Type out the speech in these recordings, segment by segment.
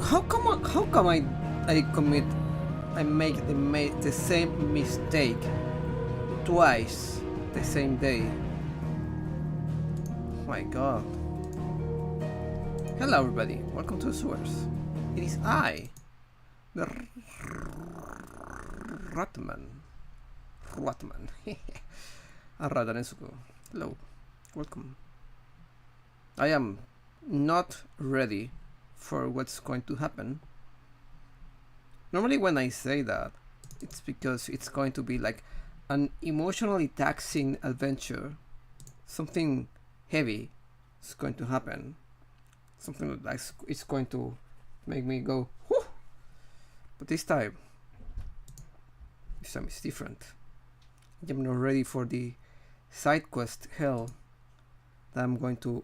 How come I make the same mistake twice the same day? My god. Hello everybody, welcome to the sewers. It is I, the Ratman. Arradanesuko. Hello, welcome. I am not ready for what's going to happen. Normally when I say that, it's because it's going to be like an emotionally taxing adventure. Something heavy is going to happen. Something like it's going to make me go, whoo! But this time it's different. I'm not ready for the side quest hell that I'm going to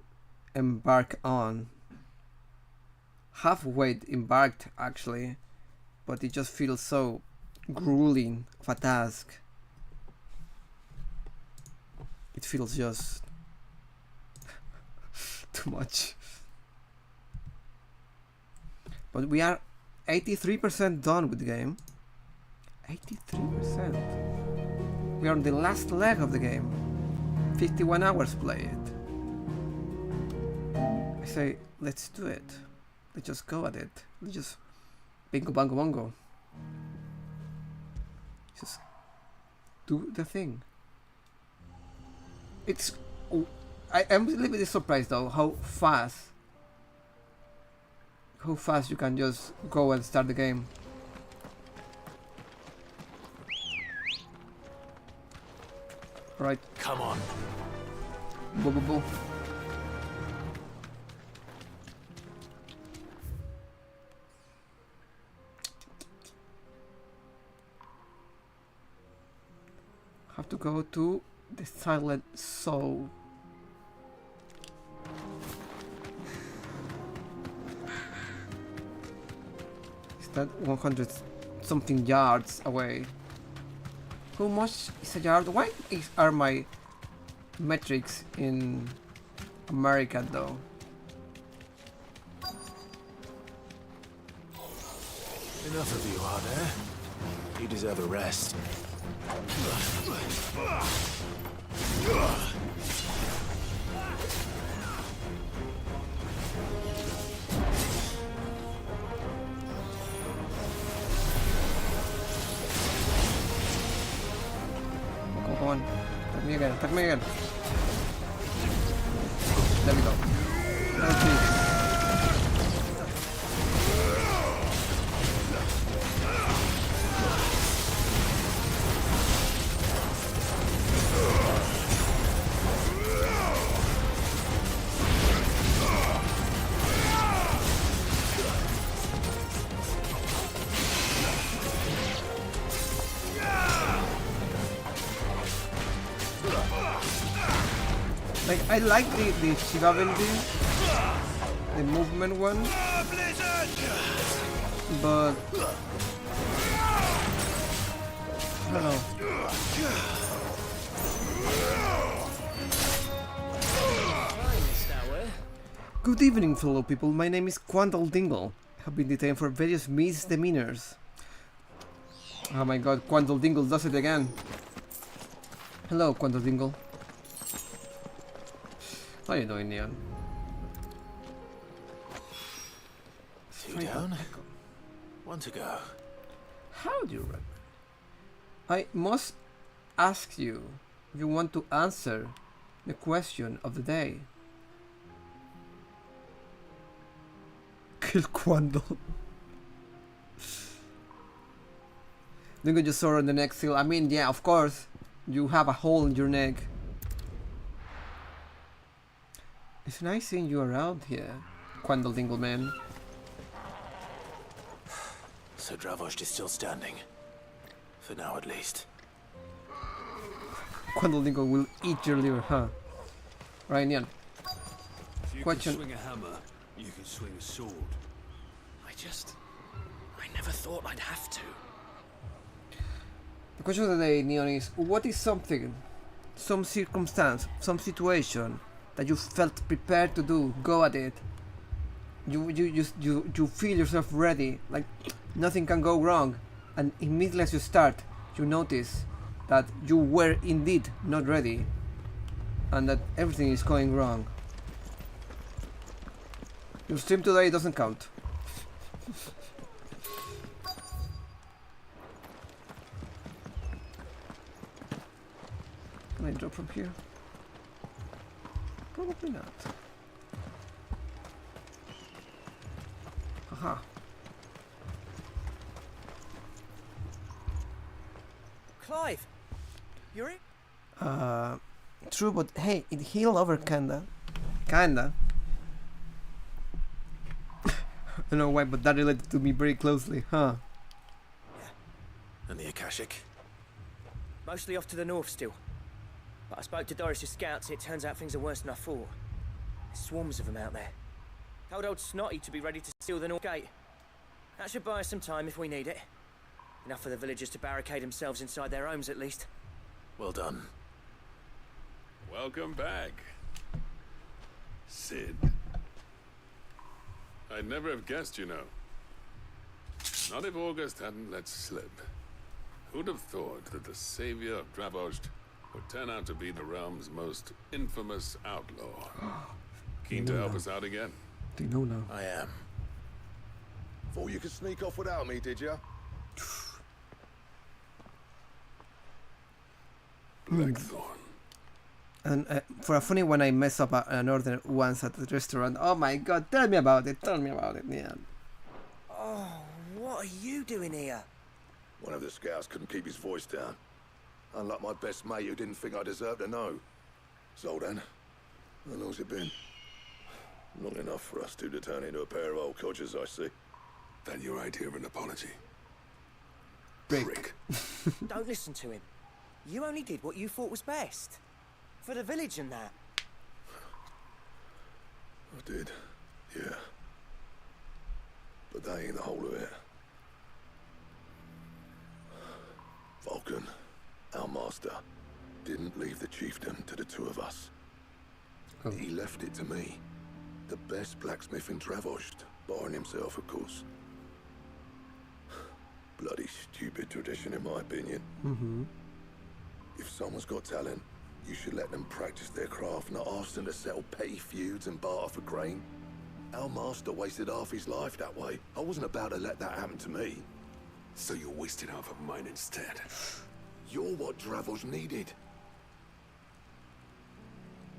embark on. Halfway embarked actually, but it just feels so grueling of a task. It feels just too much. But we are 83% done with the game. 83%. We are on the last leg of the game. 51 hours played. I say, let's do it. Let's just go at it. Let's just bingo bango bongo. Just do the thing. It's... I am a little bit surprised though how fast you can just go and start the game. Right. Come on. Boo boo boo. Have to go to the silent soul. Is that 100 something yards away? How much is a yard? Why are my metrics in America though? Enough of you, are there? You deserve a rest. Come on, attack me again, attack me again. There we go. Let's see. Like, I like the Shiva ability, the movement one, but I don't know. Good evening, fellow people. My name is Quandle Dingle. I have been detained for various misdemeanors. Oh my god, Quandle Dingle does it again. Hello, Quandle Dingle. How are you doing, Neon? Two down, one to go. How do you run? I must ask you if you want to answer the question of the day. Kill Quandle. Dingo just saw on the neck seal. I mean, yeah, of course. You have a hole in your neck. It's nice seeing you around here, Quandle Dingle man. So Dravost is still standing. For now at least. Quandle Dingle will eat your liver, huh? Right, Neon. If you Question. can swing a hammer, you can swing a sword. I never thought I'd have to. The question of the day, Neon, is what is something, some circumstance, some situation that you felt prepared to do, go at it, you feel yourself ready, like nothing can go wrong, and immediately as you start, you notice that you were indeed not ready, and that everything is going wrong. Your stream today doesn't count. Can I drop from here? Probably not. Haha. Clive, you're in? True, but hey, it healed over kinda. Kinda. I don't know why, but that related to me very closely, huh? And the Akashic? Mostly off to the north still. But I spoke to Doris's scouts, it turns out things are worse than I thought. There's swarms of them out there. Told old Snotty to be ready to seal the north gate. That should buy us some time if we need it. Enough for the villagers to barricade themselves inside their homes at least. Well done. Welcome back, Sid. I'd never have guessed, you know. Not if August hadn't let slip. Who'd have thought that the savior of Dravost would turn out to be the realm's most infamous outlaw? Keen to help us out again? They know now. I am. Thought you could sneak off without me, did ya? Blackthorn. And for a funny one, I mess up an order once at the restaurant. Oh my god, tell me about it, yeah. Oh, what are you doing here? One of the scouts couldn't keep his voice down. Unlike my best mate who didn't think I deserved to know. So then, how long's it been? Long enough for us two to turn into a pair of old codgers, I see. Then your idea of an apology. Prick. Don't listen to him. You only did what you thought was best. For the village and that. I did, yeah. But that ain't the whole of it. Vulcan, our master, didn't leave the chiefdom to the two of us. Oh. He left it to me. The best blacksmith in Dravost, barring himself, of course. Bloody stupid tradition, in my opinion. Mm-hmm. If someone's got talent, you should let them practice their craft, not ask them to settle petty feuds and barter for grain. Our master wasted half his life that way. I wasn't about to let that happen to me. So you wasted half of mine instead. You're what Dravost needed.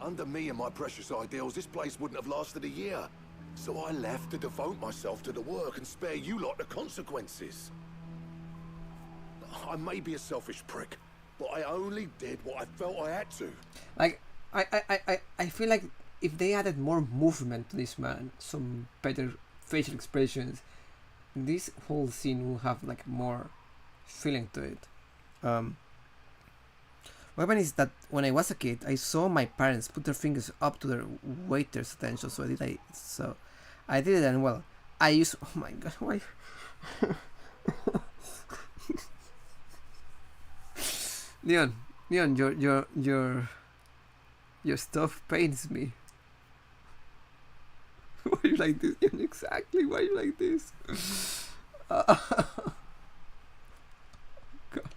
Under me and my precious ideals, this place wouldn't have lasted a year. So I left to devote myself to the work and spare you lot the consequences. I may be a selfish prick, but I only did what I felt I had to. Like, I feel like if they added more movement to this man, some better facial expressions, this whole scene will have like more feeling to it. What happened is that when I was a kid, I saw my parents put their fingers up to their waiter's attention, so I did it, and well, I used. Oh my god, why? Leon, your stuff pains me. Why are you like this? Leon, exactly, why are you like this? God.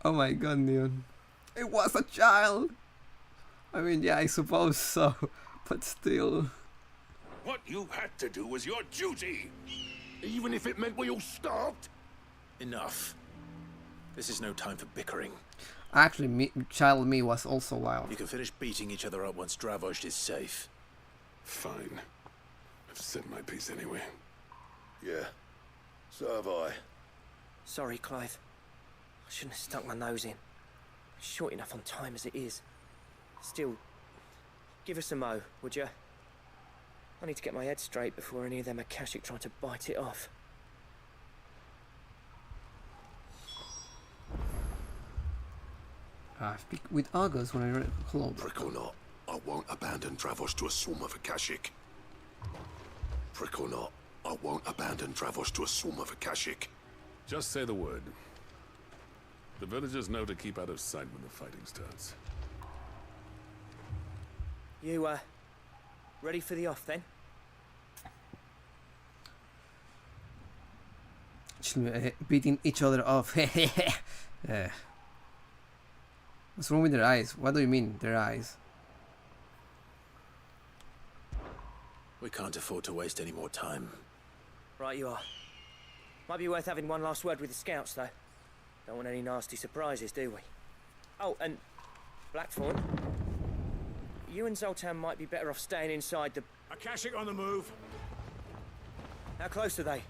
Oh my god, Leon. It was a child. I mean, yeah, I suppose so, but still. What you had to do was your duty. Even if it meant we all starved? Enough. This is no time for bickering. Actually, child me was also wild. You can finish beating each other up once Dravost is safe. Fine. I've said my piece anyway. Yeah, so have I. Sorry, Clive. I shouldn't have stuck my nose in. Short enough on time as it is. Still, give us a mo, would you? I need to get my head straight before any of them Akashic try to bite it off. I speak with Argos when I read. Hello. Prick or not, I won't abandon Dravost to a swarm of Akashic. Prick or not, I won't abandon Dravost to a swarm of Akashic. Just say the word. The villagers know to keep out of sight when the fighting starts. You, ready for the off then? actually beating each other off. What's wrong with their eyes? What do you mean, their eyes? We can't afford to waste any more time. Right you are. Might be worth having one last word with the scouts, though. Don't want any nasty surprises, do we? Oh, and Blackthorn, you and Zoltan might be better off staying inside the... Akashic on the move. How close are they?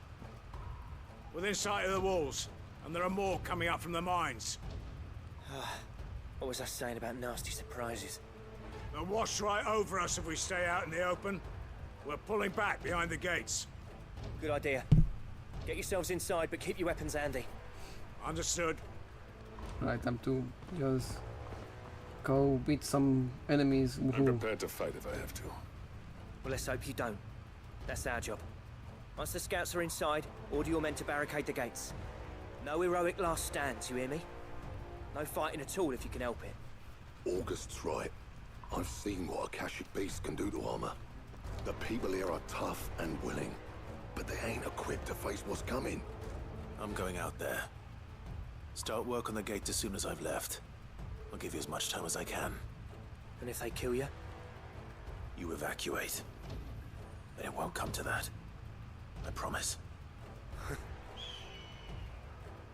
Within sight of the walls. And there are more coming up from the mines. What was I saying about nasty surprises? They'll wash right over us if we stay out in the open. We're pulling back behind the gates. Good idea. Get yourselves inside, but keep your weapons handy. Understood. Right, time to just go beat some enemies. I'm Woohoo. prepared to fight if I have to. Well, let's hope you don't. That's our job. Once the scouts are inside, order your men to barricade the gates. No heroic last stands, you hear me? No fighting at all if you can help it. August's right. I've seen what Akashic beasts can do to armor. The people here are tough and willing, but they ain't equipped to face what's coming. I'm going out there. Start work on the gate as soon as I've left. I'll give you as much time as I can. And if they kill you? You evacuate. But it won't come to that. I promise.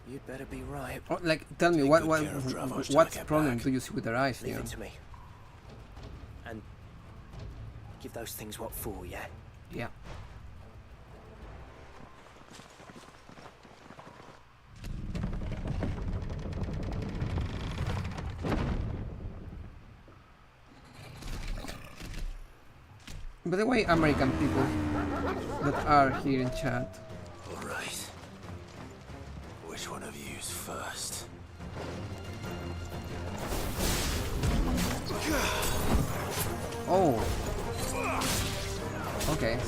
You'd better be right. Oh, like, tell me, Take what good care of Dravos till I what get problem back. do you see with their eyes? Leave Leon? it to me. And give those things what for, yeah? Yeah. By the way, American people that are here in chat, All right. Which one of you's first? oh, okay.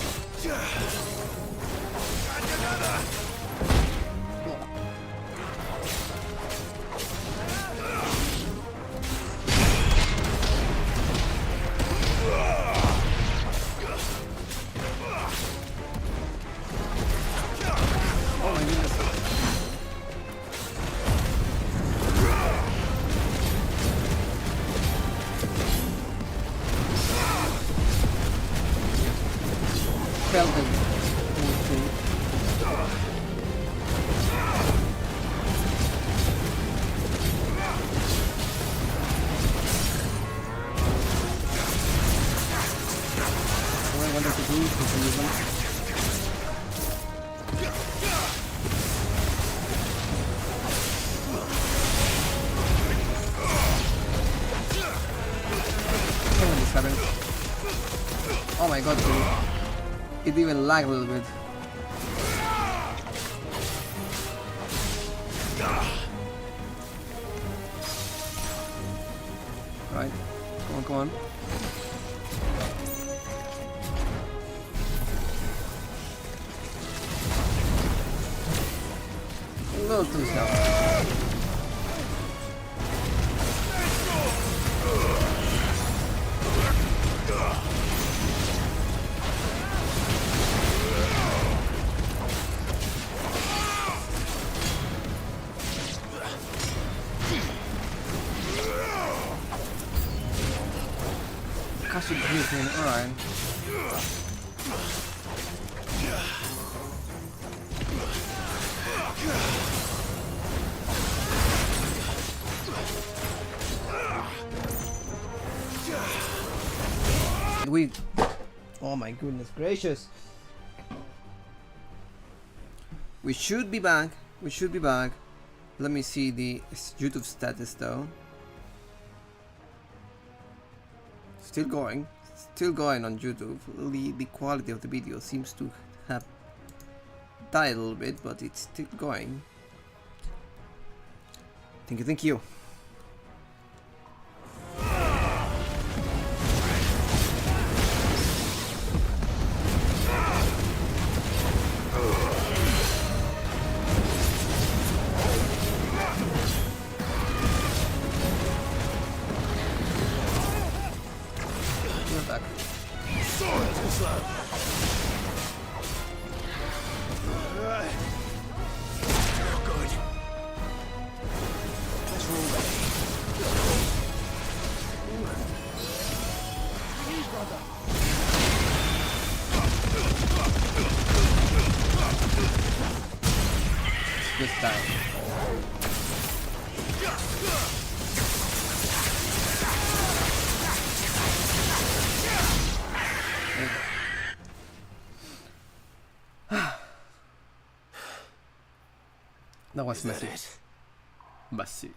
Oh my goodness. Felt it. What I wanted to do is to use them. Oh, this happened. Oh my god, dude. It even lagged a little bit. Right. Come on, come on. A little too slow. Castle Griffin, alright. We... Oh my goodness gracious. We should be back. We should be back. Let me see the YouTube status though. Still going on YouTube. The quality of the video seems to have died a little bit, but it's still going. Thank you. We're back. just die. That was messy. Messy.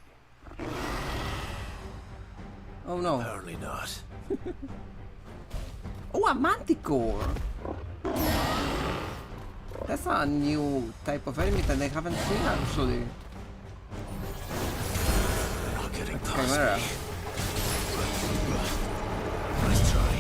Oh no. Apparently not. Oh, a manticore! That's a new type of enemy that I haven't seen actually. They're not getting past Chimera. me. Nice try.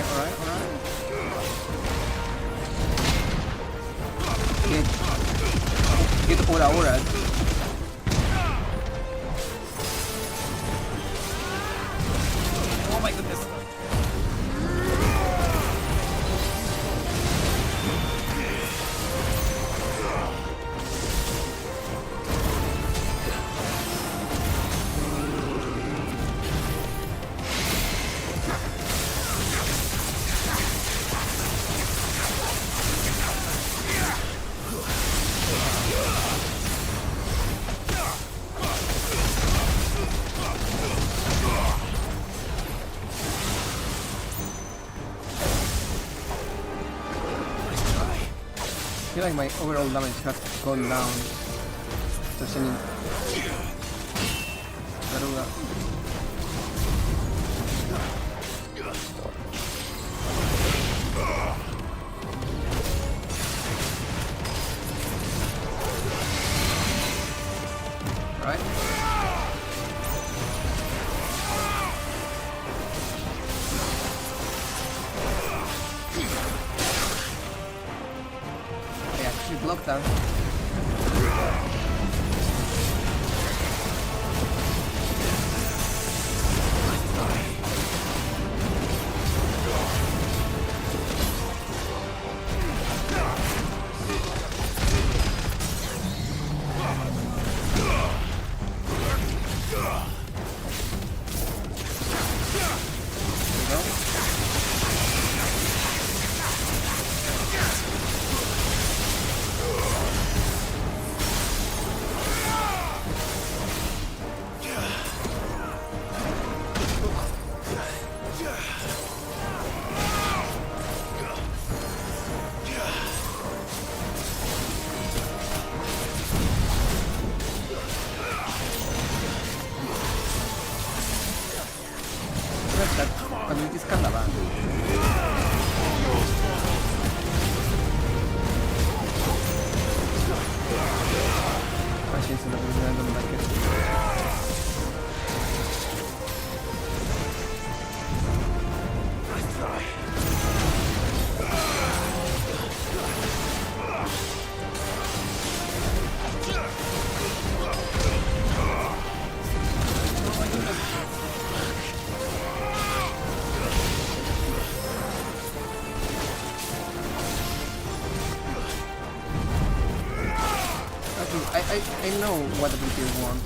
Alright. Get ahora. Oh my goodness. I feel like my overall damage has gone down. There's any Garuda. Right? I actually blocked that. Ability scandala. Actually, it's an ability I don't like it. I know what ability you want.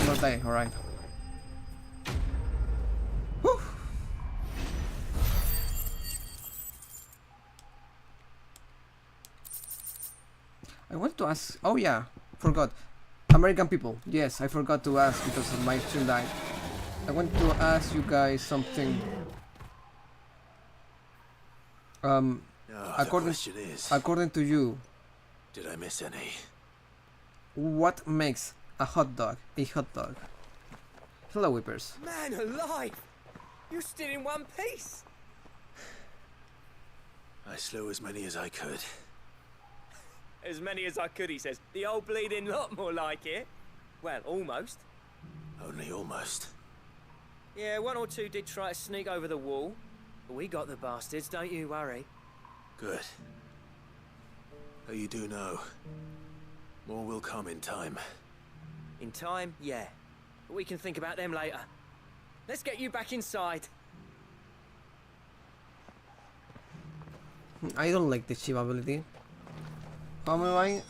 Not die, alright. I want to ask. Oh yeah, forgot. American people. Yes, I forgot to ask because of my stream died. I want to ask you guys something. According to you, Did I miss any? what makes a hot dog a hot dog? Hello, Whippers. Man alive! You're still in one piece! I slew as many as I could. As many as I could, he says. The old bleeding lot, more like it. Well, almost. Only almost. Yeah, one or two did try to sneak over the wall. But we got the bastards, don't you worry. Good. Though you do know, more will come in time. In time, yeah. But we can think about them later. Let's get you back inside. I don't like the Shiva ability. How am I?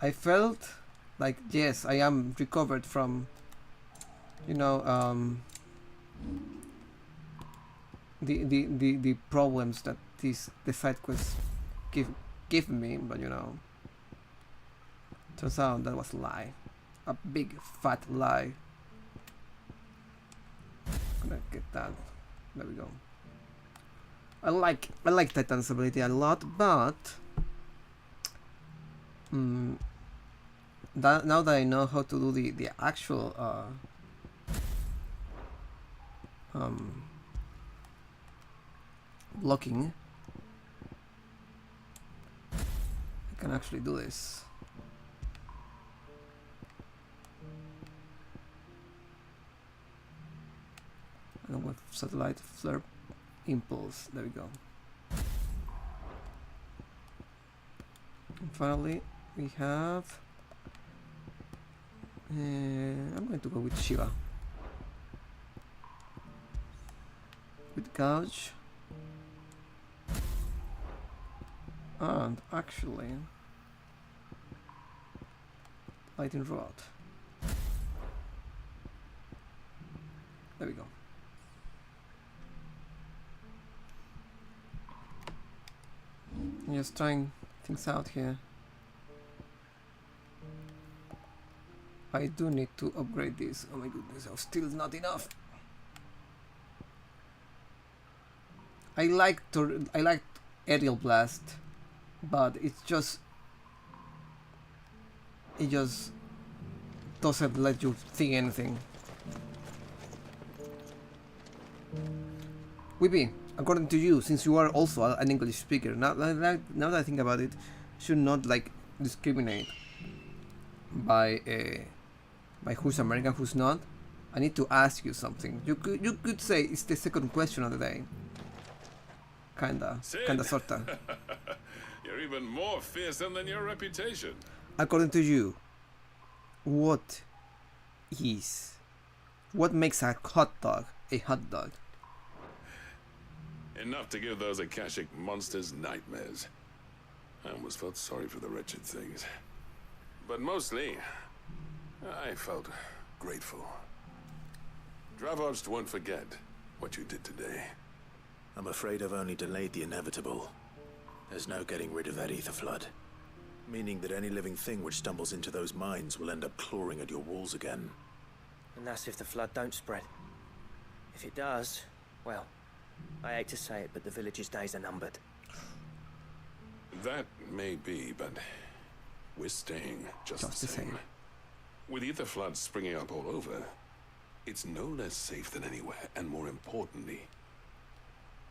I felt like, yes, I am recovered from, you know, the problems that the side quests give me, but you know, turns out that was a lie, a big fat lie. Gonna get that. There we go. I like Titan's ability a lot, but now that I know how to do the actual blocking, I can actually do this. And with satellite flare impulse, there we go. And finally, we have. I'm going to go with Shiva. With Gouge. And actually, Lightning Rod. There we go. I'm just trying things out here. I do need to upgrade this. Oh my goodness, oh, still not enough. I like Aerial Blast, but it just doesn't let you think anything. Weepy, according to you, since you are also an English speaker, now that I think about it, should not like discriminate by who's American, who's not. I need to ask you something. You could say it's the second question of the day. Kinda, sorta. You're even more fearsome than your reputation. According to you, what makes a hot dog a hot dog? Enough to give those Akashic monsters nightmares. I almost felt sorry for the wretched things. But mostly, I felt grateful. Dravovst won't forget what you did today. I'm afraid I've only delayed the inevitable. There's no getting rid of that ether flood. Meaning that any living thing which stumbles into those mines will end up clawing at your walls again. And that's if the flood don't spread. If it does, well, I hate to say it, but the village's days are numbered. That may be, but we're staying just the same. With ether floods springing up all over, it's no less safe than anywhere, and more importantly,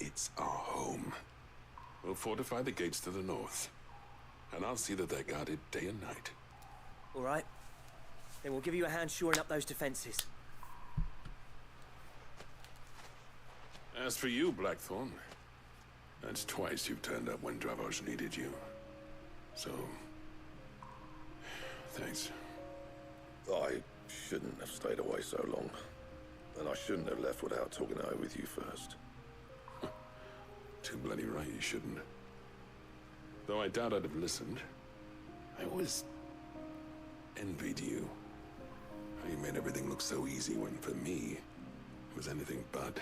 it's our home. We'll fortify the gates to the north, and I'll see that they're guarded day and night. All right. Then we'll give you a hand shoring up those defenses. As for you, Blackthorn, that's twice you've turned up when Dravos needed you. So, thanks. I shouldn't have stayed away so long. And I shouldn't have left without talking it over with you first. Too bloody right you shouldn't. Though I doubt I'd have listened. I always envied you. How you made everything look so easy when, for me, it was anything but.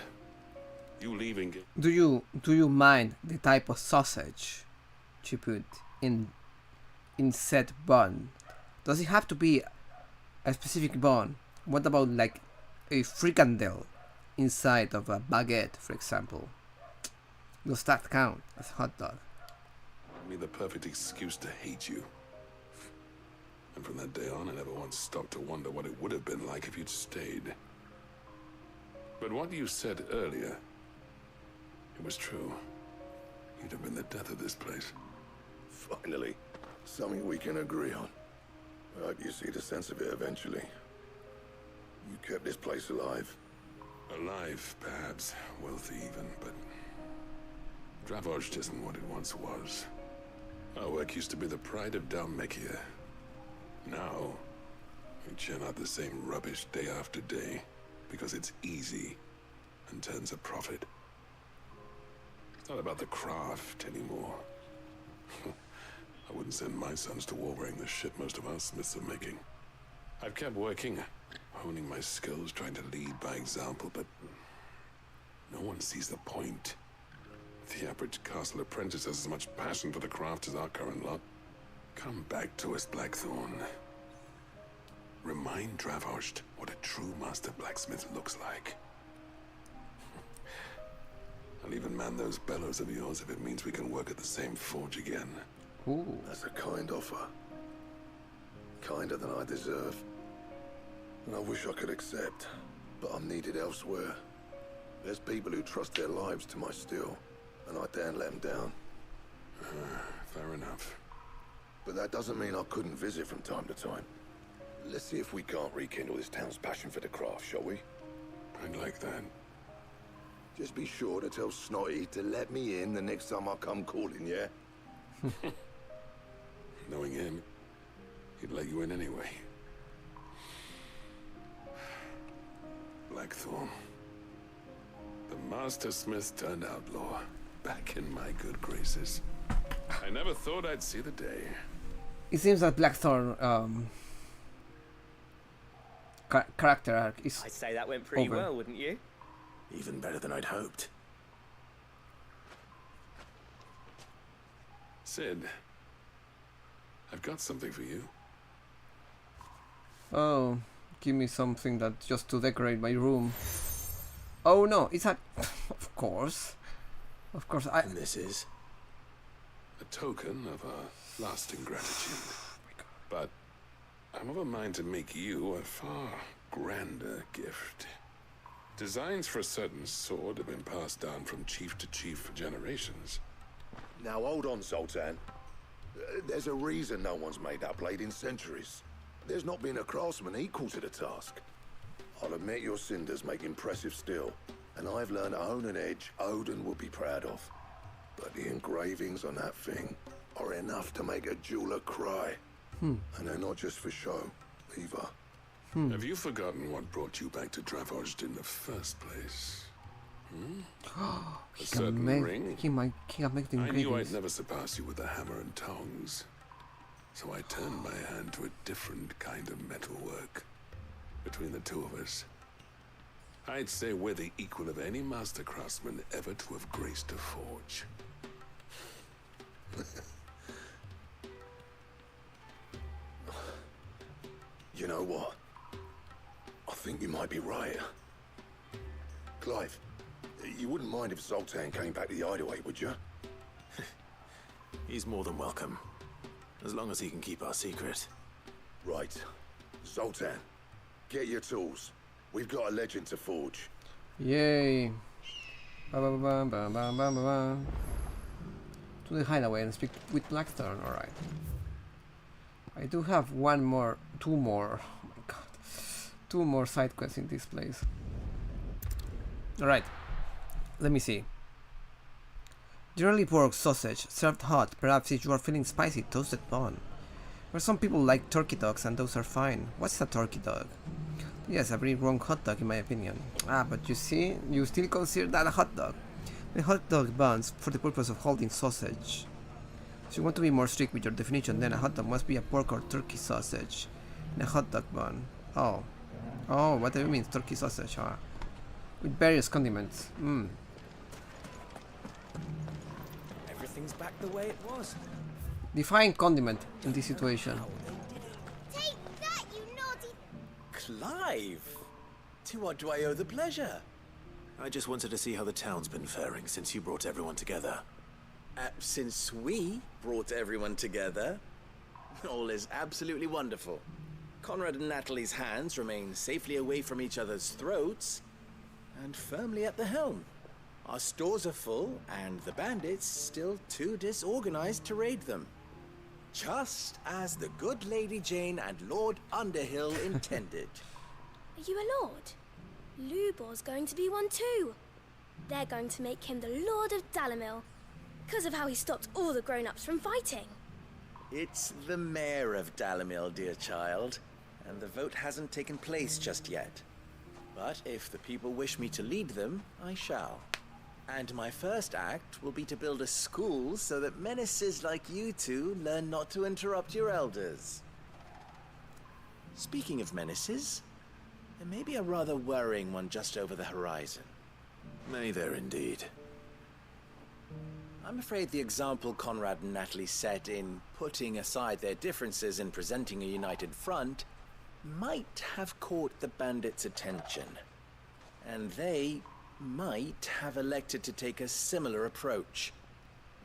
You leaving... Do you mind the type of sausage you put in said bun? Does it have to be a specific bun? What about like a fricandel inside of a baguette, for example? Does that count as a hot dog? Me the perfect excuse to hate you. And from that day on, I never once stopped to wonder what it would have been like if you'd stayed. But what you said earlier, it was true. you'd have been the death of this place. Finally, something we can agree on. I hope you see the sense of it eventually. You kept this place alive. Alive, perhaps. Wealthy even, but... Dravozhd isn't what it once was. Our work used to be the pride of Dalmekia. Now, we churn out the same rubbish day after day, because it's easy and turns a profit. It's not about the craft anymore. I wouldn't send my sons to war wearing the shit most of our smiths are making. I've kept working, honing my skills, trying to lead by example, but no one sees the point. The average castle apprentice has as much passion for the craft as our current lot. Come back to us, Blackthorn. Remind Dravozhd what a true master blacksmith looks like. I'll even man those bellows of yours if it means we can work at the same forge again. Ooh. That's a kind offer. Kinder than I deserve. And I wish I could accept, but I'm needed elsewhere. There's people who trust their lives to my steel, and I daren't let them down. Fair enough. But that doesn't mean I couldn't visit from time to time. Let's see if we can't rekindle this town's passion for the craft, shall we? I'd like that. Just be sure to tell Snotty to let me in the next time I come calling, yeah? Knowing him, he'd let you in anyway. Blackthorn. The Master Smith turned outlaw. Back in my good graces. I never thought I'd see the day. It seems that Blackthorn character arc is I'd say that went pretty over. well, wouldn't you? Even better than I'd hoped. Sid, I've got something for you. Oh, give me something that just to decorate my room. Oh no, it's a... Of course, I... And this is? A token of our lasting gratitude. But I'm of a mind to make you a far grander gift. Designs for a certain sword have been passed down from chief to chief for generations. Now hold on, Zoltan. There's a reason no one's made that blade in centuries. There's not been a craftsman equal to the task. I'll admit your cinders make impressive steel, and I've learned to own an edge Odin would be proud of. But the engravings on that thing are enough to make a jeweler cry. And they're not just for show, either. Have you forgotten what brought you back to Dravozhd in the first place? A certain ring? He can make the I knew I'd ingredients. never surpass you with a hammer and tongs. So I turned my hand to a different kind of metalwork. Between the two of us, I'd say we're the equal of any master craftsman ever to have graced a forge. You know what? I think you might be right. Clive, you wouldn't mind if Zoltan came back to the hideaway, would you? He's more than welcome. As long as he can keep our secret. Right. Zoltan, get your tools. We've got a legend to forge. Yay! To the hideaway and speak with Blackthorn. All right. I do have two more. Oh my god, 2 more side quests in this place. All right. Let me see. Generally pork sausage, served hot. Perhaps if you are feeling spicy, toasted bun. Or some people like turkey dogs, and those are fine. What's a turkey dog? Yes, a very wrong hot dog in my opinion. Ah, but you see, you still consider that a hot dog. The hot dog buns for the purpose of holding sausage. So you want to be more strict with your definition, then a hot dog must be a pork or turkey sausage in a hot dog bun. Oh, what do you mean turkey sausage? Huh? With various condiments. Everything's back the way it was. Define condiment in this situation. Take that, you naughty... Clive! To what do I owe the pleasure? I just wanted to see how the town's been faring since you brought everyone together. Since we brought everyone together, all is absolutely wonderful. Conrad and Natalie's hands remain safely away from each other's throats, and firmly at the helm. Our stores are full, and the bandits still too disorganized to raid them. Just as the good Lady Jane and Lord Underhill intended. Are you a lord? Lubor's going to be one too. They're going to make him the Lord of Dalamil, because of how he stopped all the grown-ups from fighting. It's the mayor of Dalamil, dear child, and the vote hasn't taken place just yet. But if the people wish me to lead them, I shall. And my first act will be to build a school so that menaces like you two learn not to interrupt your elders. Speaking of menaces, there may be a rather worrying one just over the horizon. May there indeed. I'm afraid the example Conrad and Natalie set in putting aside their differences and presenting a united front might have caught the bandits' attention. And they might have elected to take a similar approach.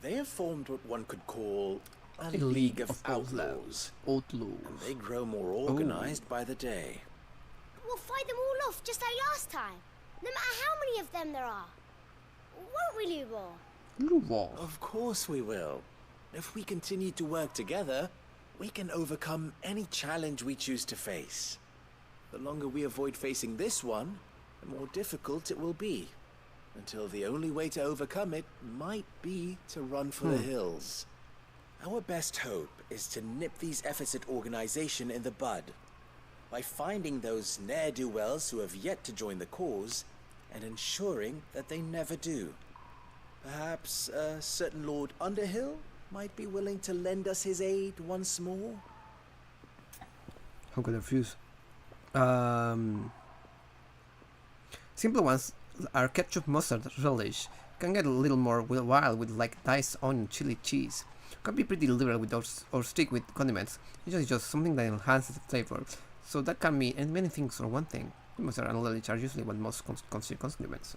They have formed what one could call a League of Outlaws. And they grow more organized by the day. We'll fight them all off just like last time, no matter how many of them there are. Won't we, Lubor? Of course we will. If we continue to work together, we can overcome any challenge we choose to face. The longer we avoid facing this one, the more difficult it will be. Until the only way to overcome it might be to run for the hills. Our best hope is to nip these efforts at organization in the bud. By finding those ne'er-do-wells who have yet to join the cause, and ensuring that they never do. Perhaps a certain Lord Underhill might be willing to lend us his aid once more? How could I refuse? Simple ones are ketchup, mustard, relish. Can get a little more wild with like diced onion, chili, cheese. Can be pretty liberal with or stick with condiments. It's just something that enhances the flavor. So that can be many things or one thing. Mustard and relish are usually what most consider condiments.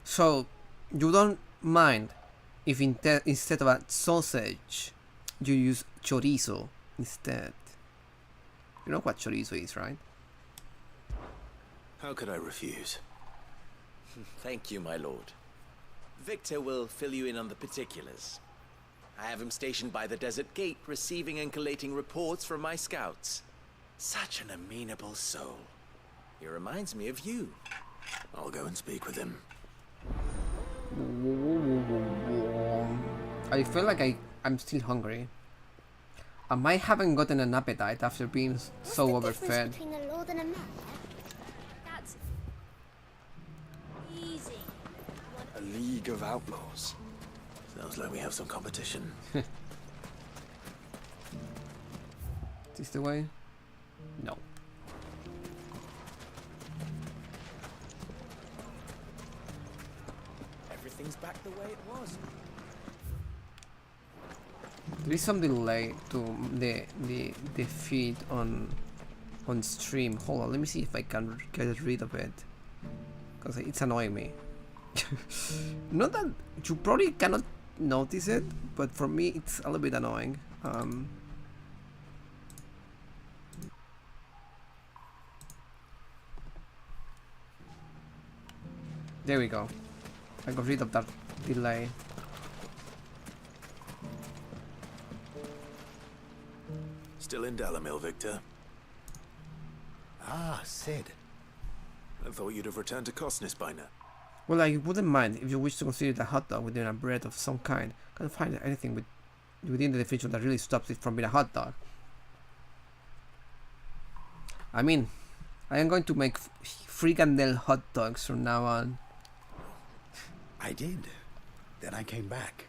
So you don't mind if instead of a sausage you use chorizo instead. You know what chorizo is, right? How could I refuse? Thank you, my lord. Victor will fill you in on the particulars. I have him stationed by the desert gate, receiving and collating reports from my scouts. Such an amenable soul. He reminds me of you. I'll go and speak with him. I feel like I'm still hungry. I haven't gotten an appetite after being so overfed. Between a lord and a man? That's easy. A League of Outlaws. Sounds like we have some competition. Is this the way? No. Everything's back the way it was. There is some delay to the feed on stream. Hold on, let me see if I can get rid of it, because it's annoying me. Not that you probably cannot notice it, but for me it's a little bit annoying. There we go. I got rid of that delay. Still in Dalamil, Victor? Ah, Sid. I thought you'd have returned to Cosnis by now. Well, I wouldn't mind if you wish to consider the hot dog within a bread of some kind. Can't find anything within the definition that really stops it from being a hot dog. I mean, I am going to make frikandel hot dogs from now on. I did. Then I came back.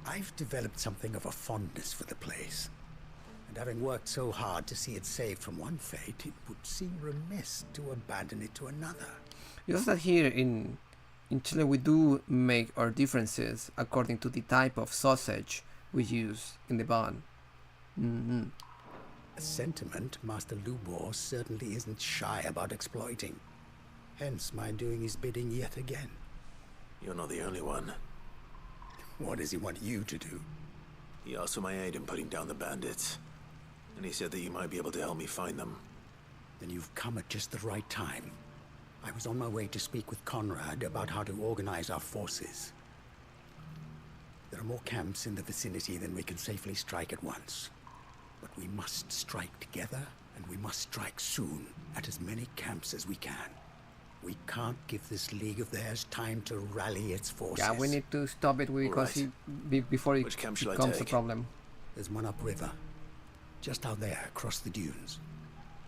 I've developed something of a fondness for the place. And having worked so hard to see it saved from one fate, it would seem remiss to abandon it to another. Just that here in Chile we do make our differences according to the type of sausage we use in the bun. A sentiment Master Lubor certainly isn't shy about exploiting. Hence my doing his bidding yet again. You're not the only one. What does he want you to do? He asked for my aid in putting down the bandits. And he said that you might be able to help me find them. Then you've come at just the right time. I was on my way to speak with Conrad about how to organize our forces. There are more camps in the vicinity than we can safely strike at once. But we must strike together, and we must strike soon at as many camps as we can. We can't give this league of theirs time to rally its forces. Yeah, we need to stop it because before it becomes a problem. There's one upriver, just out there across the dunes.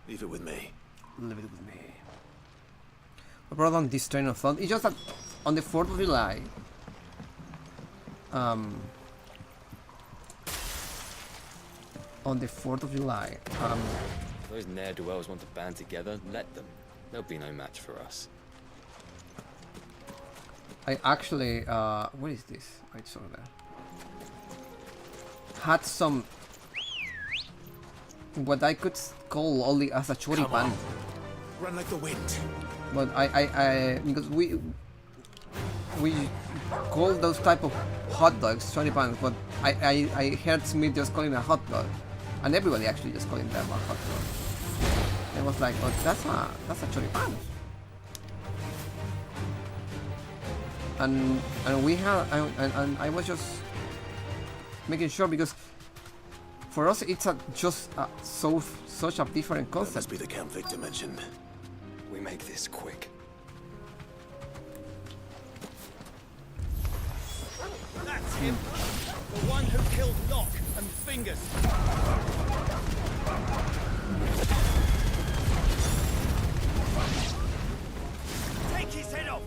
Leave it with me. Leave it with me. I brought on this train of thought. It's just that on the 4th of July, on the 4th of July, If those ne'er-do-wells want to band together, let them. They'll be no match for us. I actually, what is this? I saw there. Had some, what I could call only as a choripan. Run like the wind. But because we call those type of hot dogs choripans, but I heard Smith just calling it a hot dog, and everybody actually just calling them a hot dog. And I was like, oh, that's a choripan. And we have and I was just making sure because for us it's such a different That must concept. be the camp Victor mentioned. We make this quick. That's him. The one who killed Locke and Fingers. Take his head off.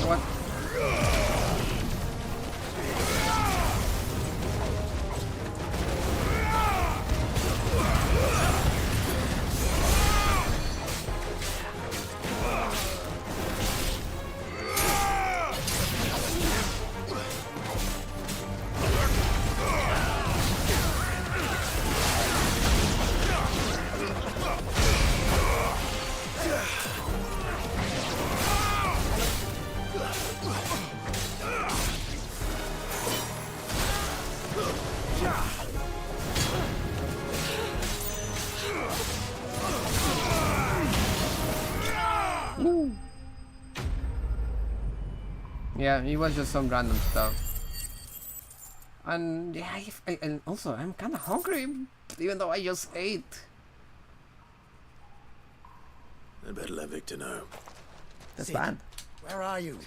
What? Yeah, it was just some random stuff. And yeah, and also I'm kind of hungry, even though I just ate. I better let Victor know. That's Sid, bad. Where are you?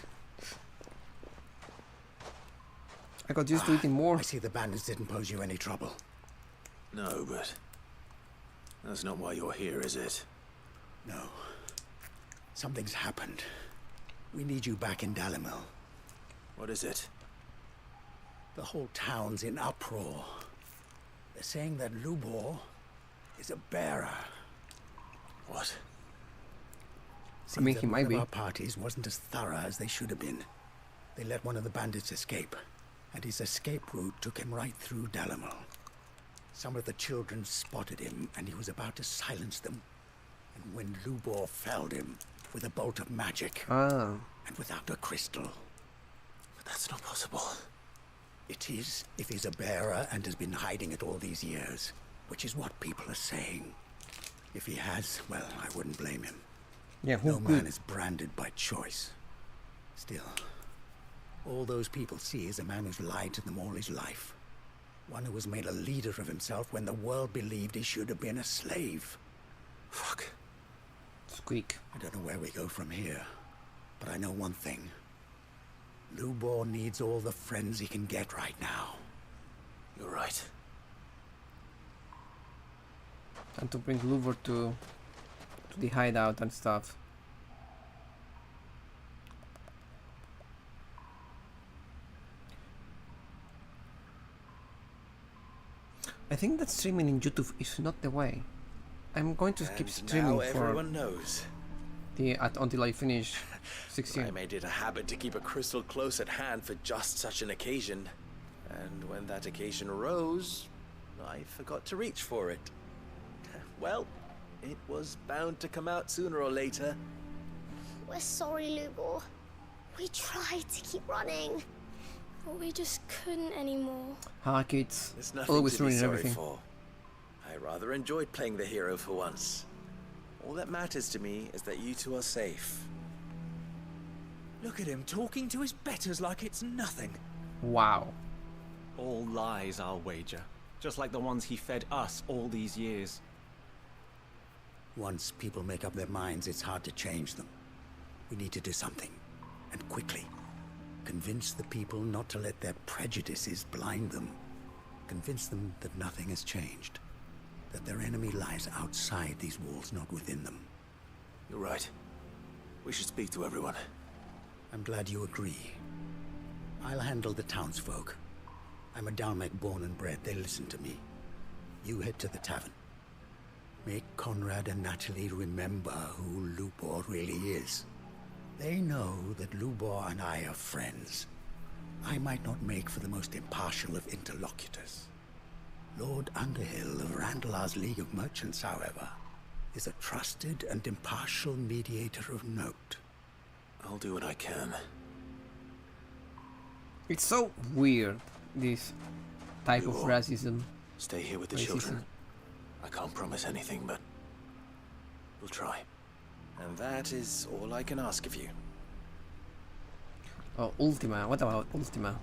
I got used to eating more. I see the bandits didn't pose you any trouble. No, but that's not why you're here, is it? No. Something's happened. We need you back in Dalimil. What is it? The whole town's in uproar. They're saying that Lubor is a bearer. What? Seems he that might one be. of our parties wasn't as thorough as they should have been. They let one of the bandits escape, and his escape route took him right through Dalimil. Some of the children spotted him, and he was about to silence them. And when Lubor felled him with a bolt of magic, Ah, and without a crystal. But that's not possible. It is, if he's a bearer and has been hiding it all these years, which is what people are saying. If he has, well, I wouldn't blame him. yeah, who No man could? is branded by choice. Still, all those people see is a man who's lied to them all his life. One who was made a leader of himself when the world believed he should have been a slave. Fuck. Squeak. I don't know where we go from here, but I know one thing. Lubor needs all the friends he can get right now. You're right. And to bring Lubor to the hideout and stuff. I think that streaming in YouTube is not the way. I'm going to keep And streaming now for everyone knows. until I finish 16. I made it a habit to keep a crystal close at hand for just such an occasion. And when that occasion arose, I forgot to reach for it. Well, it was bound to come out sooner or later. We're sorry, Lubor. We tried to keep running. but we just couldn't anymore. Kids. There's nothing Always to be ruining sorry everything. for. I rather enjoyed playing the hero for once. All that matters to me is that you two are safe. Look at him talking to his betters like it's nothing. Wow. All lies, I'll wager. Just like the ones he fed us all these years. Once people make up their minds, it's hard to change them. We need to do something, and quickly. Convince the people not to let their prejudices blind them. Convince them that nothing has changed. That their enemy lies outside these walls, not within them. You're right. We should speak to everyone. I'm glad you agree. I'll handle the townsfolk. I'm a Dalmec born and bred. They listen to me. You head to the tavern. Make Conrad and Natalie remember who Lubor really is. They know that Lubor and I are friends. I might not make for the most impartial of interlocutors. Lord Underhill of Randalar's League of Merchants, however, is a trusted and impartial mediator of note. I'll do what I can. It's so weird, this type of Lubor, racism. Stay here with the Racism. children. I can't promise anything, but we'll try. And that is all I can ask of you. Oh, Ultima. What about Ultima?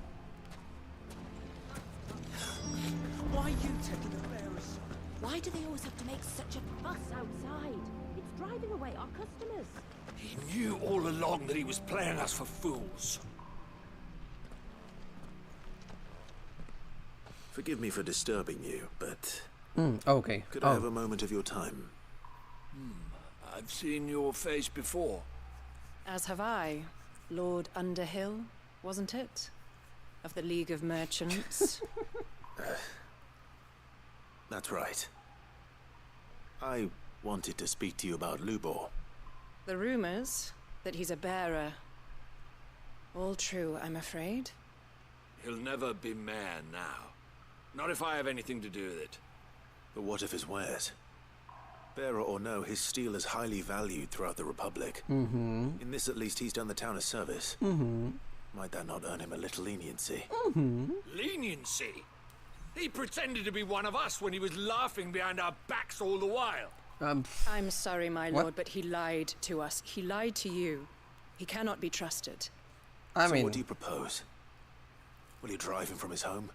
Why are you taking the bearers? Why do they always have to make such a fuss outside? It's driving away our customers. He knew all along that he was playing us for fools. Forgive me for disturbing you, but Okay. could I have a moment of your time? I've seen your face before. As have I. Lord Underhill, wasn't it? Of the League of Merchants. That's right. I wanted to speak to you about Lubor. The rumors that he's a bearer. All true, I'm afraid. He'll never be mayor now. Not if I have anything to do with it. But what of his wares? Bearer or no, his steel is highly valued throughout the Republic. In this at least, he's done the town a service. Might that not earn him a little leniency? Leniency? He pretended to be one of us when he was laughing behind our backs all the while. I'm sorry, my What? lord, but he lied to us. He lied to you. He cannot be trusted. I So mean, what do you propose? Will you drive him from his home?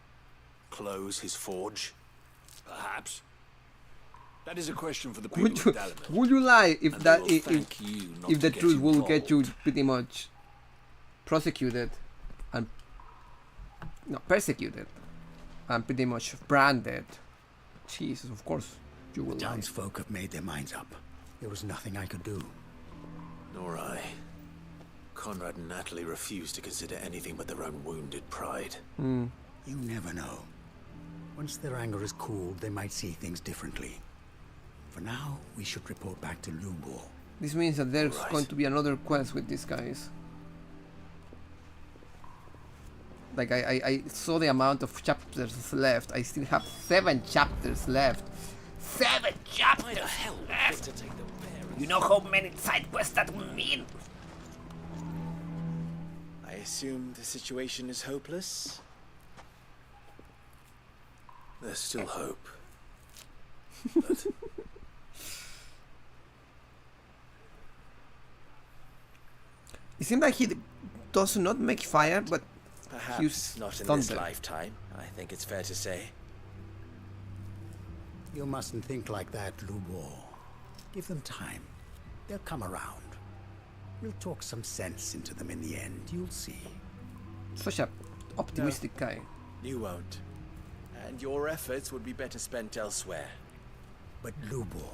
Close his forge? Perhaps. That is a question for the people of Dalamir. would you lie if And that they will if thank you not if the to get truth will get you involved. pretty much prosecuted and persecuted and pretty much branded? Jesus, of course you will The lie. townsfolk have made their minds up. There was nothing I could do. Nor I. Conrad and Natalie refuse to consider anything but their own wounded pride. You never know. Once their anger is cooled, they might see things differently. For now, we should report back to Lubor. This means that there's Right. going to be another quest with these guys. Like I saw the amount of chapters left. I still have 7 chapters left. 7 chapters Why the hell would left. Victor take the bearers? You know how many side quests that will mean? I assume the situation is hopeless? There's still hope. It seems like he does not make fire, but Perhaps use not in thunder. this lifetime, I think it's fair to say. You mustn't think like that, Lubor. Give them time. They'll come around. We'll talk some sense into them in the end, you'll see. Such a optimistic guy. You won't. And your efforts would be better spent elsewhere. But Lubor,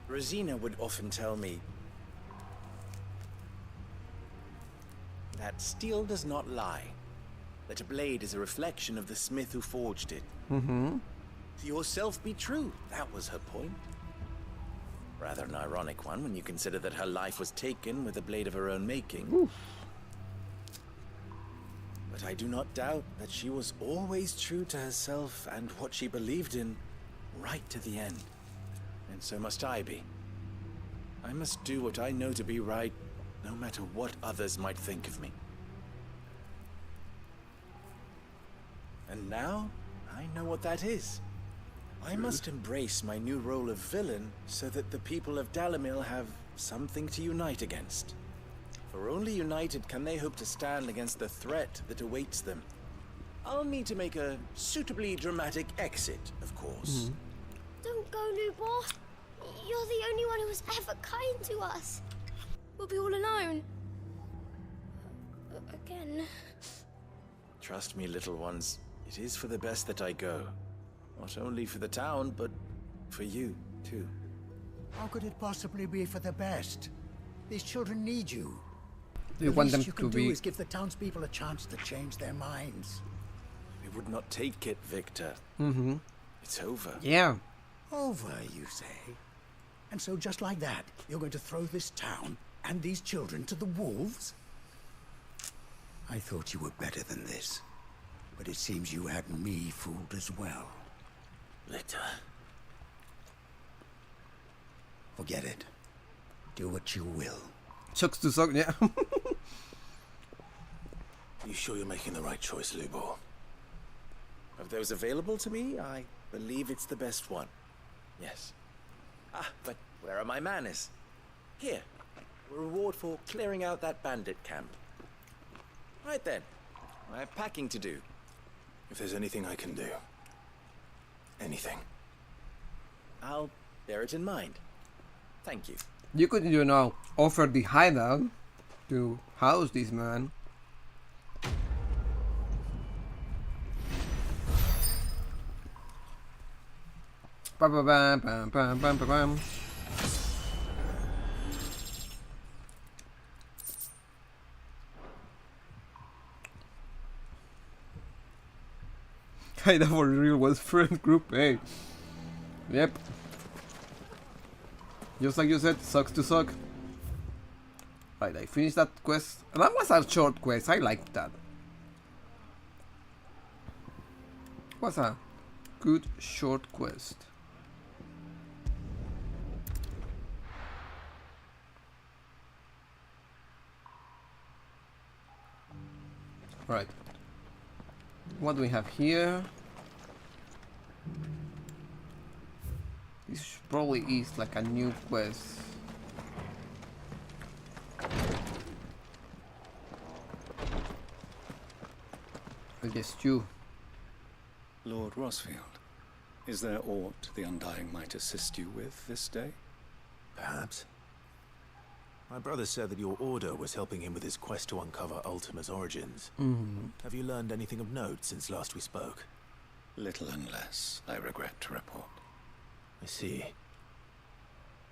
Rosina would often tell me that steel does not lie. That a blade is a reflection of the smith who forged it. To yourself be true, that was her point. Rather an ironic one when you consider that her life was taken with a blade of her own making. But I do not doubt that she was always true to herself and what she believed in, right to the end. And so must I be. I must do what I know to be right, no matter what others might think of me. And now, I know what that is. I must embrace my new role of villain so that the people of Dalimil have something to unite against. For only united can they hope to stand against the threat that awaits them. I'll need to make a suitably dramatic exit, of course. Don't go, Lubor. You're the only one who was ever kind to us. We'll be all alone. Again. Trust me, little ones. It is for the best that I go. Not only for the town, but for you, too. How could it possibly be for the best? These children need you. Do you The want them least you to can do be... is give the townspeople a chance to change their minds. We would not take it, Victor. It's over. Yeah. Over, you say? And so just like that, you're going to throw this town and these children to the wolves? I thought you were better than this. But it seems you had me fooled as well. Victor. Forget it. Do what you will. Sucks to suck, yeah. You sure you're making the right choice, Lubor? Of those available to me, I believe it's the best one. Yes. Ah, but where are my manners? Here. A reward for clearing out that bandit camp. Right then. I have packing to do. If there's anything I can do. Anything. I'll bear it in mind. Thank you. You could, you know, offer the hideout to house this man. Bam, bam, bam, bam, bam, bam, bam, bam. Hideout for real was friend group A. Yep. Just like you said, sucks to suck. Right, I finished that quest. That was a short quest, I liked that. Was a good short quest. Right. What do we have here? This probably is like a new quest. I guess you. Lord Rosfield, is there aught the Undying might assist you with this day? Perhaps. My brother said that your order was helping him with his quest to uncover Ultima's origins. Have you learned anything of note since last we spoke? Little and less, I regret to report. I see.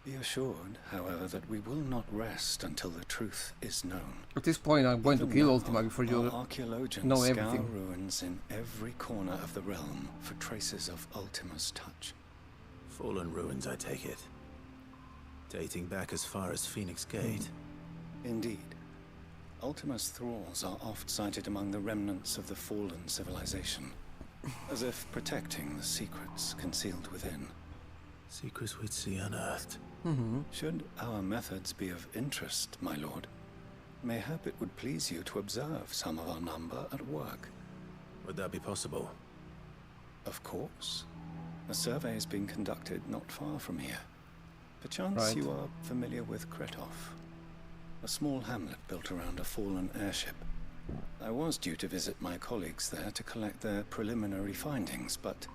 Be assured, however, that we will not rest until the truth is known. At this point, I'm going to kill Ultima before you archaeologians know scour everything. ruins in every corner of the realm for traces of Ultima's touch. Fallen ruins, I take it. Dating back as far as Phoenix Gate. Indeed. Ultima's thralls are oft sighted among the remnants of the fallen civilization, as if protecting the secrets concealed within. Secrets we'd see unearthed. Should our methods be of interest, my lord, mayhap it would please you to observe some of our number at work. Would that be possible? Of course. A survey is being conducted not far from here. Perchance Right. you are familiar with Kretov, a small hamlet built around a fallen airship. I was due to visit my colleagues there to collect their preliminary findings, but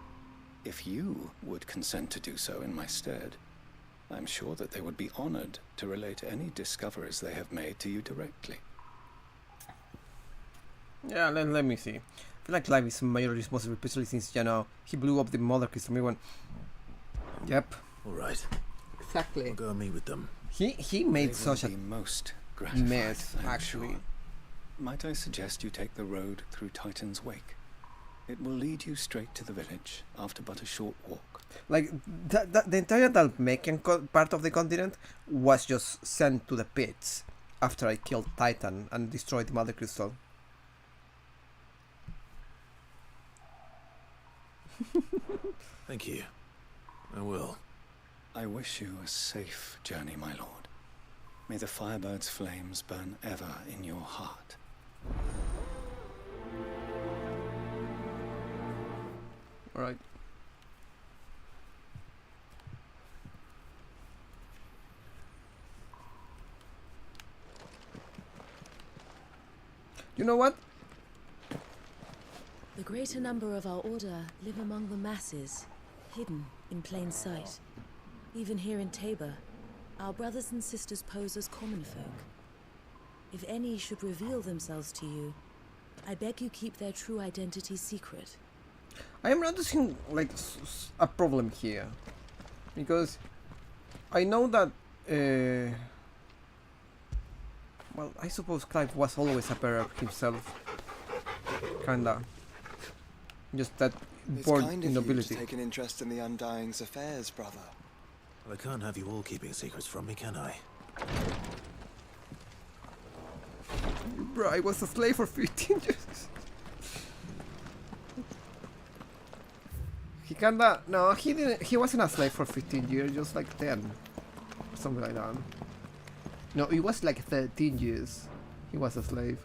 if you would consent to do so in my stead, I'm sure that they would be honored to relate any discoveries they have made to you directly. Yeah, let me see. I feel like Clive is major responsible, especially since, you know, he blew up the mother crystal. Everyone. Yep. Alright. Exactly. I'll go and meet with them. He made They such will a be most gratified, mess, I'm actually. sure. Might I suggest you take the road through Titan's Wake? It will lead you straight to the village after but a short walk. Like, the entire Dalmatian part of the continent was just sent to the pits after I killed Titan and destroyed the Mother Crystal. Thank you. I will. I wish you a safe journey, my lord. May the Firebird's flames burn ever in your heart. Alright. You know what? The greater number of our order live among the masses, hidden in plain sight. Even here in Tabor, our brothers and sisters pose as common folk. If any should reveal themselves to you, I beg you keep their true identity secret. I am noticing like a problem here, because I know that well, I suppose Clive was always a bearer himself, kinda. Just that born kind in of you nobility. to take an interest in the Undying's affairs, brother. Well, I can't have you all keeping secrets from me, can I? Bro, I was a slave for 15 years. He kinda... No, he didn't... He wasn't a slave for 15 years, just like 10. Or something like that. No, it was like 13 years. He was a slave.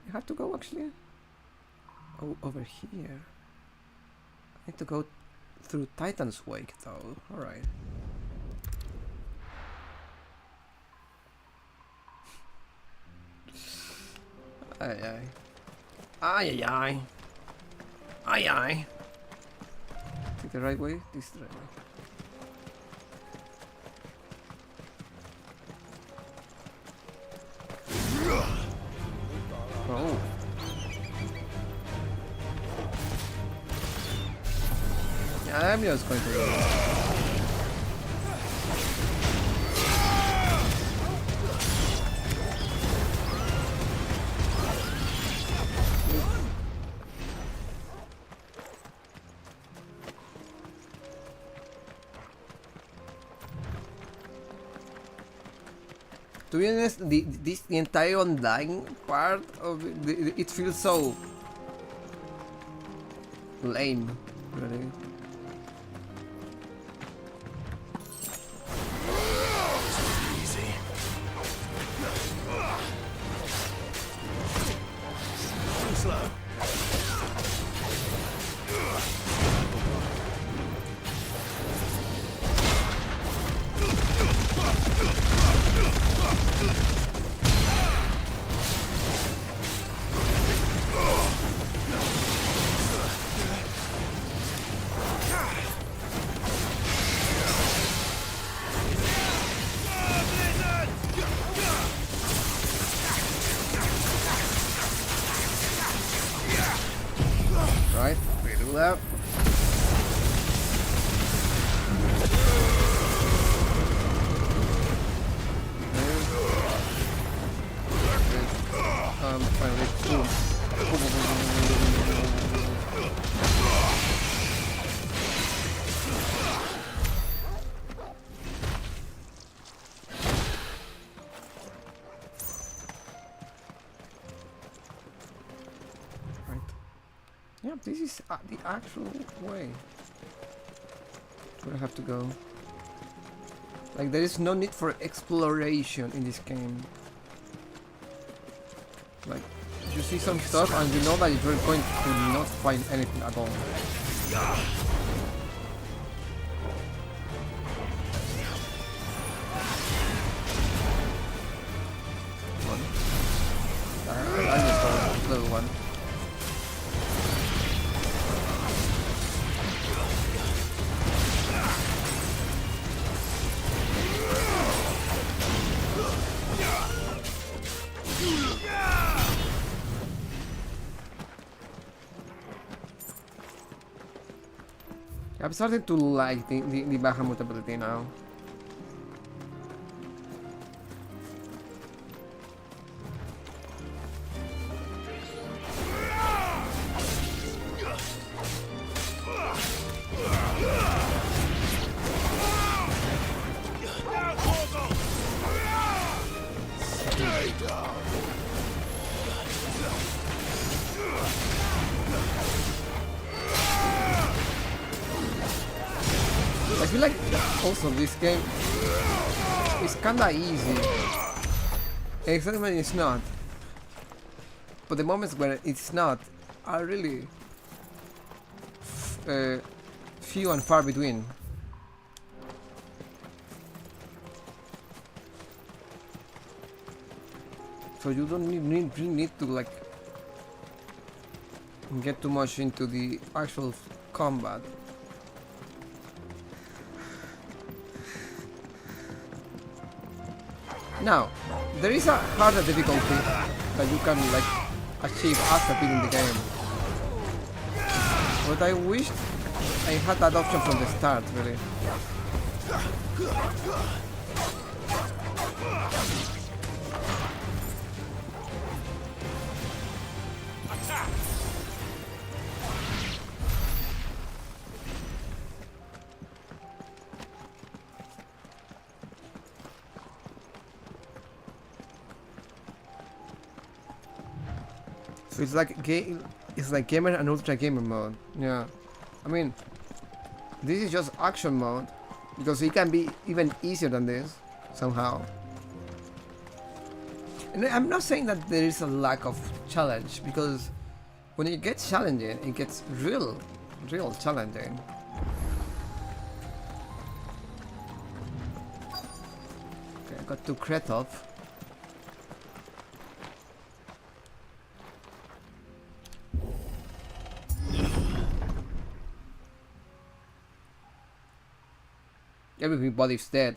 You have to go, actually? Oh, over here. I need to go through Titan's Wake, though. Alright. Ay ay. Ay ay ay. Ay ay. Is it the right way? This is the right way. Oh. Yeah, I'm just going to... To be honest, the entire Undying part of it feels so lame, really. Easy. Too slow. Right, we do that. Finally, boom. Yeah, this is the actual way. Where I have to go. Like, there is no need for exploration in this game. Like, you see some stuff and you know that you're going to not find anything at all. I just got a little one. I'm starting to like the Bahamut ability now. I feel like also this game is kinda easy, except when it's not. But the moments when it's not are really few and far between. So you don't really need to like get too much into the actual combat. Now, there is a harder difficulty that you can like achieve after beating the game. But I wished I had that option from the start, really. So it's like gamer and ultra gamer mode. Yeah, I mean, this is just action mode because it can be even easier than this somehow. And I'm not saying that there is a lack of challenge, because when it gets challenging, it gets real challenging. Okay, I got to Kretov. Everybody's dead.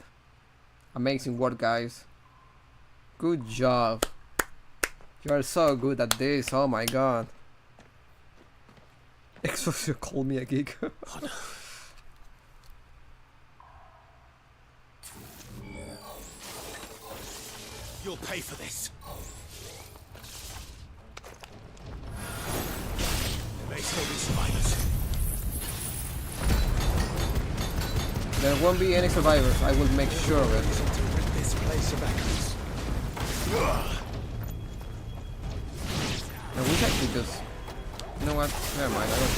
Amazing work, guys. Good job. You are so good at this. Oh my god. Exorcist called me a geek. Oh, no. You'll pay for this. There may still be survivors. There won't be any survivors. I will make sure of it. To rid this place of echoes. I wish I could just... You know what? Never mind. I don't...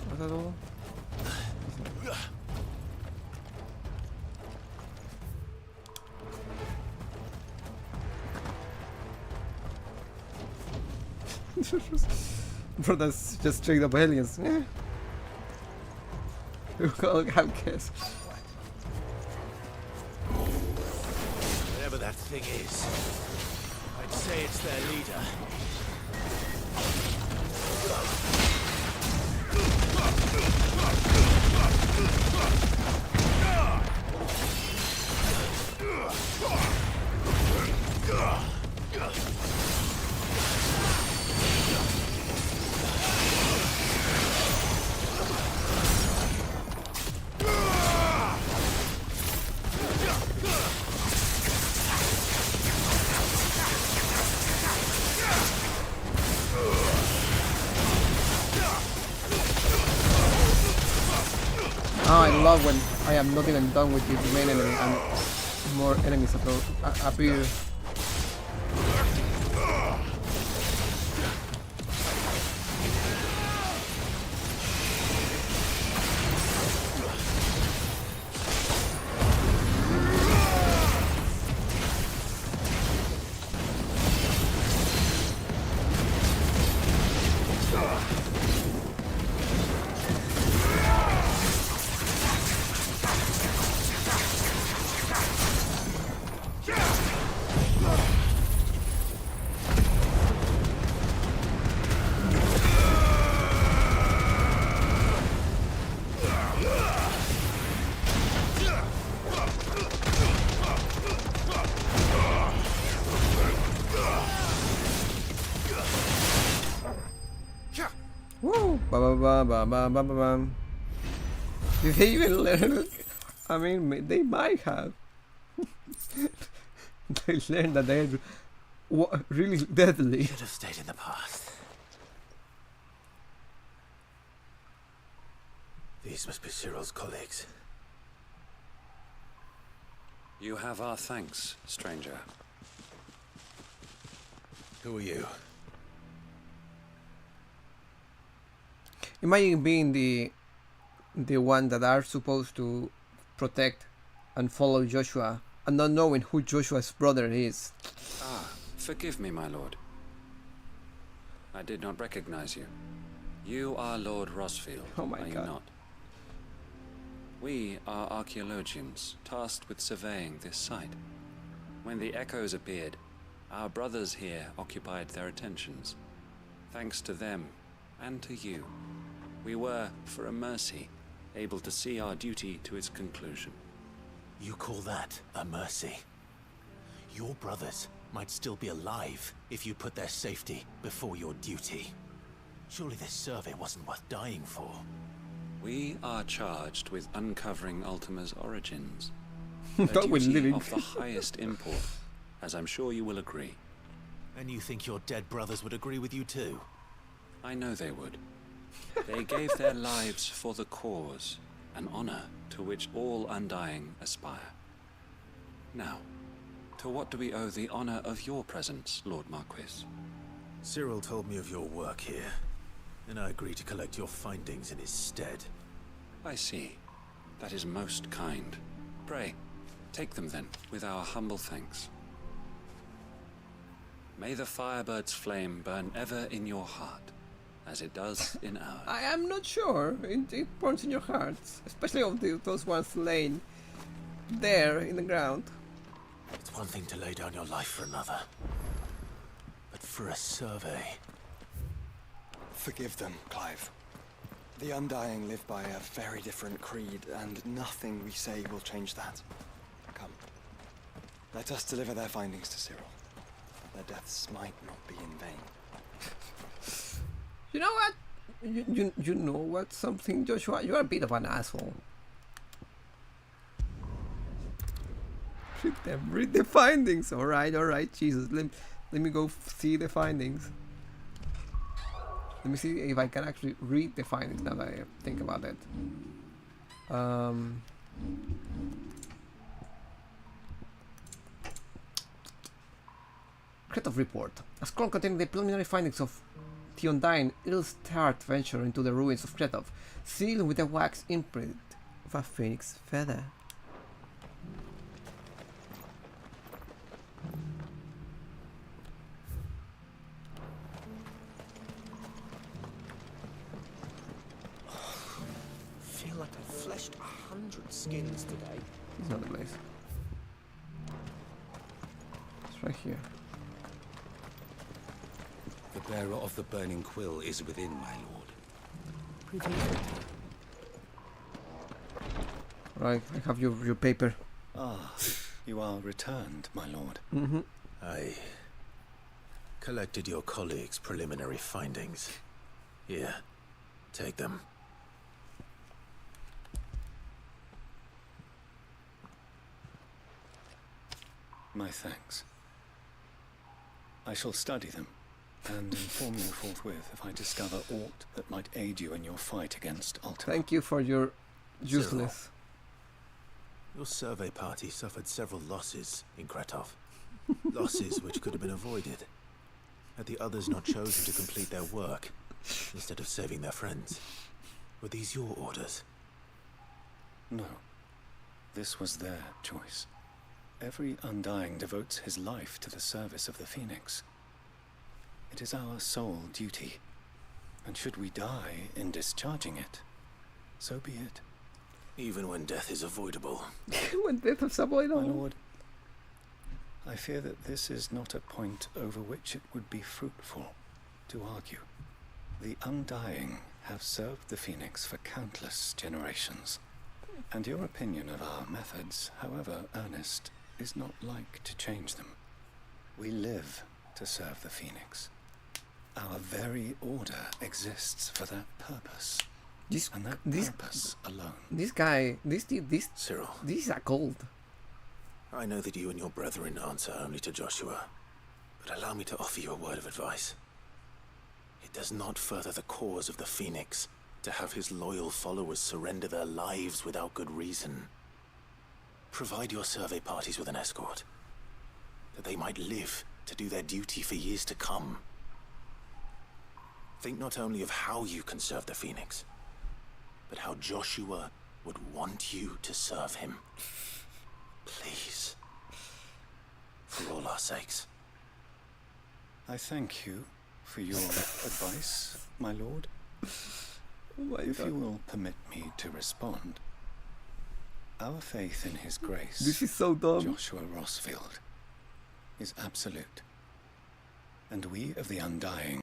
What's that all? Bro, that's just straight up aliens. Yeah. I'll guess. Whatever that thing is, I'd say it's their leader. Oh, I love when I am not even done with the main enemy and more enemies appear. Woo! Ba ba ba ba ba ba ba ba. Did they even learn? I mean, they might have. They learned that they're really deadly. Should have stayed in the past. These must be Cyril's colleagues. You have our thanks, stranger. Who are you? Imagine being the one that are supposed to protect and follow Joshua and not knowing who Joshua's brother is. Ah, Forgive me, my lord. I did not recognize you. You are Lord Rosfield, oh my are God. you not? We are archaeologians tasked with surveying this site. When the echoes appeared, our brothers here occupied their attentions. Thanks to them, and to you, we were, for a mercy, able to see our duty to its conclusion. You call that a mercy? Your brothers might still be alive if you put their safety before your duty. Surely this survey wasn't worth dying for. We are charged with uncovering Ultima's origins. That A we're duty living. of the highest import, as I'm sure you will agree. And you think your dead brothers would agree with you too? I know they would. They gave their lives for the cause, an honor to which all Undying aspire. Now, to what do we owe the honor of your presence, Lord Marquis? Cyril told me of your work here, and I agreed to collect your findings in his stead. I see. That is most kind. Pray, take them then, with our humble thanks. May the Firebird's flame burn ever in your heart, as it does in ours. I am not sure. It burns in your hearts, especially of those ones laying there in the ground. It's one thing to lay down your life for another, but for a survey... Forgive them, Clive. The Undying live by a very different creed, and nothing we say will change that. Come. Let us deliver their findings to Cyril. Their deaths might not be in vain. You know what? You know what? Something, Joshua? You're a bit of an asshole. Read the findings. All right. Jesus, let me go see the findings. Let me see if I can actually read the findings now that I think about it. Kretov report. A scroll containing the preliminary findings of the Undying ill-starred venture into the ruins of Kretov, sealed with a wax imprint of a phoenix feather. I feel like I fleshed 100 skins today. It's not the place. It's right here. The bearer of the burning quill is within, my lord. Right, I have your paper. Ah, you are returned, my lord. Mm-hmm. I collected your colleagues' preliminary findings. Here, take them. My thanks. I shall study them, and inform you forthwith if I discover aught that might aid you in your fight against Ultima. Thank you for your useless. Your survey party suffered several losses in Kretov. Losses which could have been avoided, had the others not chosen to complete their work instead of saving their friends. Were these your orders? No. This was their choice. Every Undying devotes his life to the service of the Phoenix. It is our sole duty, and should we die in discharging it, so be it. Even when death is avoidable. When death is avoidable. My lord, I fear that this is not a point over which it would be fruitful to argue. The Undying have served the Phoenix for countless generations, and your opinion of our methods, however earnest, is not like to change them. We live to serve the Phoenix. Our very order exists for that purpose. And that purpose alone. This guy, this Cyril. This is a cold. I know that you and your brethren answer only to Joshua, but allow me to offer you a word of advice. It does not further the cause of the Phoenix to have his loyal followers surrender their lives without good reason. Provide your survey parties with an escort, that they might live to do their duty for years to come. Think not only of how you can serve the Phoenix, but how Joshua would want you to serve him. Please. For all our sakes. I thank you for your advice, my lord. Oh my if God. you will permit me to respond, our faith in His grace, This is so dumb. Joshua Rossfield, is absolute. And we of the Undying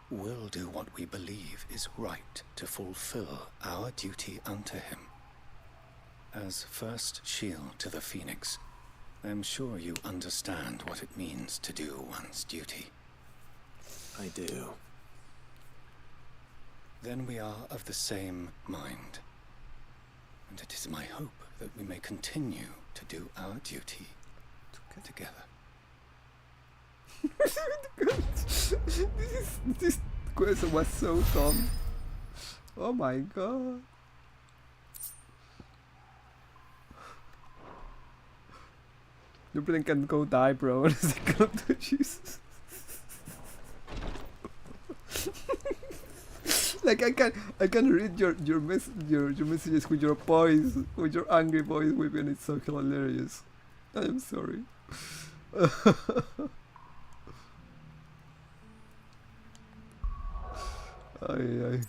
will do what we believe is right to fulfill our duty unto him. As first shield to the Phoenix, I am sure you understand what it means to do one's duty. I do. Then we are of the same mind. And it is my hope that we may continue to do our duty together. This question was so dumb. Oh my God. You can go die, bro. Jesus. Like I can read your messages with your voice, with your angry voice, and it's so hilarious. I am sorry. Ay.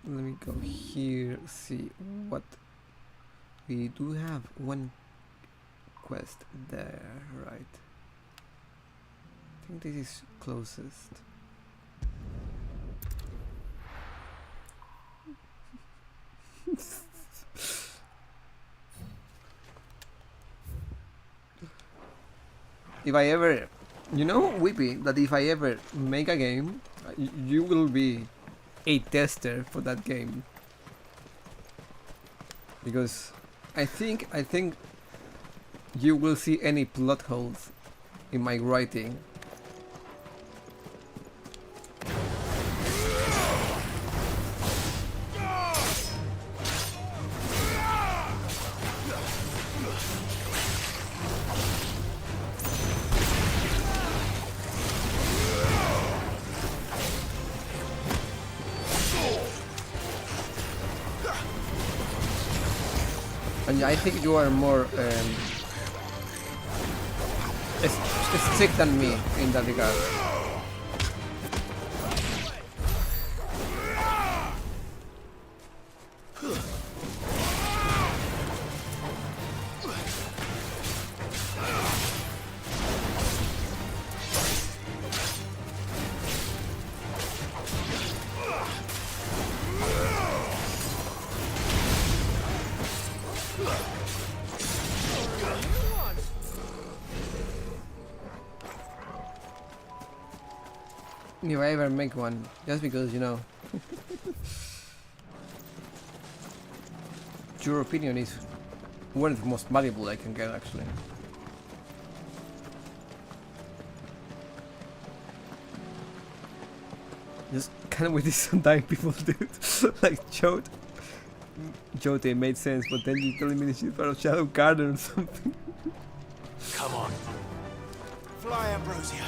Let me go here, see what we do have. One quest there, right? I think this is closest. If I ever, you know, Whippy, that if I ever make a game, you will be a tester for that game, because I think you will see any plot holes in my writing. And I think you are more strict than me in that regard. If I ever make one, just because, you know, your opinion is one of the most valuable I can get, actually. Just kind of with these undying people, dude. Like Jote, it made sense, but then you telling me this shit part of Shadow Garden or something. Come on. Fly, Ambrosia.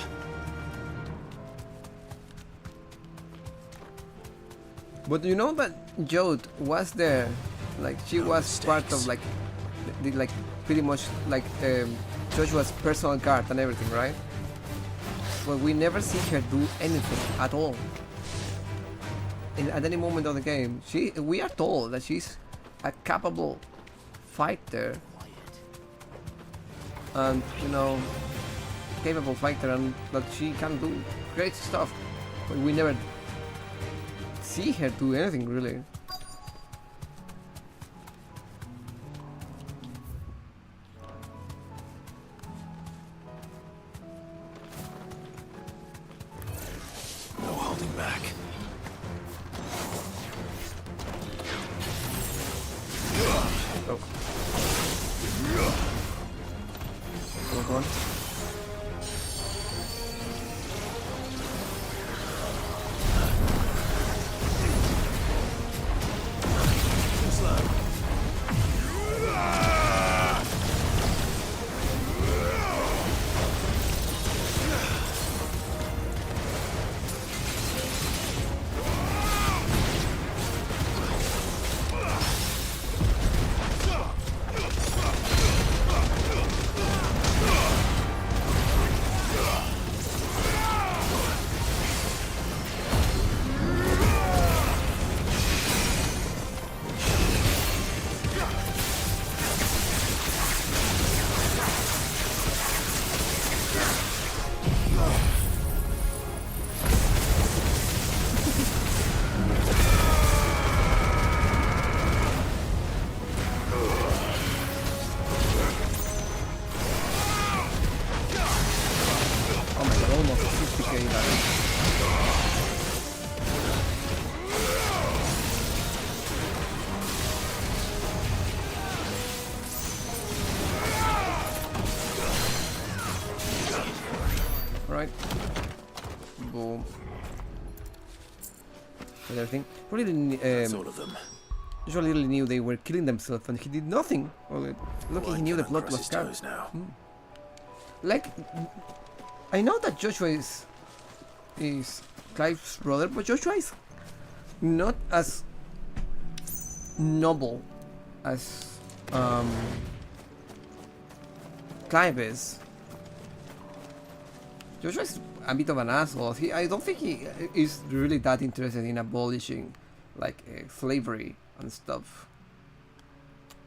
But you know that Jote was there, like she was part of like pretty much like Joshua's personal guard and everything, right? But we never see her do anything at all. At any moment of the game, we are told that she's a capable fighter, and you know, capable fighter, and that she can do great stuff. But we never see her do anything really. No holding back. Oh. Come on. right? Boom. And everything. Really, That's all of them. Joshua really knew they were killing themselves, and he did nothing. Well, lucky he knew the plot was cut. Like, I know that Joshua is Clive's brother, but Joshua is not as noble as Clive is. Joshua is a bit of an asshole. I don't think he is really that interested in abolishing like slavery and stuff.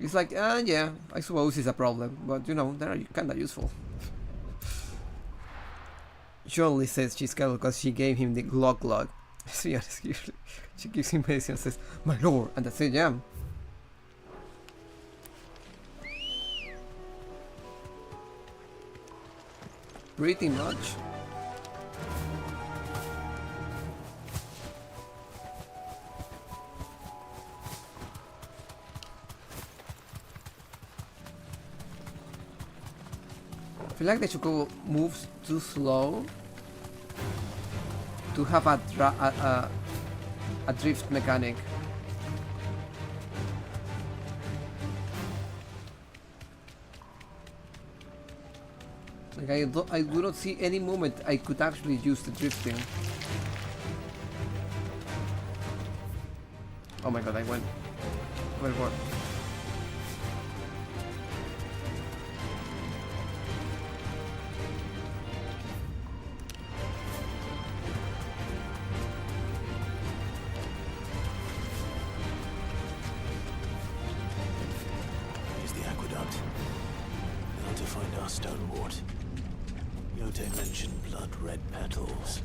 He's like, yeah, I suppose it's a problem, but you know, they're kinda useful. She only says she's scared because she gave him the Glock. She gives him medicine and says, "My lord," and that's it, yeah. Pretty much. I feel like the Chocobo moves too slow to have a drift mechanic. Like I do not see any moment I could actually use the drifting. Oh my god, I went overboard. Here's the aqueduct. Now to find our stone wart. Yote mentioned blood-red petals.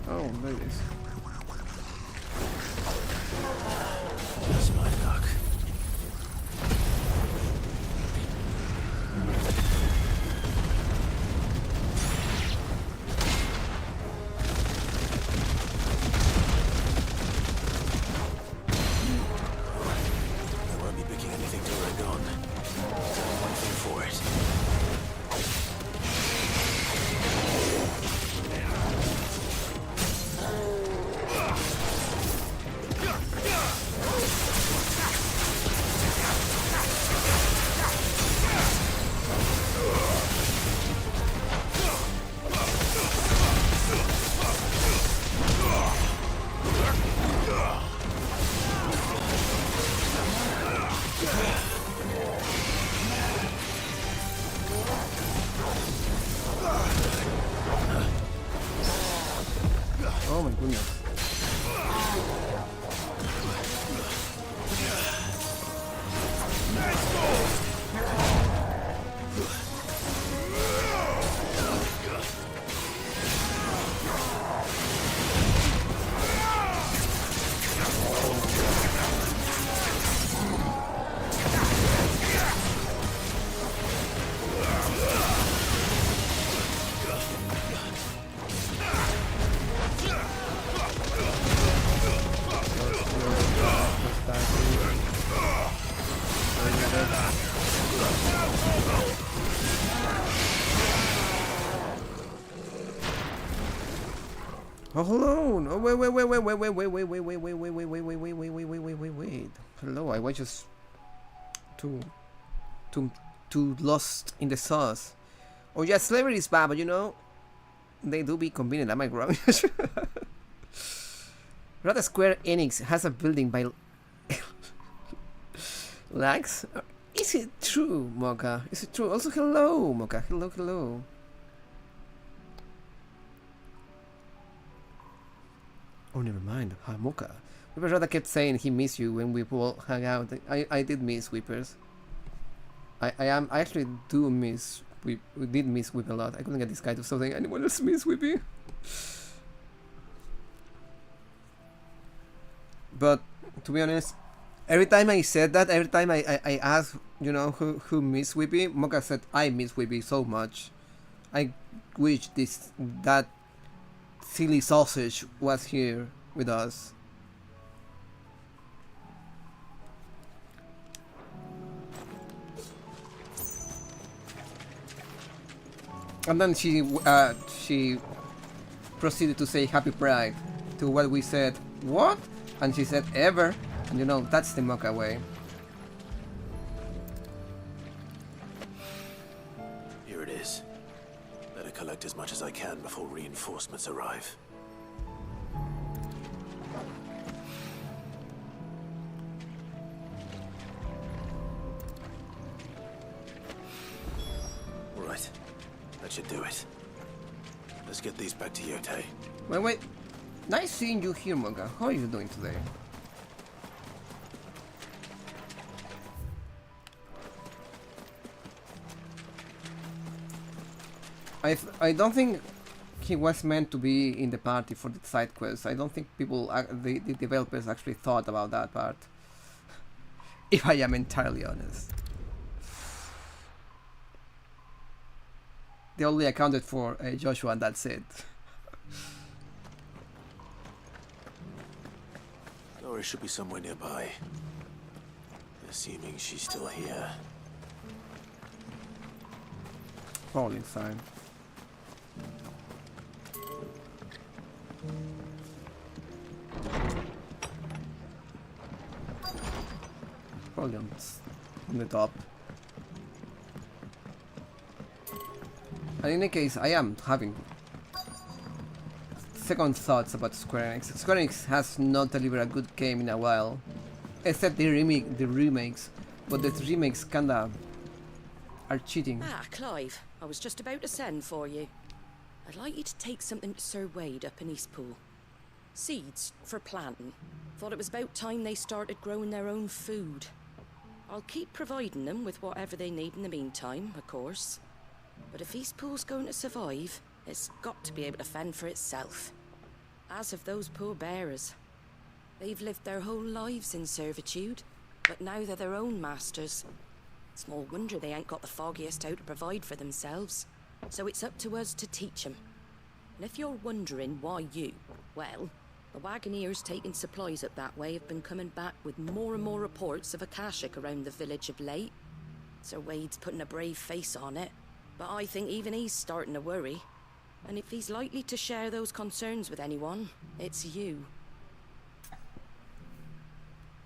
Oh, there it is. That's my luck. I won't be picking anything till we're gone. There's only one thing for it. Oh my goodness. Oh, hello! Oh, wait. Hello, I was just too lost in the sauce. Oh yeah, slavery is bad, but you know, they do be convenient. Am I wrong? Rather Square Enix has a building by lags. Is it true, Mocha? Is it true? Also, hello, Mocha. Hello. Oh, never mind. Hi, Mocha. Weepers rather kept saying he missed you when we all hung out. I did miss Weepers. I actually do miss. We did miss Weep a lot. I couldn't get this guy to something. Anyone else miss Weepy? But to be honest, every time I said that, every time I asked, you know, who miss Weepy, Mocha said I miss Weepy so much. I wish that silly sausage was here with us. And then she proceeded to say Happy Pride to what we said, what? And she said, ever. And you know, that's the Mocha way. Here it is. Better collect as much as I can before reinforcements arrive. Right. That should do it. Let's get these back to Yote. Wait. Nice seeing you here, Mocha. How are you doing today? I don't think he was meant to be in the party for the side quest. I don't think people, the developers actually thought about that part. If I am entirely honest. They only accounted for Joshua and that's it. Doris should be somewhere nearby. Assuming she's still here. Rolling sign. Probably on the top. And in any case, I am having second thoughts about Square Enix. Square Enix has not delivered a good game in a while, except the remakes. But the remakes kinda are cheating. Ah, Clive, I was just about to send for you. I'd like you to take something to Sir Wade up in Eastpool. Seeds for planting. Thought it was about time they started growing their own food. I'll keep providing them with whatever they need in the meantime, of course. But if Eastpool's going to survive, it's got to be able to fend for itself. As of those poor bearers. They've lived their whole lives in servitude, but now they're their own masters. Small wonder they ain't got the foggiest how to provide for themselves. So it's up to us to teach them. And if you're wondering why you, well, the wagoneers taking supplies up that way have been coming back with more and more reports of Akashic around the village of late. Sir Wade's putting a brave face on it, but I think even he's starting to worry. And if he's likely to share those concerns with anyone, it's you.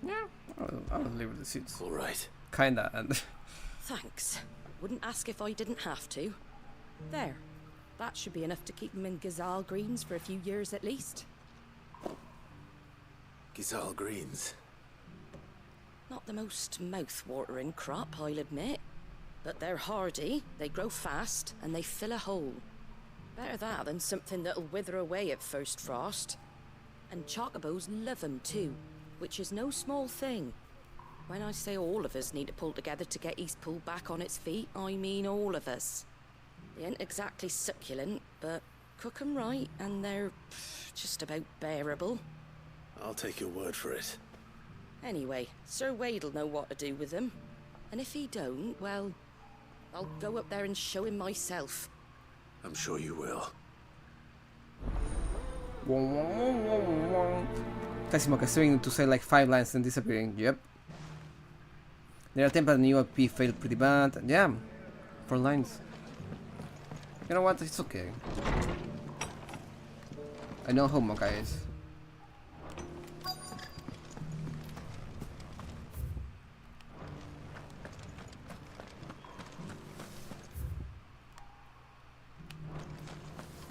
Yeah, I'll leave the seats. All right. Kinda, and... Thanks. Wouldn't ask if I didn't have to. There. That should be enough to keep him in Gazal Greens for a few years at least. Gazal Greens? Not the most mouth-watering crop, I'll admit. But they're hardy, they grow fast, and they fill a hole. Better that than something that'll wither away at first frost. And chocobos love 'em too, which is no small thing. When I say all of us need to pull together to get Eastpool back on its feet, I mean all of us. They ain't exactly succulent, but cook 'em right, and they're just about bearable. I'll take your word for it. Anyway, Sir Wade'll know what to do with them. And if he don't, well, I'll go up there and show him myself. I'm sure you will. Tassimo starting to say like 5 lines and disappearing. Yep. Their attempt at a new OP failed pretty bad. Yeah, 4 lines. You know what? It's okay. I know how Mocha is.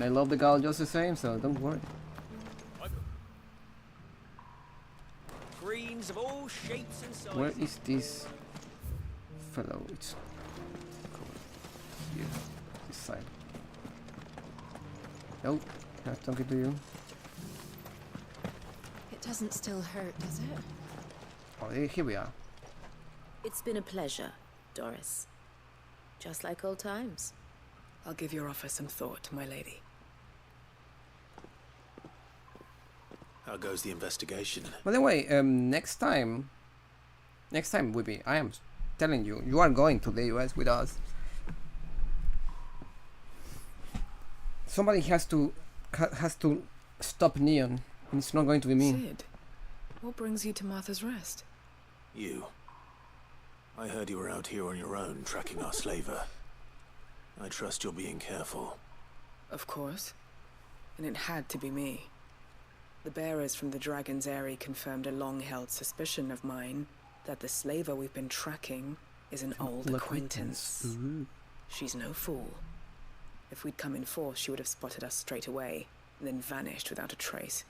I love the gal just the same, so don't worry. Greens of all shapes and sizes. Where is this fellow? It's here, this side. Nope, not talking to you. It doesn't still hurt, does it? Oh, here we are. It's been a pleasure, Doris. Just like old times. I'll give your offer some thought, my lady. How goes the investigation? By the way, next time, Whippy, I am telling you, you are going to the US with us. Somebody has to stop Neon, and it's not going to be me. Sid, what brings you to Martha's Rest? You. I heard you were out here on your own, tracking our slaver. I trust you're being careful. Of course. And it had to be me. The bearers from the Dragon's Eyrie confirmed a long-held suspicion of mine that the slaver we've been tracking is an old acquaintance. She's no fool. If we'd come in force, she would have spotted us straight away, and then vanished without a trace.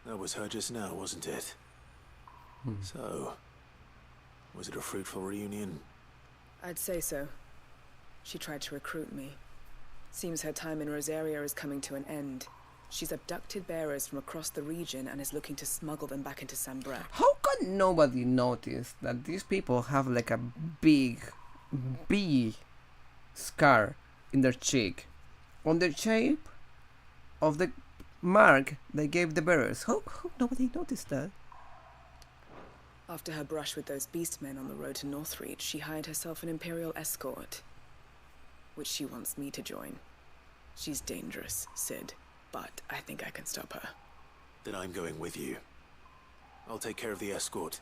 That was her just now, wasn't it? So, was it a fruitful reunion? I'd say so. She tried to recruit me. Seems her time in Rosaria is coming to an end. She's abducted bearers from across the region and is looking to smuggle them back into Sambrac. How can nobody notice that these people have like a big bee scar in their cheek on the shape of the mark they gave the bearers? How nobody noticed that? After her brush with those beastmen on the road to Northreach, she hired herself an Imperial escort, which she wants me to join. She's dangerous, Sid, but I think I can stop her. Then I'm going with you. I'll take care of the escort.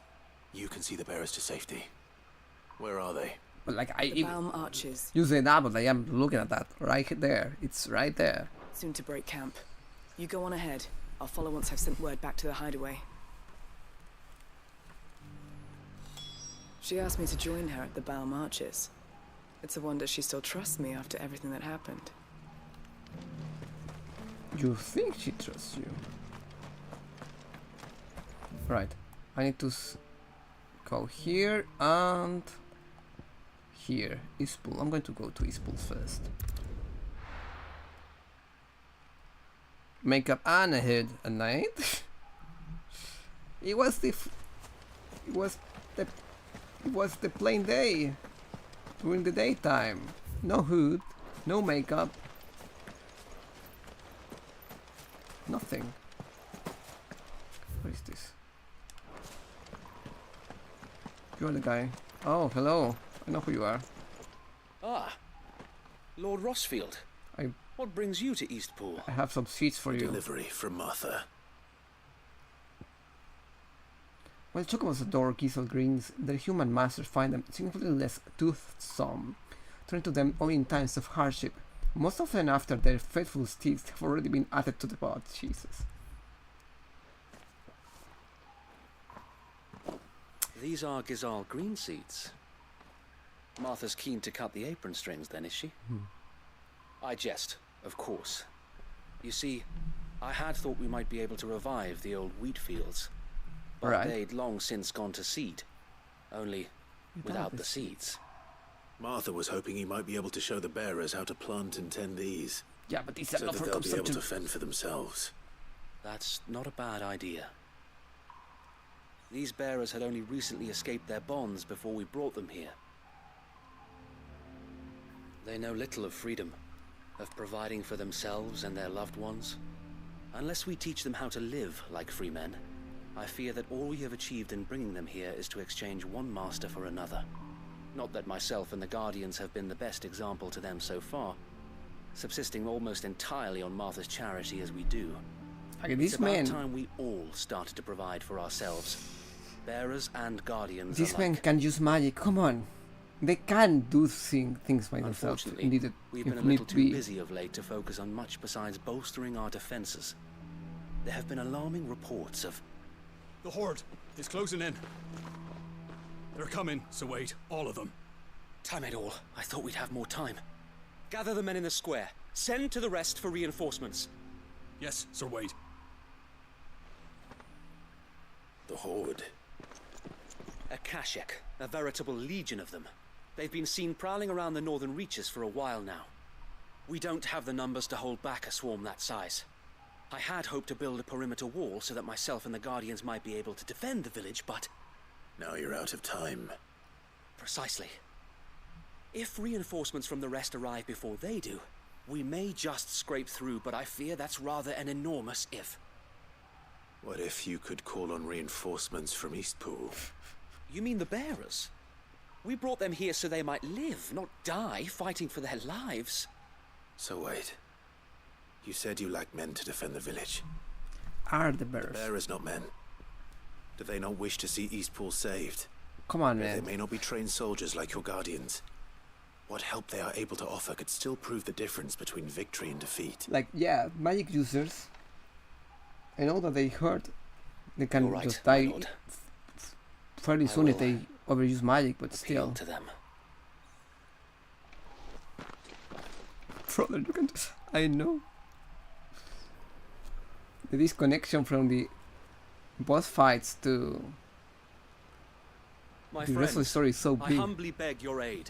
You can see the bearers to safety. Where are they? But like The Balm Arches. You say that, but I am looking at that right there. It's right there. Soon to break camp. You go on ahead. I'll follow once I've sent word back to the hideaway. She asked me to join her at the Balm Arches. It's a wonder she still trusts me after everything that happened. You think she trusts you? Right. I need to go here and here. Eastpool. I'm going to go to Eastpool first. Makeup and a hood at night. It was the plain day during the daytime. No hood, no makeup, nothing. What is this? You're the guy. Oh, hello. I know who you are. Ah, Lord Rossfield. What brings you to Eastpool? I have some seats for you. Delivery from Martha. While chocobos adore Gisel greens, their human masters find them significantly less toothsome, turning to them only in times of hardship, most often after their faithful steeds have already been added to the pot. Jesus. These are Gisal green seeds. Martha's keen to cut the apron strings then, is she? I jest, of course. You see, I had thought we might be able to revive the old wheat fields. But they'd long since gone to seed. Only without the seeds. Martha was hoping he might be able to show the bearers how to plant and tend these. Yeah, but these are not for they'll be able consumption. to fend for themselves. That's not a bad idea. These bearers had only recently escaped their bonds before we brought them here. They know little of freedom, of providing for themselves and their loved ones. Unless we teach them how to live like free men, I fear that all we have achieved in bringing them here is to exchange one master for another. Not that myself and the Guardians have been the best example to them so far, subsisting almost entirely on Martha's charity as we do. It's about time we all started to provide for ourselves, bearers and Guardians These alike. men can use magic. Come on, they can do things by themselves. Unfortunately, we've been a little too busy of late to focus on much besides bolstering our defenses. There have been alarming reports of... The Horde is closing in. They're coming, so wait, all of them. Damn it all, I thought we'd have more time. Gather the men in the square. Send to the rest for reinforcements. Yes, Sir Wade. The Horde. A Kashek, a veritable legion of them. They've been seen prowling around the northern reaches for a while now. We don't have the numbers to hold back a swarm that size. I had hoped to build a perimeter wall so that myself and the Guardians might be able to defend the village, but... Now you're out of time. Precisely. If reinforcements from the rest arrive before they do, we may just scrape through, but I fear that's rather an enormous if. What if you could call on reinforcements from Eastpool? You mean the bearers? We brought them here so they might live, not die fighting for their lives. So wait. You said you lacked men to defend the village. Are the bearers? The bearers, not men. Do they not wish to see Eastpool saved? Come on, man. They may not be trained soldiers like your Guardians. What help they are able to offer could still prove the difference between victory and defeat. Like, yeah, magic users, I know that they hurt. They can Right, just die fairly soon if will they overuse magic, but still. To them. Brother, you can. I know. The disconnection from the boss fights to My the rest of the friends, story is so I big. humbly beg your aid.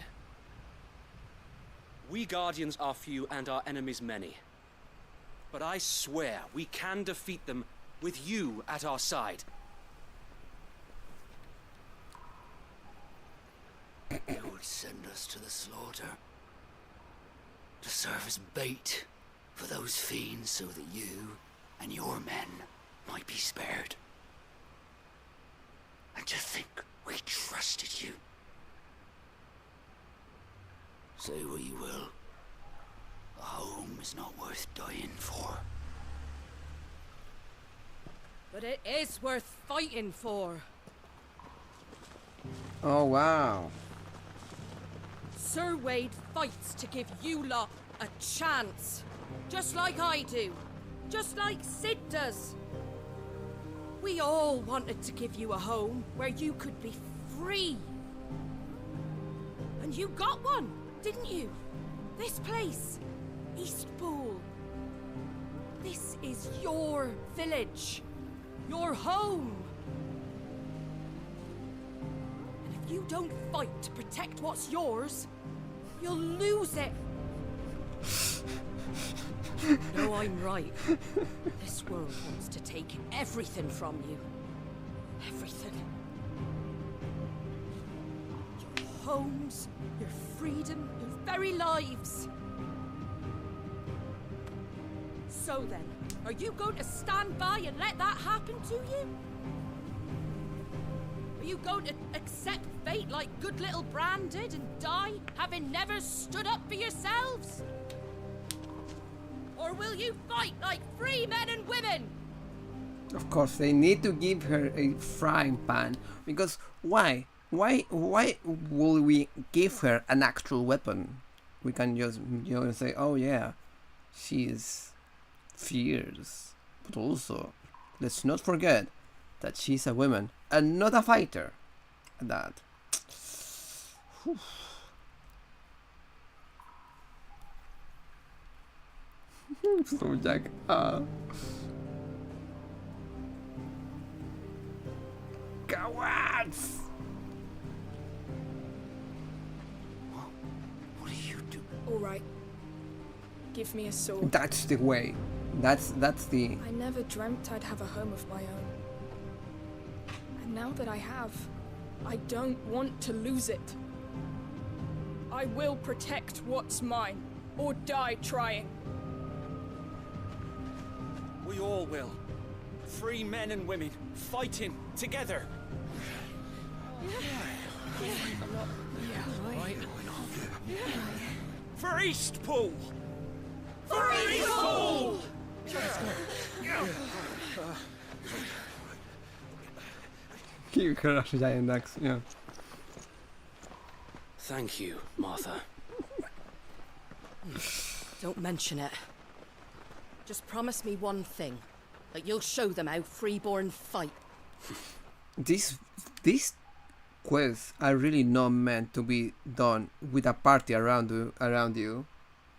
We Guardians are few and our enemies many. But I swear we can defeat them with you at our side. You would send us to the slaughter, to serve as bait for those fiends so that you and your men might be spared. And to think we trusted you. Say what you will, a home is not worth dying for. But it is worth fighting for. Oh wow. Sir Wade fights to give you lot a chance. Just like I do. Just like Sid does. We all wanted to give you a home where you could be free. And you got one, didn't you? This place, Eastpool. This is your village. Your home. And if you don't fight to protect what's yours, you'll lose it. No, I'm right. This world wants to take everything from you. Everything. Your homes, your freedom, your very lives. So then, are you going to stand by and let that happen to you? Are you going to accept fate like good little Bran did and die, having never stood up for yourselves? Or will you fight like free men and women? Of course, they need to give her a frying pan, because why? Why will we give her an actual weapon? We can just, say, oh yeah, she is fierce, but also, let's not forget that she's a woman and not a fighter. And that. Whew. So Jack. Cowards! What do you do? All right. Give me a sword. That's the way. That's the. I never dreamt I'd have a home of my own. And now that I have, I don't want to lose it. I will protect what's mine, or die trying. We all will. Free men and women, fighting together. For Eastpool! For Eastpool! Keep her giant axe, yeah. Thank you, Martha. Don't mention it. Just promise me one thing. That you'll show them how freeborn fight. These quests are really not meant to be done with a party around you.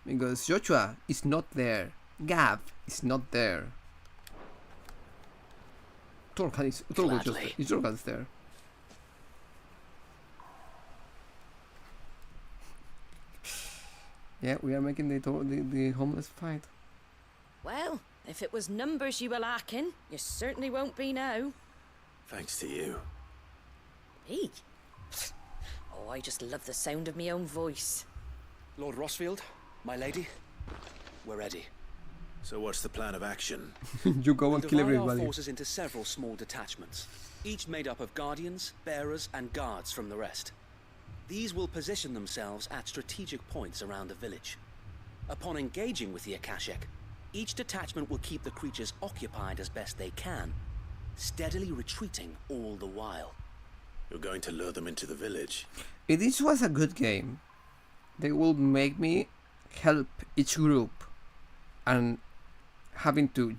Because Joshua is not there. Gav is not there. Torkan is there. Yeah, we are making the homeless fight. Well, if it was numbers you were lacking, you certainly won't be now. Thanks to you. Me? Oh, I just love the sound of my own voice. Lord Rossfield, my lady, we're ready. So what's the plan of action? You go and kill Divide our everybody. forces into several small detachments, each made up of guardians, bearers, and guards from the rest. These will position themselves at strategic points around the village. Upon engaging with the Akashic, each detachment will keep the creatures occupied as best they can, steadily retreating all the while. You're going to lure them into the village? This was a good game. they will make me help each group and having to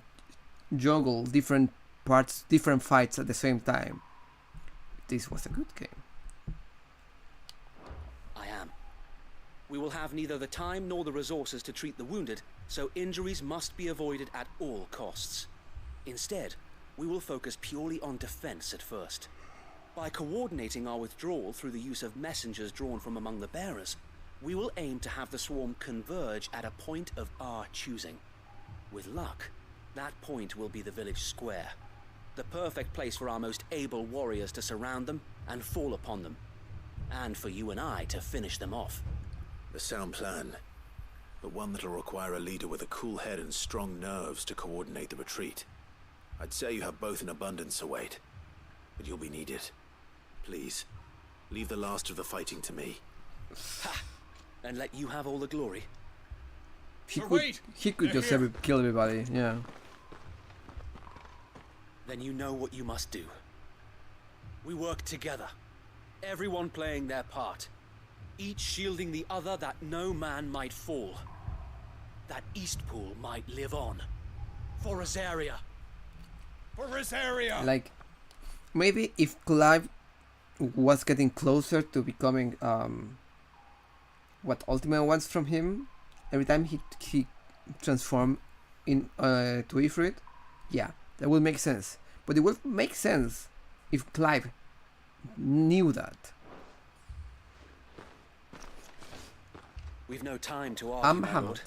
juggle different parts, different fights at the same time. This was a good game. I am. We will have neither the time nor the resources to treat the wounded, so injuries must be avoided at all costs. Instead, we will focus purely on defense at first. By coordinating our withdrawal through the use of messengers drawn from among the bearers, we will aim to have the swarm converge at a point of our choosing. With luck, that point will be the village square, the perfect place for our most able warriors to surround them and fall upon them, and for you and I to finish them off. A sound plan, but one that'll require a leader with a cool head and strong nerves to coordinate the retreat. I'd say you have both in abundance, Sir Wade, but you'll be needed. Please, leave the last of the fighting to me. Ha! And let you have all the glory. He could just kill everybody, yeah. Then you know what you must do. We work together, everyone playing their part, each shielding the other that no man might fall, that Eastpool might live on. For Rosaria. For Rosaria! Like, maybe if Clive was getting closer to becoming what Ultima wants from him, every time he transformed in to Ifrit, yeah, that would make sense. But it would make sense if Clive knew that. We've no time to argue, I'm my hammered. lord.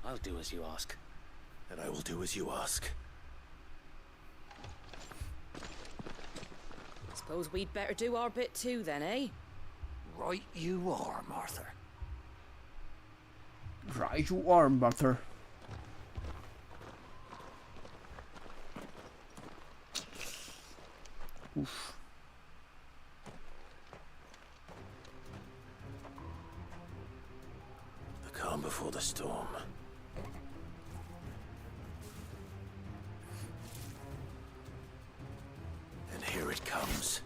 I'll do as you ask. And I will do as you ask. Suppose we'd better do our bit too then, eh? Right you are, Martha. Right you are, Martha. Oof. The calm before the storm. And here it comes.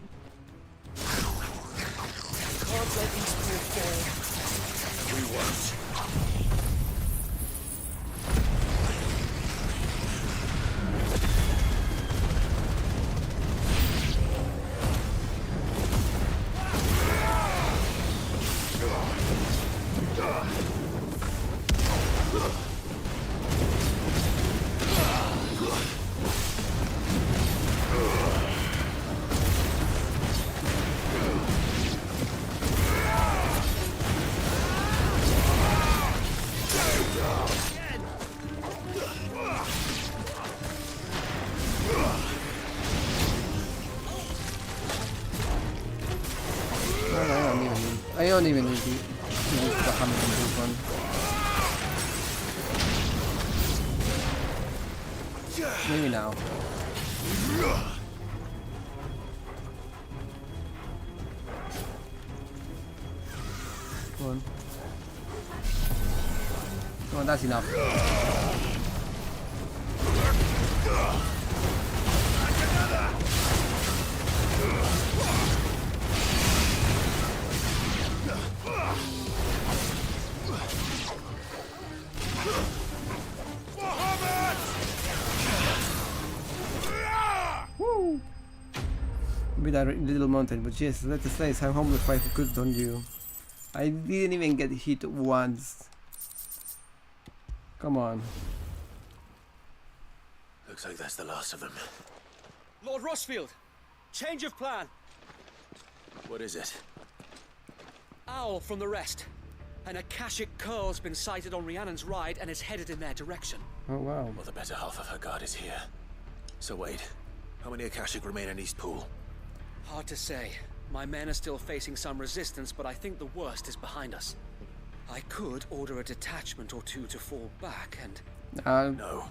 Can't let Eastpool fall. We won't. I don't even need to use the hammer on this one. Maybe now. Come on. Come on, that's enough. Woo! With that little mountain, but yes, let us say how humble if I could on you. I didn't even get hit once. Come on. Looks like that's the last of them. Lord Rossfield, change of plan. What is it? Owl from the rest. An Akashic curl's been sighted on Rhiannon's ride and is headed in their direction. Oh wow. Well, the better half of her guard is here. So Wade, how many Akashic remain in Eastpool? Hard to say. My men are still facing some resistance, but I think the worst is behind us. I could order a detachment or two to fall back and... No.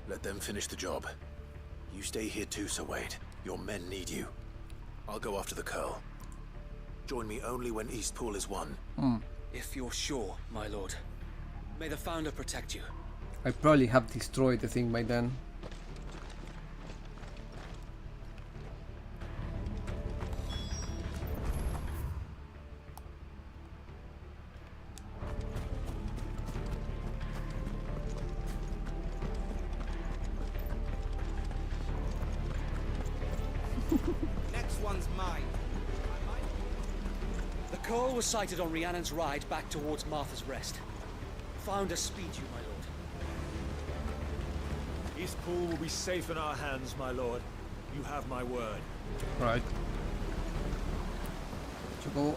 Let them finish the job. You stay here too, Sir Wade. Your men need you. I'll go after the Curl. Join me only when Eastpool is won. If you're sure, my lord. May the Founder protect you. I probably have destroyed the thing by then. call was sighted on Rhiannon's ride back towards Martha's Rest. Found a speed you, my lord. Eastpool will be safe in our hands, my lord. You have my word. Right. To go.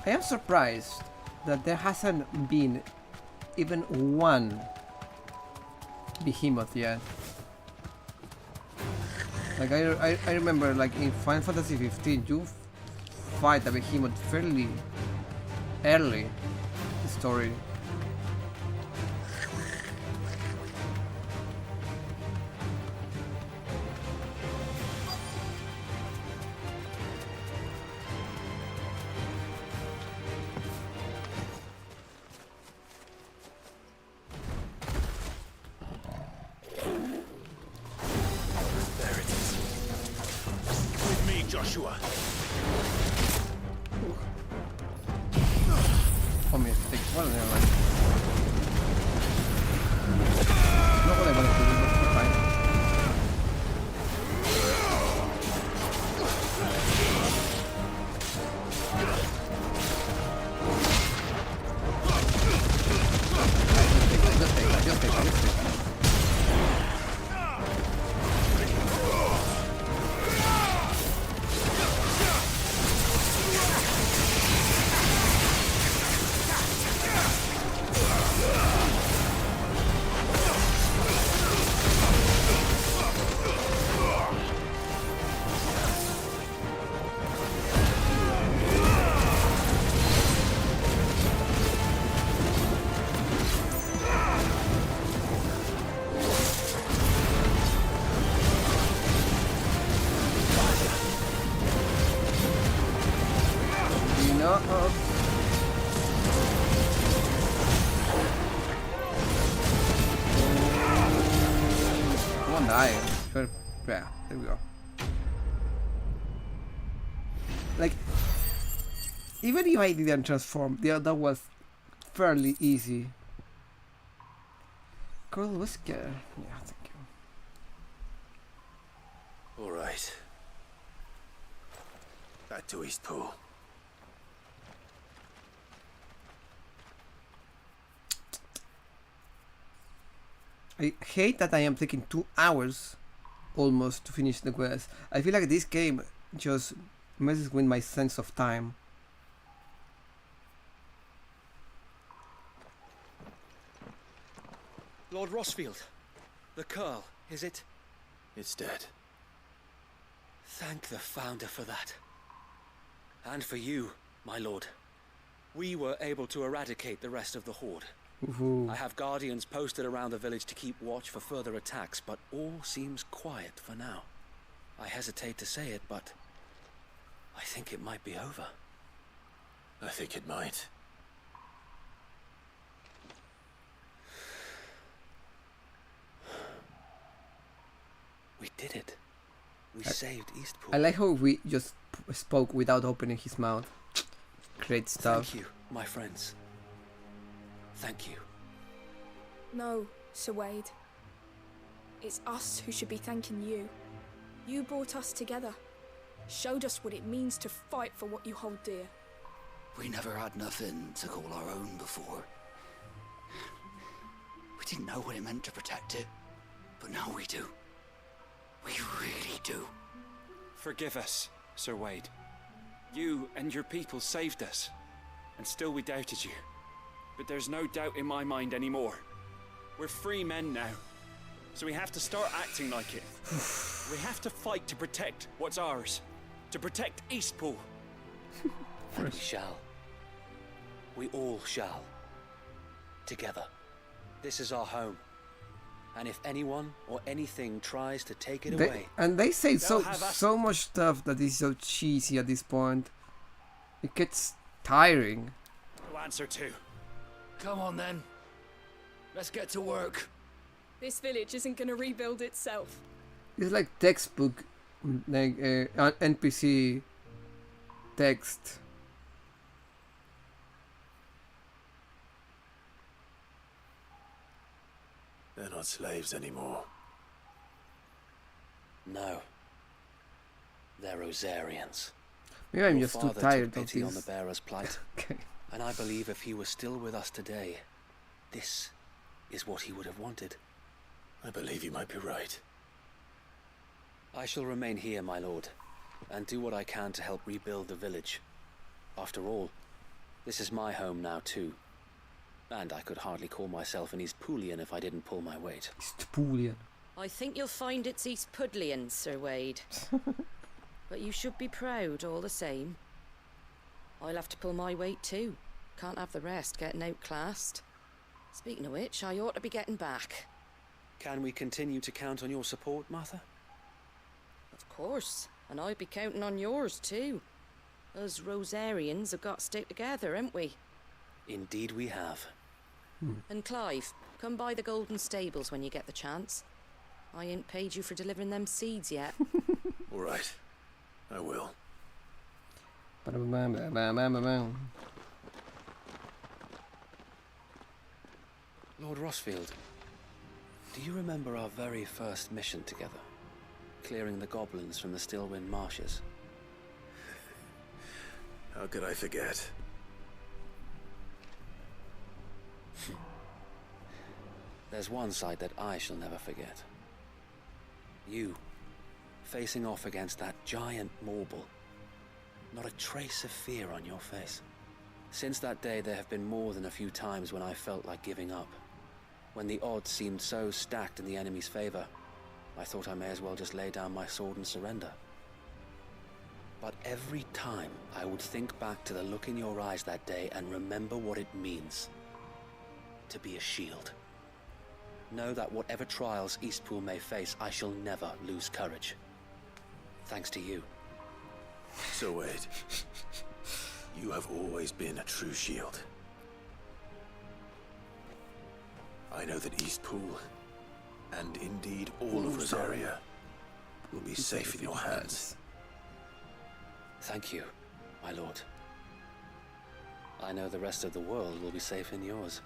I am surprised that there hasn't been even one behemoth yet. Like I remember, like in Final Fantasy 15, you fight a behemoth fairly early in the story. Joshua. Oh, me stick. Well, never mind. No podemos destruirlo, it's fine. Just take that. Yeah, there we go. Like, even if I didn't transform, that was fairly easy. Girl was scared. Yeah, thank you. All right. Back to Eastpool. I hate that I am taking 2 hours almost to finish the quest. I feel like this game just messes with my sense of time. Lord Rossfield, the Curl, is it? It's dead. Thank the Founder for that. And for you, my lord. We were able to eradicate the rest of the Horde. Ooh. I have guardians posted around the village to keep watch for further attacks, but all seems quiet for now. I hesitate to say it, but I think it might be over. I think it might. We did it. We saved Eastpool. I like how we just spoke without opening his mouth. Great stuff. Thank you, my friends. Thank you. No, Sir Wade. It's us who should be thanking you. You brought us together. Showed us what it means to fight for what you hold dear. We never had nothing to call our own before. We didn't know what it meant to protect it, but now we do. We really do. Forgive us, Sir Wade. You and your people saved us, and still we doubted you. But there's no doubt in my mind anymore. We're free men now, so we have to start acting like it. We have to fight to protect what's ours, to protect Eastpool. And we shall. We all shall. Together. This is our home. And if anyone or anything tries to take it away... And they say so much stuff that is so cheesy at this point. It gets tiring. No answer to. Come on then. Let's get to work. This village isn't gonna rebuild itself. It's like textbook, like NPC text. They're not slaves anymore. No. They're Rosarians. Maybe I'm Your just too father tired took of pity this. on the bearer's plight. Okay. And I believe if he was still with us today, this is what he would have wanted. I believe you might be right. I shall remain here, my lord, and do what I can to help rebuild the village. After all, this is my home now too. And I could hardly call myself an Eastpoolian if I didn't pull my weight. Eastpoolian. I think you'll find it's East Pudlian, Sir Wade. But you should be proud all the same. I'll have to pull my weight too. Can't have the rest getting outclassed. Speaking of which, I ought to be getting back. Can we continue to count on your support, Martha? Of course, and I'll be counting on yours too. Us Rosarians have got to stick together, haven't we? Indeed we have. And Clive, come by the Golden Stables when you get the chance. I ain't paid you for delivering them seeds yet. All right. I will. Lord Rossfield, do you remember our very first mission together? Clearing the goblins from the Stillwind marshes? How could I forget? There's one sight that I shall never forget. You, facing off against that giant Morble. Not a trace of fear on your face. Since that day, there have been more than a few times when I felt like giving up. When the odds seemed so stacked in the enemy's favor, I thought I may as well just lay down my sword and surrender. But every time, I would think back to the look in your eyes that day and remember what it means to be a shield. Know that whatever trials Eastpool may face, I shall never lose courage. Thanks to you. So Wade, you have always been a true shield. I know that Eastpool, and indeed all of Rosaria, will be safe in your hands. Thank you, my lord. I know the rest of the world will be safe in yours.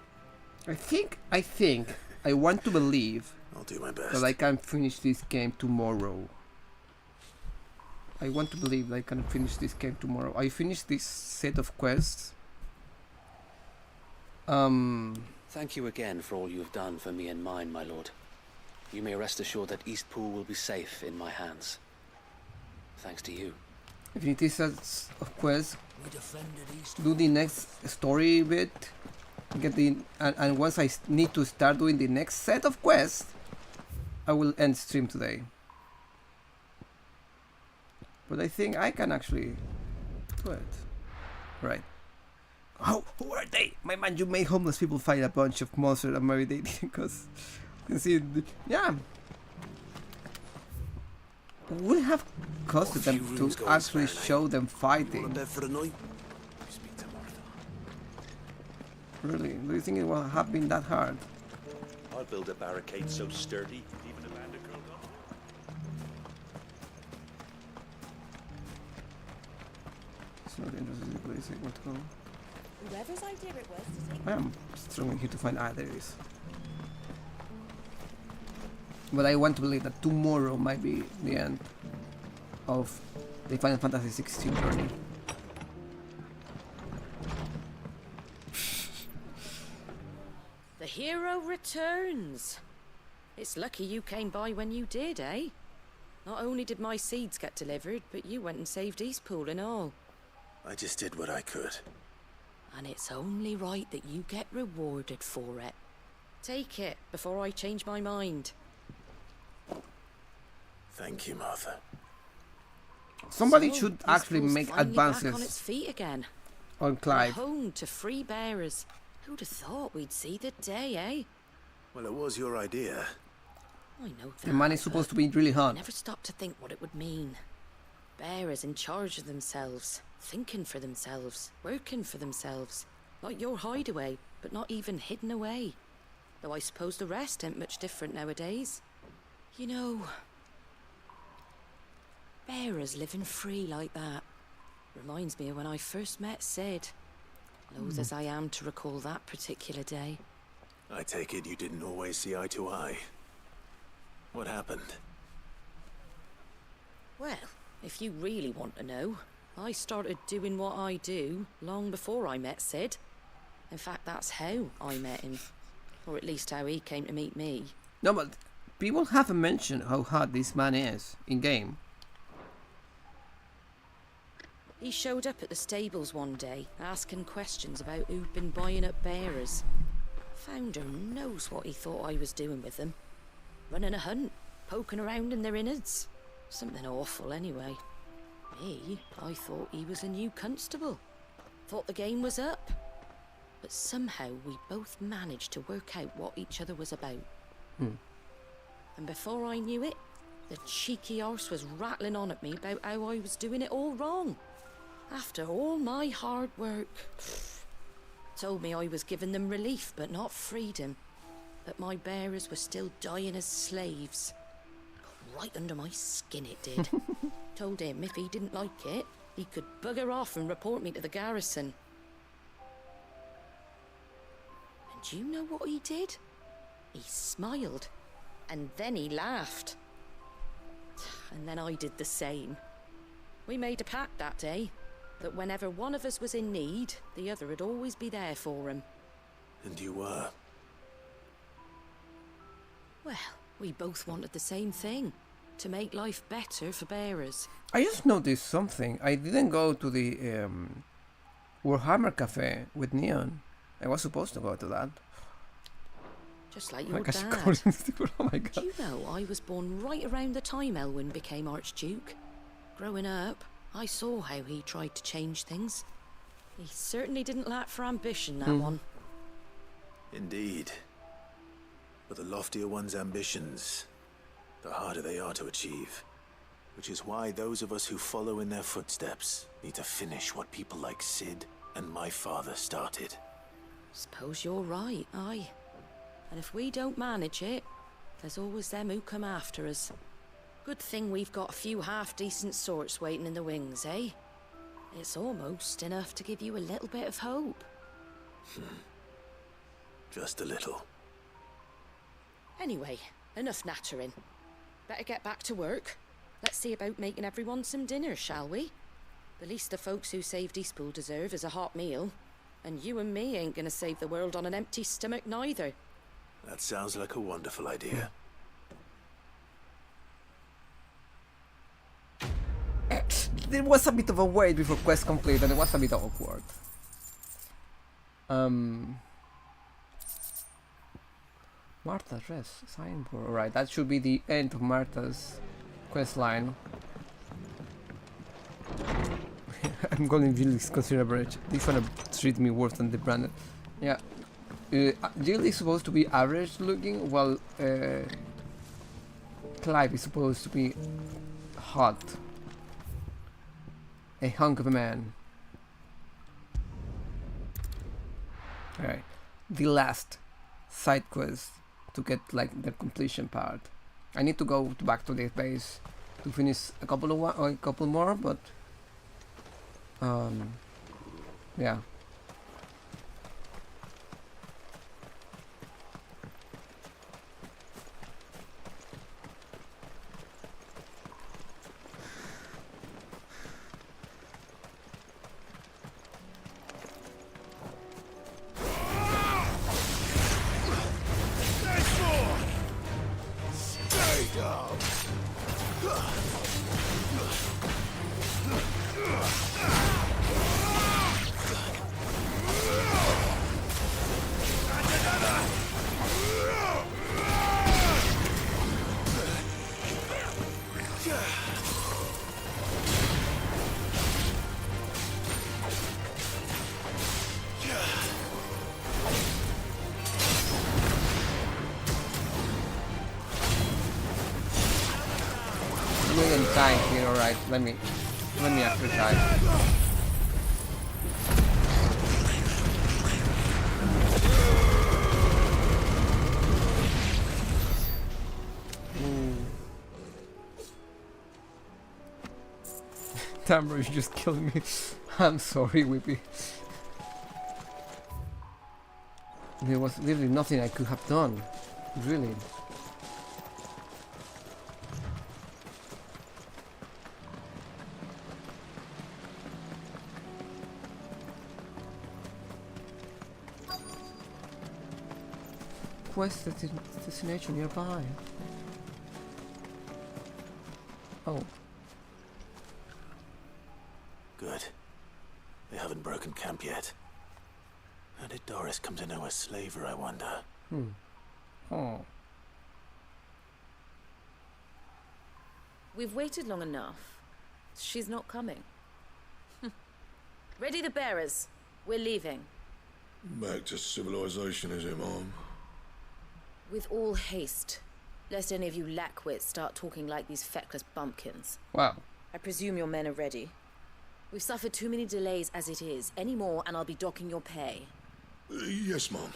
I want to believe I'll do my best. that I can finish this game tomorrow. I want to believe that I can finish this game tomorrow. I finished this set of quests. Thank you again for all you have done for me and mine, my lord. You may rest assured that Eastpool will be safe in my hands. Thanks to you. I finish this set of quests. Do the next story bit. Get the and once I need to start doing the next set of quests, I will end stream today. But I think I can actually do it. Right. Oh, who are they? My man, you made homeless people fight a bunch of monsters and maybe they didn't because you can see, yeah. It would have costed them to actually show them fighting. Really? Do you think it will have been that hard? I'll build a barricade so sturdy, even a band of curled up. It's not interesting in place. Where to go? Whoever's idea it was to take. I am struggling here to find. There it is. But I want to believe that tomorrow might be the end of the Final Fantasy XVI journey. The hero returns. It's lucky you came by when you did, eh? Not only did my seeds get delivered, but you went and saved Eastpool and all. I just did what I could. And it's only right that you get rewarded for it. Take it before I change my mind. Thank you, Martha. Somebody So, should actually Eastpool's make finally back advances on its feet again. on Clive. We're home to free bearers. Who'd have thought we'd see the day, eh? Well, it was your idea. I know that. The man is supposed to be really I hot. never stopped to think what it would mean. Bearers in charge of themselves, thinking for themselves, working for themselves. Like your hideaway, but not even hidden away. Though I suppose the rest ain't much different nowadays. You know, bearers living free like that reminds me of when I first met Sid. Loath as I am to recall that particular day. I take it you didn't always see eye to eye. What happened? Well, if you really want to know, I started doing what I do long before I met Sid. In fact, that's how I met him. Or at least how he came to meet me. No, but people haven't mentioned how hot this man is in-game. He showed up at the stables one day, asking questions about who'd been buying up bearers. Founder knows what he thought I was doing with them. Running a hunt, poking around in their innards. Something awful anyway. Me, I thought he was a new constable. Thought the game was up. But somehow we both managed to work out what each other was about. And before I knew it, the cheeky arse was rattling on at me about how I was doing it all wrong. After all my hard work. Told me I was giving them relief, but not freedom. That my bearers were still dying as slaves. Got right under my skin it did. Told him if he didn't like it, he could bugger off and report me to the garrison. And do you know what he did? He smiled. And then he laughed. And then I did the same. We made a pact that day. That whenever one of us was in need, the other would always be there for him. And you were? Well, we both wanted the same thing. To make life better for bearers. I just noticed something. I didn't go to the Warhammer Cafe with Neon. I was supposed to go to that. Just like your dad. Oh my god. Do you know I was born right around the time Elwyn became Archduke? Growing up, I saw how he tried to change things. He certainly didn't lack for ambition, that one. Indeed. But the loftier one's ambitions, the harder they are to achieve. Which is why those of us who follow in their footsteps need to finish what people like Sid and my father started. Suppose you're right, aye. And if we don't manage it, there's always them who come after us. Good thing we've got a few half-decent sorts waiting in the wings, eh? It's almost enough to give you a little bit of hope. Just a little. Anyway, enough nattering. Better get back to work. Let's see about making everyone some dinner, shall we? The least the folks who saved Eastpool deserve is a hot meal. And you and me ain't gonna save the world on an empty stomach neither. That sounds like a wonderful idea. There was a bit of a wait before quest complete and it was a bit awkward. Martha's Rest signboard. Alright, that should be the end of Martha's quest line. I'm going to Gilly's consider average. This one treat me worse than the branded. Yeah. Jill is supposed to be average looking, while Clive is supposed to be hot. A hunk of a man. Alright. The last side quest to get like the completion part. I need to go back to the base to finish a couple more, but yeah. Here, alright, let me actually try. Damn, bro, you just killed me. I'm sorry, Whippy. There was really nothing I could have done. Really. Quest destination nearby. Oh. Good. They haven't broken camp yet. How did Doris come to know a slaver, I wonder? Oh. We've waited long enough. She's not coming. Ready the bearers. We're leaving. Back to civilization, is it, Mom? With all haste, lest any of you lackwits start talking like these feckless bumpkins. Wow. I presume your men are ready. We've suffered too many delays as it is. Any more and I'll be docking your pay. Yes, Mom.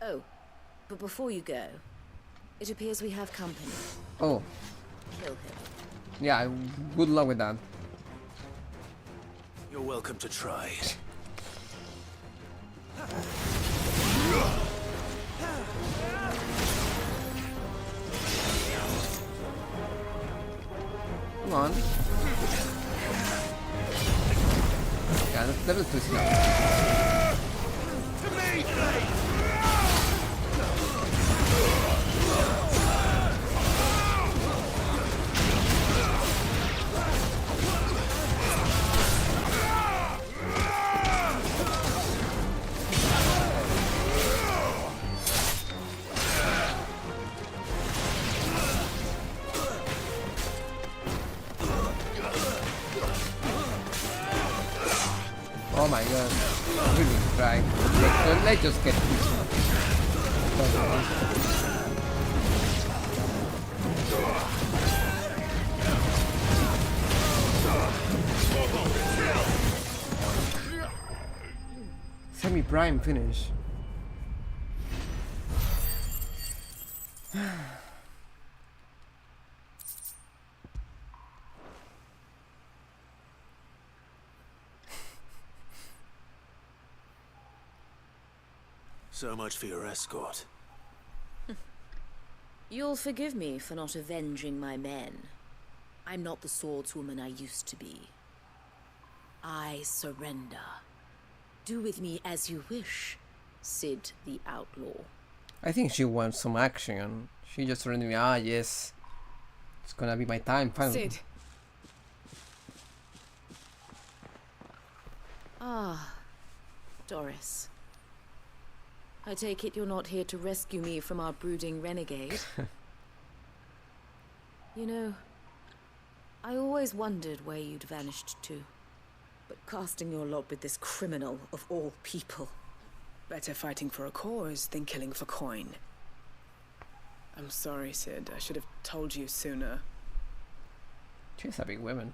Oh, but before you go, it appears we have company. Oh. Kill him. Yeah, good luck with that. You're welcome to try. Come on. Yeah, that's level 2 now. To me! Oh my god. Really trying. Let's just get this one. Semi-prime finish. So much for your escort. You'll forgive me for not avenging my men. I'm not the swordswoman I used to be. I surrender. Do with me as you wish, Sid the Outlaw. I think she wants some action. She just surrendered me. Ah, yes. It's gonna be my time finally. Sid. Ah, Doris. I take it you're not here to rescue me from our brooding renegade. You know, I always wondered where you'd vanished to. But casting your lot with this criminal of all people. Better fighting for a cause than killing for coin. I'm sorry, Sid. I should have told you sooner. She's a big woman.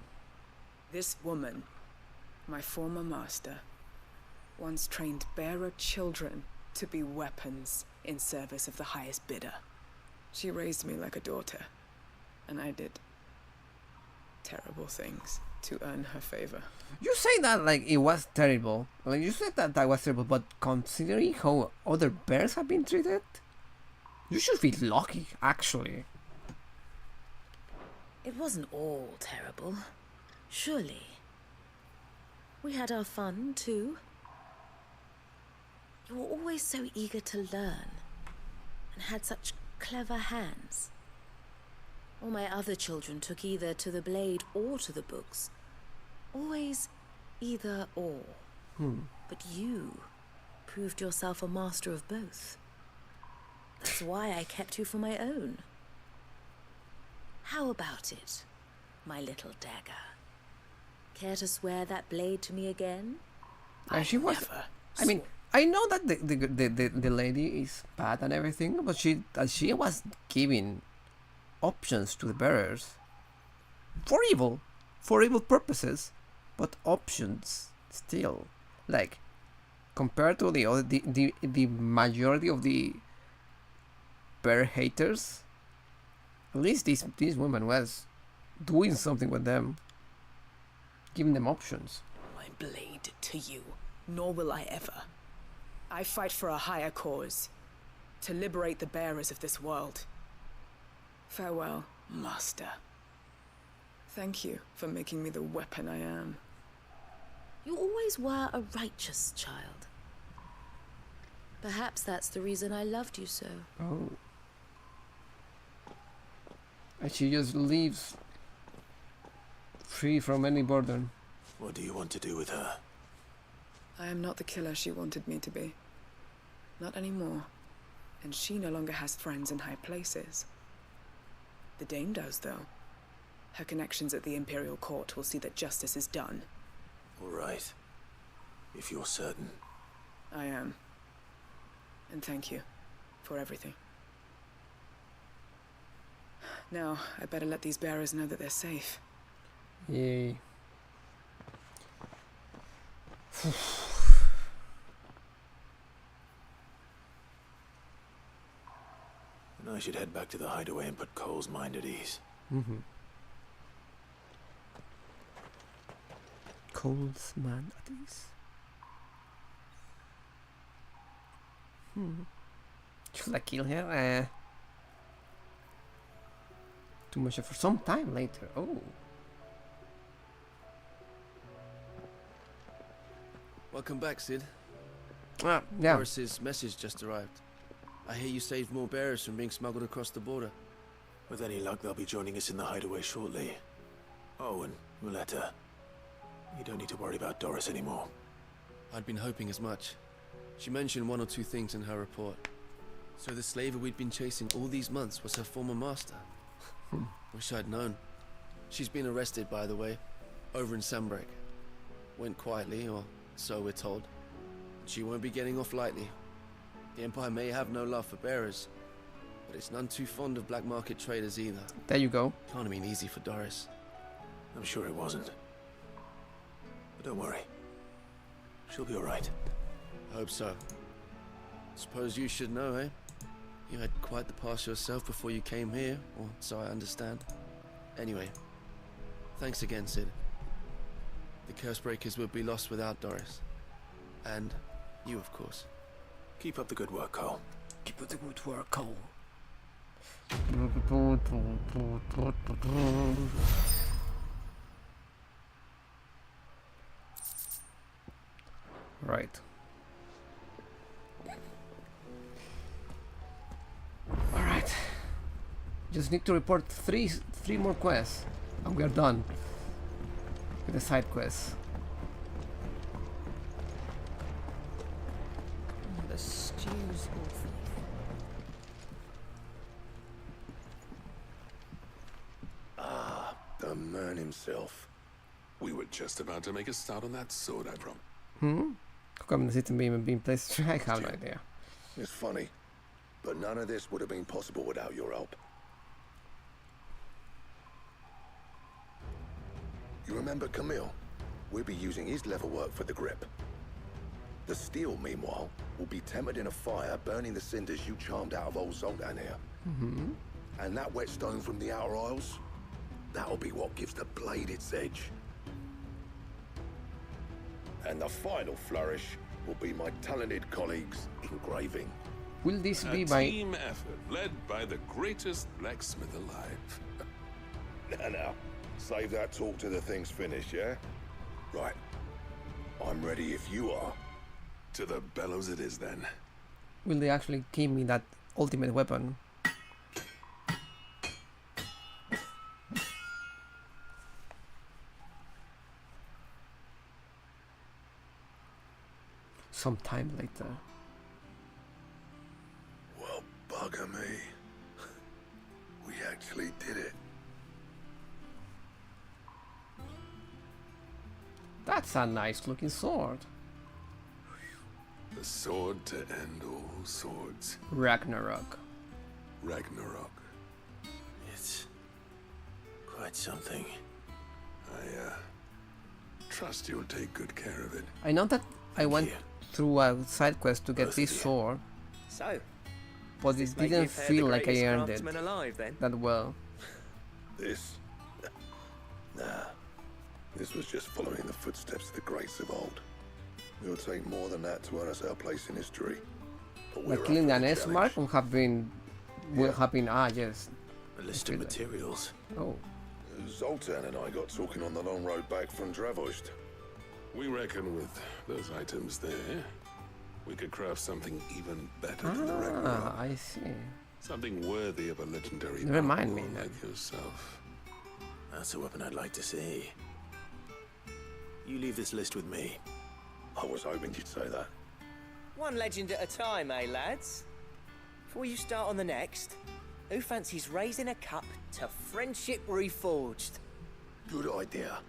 This woman, my former master, once trained bearer children to be weapons in service of the highest bidder. She raised me like a daughter, and I did terrible things to earn her favor. You say that like it was terrible. Like you said that was terrible, but considering how other bears have been treated, you should feel lucky, actually. It wasn't all terrible, surely. We had our fun, too. You were always so eager to learn, and had such clever hands. All my other children took either to the blade or to the books. Always either or. But you proved yourself a master of both. That's why I kept you for my own. How about it, my little dagger? Care to swear that blade to me again? She was. I mean, I know that the lady is bad and everything, but she was giving options to the bearers for evil purposes, but options still. Like compared to the other, the majority of the bear haters, at least this woman was doing something with them, giving them options. My blade to you, nor will I ever. I fight for a higher cause. To liberate the bearers of this world. Farewell, Master. Thank you for making me the weapon I am. You always were a righteous child. Perhaps that's the reason I loved you so. Oh. And she just leaves free from any burden. What do you want to do with her? I am not the killer she wanted me to be. Not anymore. And she no longer has friends in high places. The Dame does, though. Her connections at the Imperial Court will see that justice is done. All right. If you're certain. I am. And thank you for everything. Now, I better let these bearers know that they're safe. Yay. And I should head back to the hideaway and put Cole's mind at ease. Mm-hmm. Cole's mind at ease. Should I kill her? Too much for some time later. Oh. Welcome back, Sid. Ah, yeah. Doris's message just arrived. I hear you saved more bearers from being smuggled across the border. With any luck, they'll be joining us in the hideaway shortly. Oh, and Muleta. You don't need to worry about Doris anymore. I'd been hoping as much. She mentioned one or two things in her report. So the slaver we'd been chasing all these months was her former master. Wish I'd known. She's been arrested, by the way, over in Sunbreak. Went quietly, or so we're told. She won't be getting off lightly. The Empire may have no love for bearers, but it's none too fond of black market traders either. There you go. Can't have been easy for Doris. I'm sure it wasn't. But don't worry. She'll be all right. Hope so. Suppose you should know, eh? You had quite the past yourself before you came here, or so I understand. Anyway, thanks again, Sid. The Cursebreakers would be lost without Doris. And you, of course. Keep up the good work, Cole. Keep up the good work, Cole. Right. Alright. Just need to report three more quests and we are done with the side quests. The stew's awful. Ah, the man himself. We were just about to make a start on that sword, I promise. How come the system being placed? I have no idea. It's funny, but none of this would have been possible without your help. You remember Camille? We'll be using his leather work for the grip. The steel, meanwhile, will be tempered in a fire, burning the cinders you charmed out of old Zoltan here. And that whetstone from the Outer Isles, that'll be what gives the blade its edge. And the final flourish will be my talented colleagues' engraving. Will this be a my team effort led by the greatest blacksmith alive? Now, save that talk till the thing's finished, yeah? Right. I'm ready if you are. To the bellows it is then. will they actually give me that ultimate weapon? Sometime later. Well, bugger me. We actually did it. That's a nice looking sword. The sword to end all swords. Ragnarok. Ragnarok. It's quite something. I trust you'll take good care of it. I know that I went through a side quest to get this sword, So, but it didn't feel like I earned it alive, then? that well. This? Nah. This was just following the footsteps of the greats of old. It'll take more than that to earn us our place in history. But Like we're killing up an for the S challenge. mark will have been yes. A list of materials. Oh. Zoltan and I got talking on the long road back from Dravost. We reckon with those items there, we could craft something even better than the Ragnarok. I see. Something worthy of a legendary Remind me outlaw then. like yourself. That's a weapon I'd like to see. You leave this list with me. I was hoping you'd say that. One legend at a time, eh, lads? Before you start on the next, who fancies raising a cup to friendship reforged? Good idea.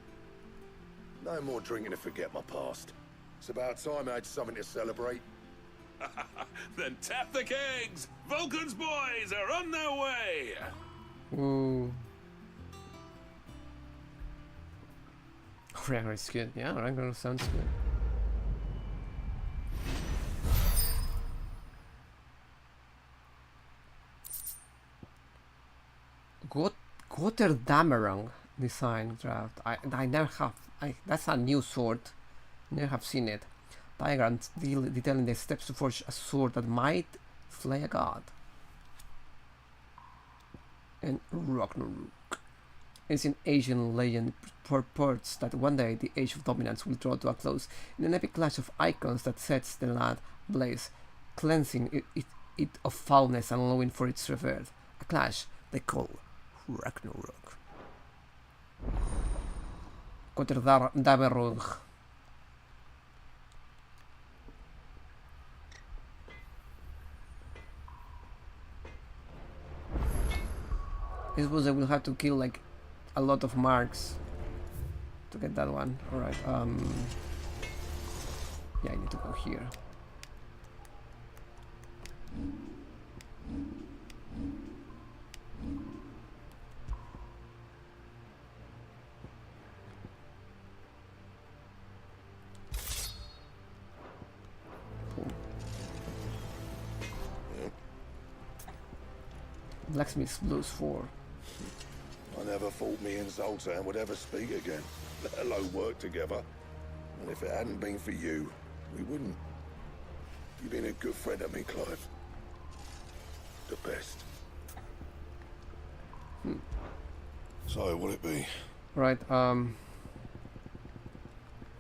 No more drinking to forget my past. It's about time I had something to celebrate. Then tap the kegs! Vulcan's boys are on their way! Ooh. Ragnarok is good. Yeah, Ragnarok sounds good. Gotterdamerung design draft. I never have. That's a new sword. Never have seen it. Diagrams detailing the steps to forge a sword that might slay a god. And Ragnarok. Ancient Asian legend purports that one day the age of dominance will draw to a close in an epic clash of icons that sets the land ablaze, cleansing it of foulness and allowing for its rebirth. A clash they call Ragnarok. Gotterdamerung. I suppose I will have to kill like a lot of marks to get that one. Alright, yeah, I need to go here. Blacksmith's Blues 4. I never thought me and Zoltan would ever speak again, let alone work together. And if it hadn't been for you, we wouldn't. You've been a good friend of me, Clive. The best. So, will it be? Right,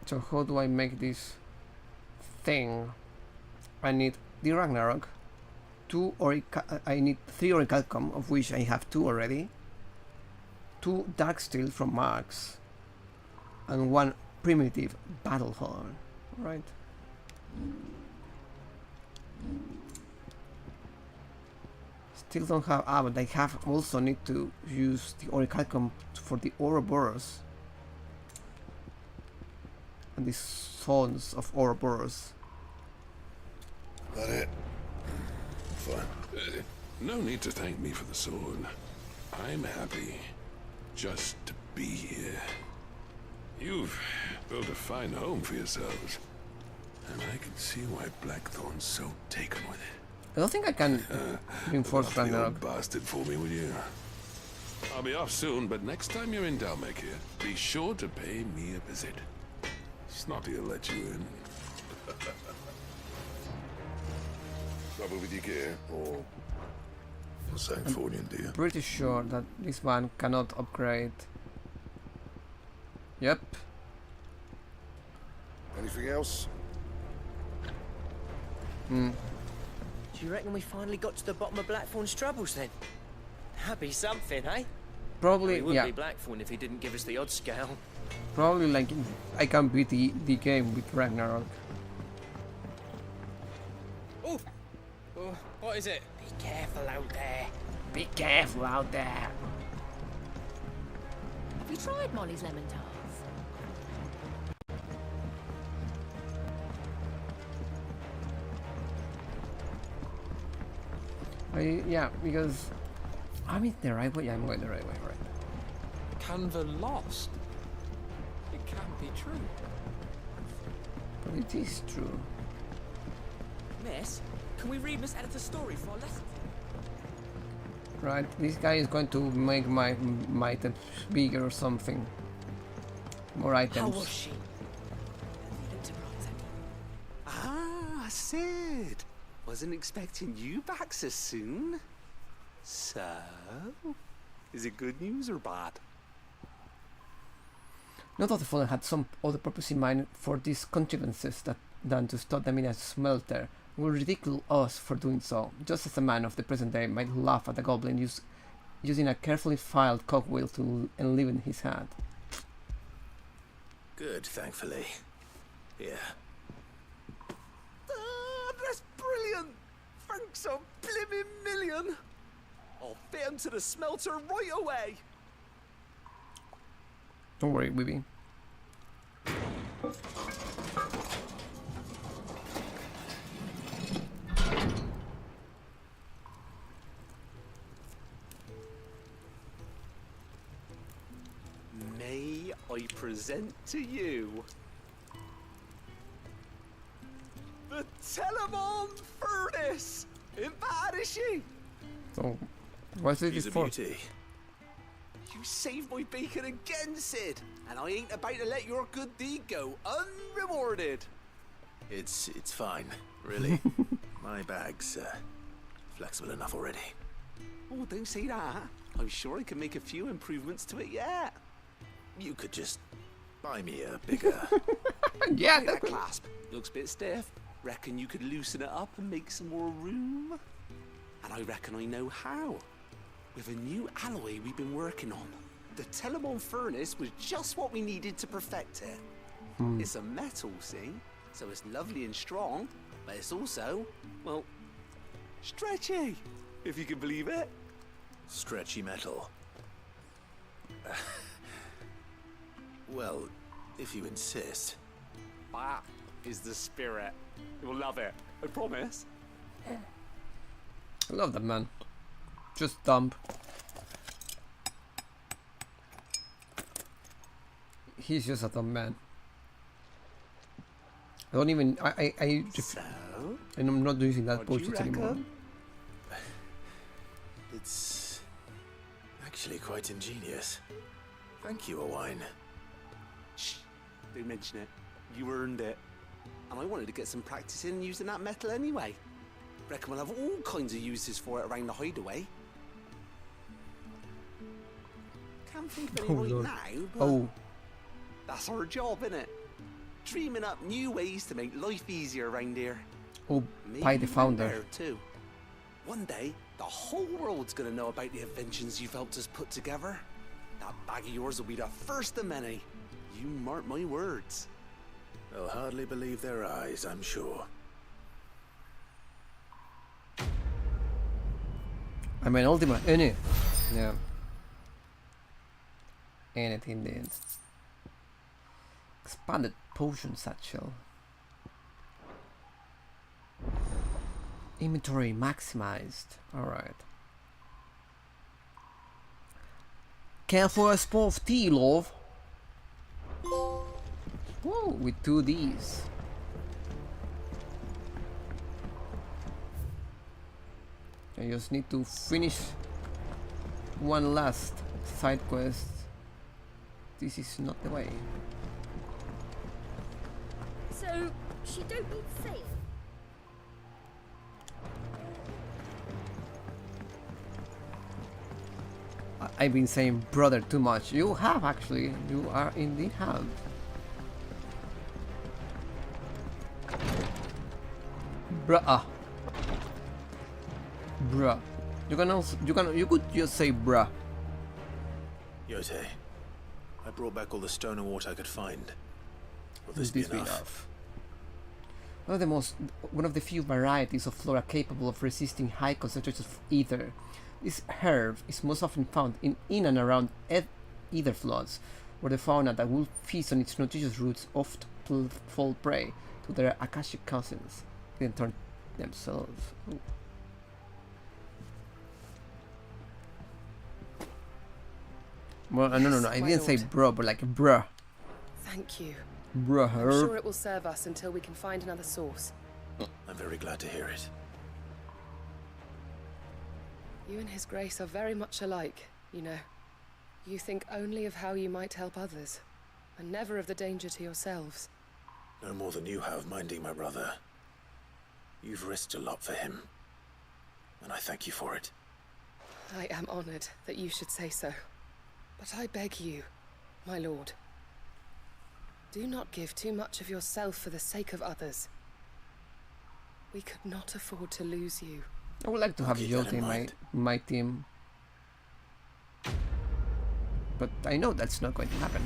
so how do I make this thing? I need the Ragnarok, I need 3 Orichalcum, of which I have 2 already, 2 Darksteel from Marks, and 1 primitive battle horn. Right. Still don't have, but I have also need to use the Orichalcum for the Ouroboros and the Sons of Ouroboros. That it? Fine. No need to thank me for the sword. I'm happy just to be here. You've built a fine home for yourselves, and I can see why Blackthorn's so taken with it. I don't think I can reinforce Look after the Ragnarok. old bastard for me, will you? I'll be off soon, but next time you're in Dalmacia, be sure to pay me a visit. Snotty will let you in. Trouble with your gear, or Sancfordian dear? Pretty sure that this one cannot upgrade. Yep. Anything else? Do you reckon we finally got to the bottom of Blackthorn's troubles then? That'd be something, eh? Probably, He would yeah. be Blackthorn if he didn't give us the odd scale. Probably like I can beat the game with Ragnarok. Oh, what is it? Be careful out there. Be careful out there. Have you tried Molly's lemon tarts? Yeah, because I'm in the right way. Yeah, I'm going the right way, right? Canva lost. It can't be true. But it is true. Miss, can we read Miss Editor's story for our lesson? Right, this guy is going to make my items bigger or something. More items. How was she? Sid. Wasn't expecting you back so soon. So, is it good news or bad? Not that the Fallen had some other purpose in mind for these contrivances than to store them in a smelter, will ridicule us for doing so, just as a man of the present day might laugh at a goblin using a carefully filed cogwheel to enliven his hand. Good, thankfully. Here. That's brilliant! Thanks a blimmin' million! I'll fit him to the smelter right away! Don't worry, Weeby. May I present to you the Telemon Furnace! Ain't bad, is she? So, what's it She's for? a beauty. You saved my bacon again, Sid, and I ain't about to let your good deed go unrewarded. It's fine, really. My bag's flexible enough already. Oh, don't say that. I'm sure I can make a few improvements to it yet. You could just buy me a bigger... Yeah, that clasp looks a bit stiff. Reckon you could loosen it up and make some more room? And I reckon I know how. With a new alloy we've been working on. The Telemon Furnace was just what we needed to perfect it. It's a metal, see? So it's lovely and strong, but it's also, well, stretchy, if you can believe it. Stretchy metal. Well, if you insist. That is the spirit. You'll love it, I promise. I love that man. Just dump. He's just a dumb man. I don't even. And I'm not using that bullshit anymore. It's actually quite ingenious. Thank you, Owain. Shh, don't mention it. You earned it. And I wanted to get some practice in using that metal anyway. Reckon we'll have all kinds of uses for it around the hideaway. Can't think of any right now, but that's our job, innit? Dreaming up new ways to make life easier around here. Oh, by the founder. There too. One day, the whole world's gonna know about the inventions you've helped us put together. That bag of yours will be the first of many. You mark my words. They'll hardly believe their eyes, I'm sure. I mean, ultimate, any. Yeah. Anything did. Expanded potion satchel. Inventory maximized. Alright. Care for a spot of tea, love? Whoa, with 2 Ds. I just need to finish one last side quest. This is not the way. So, she don't need sail? I've been saying brother too much. You have actually. You are indeed have. Bruh. Bruh. You could just say bruh. Yote, I brought back all the stone and water I could find. Will this This be enough? One of the few varieties of flora capable of resisting high concentrations of ether. This herb is most often found in and around ether floods, where the fauna that will feast on its nutritious roots oft fall prey to their akashic cousins, then turn themselves. Ooh. Well, no, I didn't say bro, but like bruh. Thank you. Bruh I'm herb. sure it will serve us until we can find another source. I'm very glad to hear it. You and His Grace are very much alike, you know. You think only of how you might help others, and never of the danger to yourselves. No more than you have minding my brother. You've risked a lot for him, and I thank you for it. I am honored that you should say so. But I beg you, my lord, do not give too much of yourself for the sake of others. We could not afford to lose you. I would like to have Jyoti in my team. But I know that's not going to happen.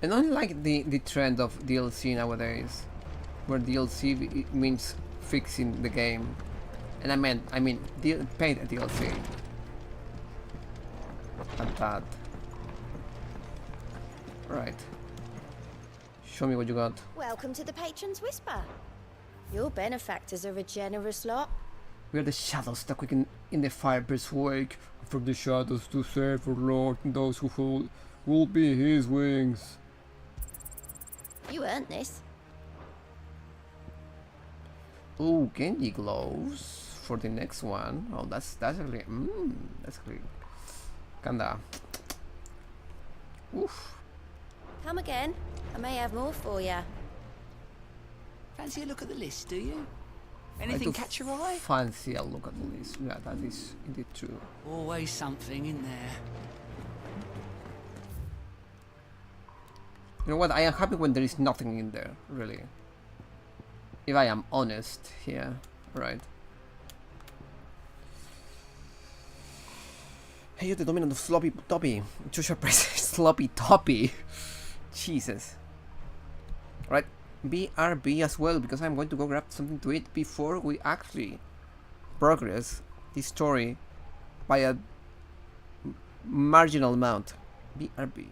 And I like the trend of DLC nowadays, where DLC means fixing the game, and I mean paid DLC. And that. Right. Show me what you got. Welcome to the Patron's Whisper. Your benefactors are a generous lot. We are the shadows that quicken in the firebird's wake. From the shadows to save our Lord and those who fall will be his wings. You earned this. Oh, candy gloves for the next one. Oh, that's actually that's great. Kanda. Oof. Come again. I may have more for you. Fancy a look at the list, do you? Anything catch your eye? Fancy a look at the list. Yeah, that is indeed true. Always something in there. You know what? I am happy when there is nothing in there, really. If I am honest here, right? Hey, you're the dominant of Sloppy Toppy. Choose your price. Sloppy Toppy. Jesus. Right, BRB as well, because I'm going to go grab something to eat before we actually progress this story by a marginal amount. BRB.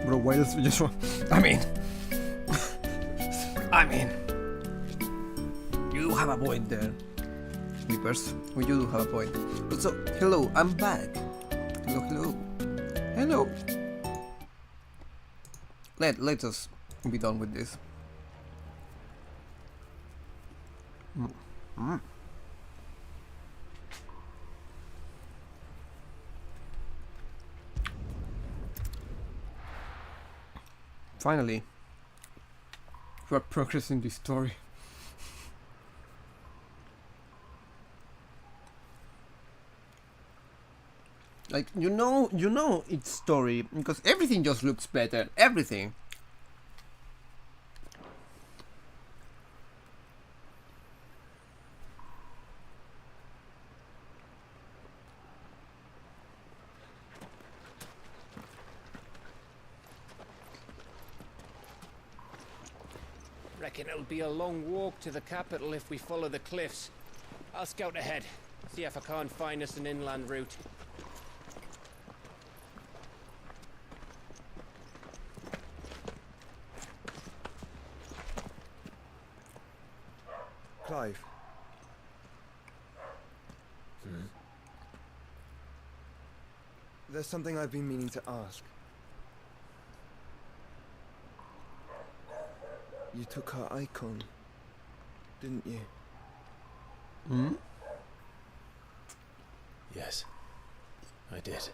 Bro, why does just I mean you have a point there, Leapers. You do have a point. Also, hello, I'm back. Hello. Let us be done with this. Finally, we are progressing the story. Like, you know its story, because everything just looks better. Everything. Reckon it'll be a long walk to the capital if we follow the cliffs. I'll scout ahead, see if I can't find us an inland route. Clive. There's something I've been meaning to ask. You took her icon, didn't you? Yes, I did.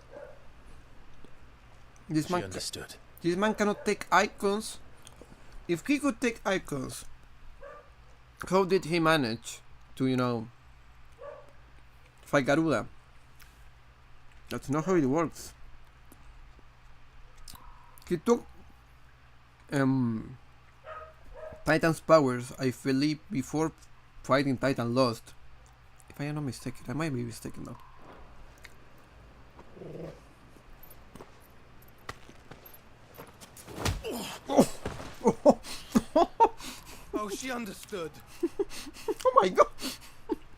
She understood. This man cannot take icons. If he could take icons, how did he manage to, you know, fight Garuda? That's not how it works. He took Titan's powers, I believe, before fighting Titan Lost. If I am not mistaken, I might be mistaken though. Oh, she understood. Oh my god.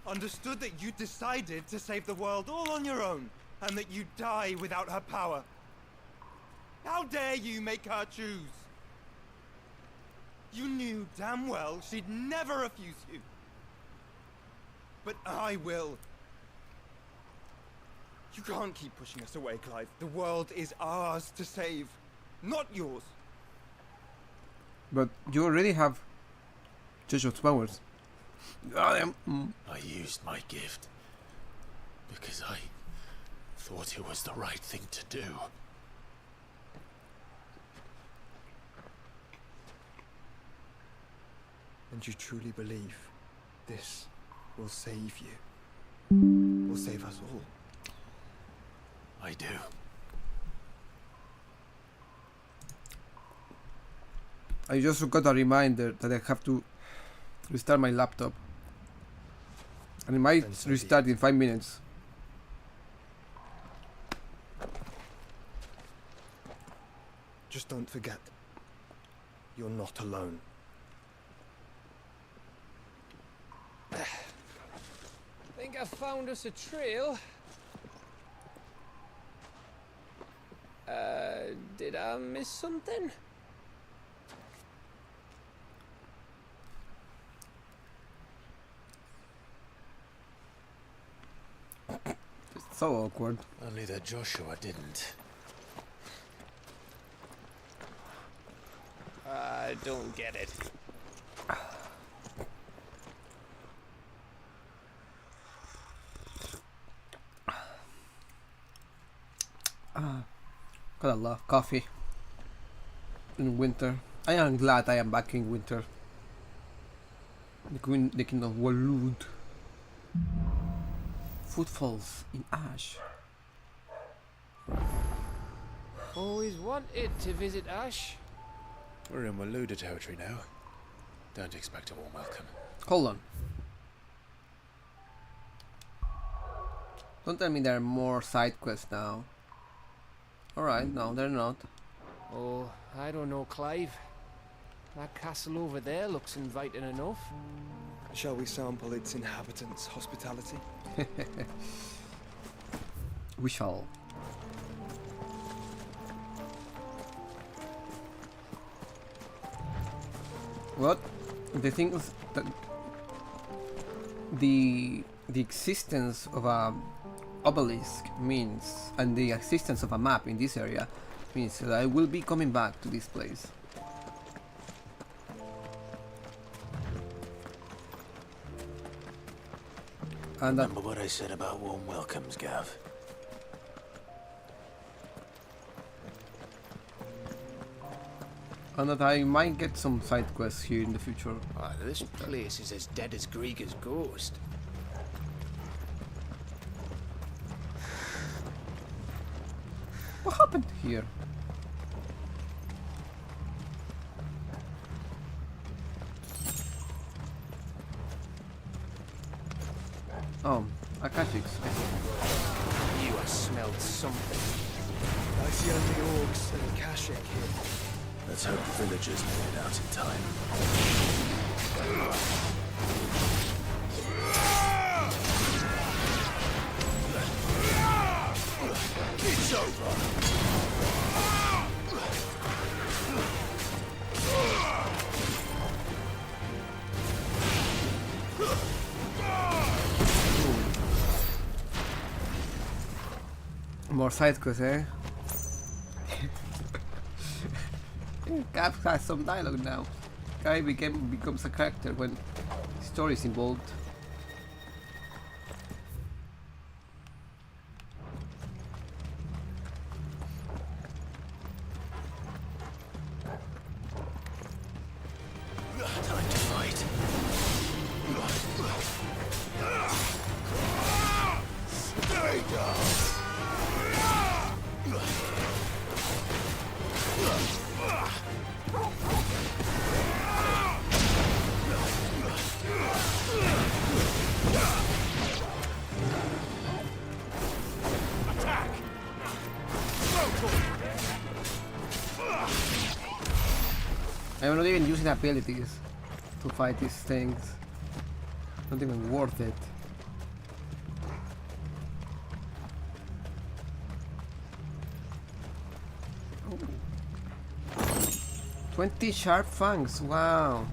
Understood that you decided to save the world all on your own, and that you'd die without her power. How dare you make her choose? You knew damn well she'd never refuse you. But I will. You can't keep pushing us away, Clive. The world is ours to save, not yours. But you already have Jojo's powers. I used my gift because I thought it was the right thing to do. And you truly believe this will save you? Will save us all? I do. I just got a reminder that I have to restart my laptop. And it might restart in 5 minutes. Just don't forget, you're not alone. Think I found us a trail. Did I miss something? It's so awkward. Only that Joshua didn't. I don't get it. Gotta love coffee in winter. I am glad I am back in winter. The Kingdom Walud. Footfalls in ash. Always wanted to visit Ash. We're in Waluda territory now. Don't expect a warm welcome. Hold on. Don't tell me there are more side quests now. Alright, no, they're not. Oh, I don't know, Clive. That castle over there looks inviting enough. Shall we sample its inhabitants' hospitality? We shall. What? The thing is that the existence of a obelisk means, and the existence of a map in this area means that I will be coming back to this place. And remember what I said about warm welcomes, Gav? And that I might get some side quests here in the future. Oh, this place is as dead as Grieger's ghost. What happened here? Oh, Akashics. You have smelled something. I see only orcs and Akashic here. Let's hope the villagers made it out in time. It's over! More side quests, eh? Gav has some dialogue now. Guy becomes a character when story is involved. Time to fight. Stay down. I'm not even using abilities to fight these things. Not even worth it. Oh. 20 sharp fangs, wow.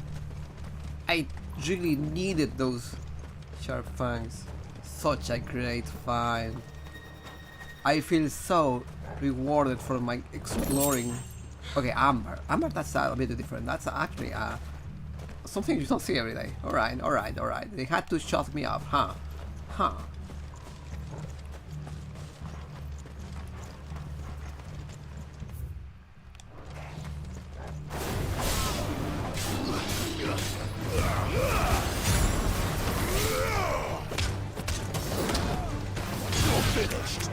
I really needed those sharp fangs. Such a great find. I feel so rewarded for my exploring. Okay, Amber. Amber, that's a bit different. That's actually something you don't see every day. Alright, alright, alright. They had to shut me up, huh? Huh. You're finished.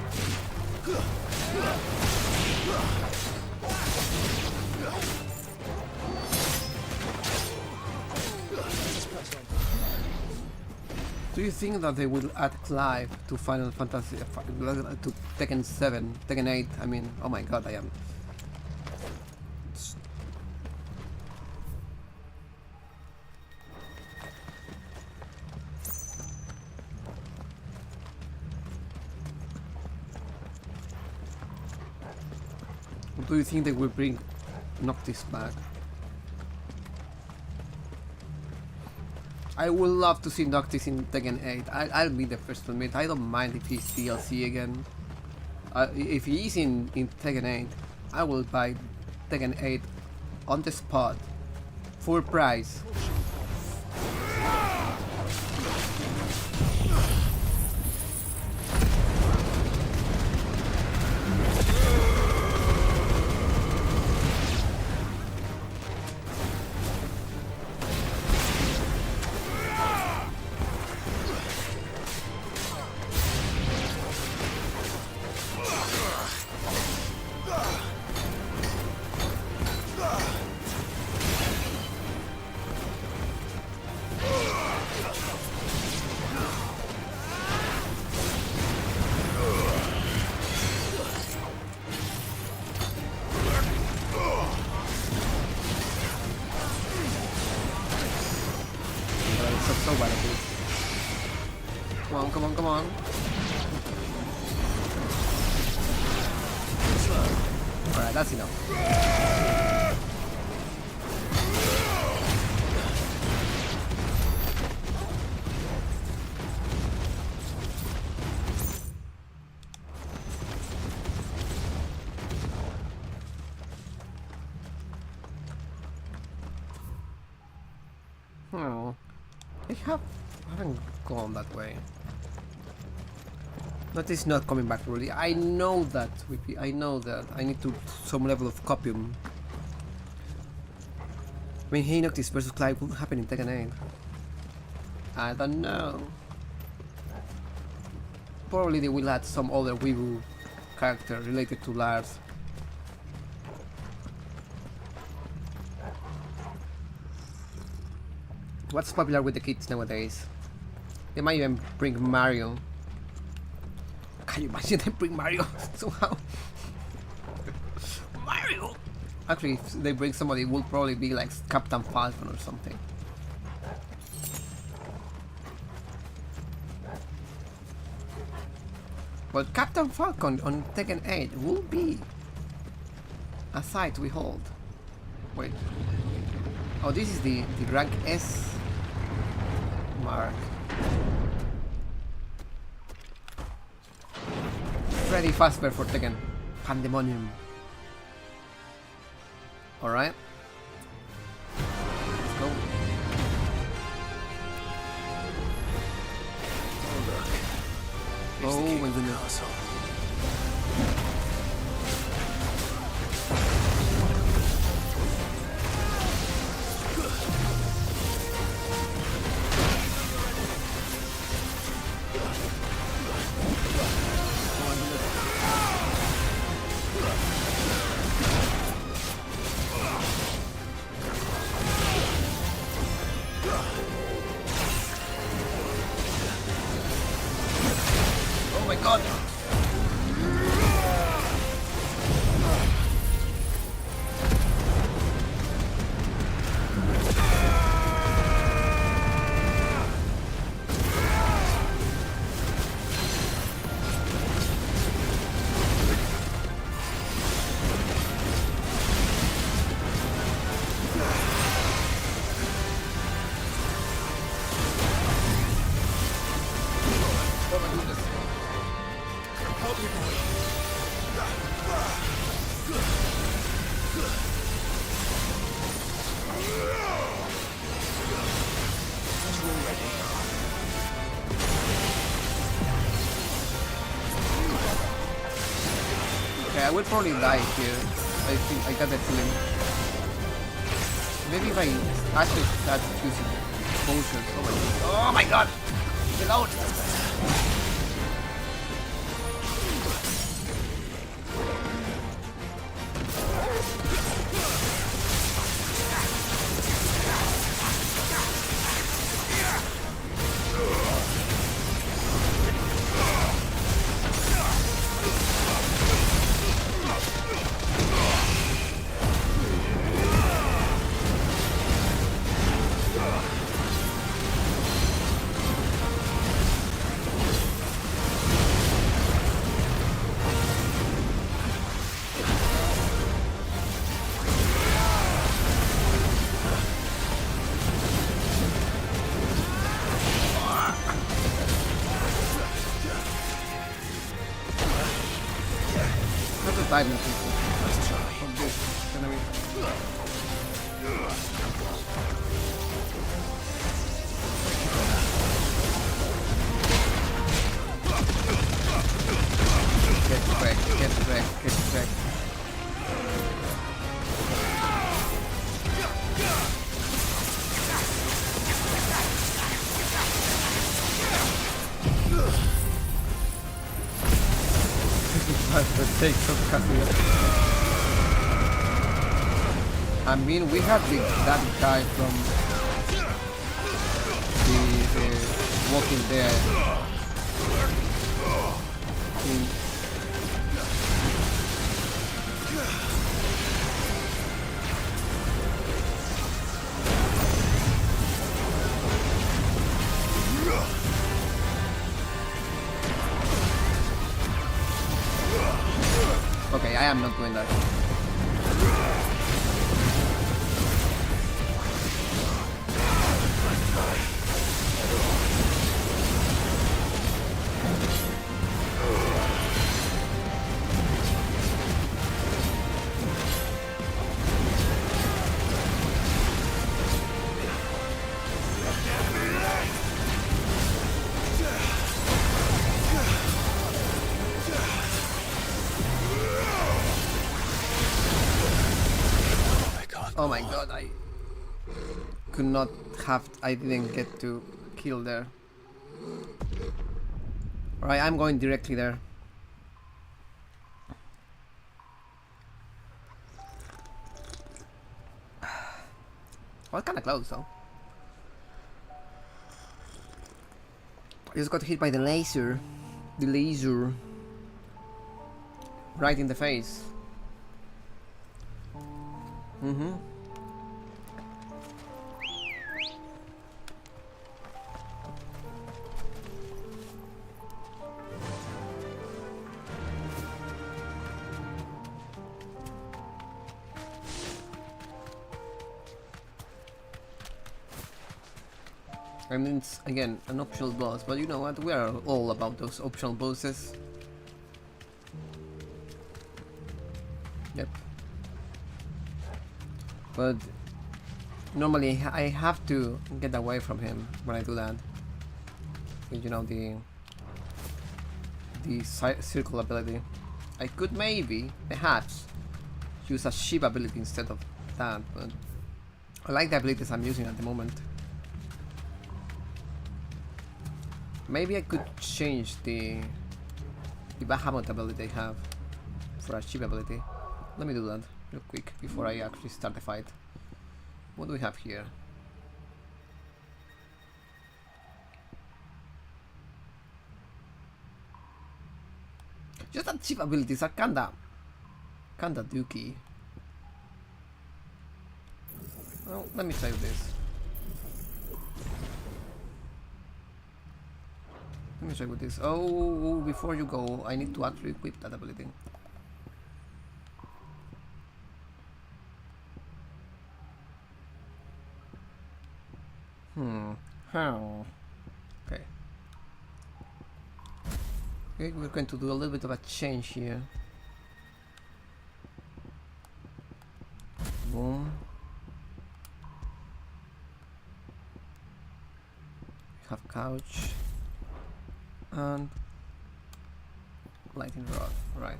Do you think that they will add Clive to Final Fantasy, to Tekken 7, Tekken 8? I mean, oh my god, I am. Or do you think they will bring Noctis back? I would love to see Noctis in Tekken 8. I'll be the first to admit. I don't mind if he's DLC again. If he is in Tekken 8, I will buy Tekken 8 on the spot. Full price. So bad at this. Come on, come on, come on. Alright, that's enough. Oh, I haven't gone that way. That is not coming back really. I know that. I know that. I need to some level of copium. I mean, hey, Noctis versus Clive will happen in Tekken 8. I don't know. Probably they will add some other Weebu character related to Lars. What's popular with the kids nowadays? They might even bring Mario. Can you imagine they bring Mario somehow? Mario! Actually, if they bring somebody, it will probably be like Captain Falcon or something. But Captain Falcon on Tekken 8 will be a sight to behold. Wait. Oh, this is the rank S mark. Freddy Fazbear for Tekken. Pandemonium. Alright. Let's go. Oh my goodness. Oh my god! Oh my goodness. Help me, boy. Okay, I will probably die here. I think I got that feeling. Maybe if I actually start using potions. Oh my god! Get out! Five minutes. Let's try. From this enemy. Get back, get back, get back. The takes of Cassia. I mean, we have that guy from the Walking Dead. Okay, I am not doing that. my god, I could not have... I didn't get to kill there. Alright, I'm going directly there. Was kinda close though. I just got hit by the laser. The laser. Right in the face. Mm-hmm. I mean, it's again an optional boss, but you know what? We are all about those optional bosses. Yep. But normally I have to get away from him when I do that. With, you know, the circle ability. I could maybe, perhaps, use a ship ability instead of that, but I like the abilities I'm using at the moment. Maybe I could change the Bahamut ability I have for a ship ability. Let me do that real quick before I actually start the fight. What do we have here? Just that ship abilities are kinda dookie. Well, let me try this. Let me try with this. Oh, before you go, I need to actually equip that ability. How? Okay. Okay, we're going to do a little bit of a change here. Boom. We have couch. And lightning rod, right.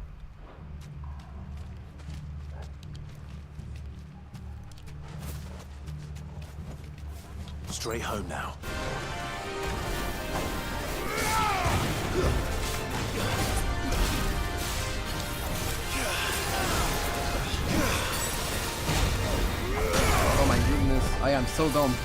Straight home now. Oh my goodness, I am so dumb.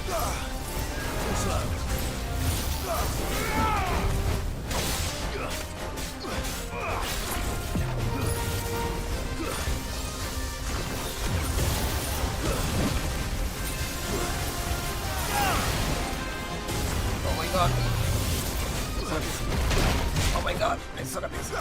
Oh my god, I saw a piece.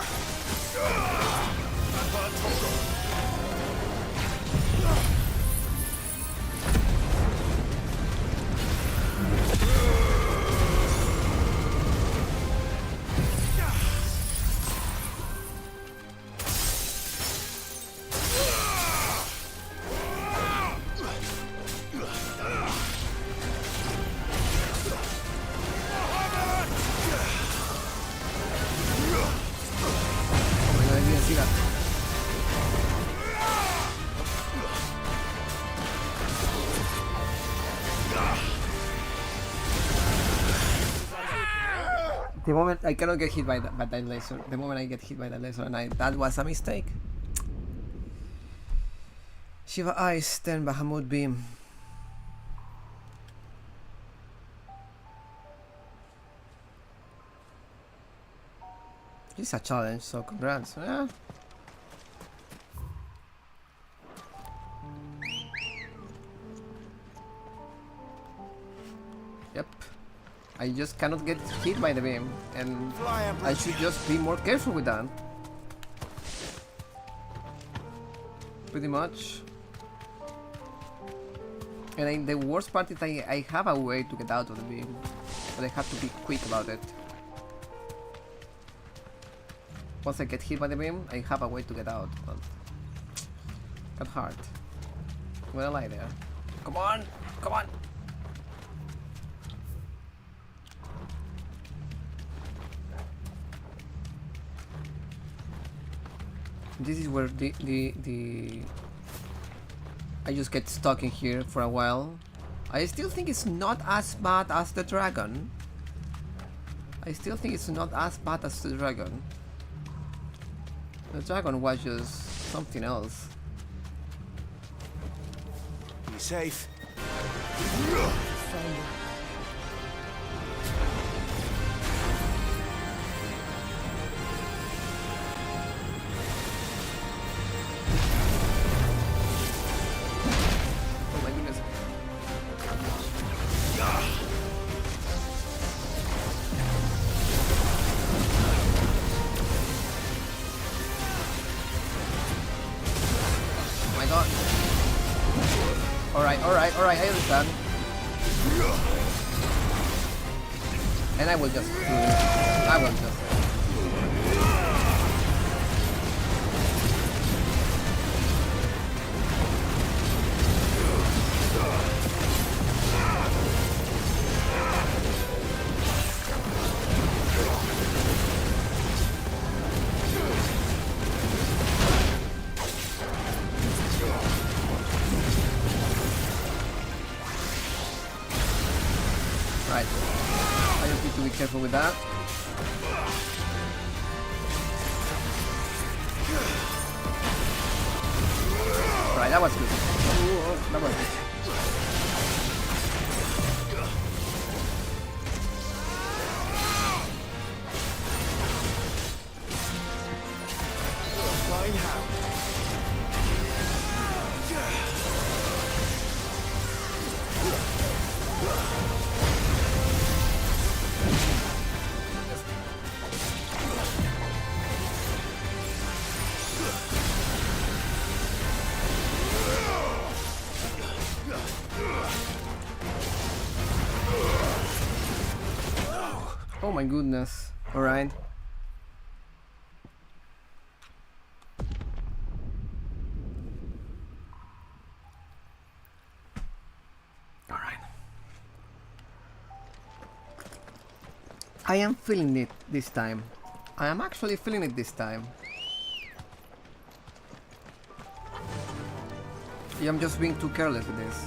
The moment I cannot get hit by that laser. The moment I get hit by that laser, and that was a mistake. Shiva Ice, then Bahamut Beam. This is a challenge, so congrats. Yeah. Yep. I just cannot get hit by the beam, and I should just be more careful with that. Pretty much. And the worst part is I have a way to get out of the beam, but I have to be quick about it. Once I get hit by the beam, I have a way to get out, but kind of hard. I'm gonna lie there. Come on! Come on! This is where the I just get stuck in here for a while. I still think it's not as bad as the dragon. The dragon was just something else. Be safe. Alright, I understand. And I will just do it. I will just... Right. I just need to be careful with that. Right, that was good. That was good. Flying hound. Oh my goodness. Alright. Alright. I am feeling it this time. I am actually feeling it this time. I'm just being too careless with this.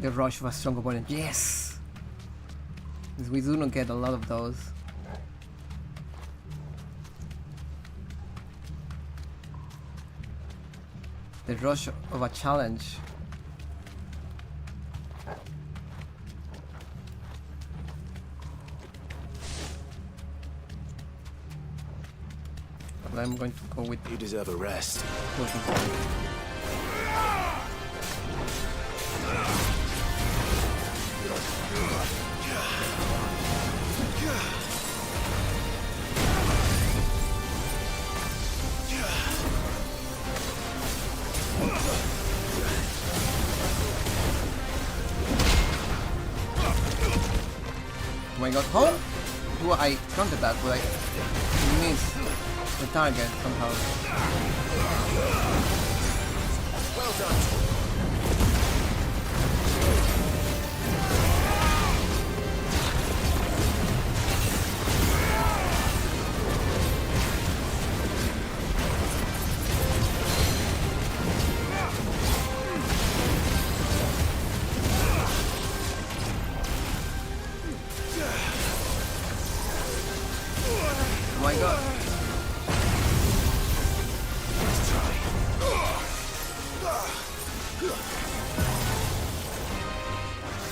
The rush of a strong opponent. Yes! Because we do not get a lot of those. The rush of a challenge. But I'm going to go with... You deserve a rest. Oh my god, how do I counter that? Will I miss the target somehow? Well done. Oh my god. Let's try.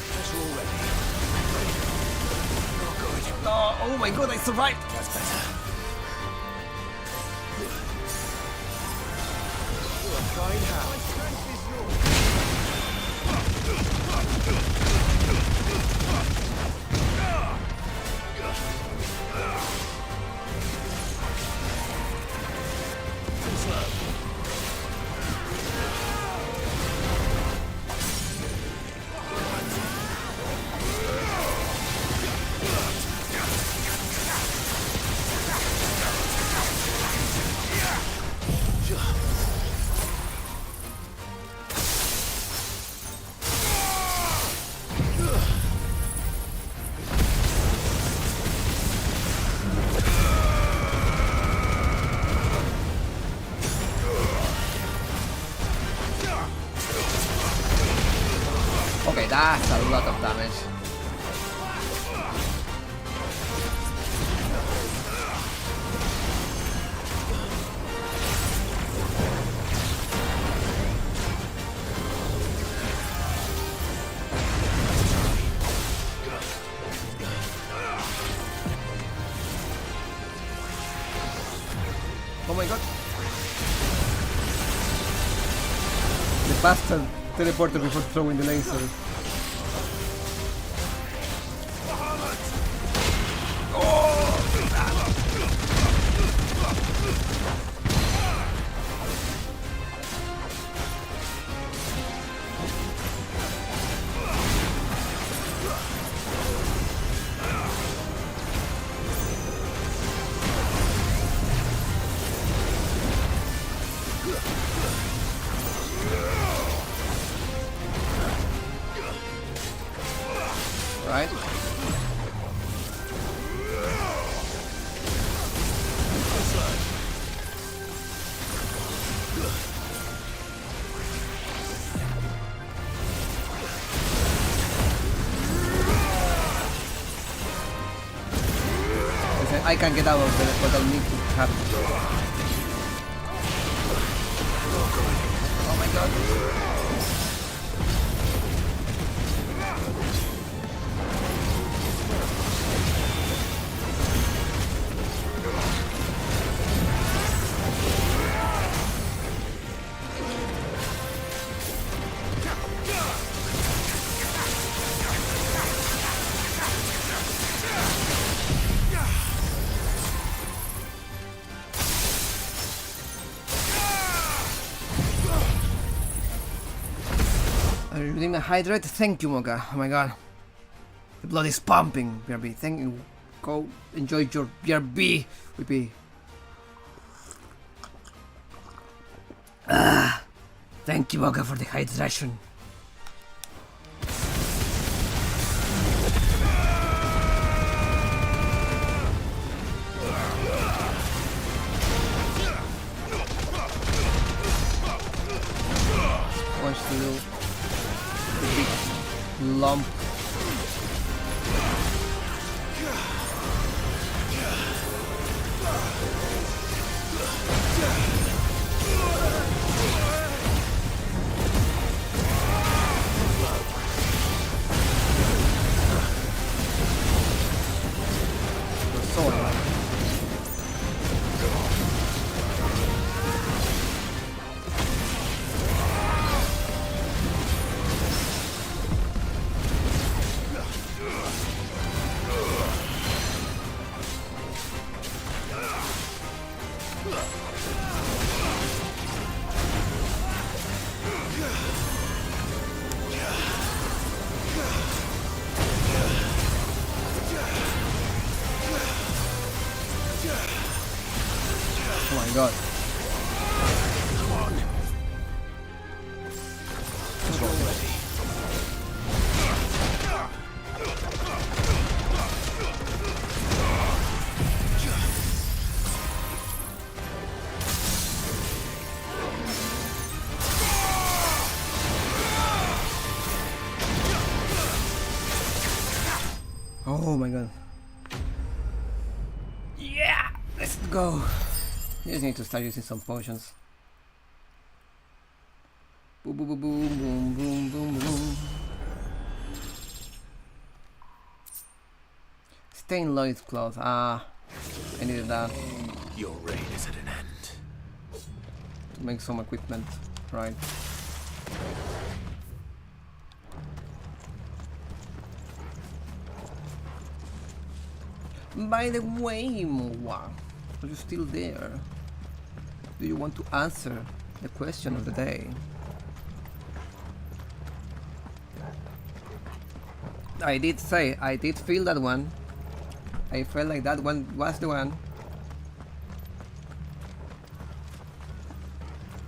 Visual ready. Oh good. Oh my god, I survived! That's better. You're a fine hound. That's a lot of damage. Oh my god. The bastard teleported before throwing the laser. Right? I can get out of there, but I need to have it. Oh my god. Are you reading a hydrate? Thank you, Mocha. Oh my god. The blood is pumping, BRB. Thank you. Go enjoy your BRB. Thank you, Mocha, for the hydration. Wants to do the big lump. Oh my god. Oh my god. Yeah! Let's go! You just need to start using some potions. Boom, boom, boom, boom, boom, boom, boom. Stained loincloth. Ah, I needed that. Your reign is at an end. To make some equipment, right? By the way, Moa, are you still there? Do you want to answer the question of the day? I did say, I did feel that one. I felt like that one was the one.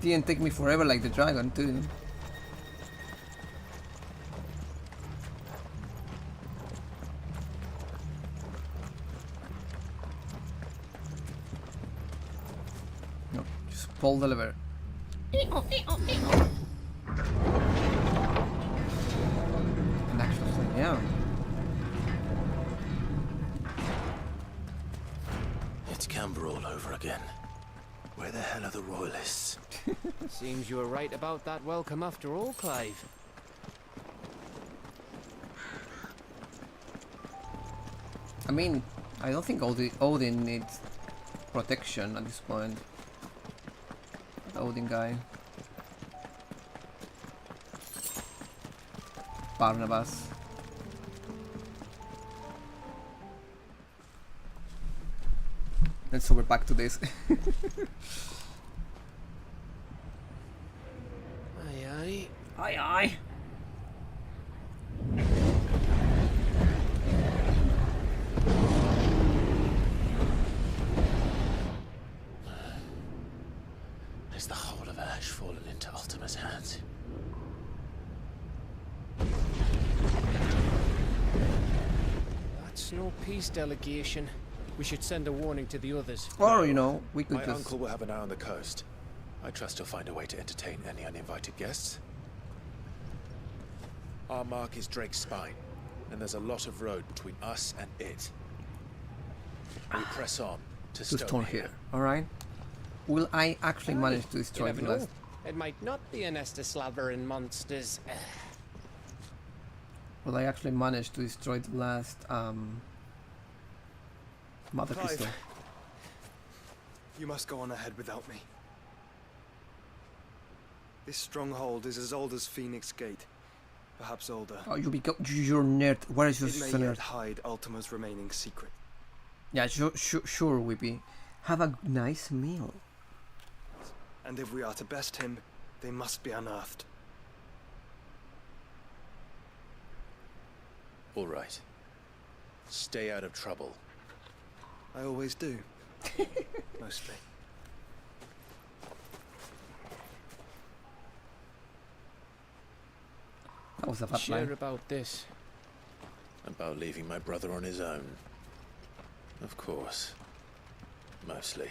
Didn't take me forever like the dragon too. No, just pull the lever. Yeah. It's Canberra all over again. Where the hell are the royalists? Seems you were right about that welcome after all, Clive. I mean, I don't think Odin needs protection at this point. The Odin guy. Barnabas. And so we're back to this. Aye, aye. Aye, aye. Is the whole of Ash fallen into Ultima's hands? That's no peace delegation. We should send a warning to the others. Or, you know, we could My just... uncle will have an eye on the coast. I trust he'll find a way to entertain any uninvited guests. Our mark is Drake's Spine, and there's a lot of road between us and it. We press on to Stone here. Alright. Will I actually manage to destroy the last... It might not be a nest of slavering monsters. Will I actually manage to destroy the last, Mother Clive, Crystal? you must go on ahead without me. This stronghold is as old as Phoenix Gate, perhaps older. Oh, you're nerd. Where is your It may nerd? yet hide Ultima's remaining secret. Yeah, sure, Whippy. Have a nice meal. And if we are to best him, they must be unearthed. All right. Stay out of trouble. I always do. Mostly. That was a fat Share line. about this. About leaving my brother on his own. Of course. Mostly.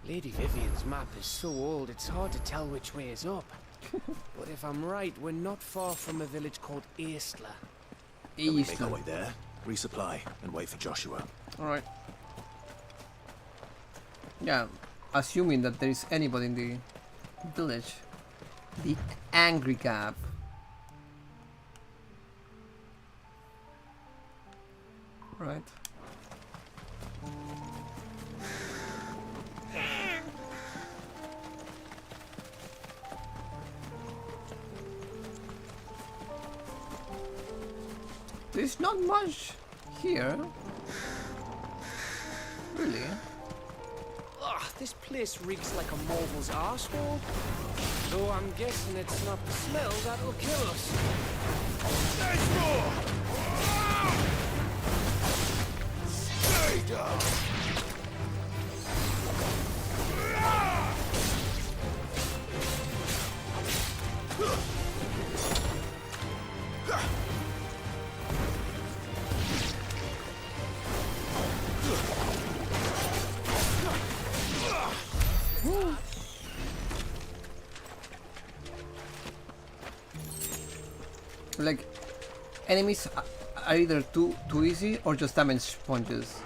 Lady Vivian's map is so old it's hard to tell which way is up. But if I'm right, we're not far from a village called Eastla. Can we make our way there, resupply, and wait for Joshua? Alright. Yeah, assuming that there is anybody in the village. The Angry Gap. Right. There's not much here. Really? Ugh, this place reeks like a Marvel's arsehole. Though I'm guessing it's not the smell that'll kill us. There's more! Stay down! Like, enemies are either too easy or just damage sponges.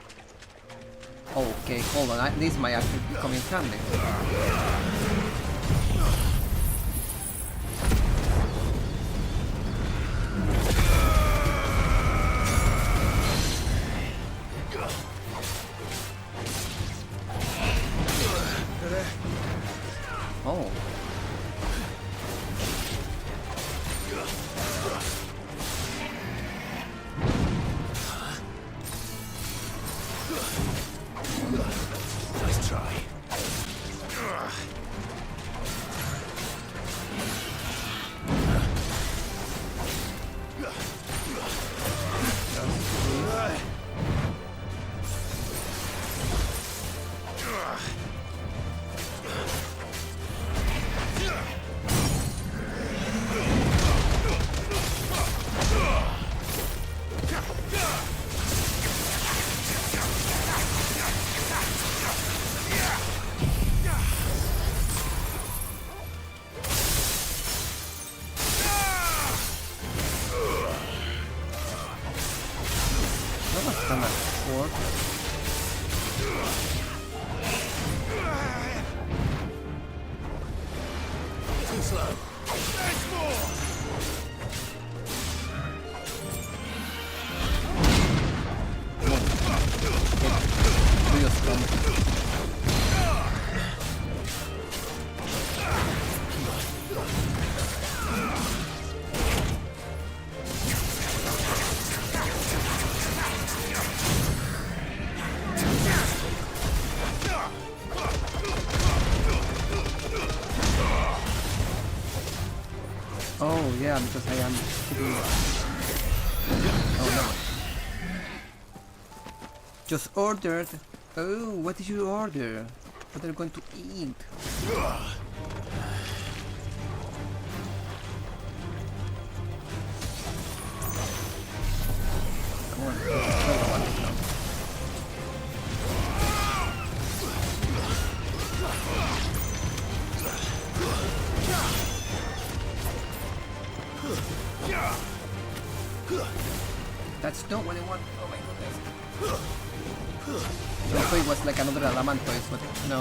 Okay, hold on. This might actually come in handy. Oh. Nice try. sword. Too slow. There's more! Real stomach. Oh yeah, because I am hitting. Oh no. Just ordered. Oh, what did you order? What are you going to eat? Come on, that's not what I want. Oh my goodness. I thought it was like another Alamantois, but no.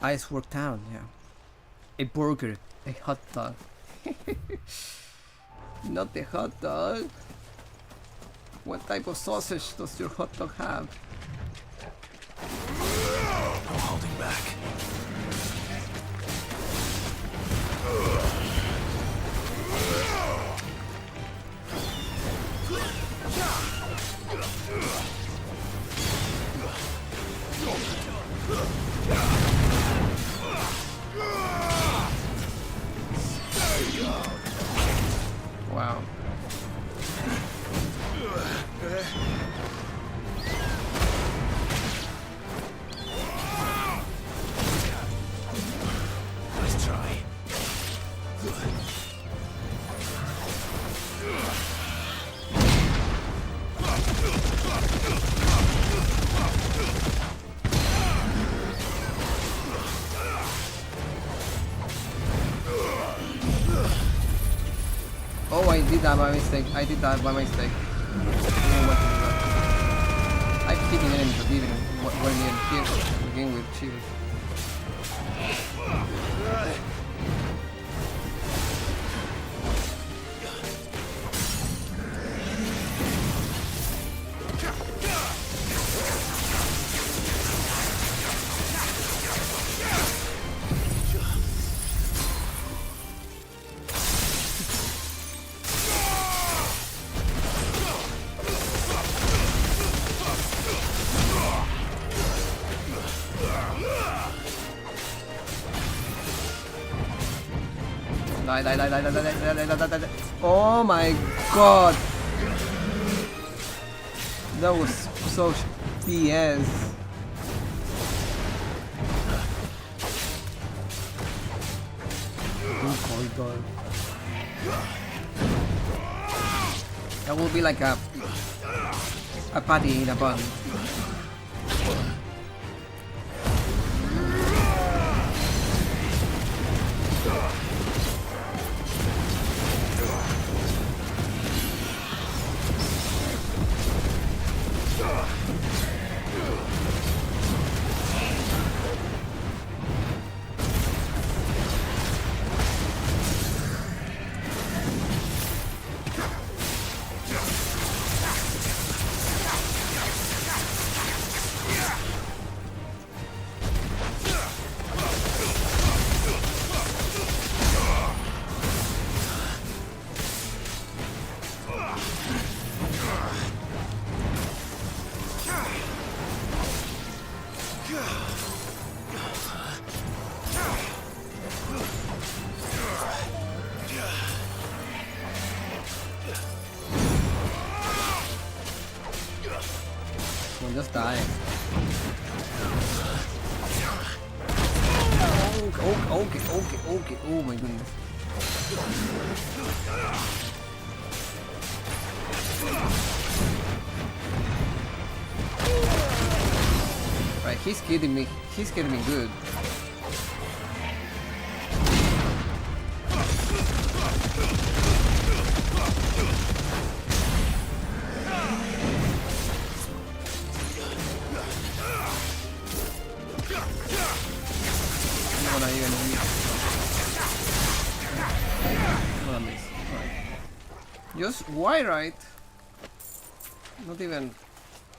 Icework Town, yeah. A burger, a hot dog. Not a hot dog. What type of sausage does your hot dog have? No holding back. Wow. Nice try. Oh, I did that by mistake. I did that by mistake. I'm keeping enemies but even when you're here to begin with, Jesus. Die. Oh my god! That was so BS. Oh my god. That will be like a patty in a bun. I'm just dying. Okay. Oh my goodness. Right, he's kidding me. He's getting me good. Just wyrite. Not even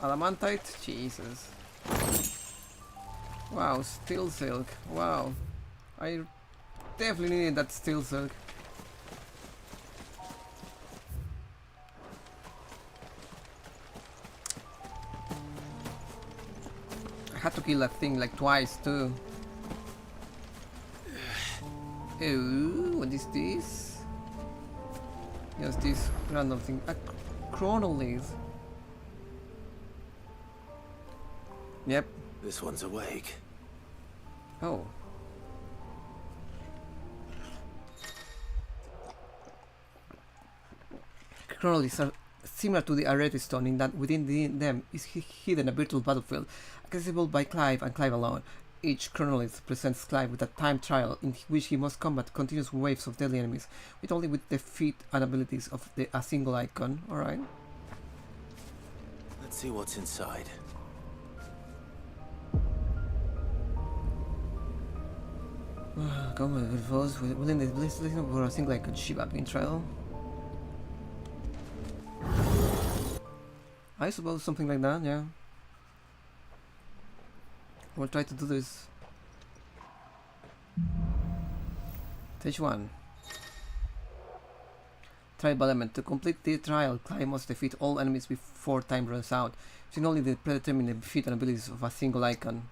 adamantite. Jesus. Wow, steel silk. Wow. I definitely needed that steel silk. I had to kill that thing like twice too. Oh, what is this? Yes, this random thing. A chronolith. Yep. This one's awake. Oh. Chronoliths are similar to the Arete Stone in that within them is hidden a virtual battlefield, accessible by Clive and Clive alone. Each chronolith presents Clive with a time trial in which he must combat continuous waves of deadly enemies, with only with the feat and abilities of a single icon. Alright. Let's see what's inside. Combat with foes within the list for a single icon. Shiva being trial. I suppose something like that, yeah. We'll try to do this. Stage 1. Trial element. To complete the trial, Clive must defeat all enemies before time runs out, using only the predetermined feat and abilities of a single icon.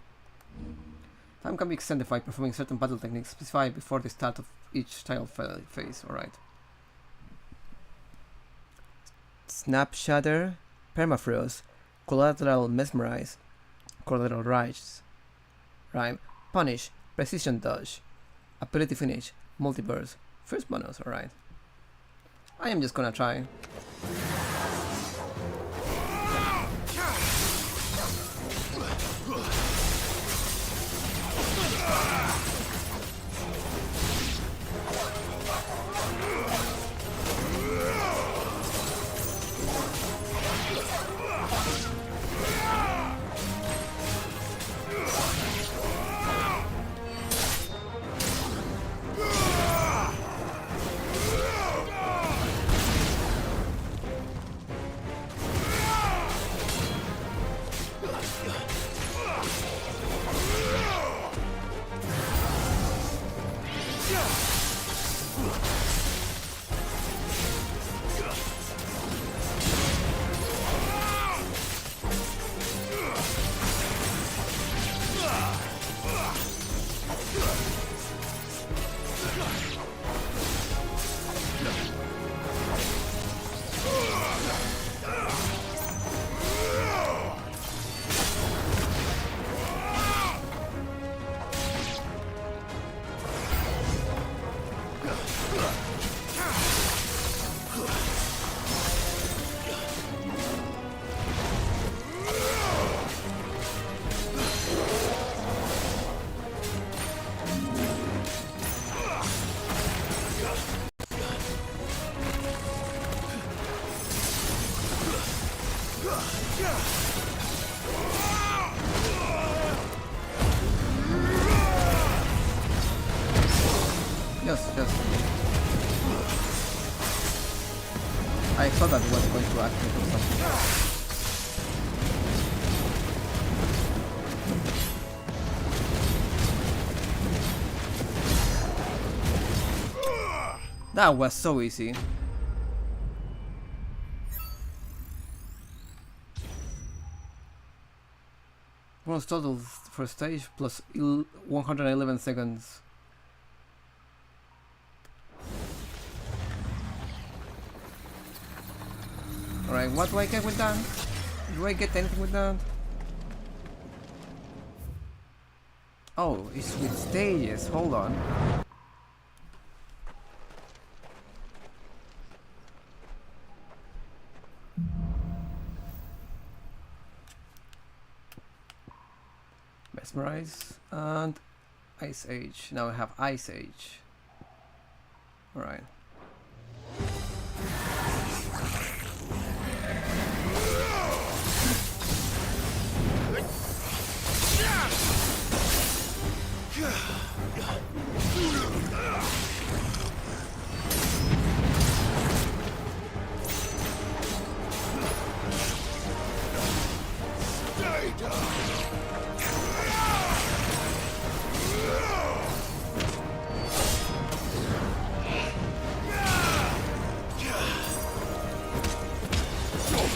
Time can be extended by performing certain battle techniques specified before the start of each trial phase. Alright. Snap Shatter, Permafrost, Collateral Mesmerize, Collateral Rise, Rhyme, Punish, Precision Dodge, Ability Finish, Multiverse, First bonus. Alright. I am just gonna try. Yes. I thought that was going to actually do something. That was so easy. Bonus total for stage plus 111 seconds. Alright, what do I get with that? Do I get anything with that? Oh, it's with stages, hold on. Mesmerize and Ice Age. Now I have Ice Age. Alright.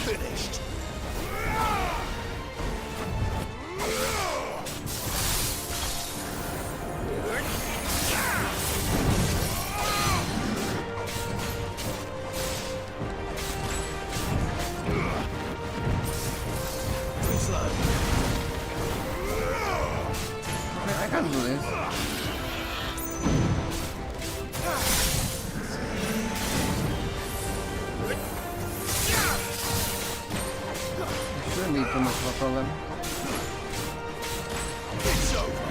Finished. I can't do this. It shouldn't be too much of a problem. It's over.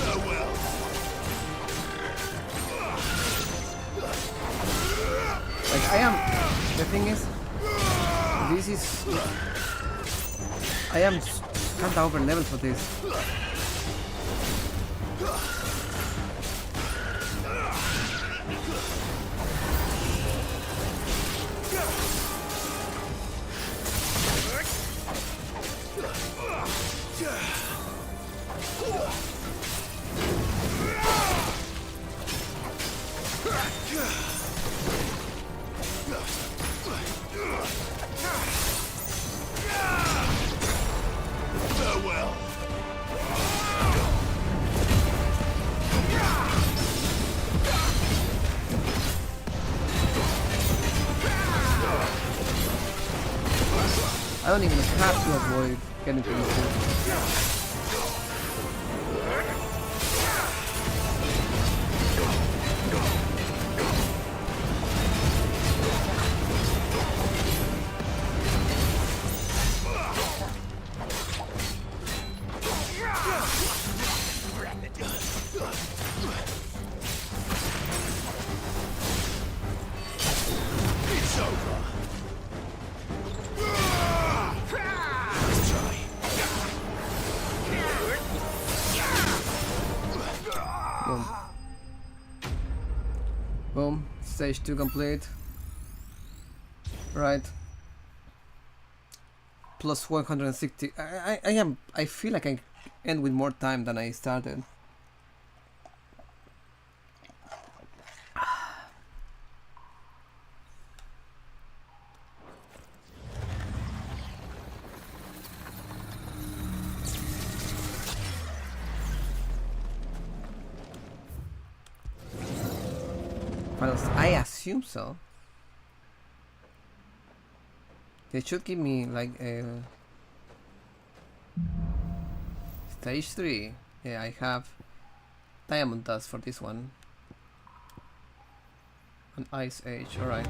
Farewell. Like I am. The thing is, this is. I am kinda over level for this. Farewell. I don't even have to avoid getting to this. It's over. Let's try. Boom. Boom. Stage 2 complete. Right. Plus 160. I feel like I end with more time than I started. I assume so. They should give me like a stage 3. Yeah, I have diamond dust for this one. An ice age, alright.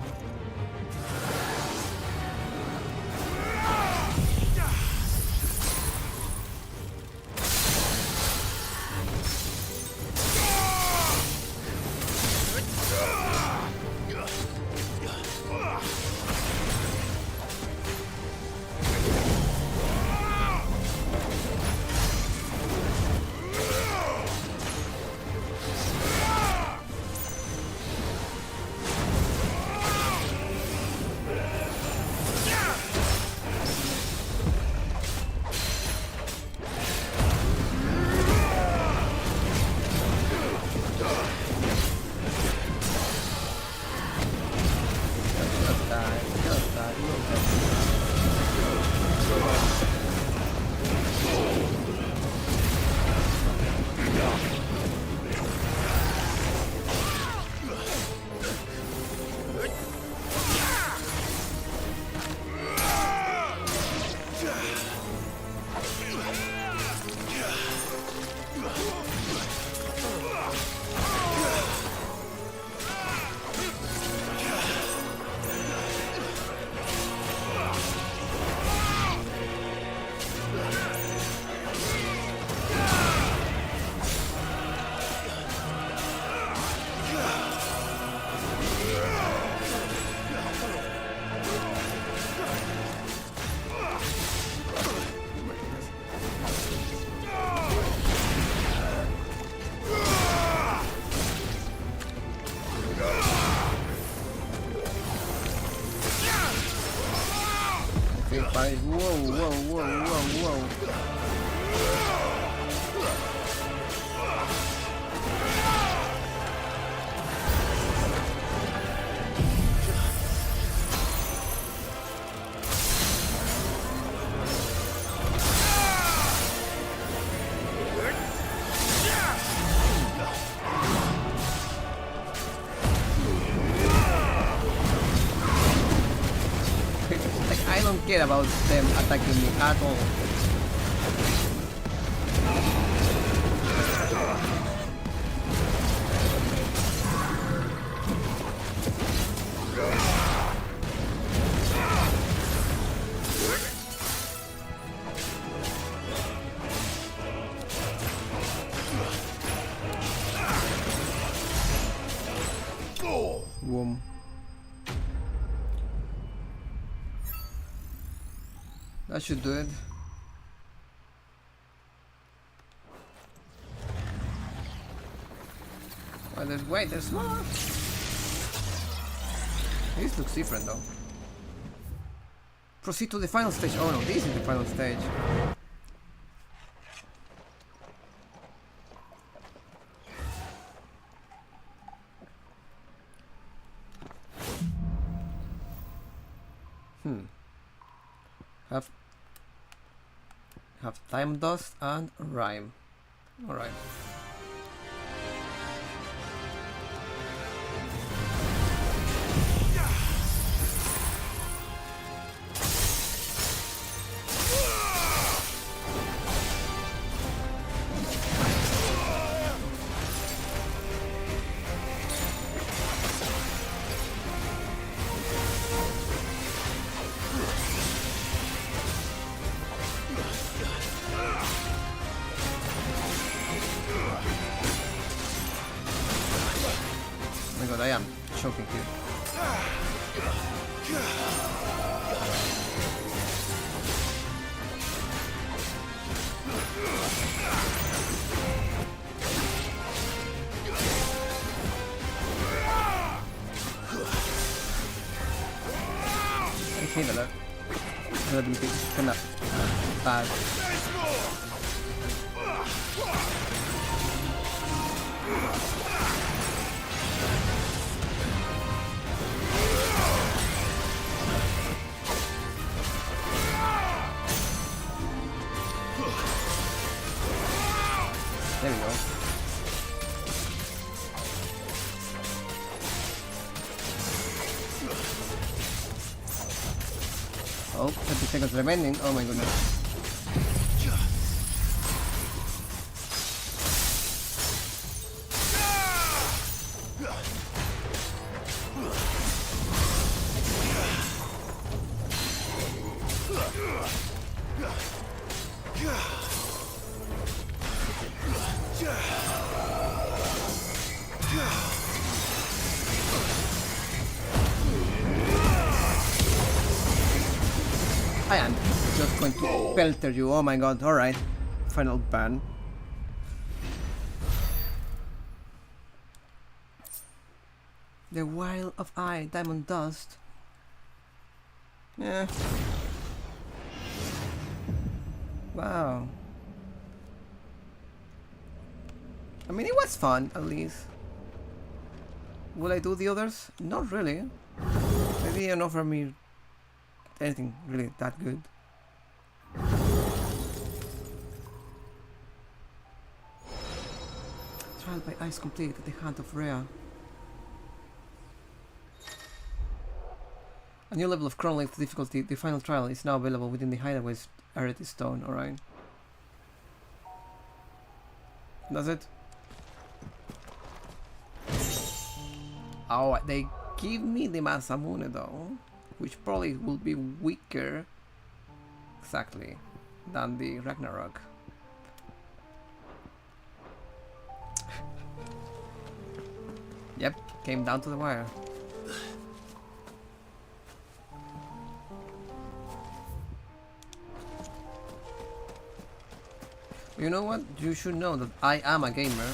buddy. Whoa. I don't care about them attacking me at all. Boom. That should do it. Well, there's more. This looks different though. Proceed to the final stage. Oh no, this is the final stage. Have time dust and rhyme. Alright. I am choking here. I hate that. Let me kind of bad. There we go. Oh, 30 seconds remaining. Oh my goodness. I am just going to pelter you. Oh my god, alright. Final ban. The Wild of Eye, Diamond Dust. Yeah. Wow. I mean, it was fun, at least. Will I do the others? Not really. They didn't offer me anything really that good. Trial by ice complete at the hand of Rhea. A new level of Chrono Length difficulty. The final trial is now available within the Hideaway's Arete Stone. Alright. That's it. Oh, they give me the Masamune though, which probably will be weaker, exactly, than the Ragnarok. Yep, came down to the wire. You know what? You should know that I am a gamer.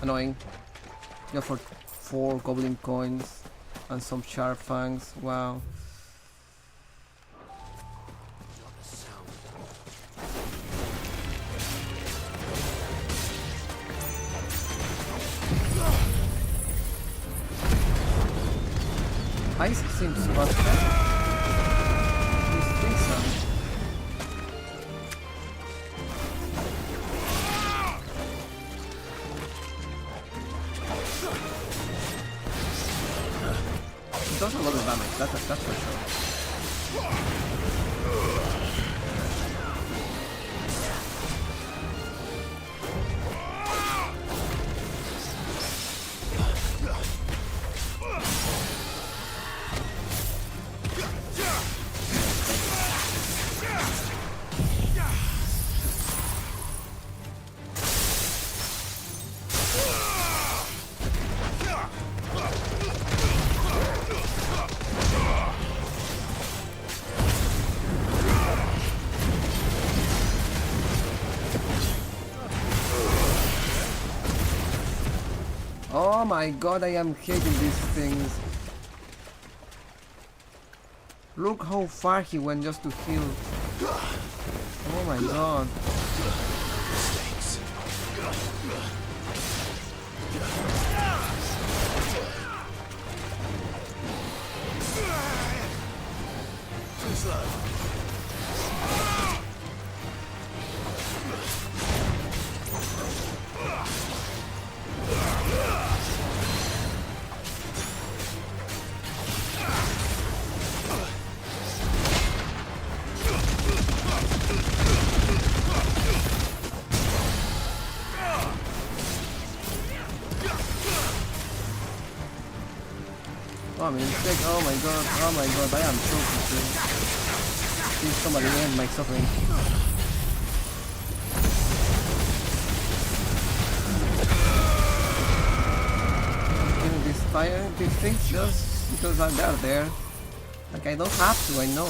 annoying. Just for 4 goblin coins and some sharp fangs. Wow. Ice seems much better. This thing it does a lot of damage, that's for sure. Oh my god, I am hating these things. Look how far he went just to heal. Oh my god. Too slow. Oh, mistake. Oh my god, I am so confused. Please somebody end my suffering. Killing these things just because they're there. Like I don't have to, I know.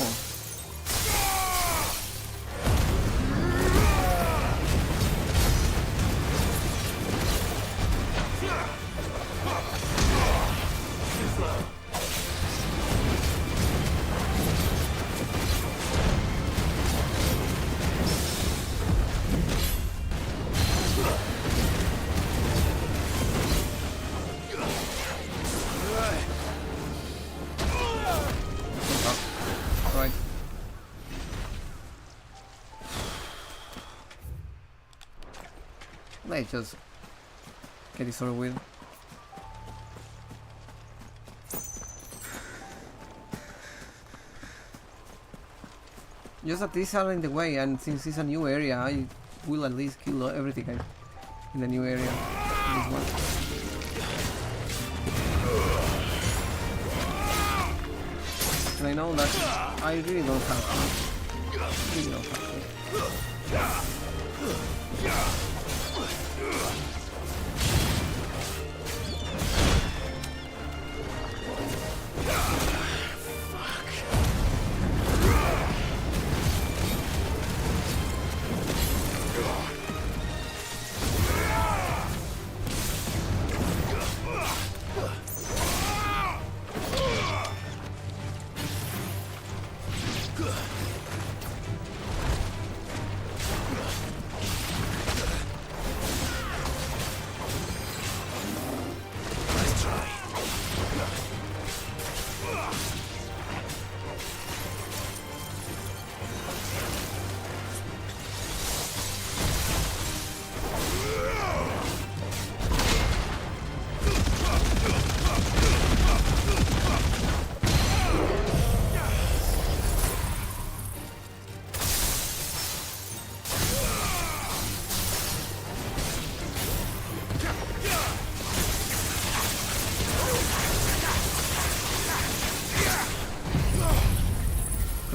Let's just get this over with. Just that these are in the way, and since it's a new area, I will at least kill everything in the new area. This one. And I know that I really don't have to. Really don't have to.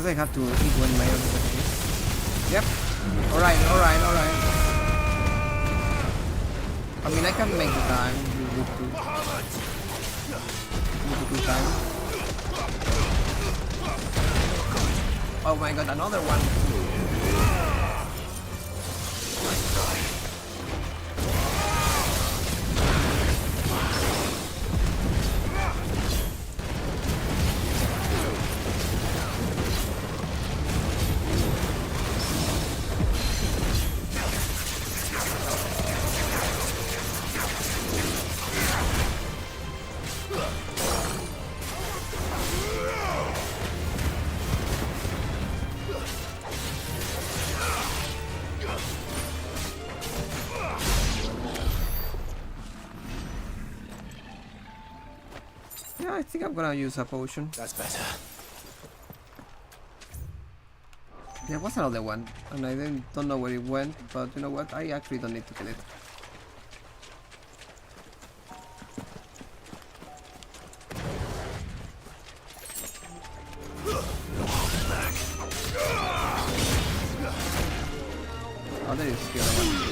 I have to eat one my own. Yep. Alright. I mean, I can make the time. You time. Oh my god, another one. think I'm gonna use a potion. That's better. There was another one, and I don't know where it went, but you know what? I actually don't need to kill it. Oh, there is the other one.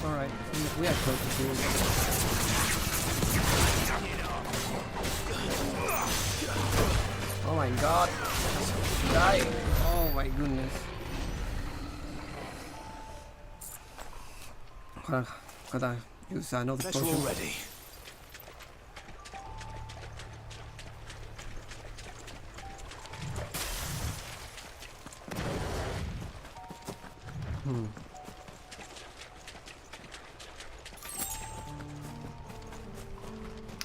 Alright. We are close to doing it. Oh my god. Die. Oh my goodness. Gotta use another potion. We're all ready.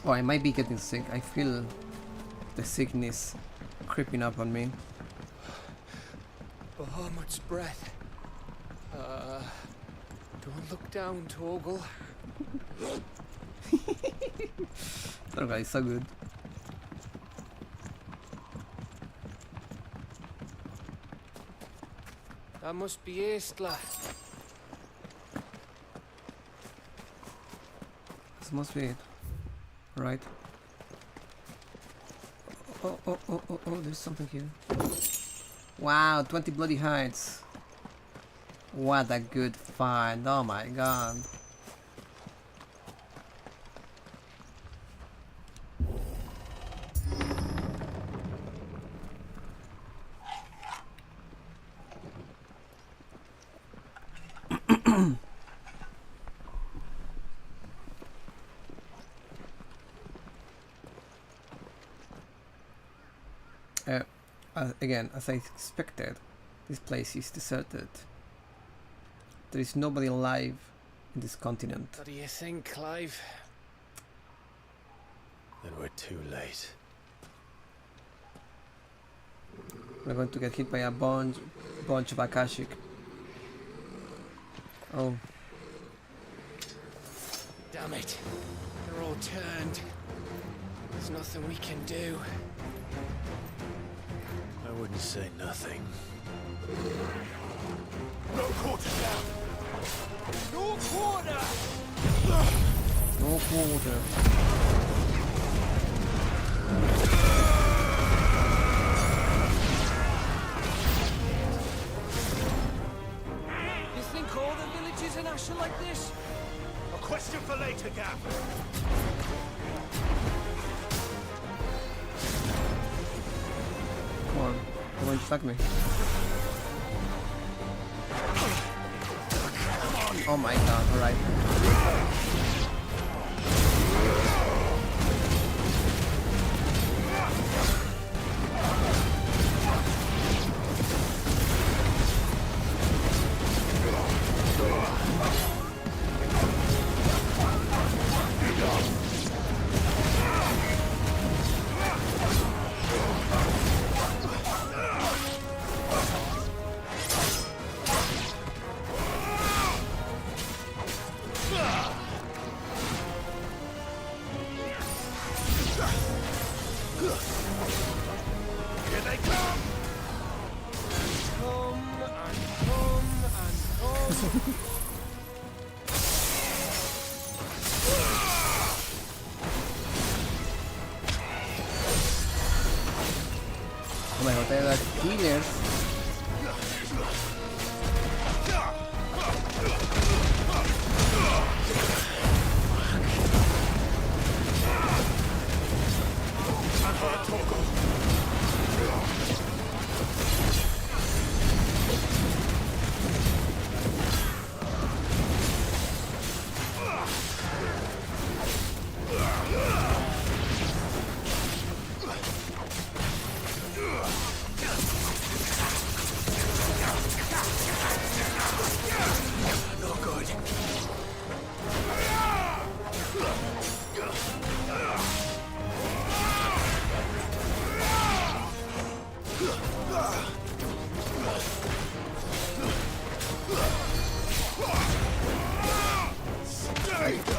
Oh, I might be getting sick. I feel the sickness creeping up on me. Oh, much breath. Don't look down, Torgal. That guy is so good. That must be Aistla. This must be it. Right. Oh, there's something here. Wow, 20 bloody hides. What a good find. Oh my god. Again, as I expected, this place is deserted. There is nobody alive in this continent. What do you think, Clive? Then we're too late. We're going to get hit by a bunch of Akashic. Oh. Damn it. They're all turned. There's nothing we can do. I wouldn't say nothing. No quarter down! No quarter! No quarter. You think all the villages in Ash are like this? A question for later, Gav. Come on, come on, fuck me. Oh my god, alright. Oh my god, they're like killers.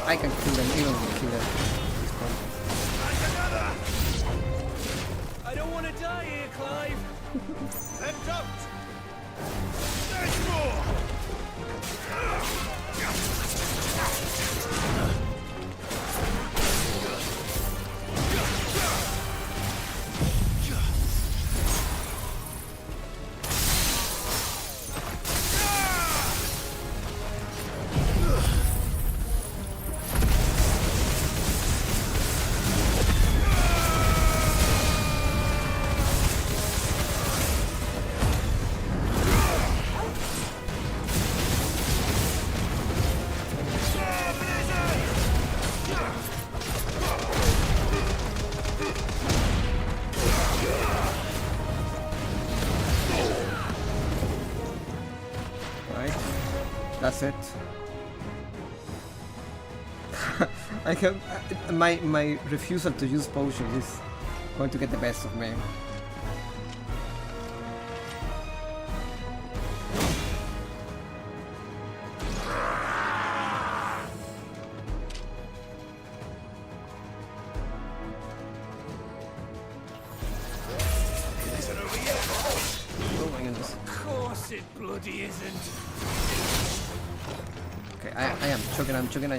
I can kill them, even kill them. I don't want to die here, Clive. Then don't! There's more! That's it. I can. My refusal to use potions is going to get the best of me. Oh my goodness. Of course it bloody isn't. Okay, I am choking, I'm choking.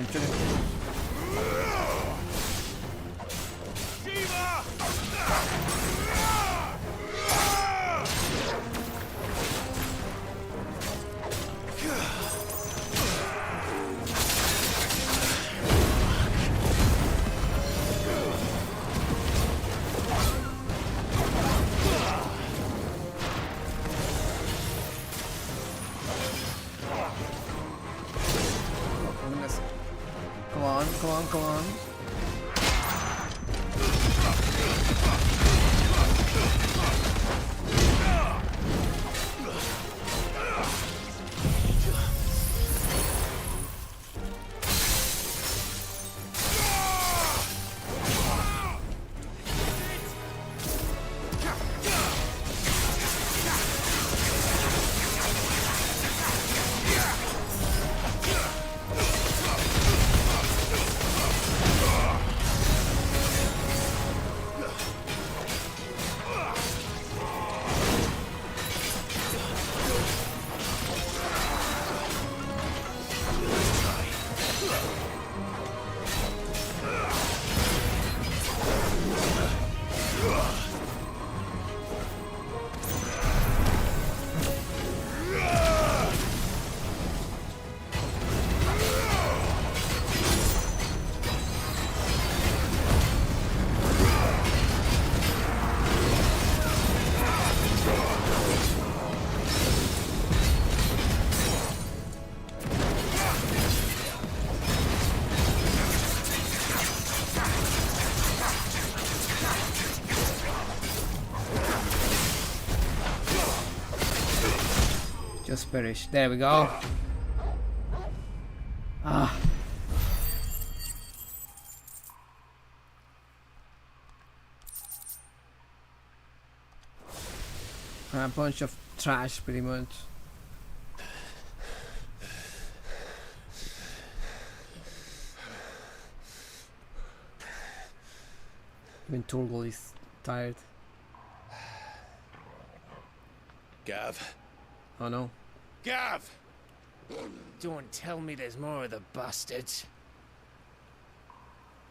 Come on. Just perish. There we go. Ah. A bunch of trash, pretty much. Even Torgal is tired. Gav. Oh no. Gav! Don't tell me there's more of the bastards.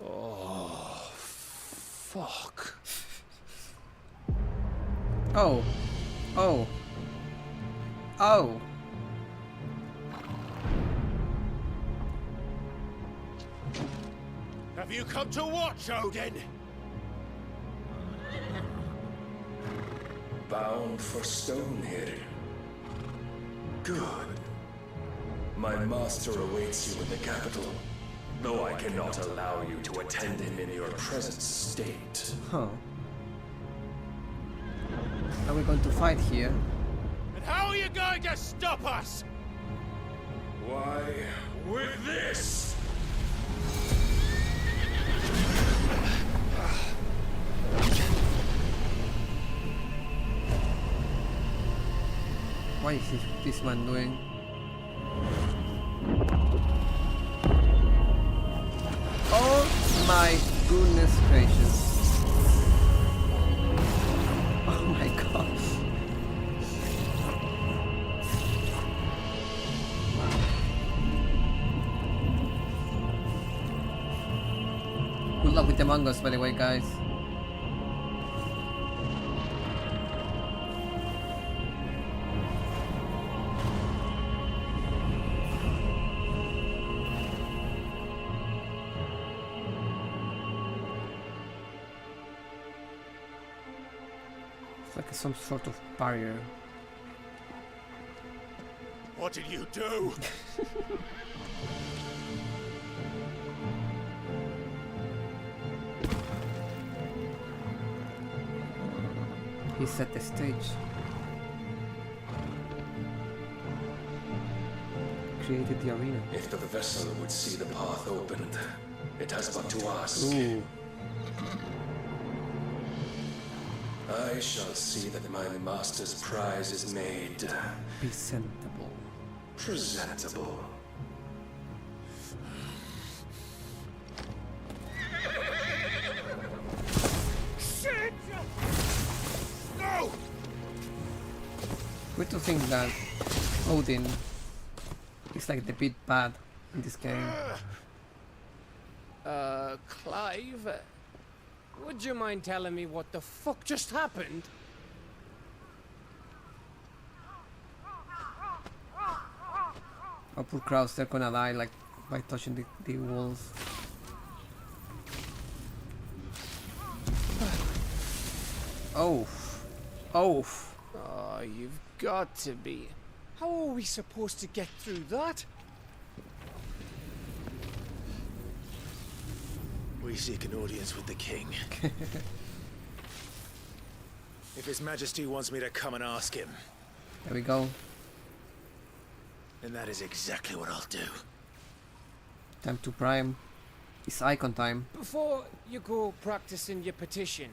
Oh, fuck. Oh. Oh. Oh. Have you come to watch, Odin? Bound for Stonehill. Good. My master awaits you in the capital, though I cannot allow you to attend him in your present state. Huh. Are we going to fight here? And how are you going to stop us? Why, with this! What is this man doing? Oh my goodness gracious. Oh my gosh. Good luck with the mangoes, by the way, guys. It's like some sort of barrier. What did you do? He set the stage. Created the arena. If the vessel would see the path opened, it has but to ask. Ooh. I shall see that my master's prize is made presentable. Presentable. Shit! No! Weird to think that Odin is like the bit bad in this game. Clive, would you mind telling me what the fuck just happened? Oh, poor crowds, they're gonna die like by touching the walls. Oh. Oh. Oh, you've got to be. How are we supposed to get through that? We seek an audience with the king. If His Majesty wants me to come and ask him, There we go. then that is exactly what I'll do. Time to prime. It's icon time. Before you go practicing your petition,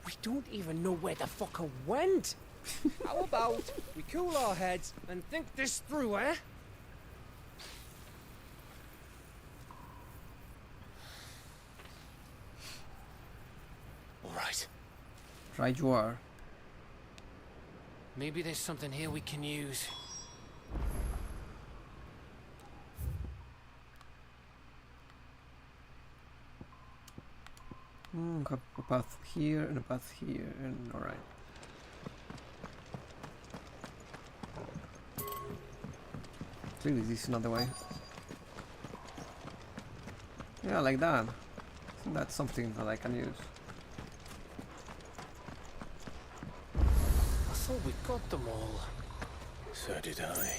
we don't even know where the fucker went. How about we cool our heads and think this through, eh? All right. Right you are. Maybe there's something here we can use. Got a path here and a path here, and alright. Clearly this is not the way. Yeah, like that. So that's something that I can use. I thought we got them all. So did I.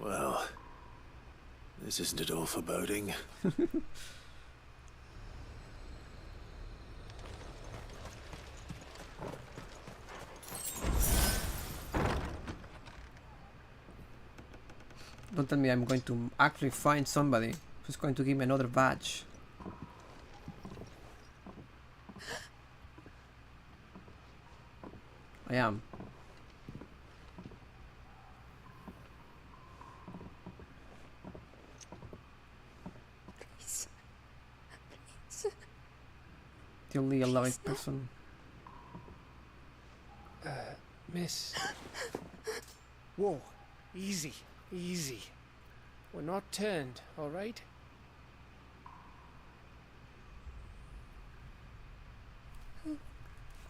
Well, this isn't at all foreboding. Don't tell me I'm going to actually find somebody who's going to give me another badge. I am. Please. Please. The only alive person. Miss. Whoa, easy, easy. We're not turned, all right?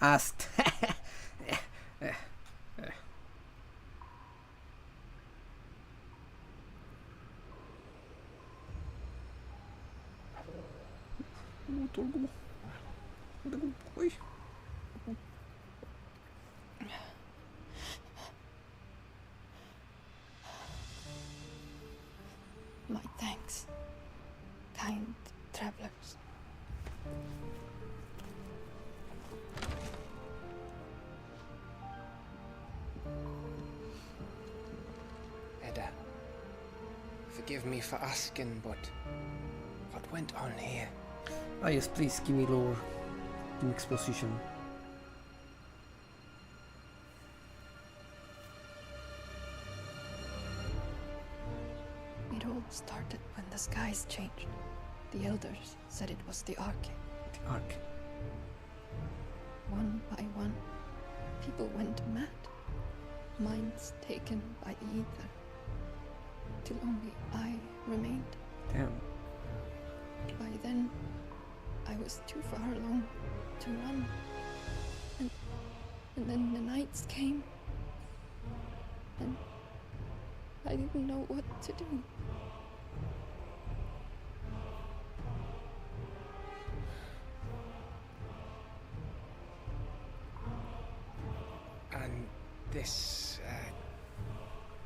Asked. My thanks, kind travelers. Edda, forgive me for asking, but what went on here? Ah yes, please give me lore. Give me exposition. It all started when the skies changed. The elders said it was the Ark. The Ark. One by one, people went mad. Minds taken by the ether. Till only I remained. Damn. By then, I was too far along to run. And then the nights came. And I didn't know what to do. And this,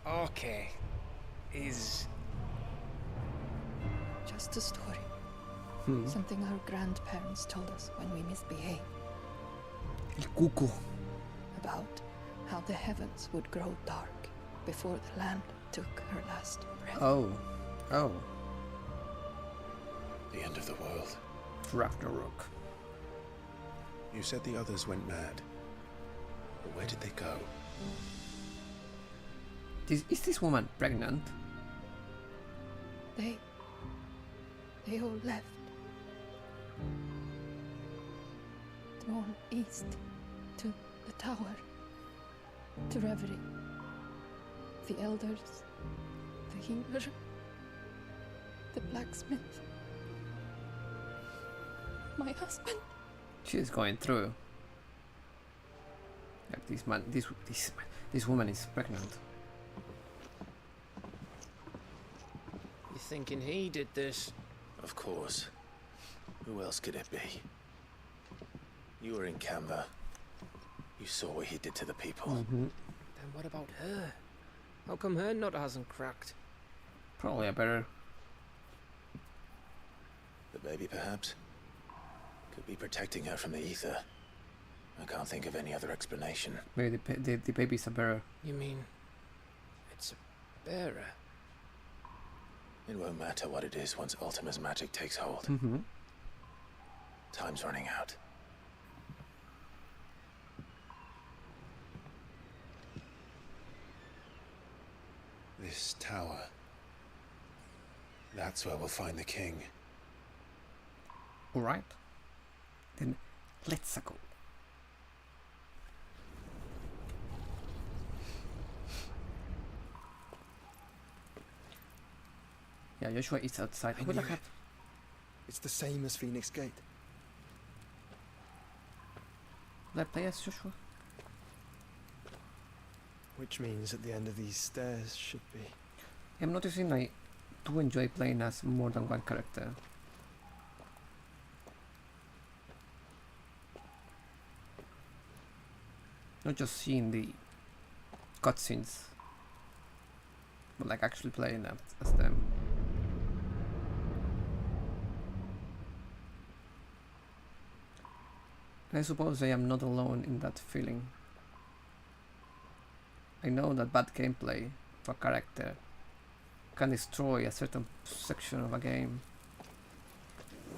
Arche is... Just a story. Hmm. Something our grandparents told us when we misbehaved. El cuco. About how the heavens would grow dark before the land took her last breath. Oh. Oh. The end of the world. Ragnarok. You said the others went mad. But where did they go? Is this woman pregnant? They all left. Drawn east to the tower, to Reverie. The elders, the healer, the blacksmith, my husband. She's going through. Like this woman is pregnant. You thinking he did this? Of course. Who else could it be? You were in Canva. You saw what he did to the people. Then what about her? How come her nut hasn't cracked? Probably a better. The baby, perhaps? Could be protecting her from the ether. I can't think of any other explanation. Maybe the baby's a bearer. You mean it's a bearer? It won't matter what it is once Ultima's magic takes hold. Mm-hmm. Time's running out. This tower. That's where we'll find the king. Alright. Then let's go. Yeah, Joshua is outside. I knew it. It's the same as Phoenix Gate. Let's play as Joshua. Which means at the end of these stairs should be... I'm noticing I do enjoy playing as more than one character. Not just seeing the cutscenes, but like actually playing as them. And I suppose I am not alone in that feeling. I know that bad gameplay of a character can destroy a certain section of a game,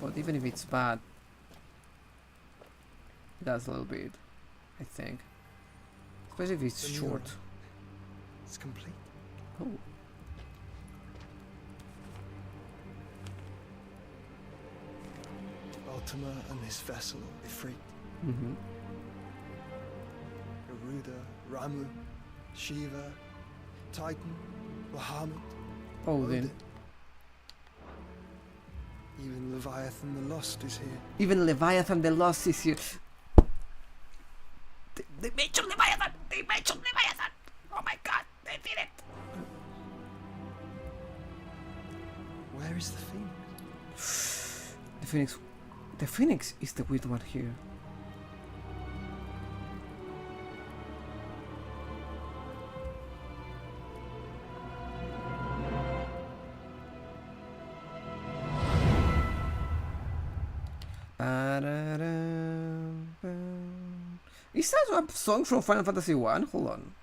but even if it's bad, it does a little bit, I think. Especially if it's short. It's complete. Oh. Ultima and his vessel will be free. Mm-hmm. It Garuda, Ramu, Shiva, Titan, Bahamut, Odin. Even Leviathan the Lost is here. Even Leviathan the Lost is here. They mentioned Leviathan! They mentioned Leviathan! Oh my god, they did it! Where is the Phoenix? The Phoenix. The Phoenix is the weird one here. Is that a song from Final Fantasy 1? Hold on.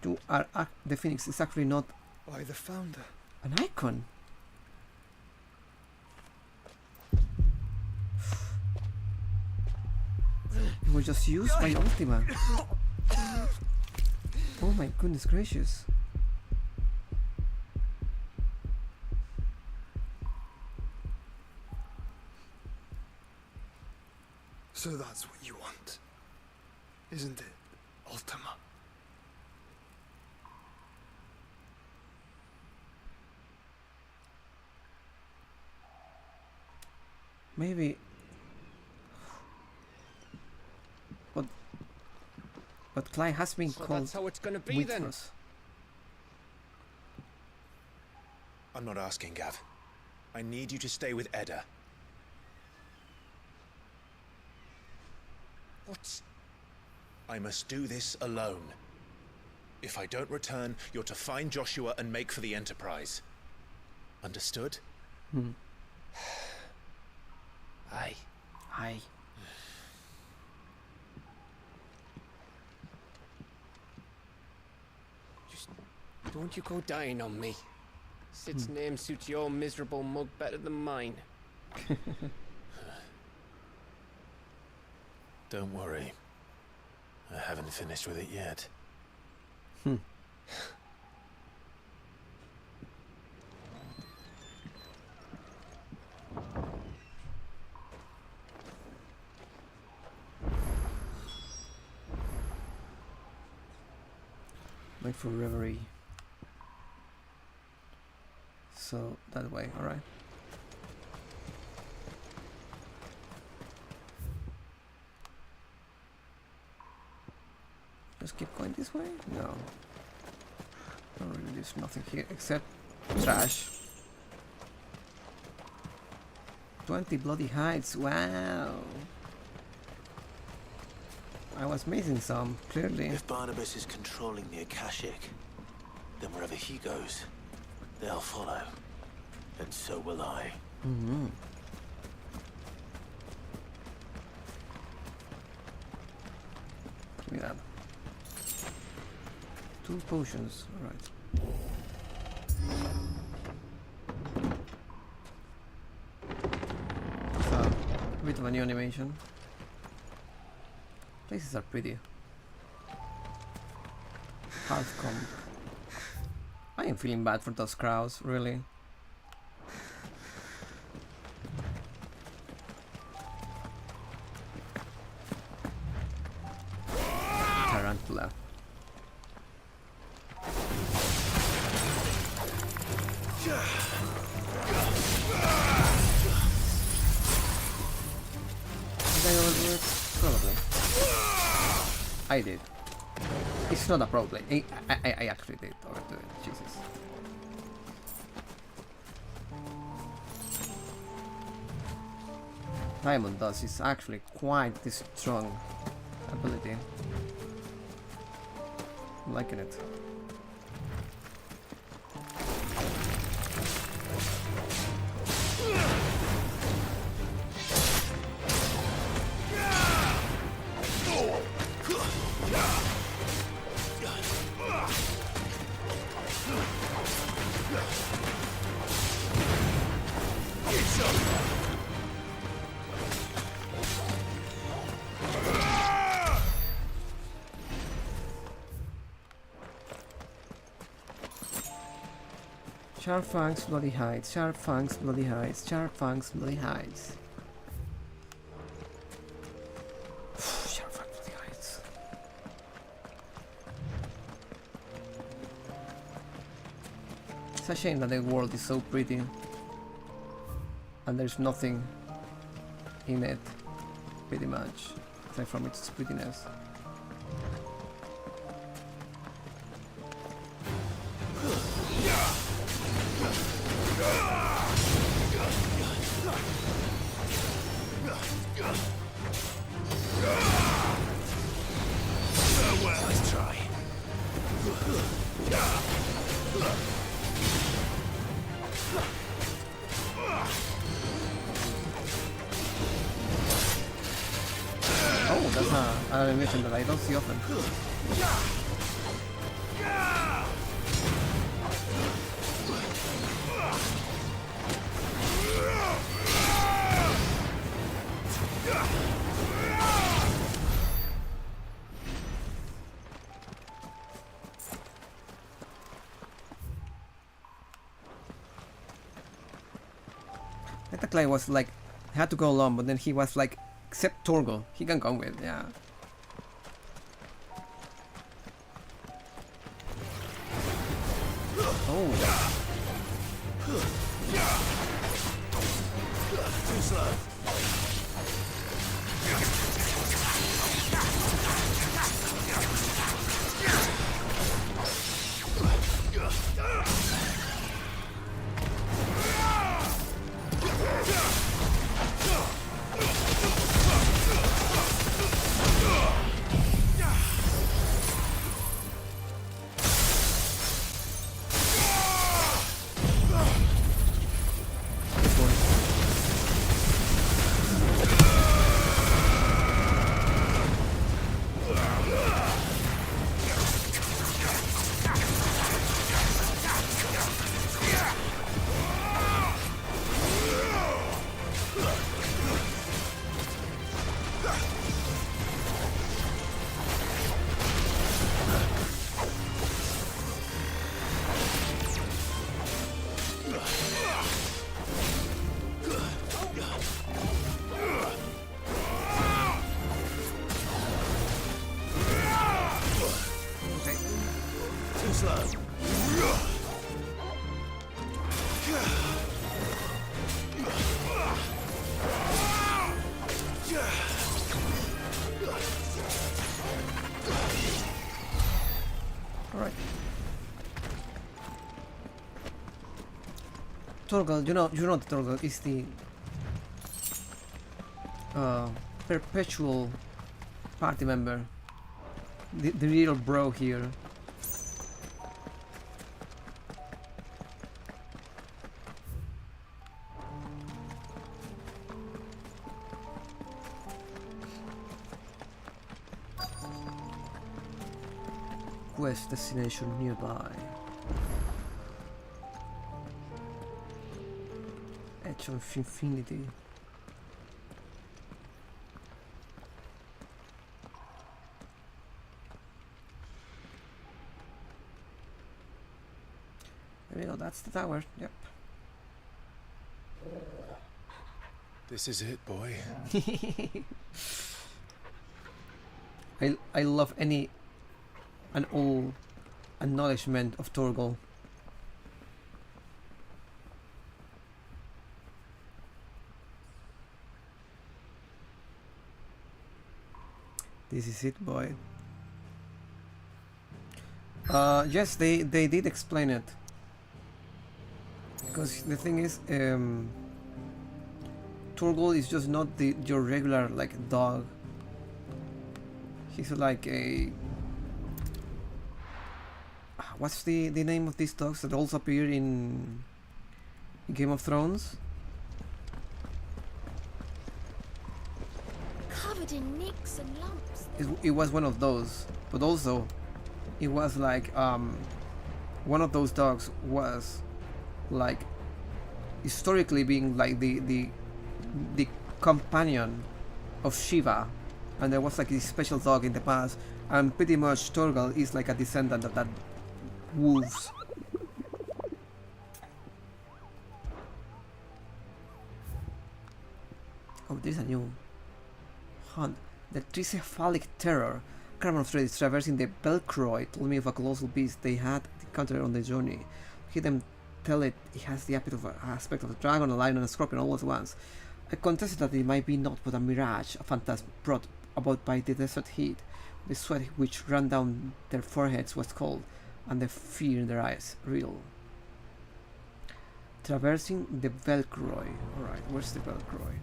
You are the Phoenix is actually not By the founder. an icon. It was just used by Ultima. Oh my goodness gracious. So that's what you want, isn't it, Ultima? Maybe. But Clyde has been So called that's how it's gonna be then. Witros. I'm not asking, Gav. I need you to stay with Edda. What? I must do this alone. If I don't return, you're to find Joshua and make for the Enterprise. Understood? Hmm. Aye. Aye. Just don't you go dying on me. Sid's name suits your miserable mug better than mine. Don't worry. I haven't finished with it yet. Wait for reverie. So that way, alright. Just keep going this way? No. No, really, there's nothing here except trash. 20 bloody hides, wow! I was missing some, clearly. If Barnabas is controlling the Akashic, then wherever he goes, they'll follow. And so will I. Mm-hmm. Give me that. 2 potions, alright. So, a bit of a new animation. Places are pretty. Half comp. I am feeling bad for those crowds, really. Tarantula. Did I overdo it? Probably. I did. It's not a problem. I actually did overdo it. Jesus. Diamond Dust is actually quite this strong ability. I'm liking it. Sharp Fangs, bloody hides, Sharp Fangs, bloody hides, Sharp Fangs, bloody hides. It's a shame that the world is so pretty and there's nothing in it, pretty much, aside from its prettiness. Let's try. Oh, that's an animation that I don't see often. That guy was like, had to go along, but then he was like, except Torgal, he can come with, yeah. Oh. Too slow. Torgal, you know that Torgal is the perpetual party member, the real bro here. Quest destination nearby. Edge of Infinity. There we go, that's the tower, yep. This is it, boy. I love any and all acknowledgement of Torgal. This is it, boy. Yes, they did explain it. Because the thing is, Torgal is just not your regular like dog. He's like a what's the name of these dogs that also appear in Game of Thrones? Covered in nicks and lumps. It was one of those, but also it was like one of those dogs was like historically being like the companion of Shiva, and there was like this special dog in the past, and pretty much Torgal is like a descendant of that wolves. Oh, there's a new hunt. The tricephalic terror. Caravan of Trade traversing the Belcroy told me of a colossal beast they had encountered on the journey. Hit them tell it has the aspect of a dragon, a lion, and a scorpion all at once. I contested that it might be naught but a mirage, a phantasm brought about by the desert heat. The sweat which ran down their foreheads was cold, and the fear in their eyes real. Traversing the Velcroy. Alright, where's the Velcroy?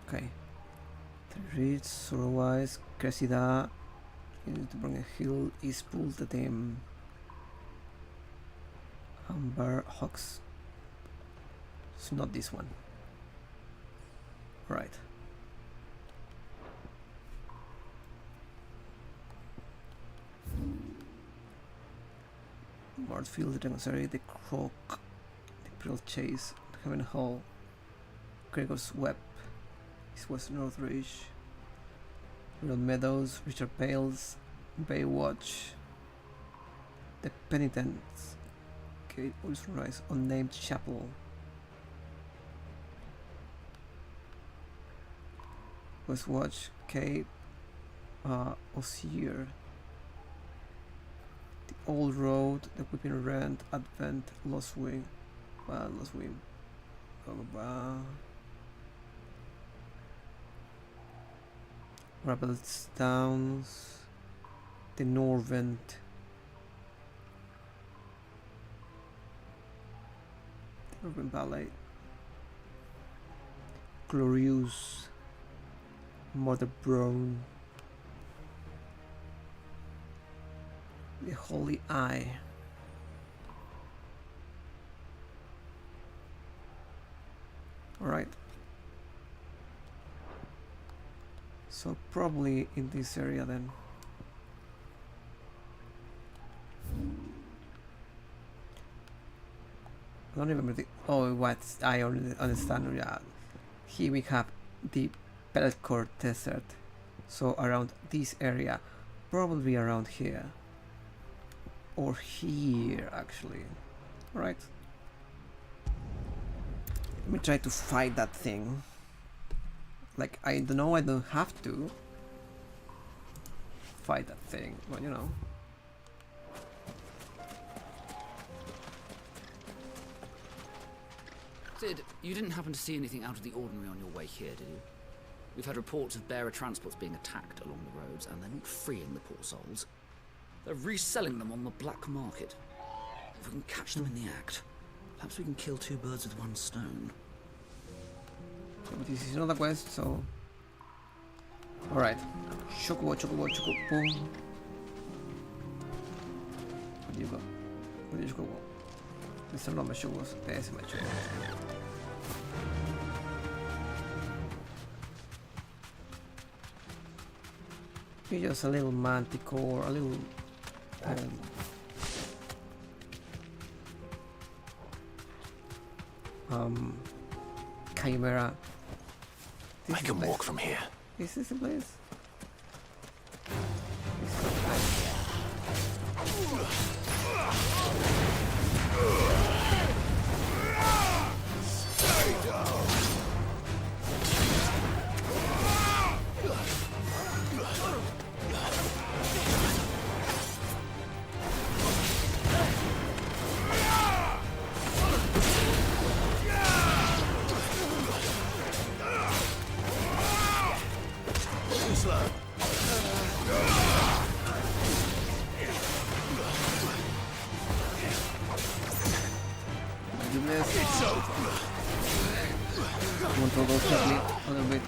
Okay. Reach, Sorrowwise, Cressida. You need to bring a hill, Eastpool, the Dame. Amber, Hawks. It's not this one. Right. Martfield, the Demonstrary, the Croc, the Pearl Chase, Heaven Hall, Gregor's Web. This was Northridge, Road Meadows, Richard Pales, Baywatch, The Penitents, Gate Wilson Rise, Unnamed Chapel, Westwatch, Cape, Osier, The Old Road, The Whipping Rent, Advent, Lost Wing, Lost Wing, Rebels Downs, the Norvent, the Urban Ballet, Glorious, Mother Brown, the Holy Eye, alright. So probably in this area then. I don't remember the... Oh, what? I already understand. Yeah. Here we have the Pelcore Desert. So around this area. Probably around here. Or here, actually. Alright. Let me try to fight that thing. Like, I don't know, I don't have to fight that thing, but you know. Sid, you didn't happen to see anything out of the ordinary on your way here, did you? We've had reports of bearer transports being attacked along the roads, and they're not freeing the poor souls. They're reselling them on the black market. If we can catch them in the act, perhaps we can kill two birds with one stone. But this is not a quest, so... Alright. Chocobo, chocobo, chocobo. Where do you go? Where do you go? These are not my chocobos. There's my chocobo. You're just a little manticore, a little... Chimera. I can walk from here. Is this the place? Stay down. It's over. Want to go quickly a little bit.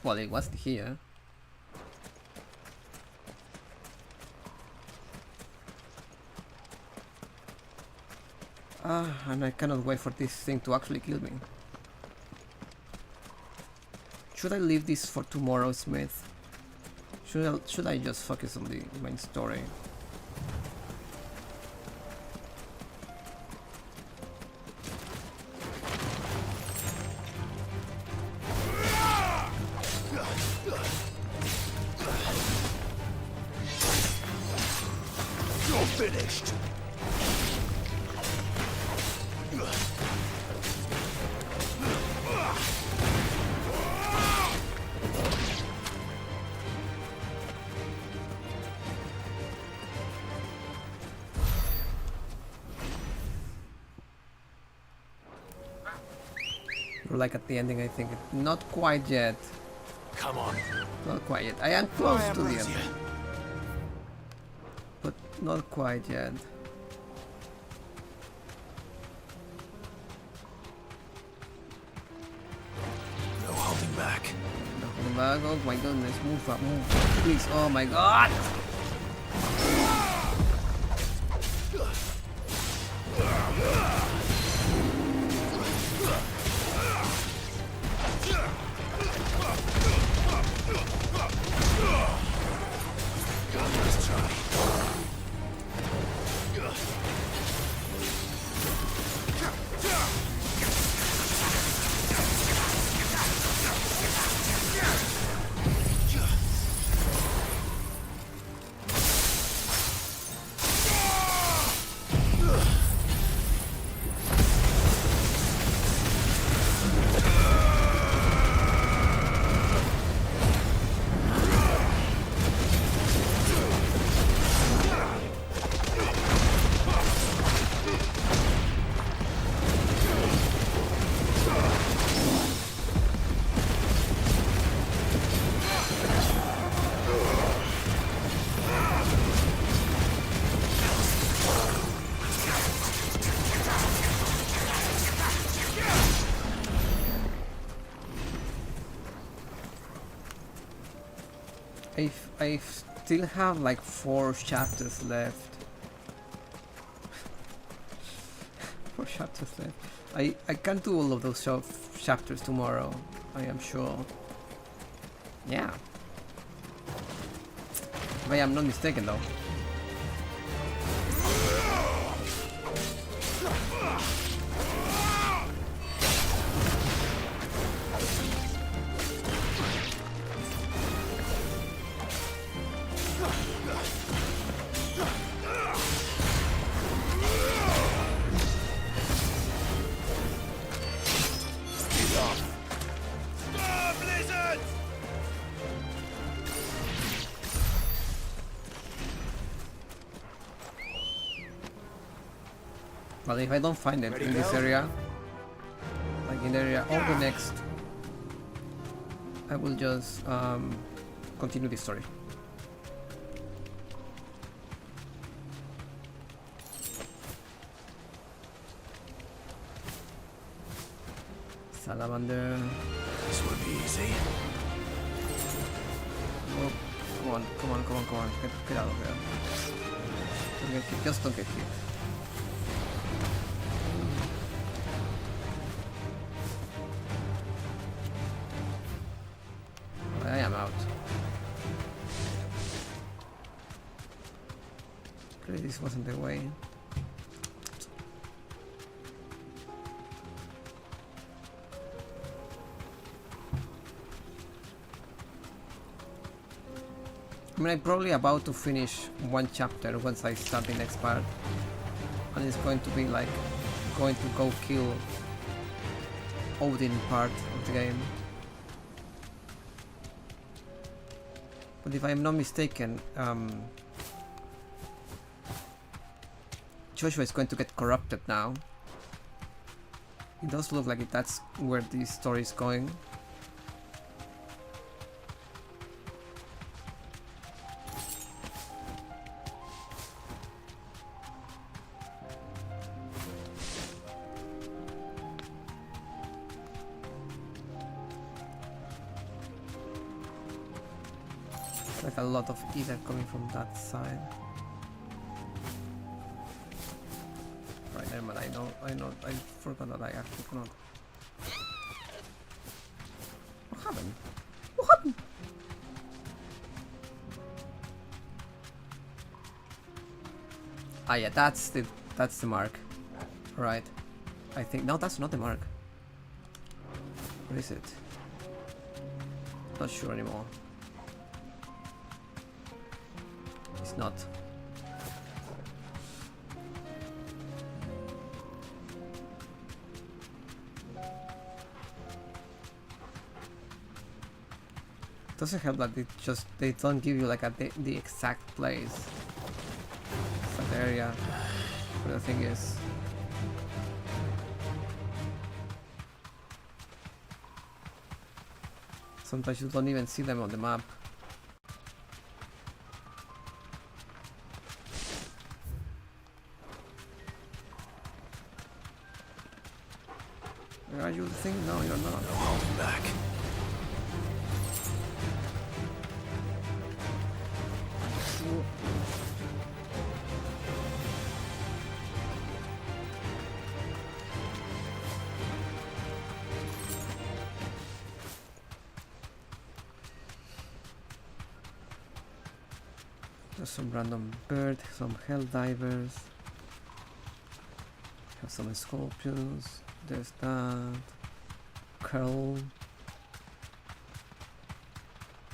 Well, it was here. And I cannot wait for this thing to actually kill me. Should I leave this for tomorrow, Smith? Should I just focus on the main story? You're finished. We're like at the ending, I think. Not quite yet. Come on. Not quite yet. I am close to the end. Ambrosia. But not quite yet. No holding back. No holding back. Oh my goodness. Move up, move. Please. Oh my god. I still have like 4 chapters left. 4 chapters left. I can't do all of those chapters tomorrow, I am sure. Yeah. If I am not mistaken though. But if I don't find it in this area, like in the area or the next, I will just continue the story. Salamander. This won't be easy. Oh, come on, come on, come on, come on. Get out of there. Don't get hit. Just don't get hit. I am out. Clearly this wasn't the way. I mean, I'm probably about to finish 1 chapter once I start the next part. And it's going to be like, going to go kill Odin part of the game. But if I'm not mistaken, Joshua is going to get corrupted now. It does look like that's where the story is going. Like a lot of ether coming from that side. Right, never mind. I forgot that I actually cannot. What happened? What happened? Ah, yeah, that's the mark. Right. I think no, that's not the mark. Where is it? Not sure anymore. It's not. Doesn't help that they don't give you like the exact place, exact area. But the thing is, sometimes you don't even see them on the map. Are you the thing? No, you're not. No holding back. There's some random bird, some hell divers, have some scorpions, there's that, curl,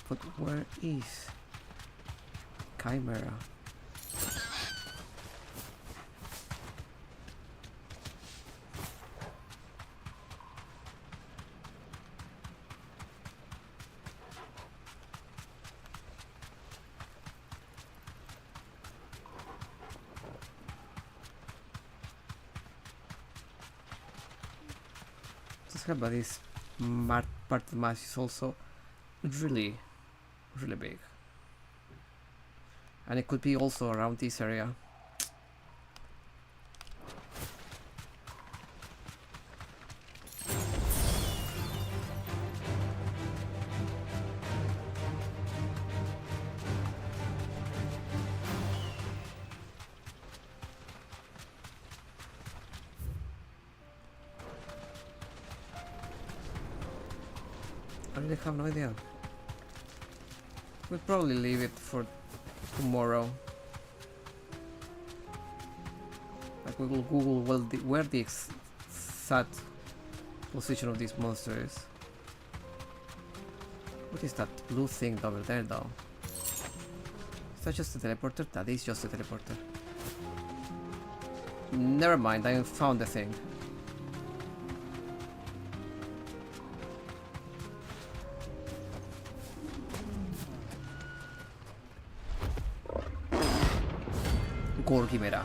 but where is Chimera? But this part of the map is also really big, and it could be also around this area. I really have no idea. We'll probably leave it for tomorrow. Like we will Google where the exact position of this monster is. What is that blue thing over there though? Is that just a teleporter? That is just a teleporter. Never mind, I found the thing. Chimera.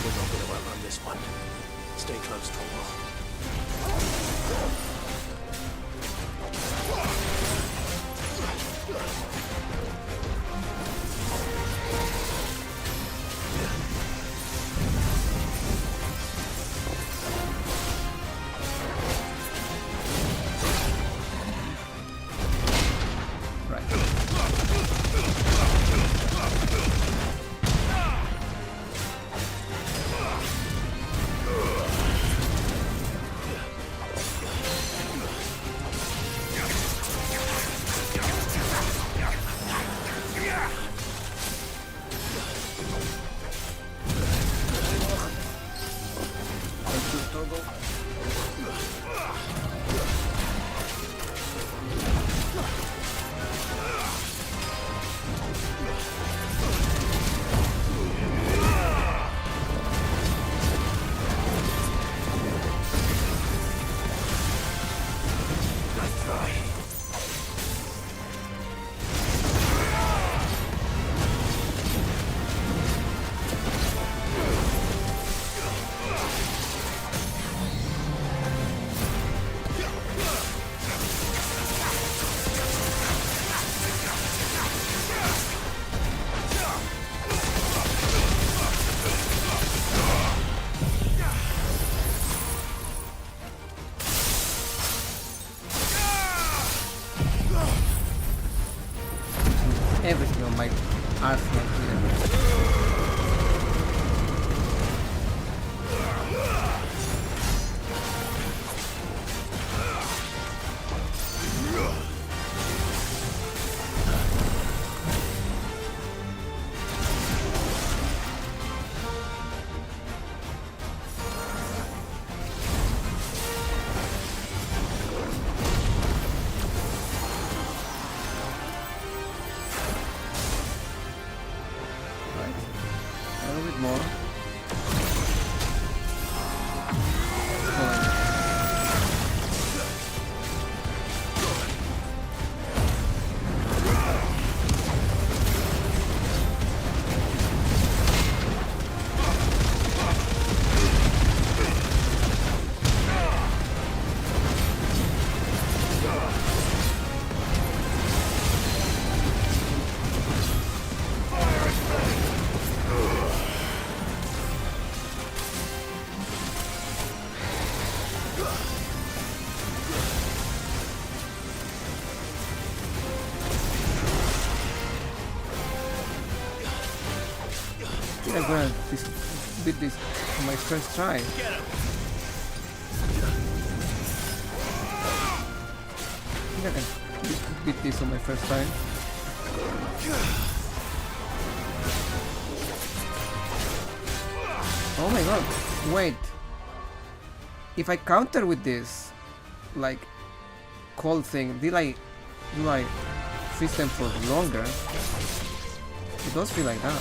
We're not going to outrun this one. Stay close, Torval. Everything on my arsenal here. think I'm gonna beat this on my first try. Get him. I think I can beat this on my first time. Oh my god, wait. If I counter with this, like, cold thing, do I freeze them for longer? It does feel like that.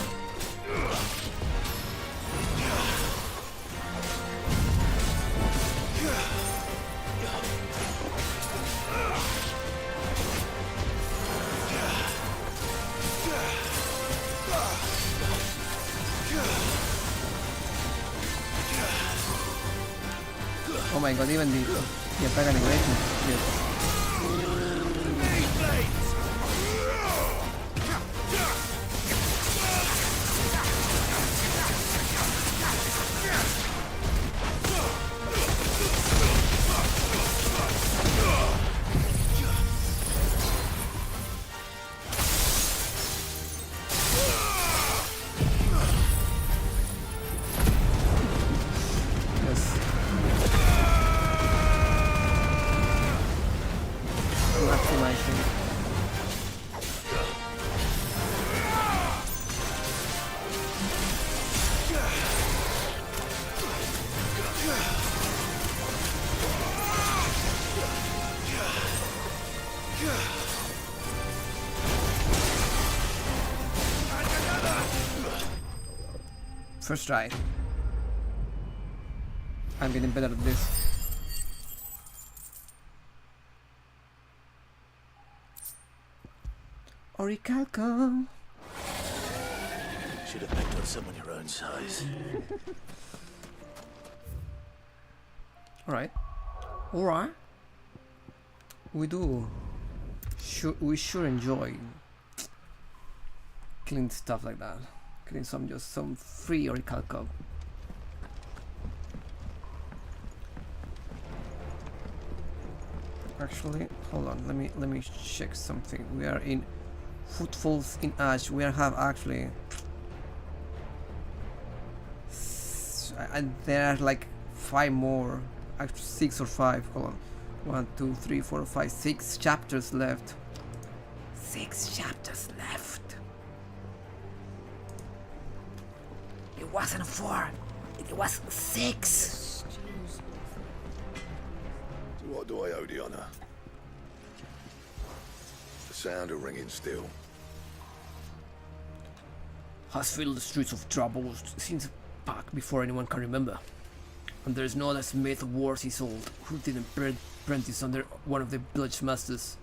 Oh my god, even the attack animation is first try. I'm getting better at this. Orichalcum. Should have picked on someone your own size. Alright. Alright. We sure enjoy killing stuff like that. Killing some free Orichalcum. Actually, hold on, let me check something. We are in Footfalls in Ash. We have actually and there are like 5 more, actually 6 or 5. Hold on, 1, 2, 3, 4, 5, 6 chapters left. 6 chapters left. It wasn't 4. It was 6. What do I owe the honor? The sound of ringing steel. Has filled the streets of trouble since back before anyone can remember. And there is no other smith worth his salt who didn't apprentice under one of the village masters.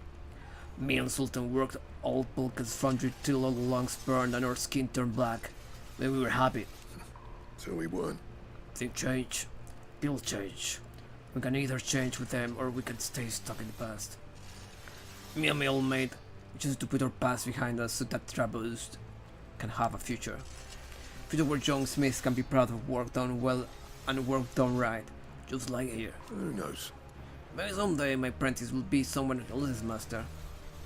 Me and Sultan worked old Bulka's foundry till all the lungs burned and our skin turned black. Then we were happy. So we weren't. Things change. People change. We can either change with them or we can stay stuck in the past. Me and my old mate, we choose to put our past behind us so that troubles can have a future. Future where young smiths can be proud of work done well and work done right, just like here. Who knows? Maybe someday my apprentice will be someone else's master.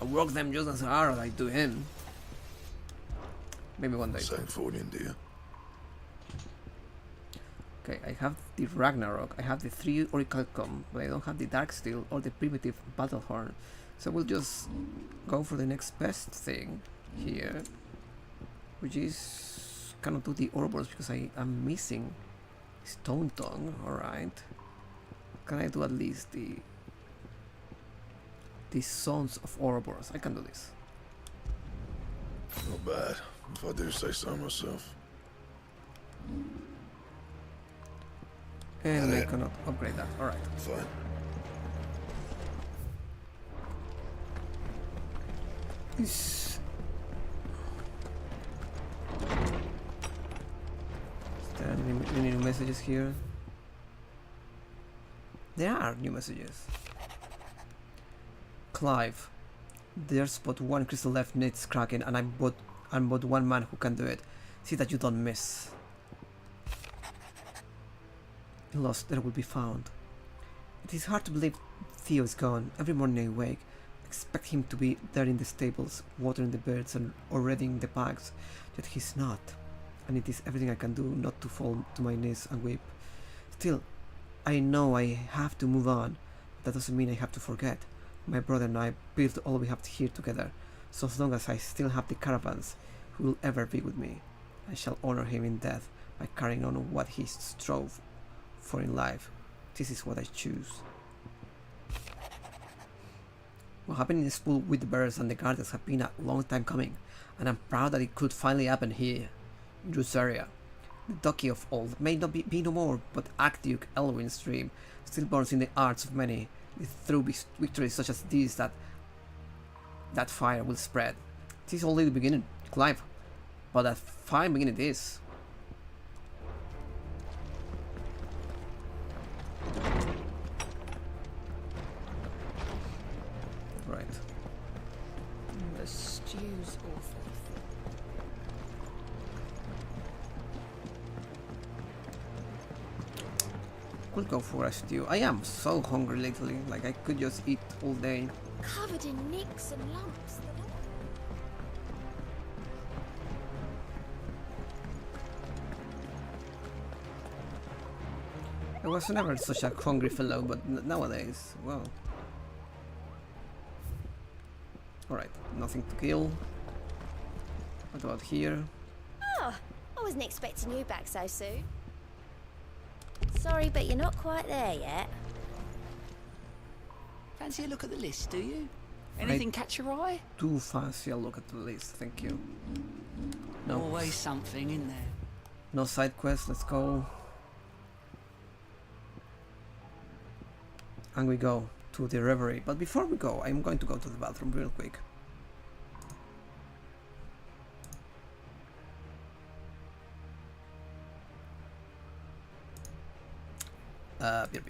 I work them just as hard as I do him. Maybe one day. Same for you, dear. Okay, I have the Ragnarok, I have the 3 Orichalcum, but I don't have the Darksteel or the primitive Battlehorn. So we'll just go for the next best thing here, which is cannot do the Ouroboros because I am missing Stone Tongue. Alright. Can I do at least the Sons of Ouroboros? I can do this. Not bad, if I do say so myself. And I cannot upgrade that. Alright. Fine. Is there any new messages here? There are new messages. Clive, there's but one crystal left needs cracking, and I'm but one man who can do it. See that you don't miss. Lost there will be found. It is hard to believe Theo is gone. Every morning I wake, expect him to be there in the stables, watering the birds or readying the bags, yet he's not. and it is everything I can do not to fall to my knees and weep. Still, I know I have to move on. That doesn't mean I have to forget. My brother and I built all we have here together, so as long as I still have the caravans, he will ever be with me. I shall honor him in death by carrying on what he strove for in life. This is what I choose. What happened in the school with the birds and the gardens have been a long time coming, and I'm proud that it could finally happen here, in Drusaria. The Duchy of old may not be no more, but Archduke Elwin's dream still burns in the hearts of many. It's through victories such as these that fire will spread. It is only the beginning, Clive, but a fine beginning it is. Right. The stew's awful. We'll go for a stew. I am so hungry lately, like I could just eat all day. Covered in nicks and lumps. I was never such a hungry fellow, but nowadays, well. Alright, nothing to kill. What about here? Oh, I wasn't expecting you back so soon. Sorry, but you're not quite there yet. Fancy a look at the list, do you? Anything catch your eye? Too fancy a look at the list, thank you. No. Always something in there. No side quest, let's go. And we go to the reverie. But before we go, I'm going to go to the bathroom real quick. BRB.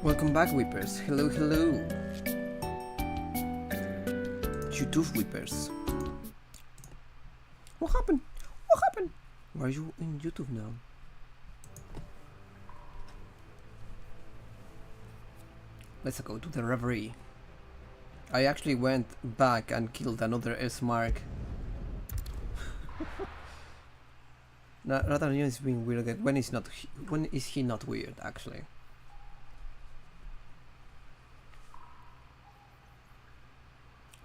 Welcome back, Weepers. Hello, hello. YouTube Weepers. What happened? What happened? Why are you in YouTube now? Let's go to the reverie. I actually went back and killed another S-Mark. Rather than is being weird. When is he not weird, actually?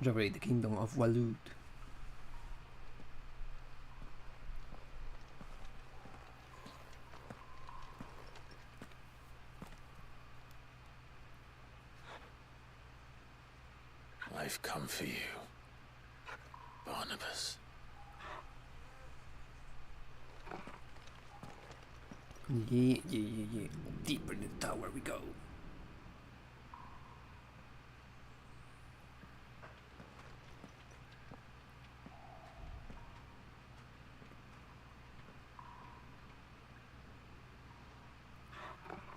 Reverie, the kingdom of Walud. for you, Barnabas. Yeah. Deeper in the tower we go.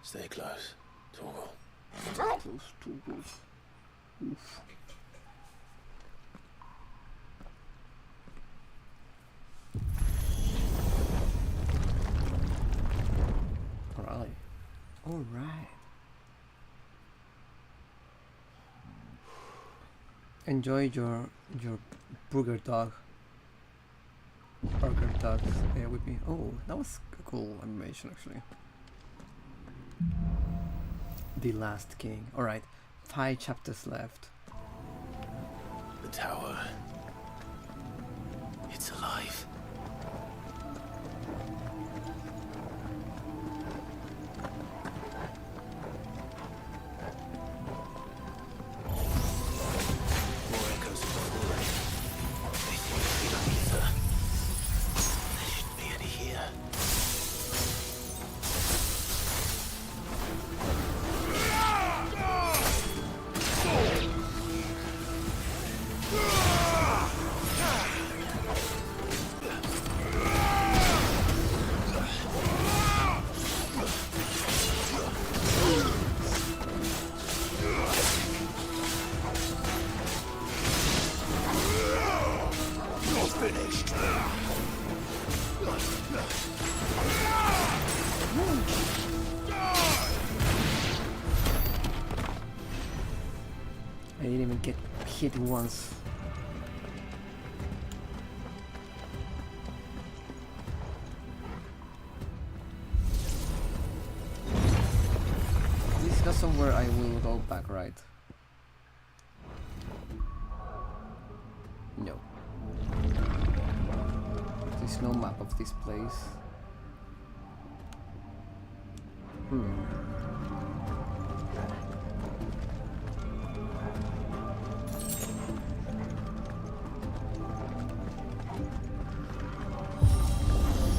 Stay close, Torgal. Close, Torgal. Oof. All right. Enjoy your burger dog. Burger dogs with me. Oh, that was a cool animation actually. The Last King. All right, 5 chapters left. The tower. It's alive. I didn't even get hit once. This is not somewhere I will go back, right? No. There's no map of this place.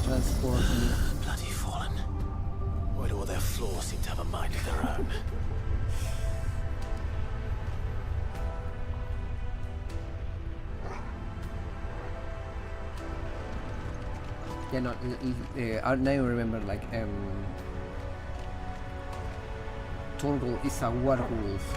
Transport me. Bloody Fallen. Why do all their floors seem to have a mind of their own? Yeah, no, I now remember, like, Torgal is a werewolf.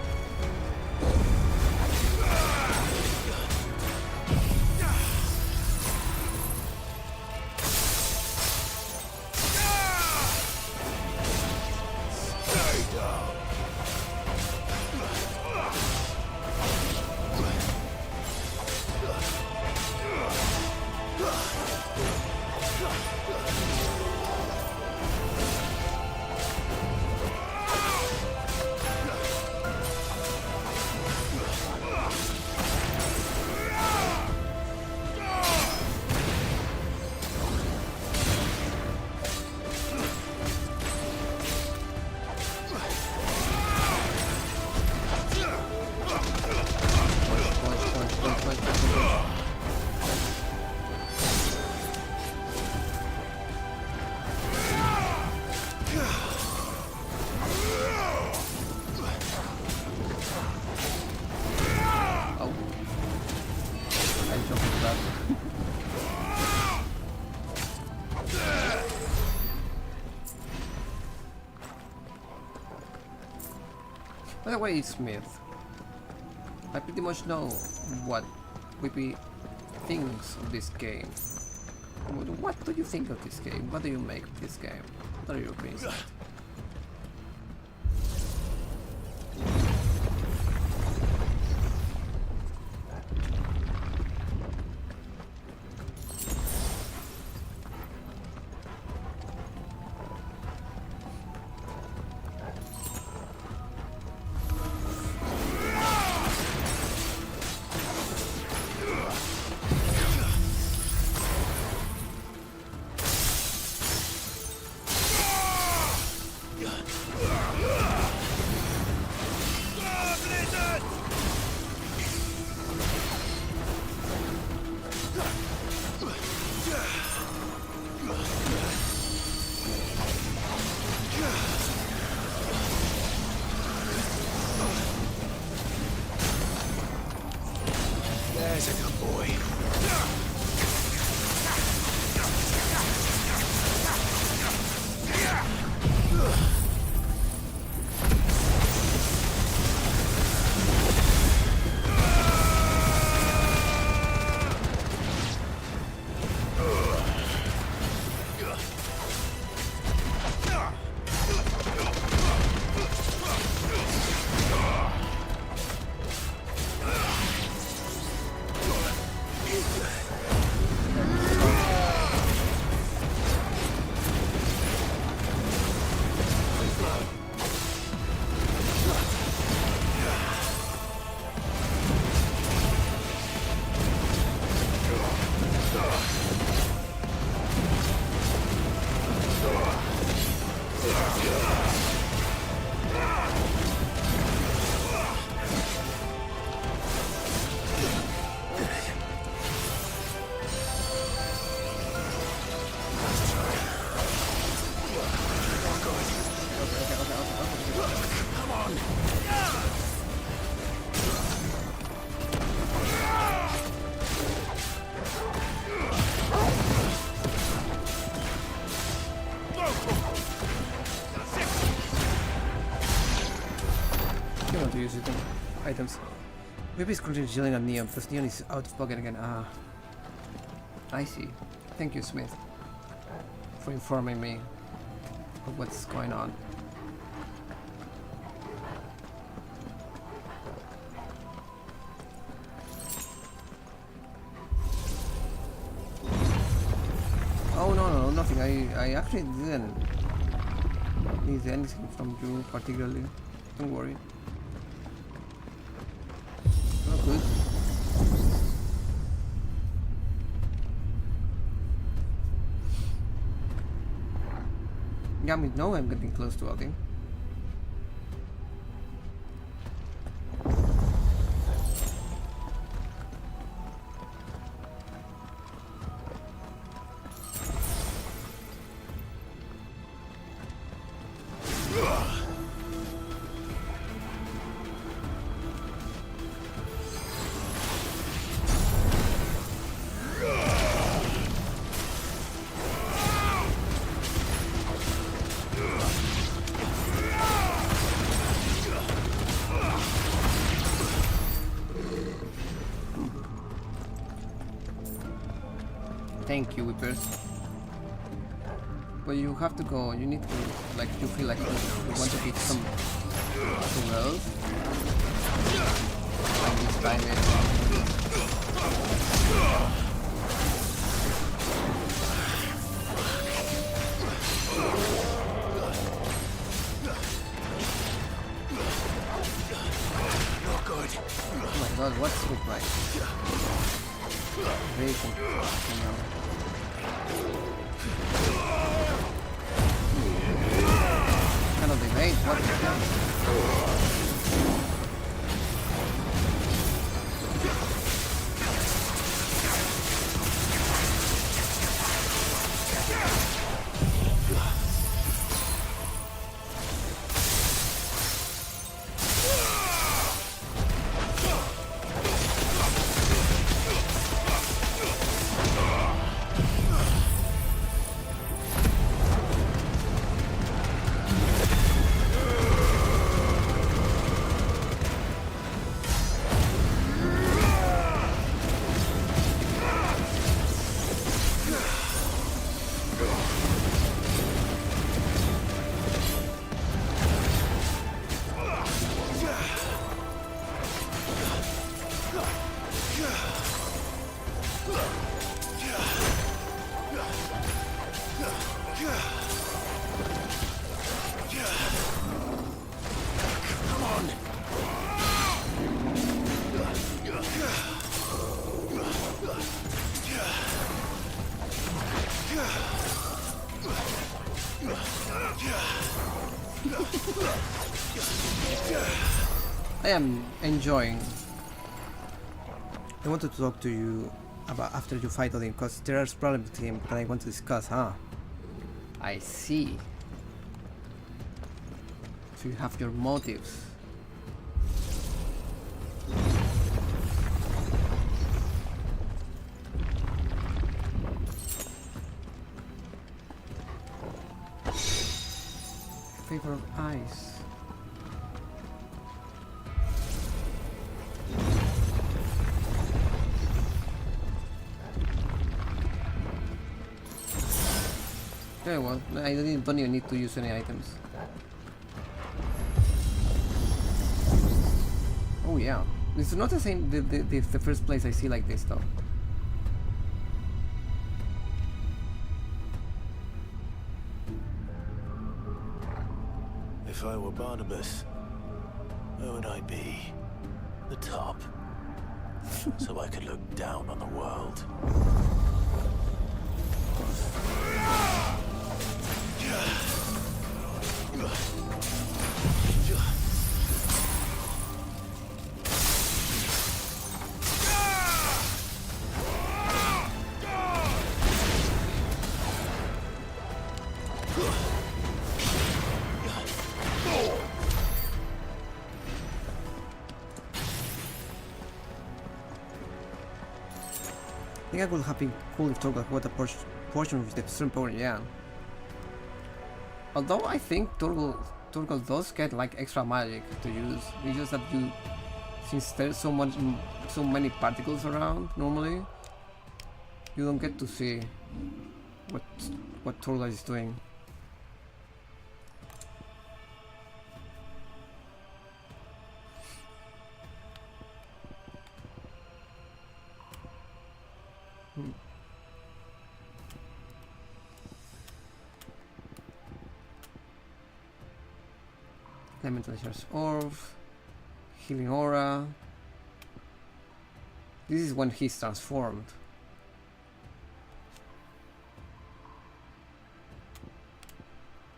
By the way, Smith, I pretty much know what Whippy thinks of this game. What do you think of this game? What do you make of this game? What are your opinions? Good boy. To use it items. Maybe it's continuing yelling at Neon because Neon is out of pocket again. Ah, I see. Thank you, Smith, for informing me of what's going on. Oh no, nothing. I actually didn't need anything from you particularly. Don't worry. Good. Yeah, I mean, no, I'm getting close to outing. Thank you, Whippers. But you have to go, you need to, like, you feel like you want to hit something else. Like this time Not good. Oh my god, what's with my... Very confusing now. Cannot be made, what is that? I am enjoying. I wanted to talk to you about after you fight Odin, because there are problems with him that I want to discuss, huh? I see. So you have your motives. favor of ice. Okay, well, I don't even need to use any items. Oh yeah, this is not the same. The first place I see like this though. If I were Barnabas, where would I be? The top. So I could look down on the world. I think I would have been cool if Torgal got a portion of the extreme power, yeah. Although I think Torgal does get like extra magic to use. It's just that you, since there's so many particles around normally, you don't get to see what Torgal is doing. Elemental Charge Orb, Healing Aura. This is when he's transformed.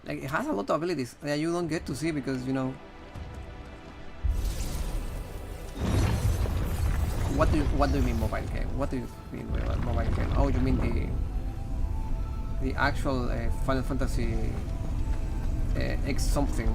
Like, it has a lot of abilities that you don't get to see because, you know. What do you mean mobile game? What do you mean by mobile game? Oh, you mean the actual Final Fantasy X something.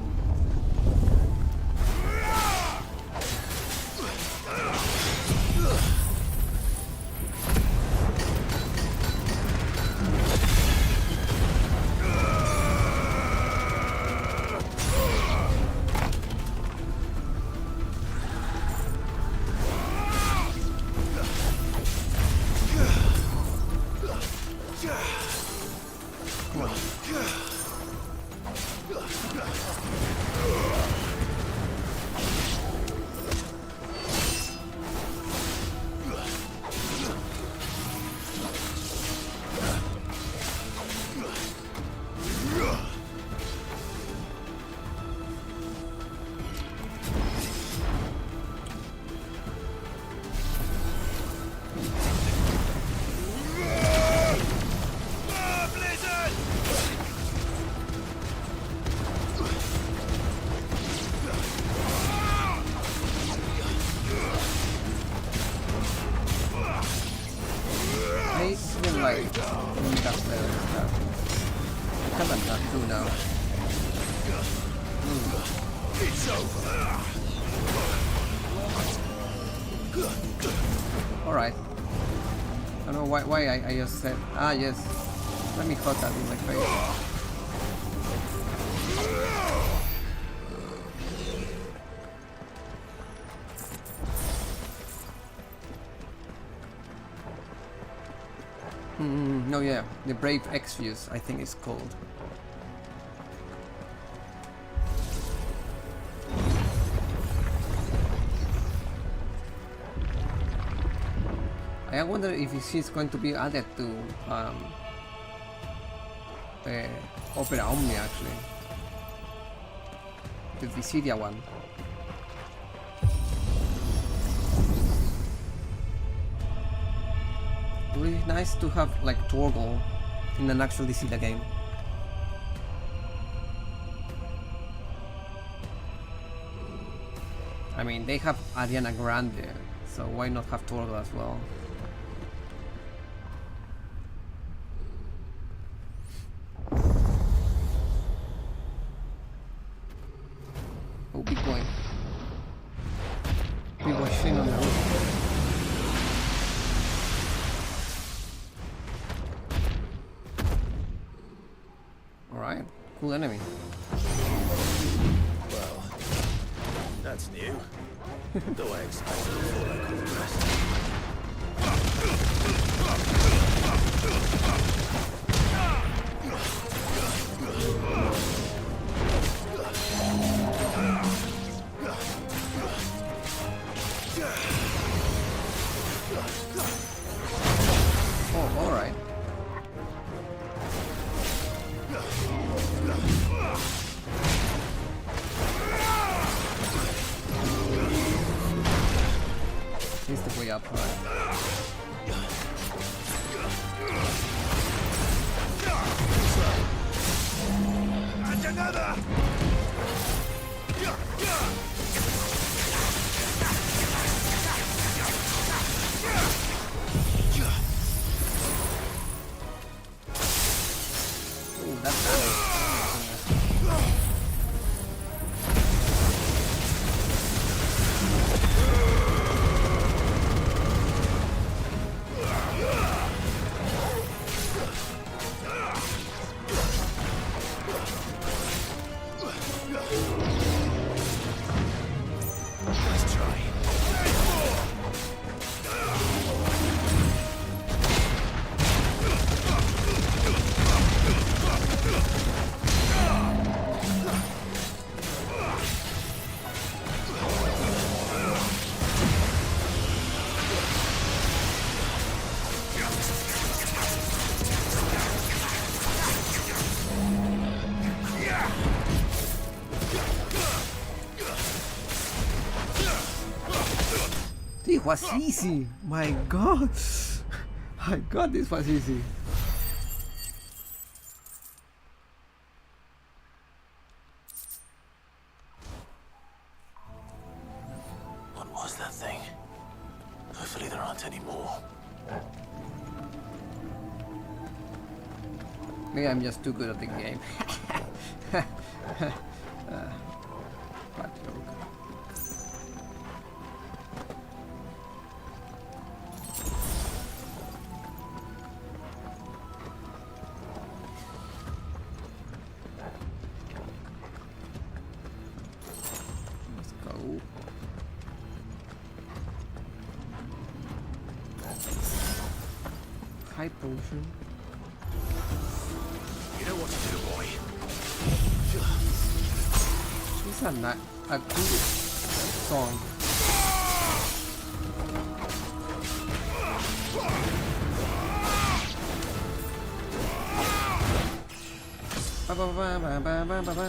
Alright. I don't know why I just said, ah yes, let me cut that in my face. No, yeah, the Brave X-Fuse, I think it's called. I wonder if she's going to be added to Opera Omnia actually. The Visidia one. It would be nice to have like Torgal in an actual Visidia game. I mean, they have Ariana Grande, so why not have Torgal as well? Oh, big boy. Big boy shooting on the roof. Alright, cool enemy. That's new. Though I expect before I call the rest. Oh, all right. Here's the way up, right? And another! Ooh, that's damage. Let's try. This was easy. My God. My God, this was easy. What was that thing? Hopefully there aren't any more. Maybe I'm just too good at the game. Bad joke. Let's go. High potion. You know what to do, boy. It's a good song. Ba ba ba ba ba ba ba ba.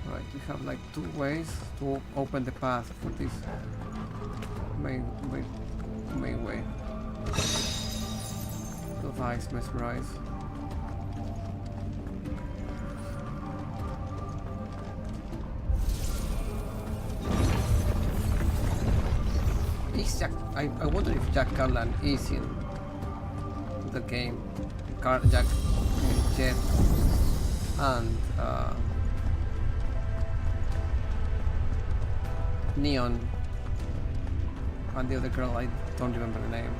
Right, we have like 2 ways to open the path for this main way. Device mesmerize. Is Jack? I wonder if Jack Garland is in the game. Jack, Jet, and Neon, and the other girl, I don't remember the name.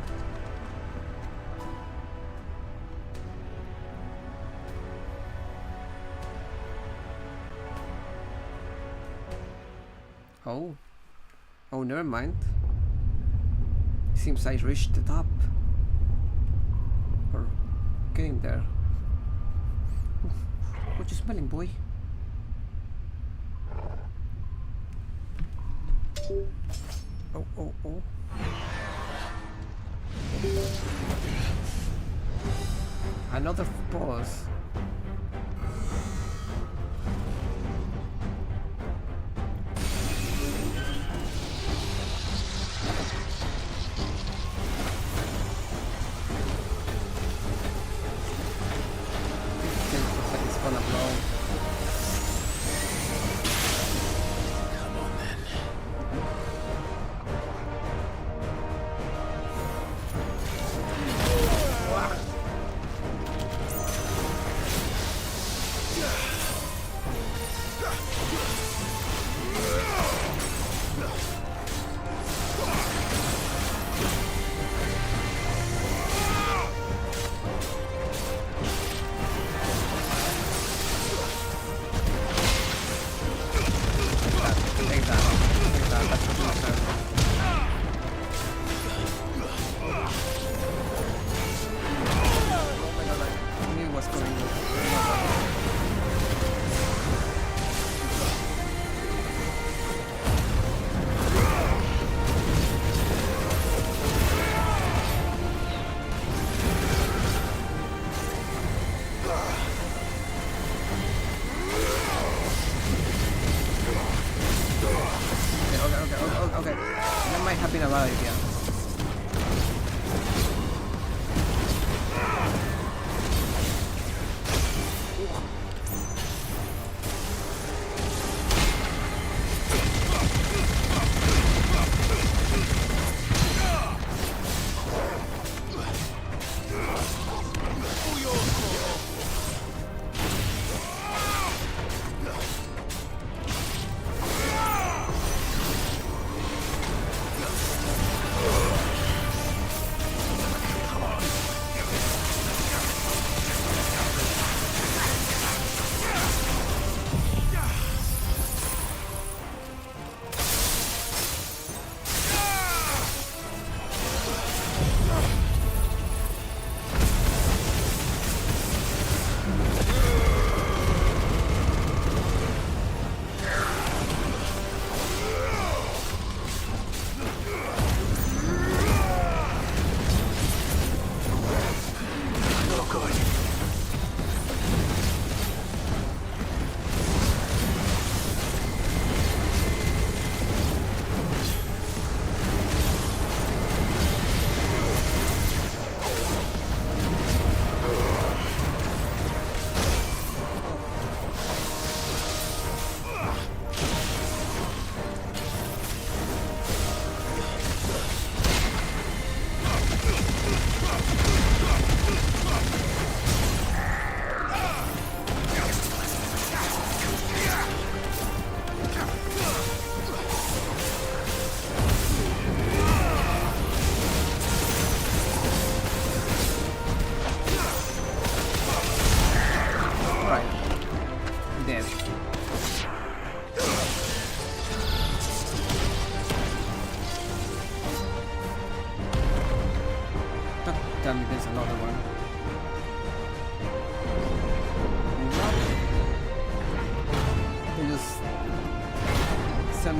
Oh, never mind. Seems I reached the top. Or getting there. What you smelling, boy? Oh. Another boss. It's gonna blow. Come on then.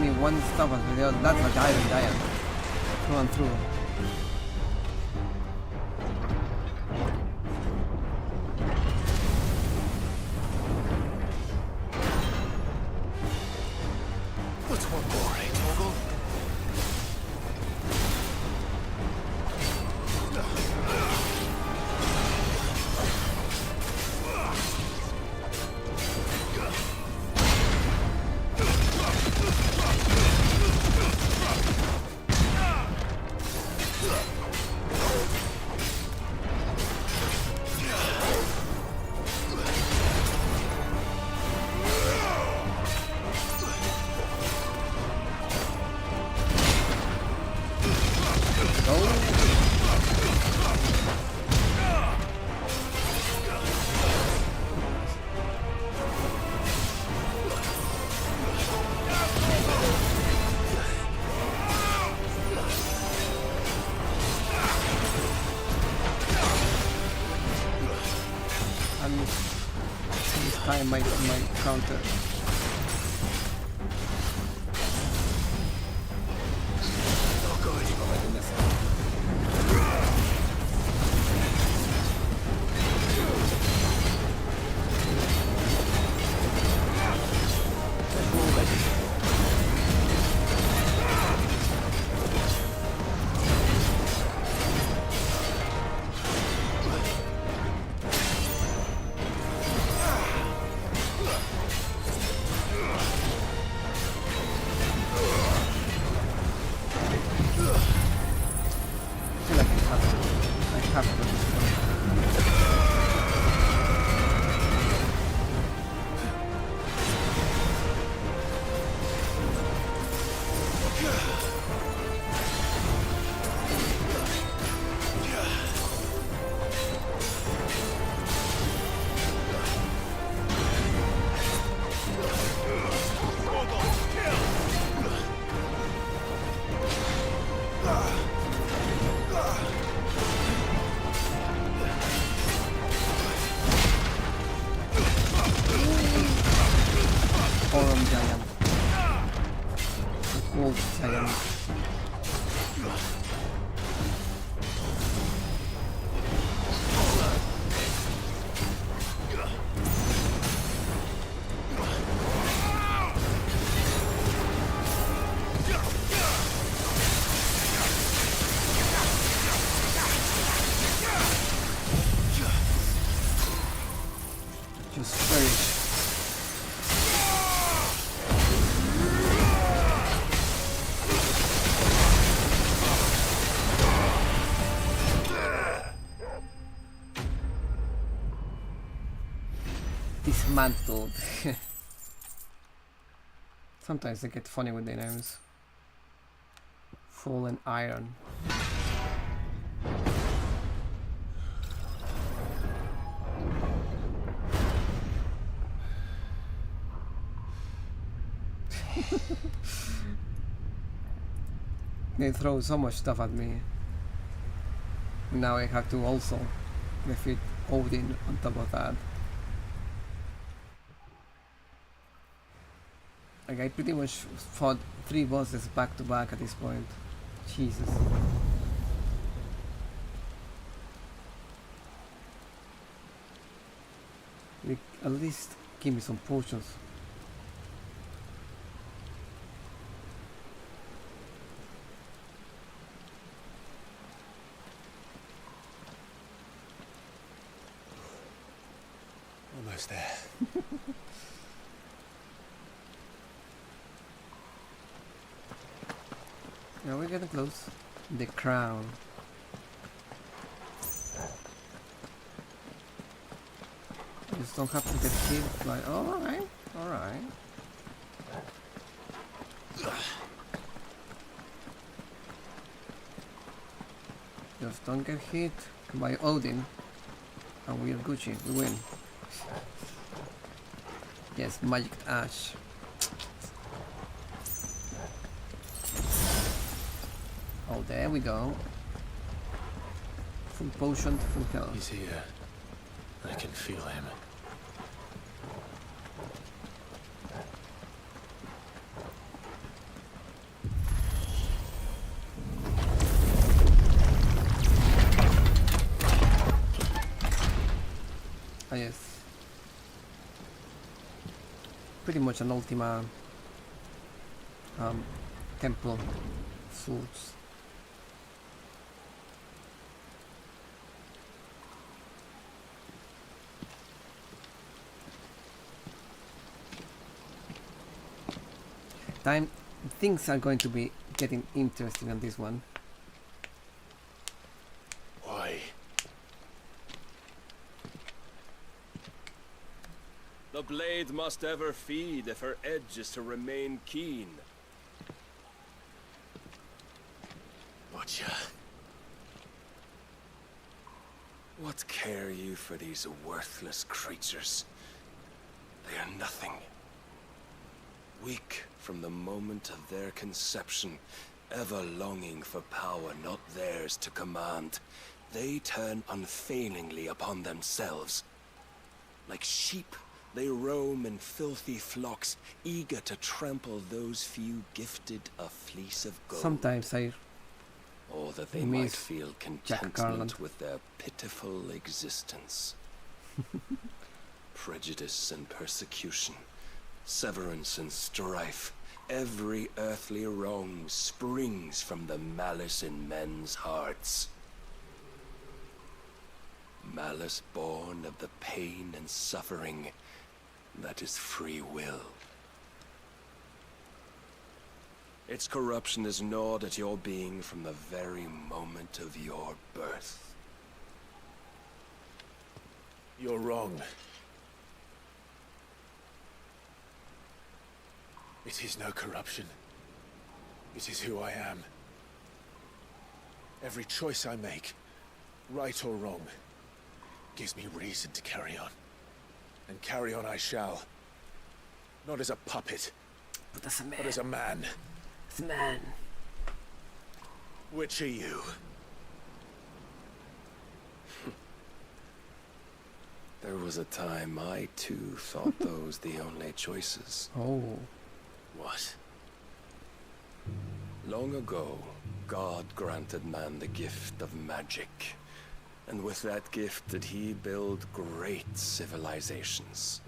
me one stuff as the other. That's a giant. Through and through. What's one more, eh, Torgal? My counter. Dismantled. Sometimes they get funny with their names. Fallen Iron. They throw so much stuff at me. Now I have to also defeat Odin on top of that. Like I pretty much fought 3 bosses back to back at this point. Jesus. Like, at least give me some potions. Almost there. Now we're getting close. The crown. Just don't have to get hit by. Alright, alright. Just don't get hit by Odin. And we are Gucci, we win. Yes, magic ash. Oh, there we go. Full potion, full health. He's here. I can feel him. Ah, yes. Pretty much an Ultima temple swords. Things are going to be getting interesting on this one. Why? The blade must ever feed if her edge is to remain keen. Butcher. What care you for these worthless creatures? They are nothing. Weak from the moment of their conception, ever longing for power not theirs to command, they turn unfailingly upon themselves. Like sheep, they roam in filthy flocks, eager to trample those few gifted a fleece of gold. Sometimes I or that they might feel contentment with their pitiful existence. Prejudice and persecution, severance and strife, every earthly wrong springs from the malice in men's hearts. Malice born of the pain and suffering that is free will. Its corruption is gnawed at your being from the very moment of your birth. You're wrong. It is no corruption. It is who I am. Every choice I make, right or wrong, gives me reason to carry on. And carry on I shall. Not as a puppet, but as a man. But as a man. As a man. Which are you? There was a time I too thought those the only choices. Oh. What? Long ago, God granted man the gift of magic. And with that gift did he build great civilizations.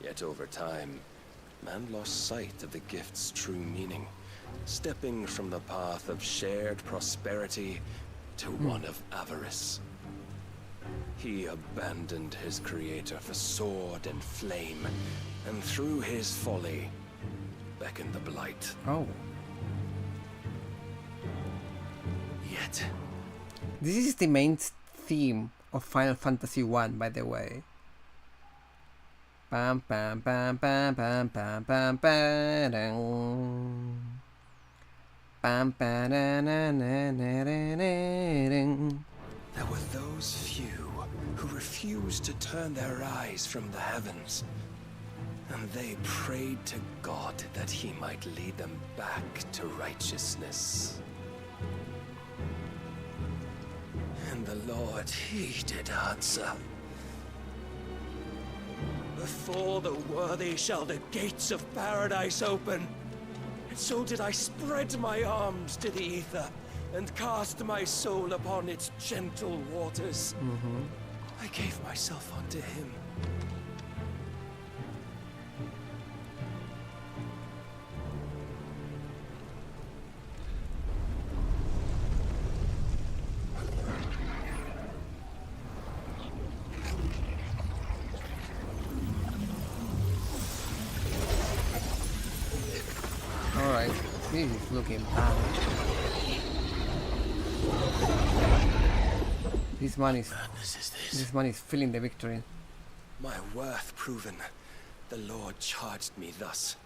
Yet over time, man lost sight of the gift's true meaning, stepping from the path of shared prosperity to one of avarice. He abandoned his creator for sword and flame, and through his folly, beckoned the blight. Oh. Yet... This is the main theme of Final Fantasy 1, by the way. Bam bam bam bam bam bam bam bam bam bam. There were those few who refused to turn their eyes from the heavens, and they prayed to God that he might lead them back to righteousness. And the Lord, he did answer. Before the worthy shall the gates of paradise open. And so did I spread my arms to the ether, and cast my soul upon its gentle waters. I gave myself unto him. Alright, this is looking bad. This man is feeling the victory. My worth proven, the Lord charged me thus.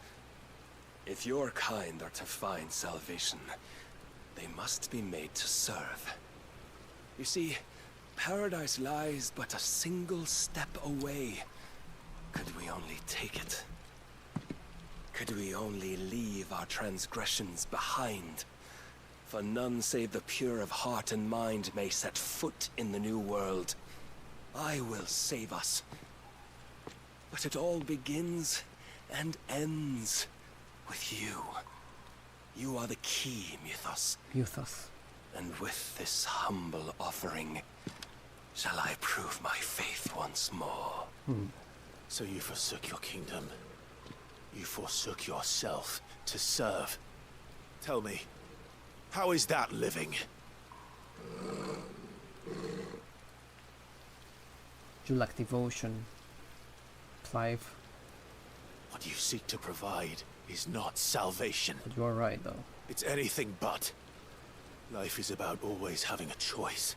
If your kind are to find salvation, they must be made to serve. You see, paradise lies but a single step away. Could we only take it? Could we only leave our transgressions behind? For none save the pure of heart and mind may set foot in the new world. I will save us. But it all begins and ends with you. You are the key, Mythos. Mythos. And with this humble offering, shall I prove my faith once once more. So you forsook your kingdom. You forsook yourself to serve. Tell me, how is that living? You lack devotion, Clive. What you seek to provide is not salvation. But you are right, though. It's anything but. Life is about always having a choice.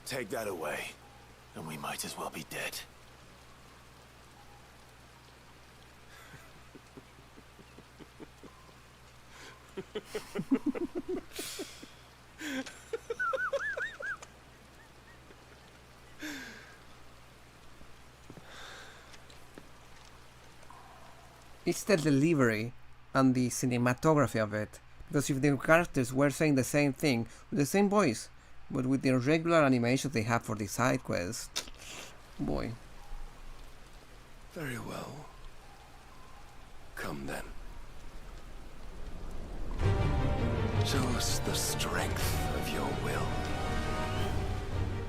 Take that away, and we might as well be dead. It's the delivery and the cinematography of it. Because if the characters were saying the same thing with the same voice, but with the irregular animations they have for the side quests, boy. Very well. Come then. Show us the strength of your will.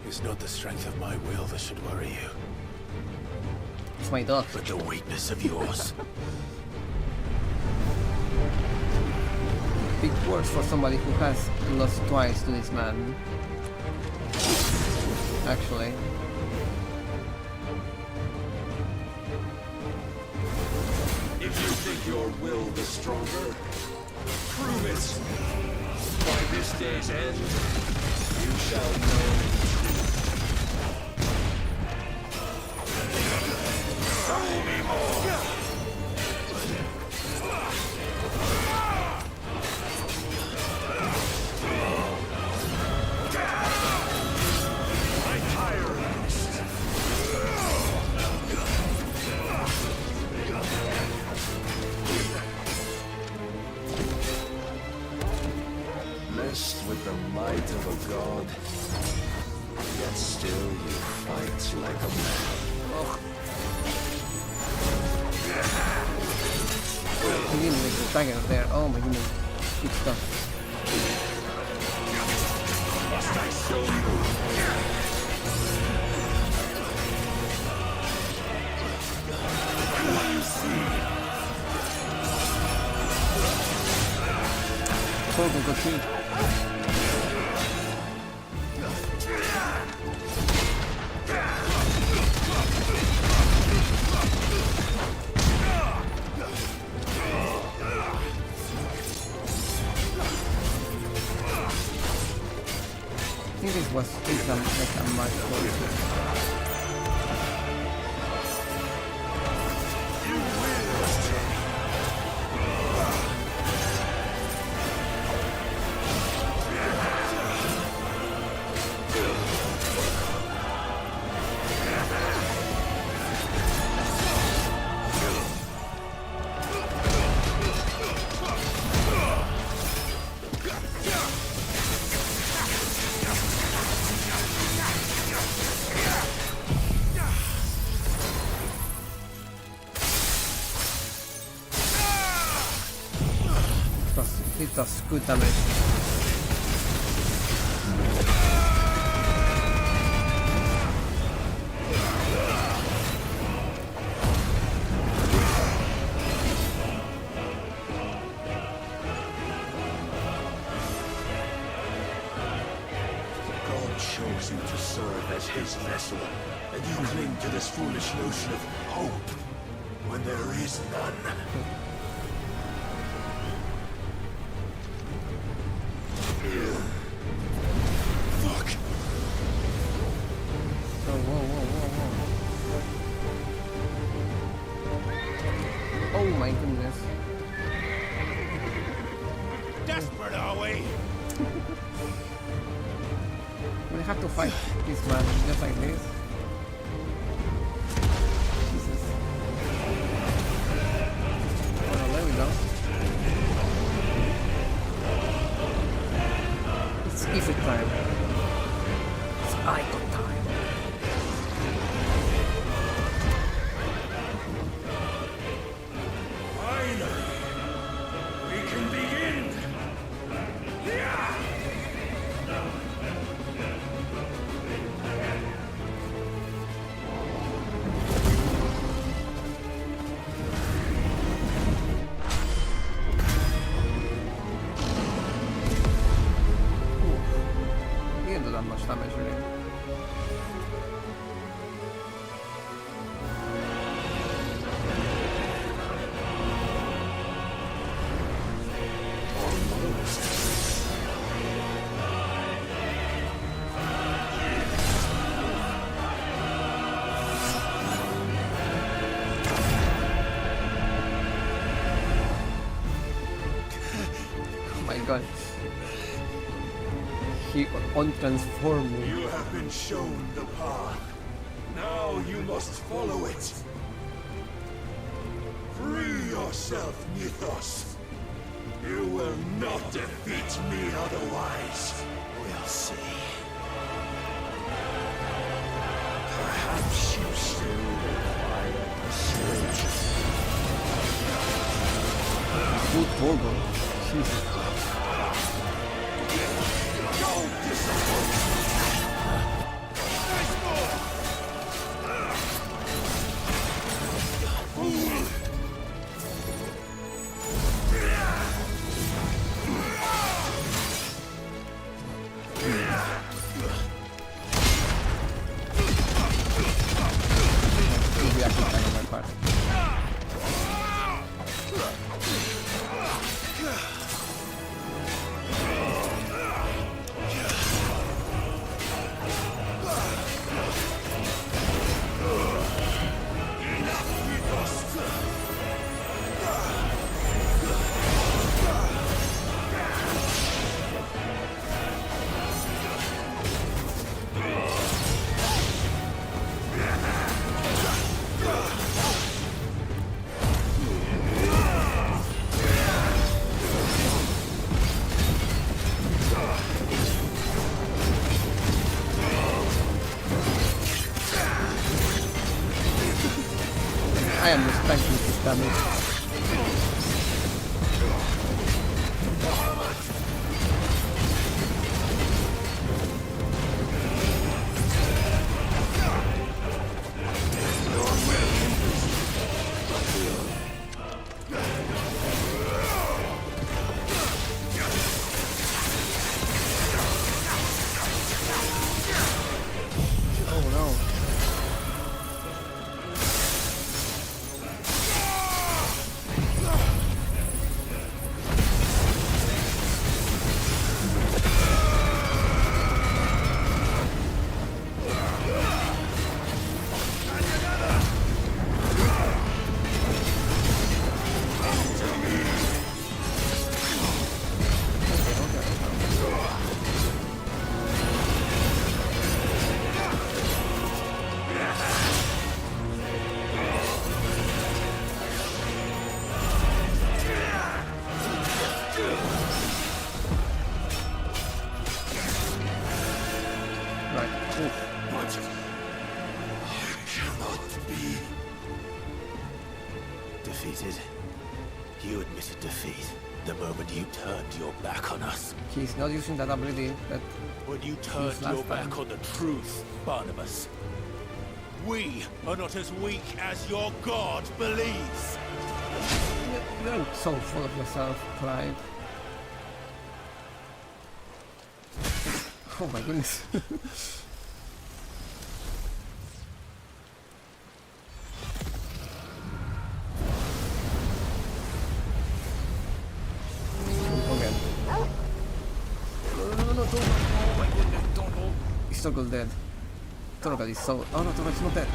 It's not the strength of my will that should worry you, It's my dog. but the weakness of yours. Big words for somebody who has lost twice to this man. Actually. If you think your will the stronger, prove it. By this day's end, you shall know Show me more! Blessed with the might of a god, yet still you fight like a man. He didn't make the dagger there. Oh my goodness. Good stuff. Must I show you? What you see? Go see. I think this was like a much closer. It does good damage. God chose you to serve as his vessel, and you cling to this foolish notion of hope when there is none. Fuck! Oh, whoa. Oh my goodness. Desperate, are we? We have to fight this man just like this. Jesus. Oh, there we go. It's easy time. It's icon time. Finally, we can begin. god. He untransformed me. You have been shown the path. Now you must follow it. Free yourself, Mythos. You will not defeat me otherwise. We'll see. Perhaps you still require persuasion. Good turbo. Jesus. Don't disappoint. I am respecting this damage. Defeated? You admitted defeat the moment you turned your back on us. He's not using that ability that when you turned your back on the truth, Barnabas. We are not as weak as your God believes. You're so full of yourself, Clyde. Oh my goodness. Torgal dead. Torgal is so... Oh no, Torgal's not dead.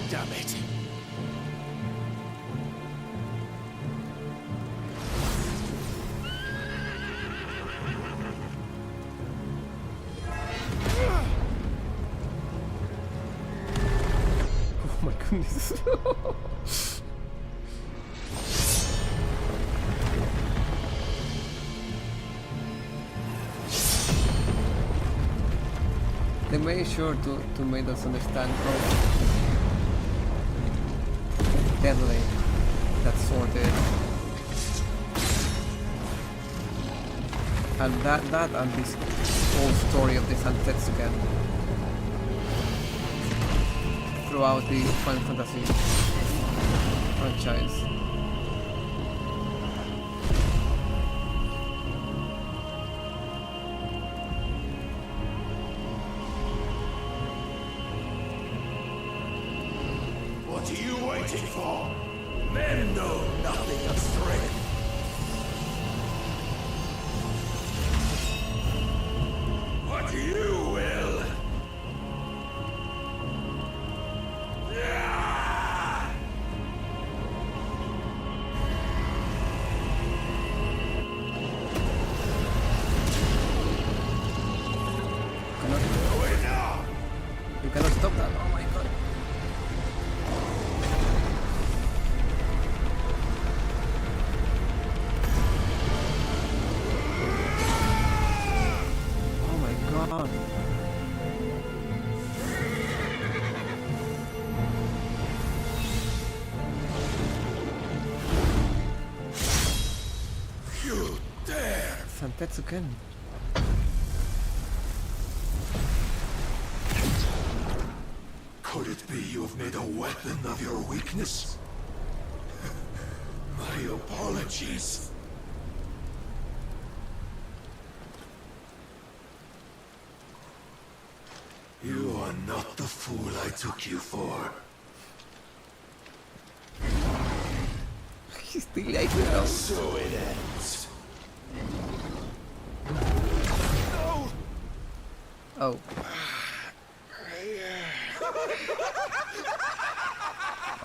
Damn it. Oh my goodness. They made sure to make us understand how deadly that sword is. And that and this whole story of the Sunsets again throughout the Final Fantasy franchise. What are you waiting for? Men know nothing of strength. What you will. You cannot stop that. Oh my god. Oh my god. You dare! Santetsuken. Could it be you have made a weapon of your weakness? My apologies. You are not the fool I took you for. He's delighted now. So it ends. Oh.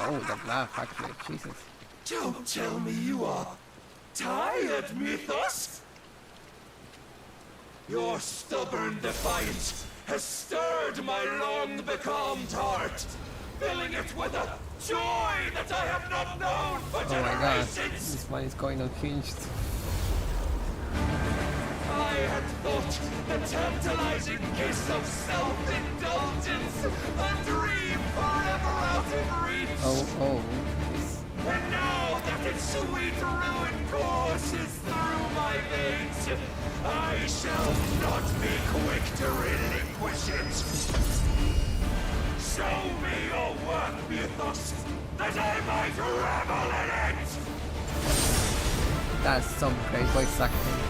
Oh, that laugh, actually. Jesus. Don't tell me you are tired, Mythos! Your stubborn defiance has stirred my long-becalmed heart, filling it with a joy that I have not known for Oh my god. generations! This one is going unhinged. I had thought the tantalizing kiss of self-indulgence a dream forever out of reach. Oh. And now that its sweet ruin courses through my veins, I shall not be quick to relinquish it. Show me your work, Mythos, that I might revel in it! That's some great voice acting.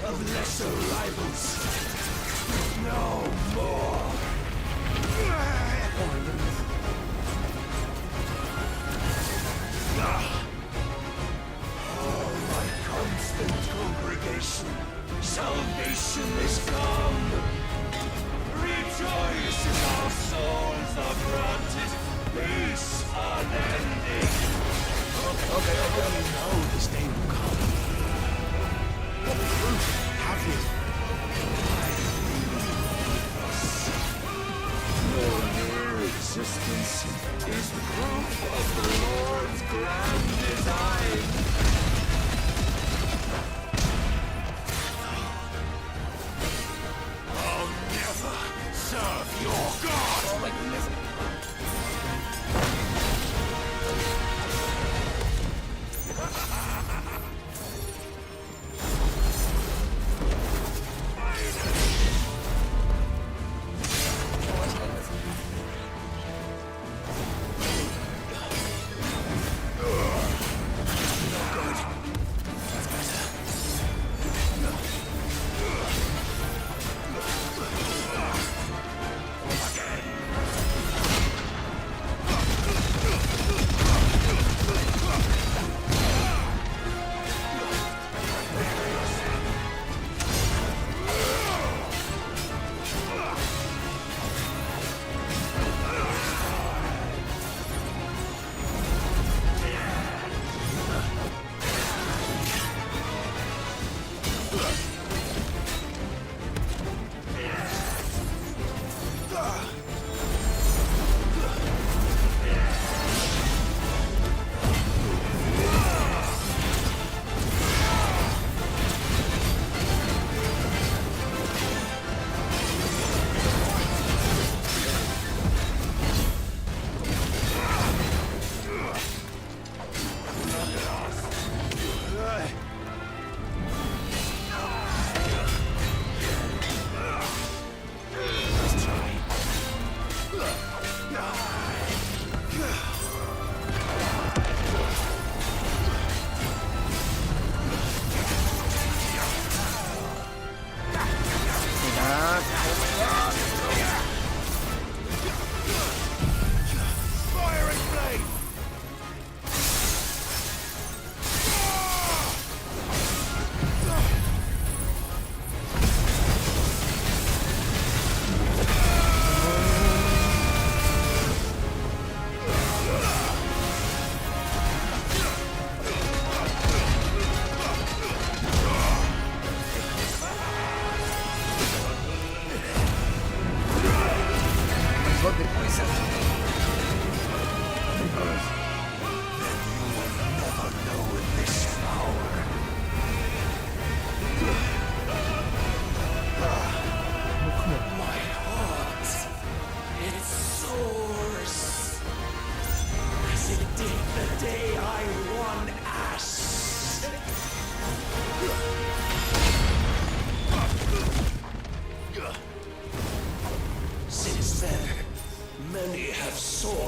Of lesser rivals. No more. Oh, my constant congregation, salvation is come. Rejoice as our souls are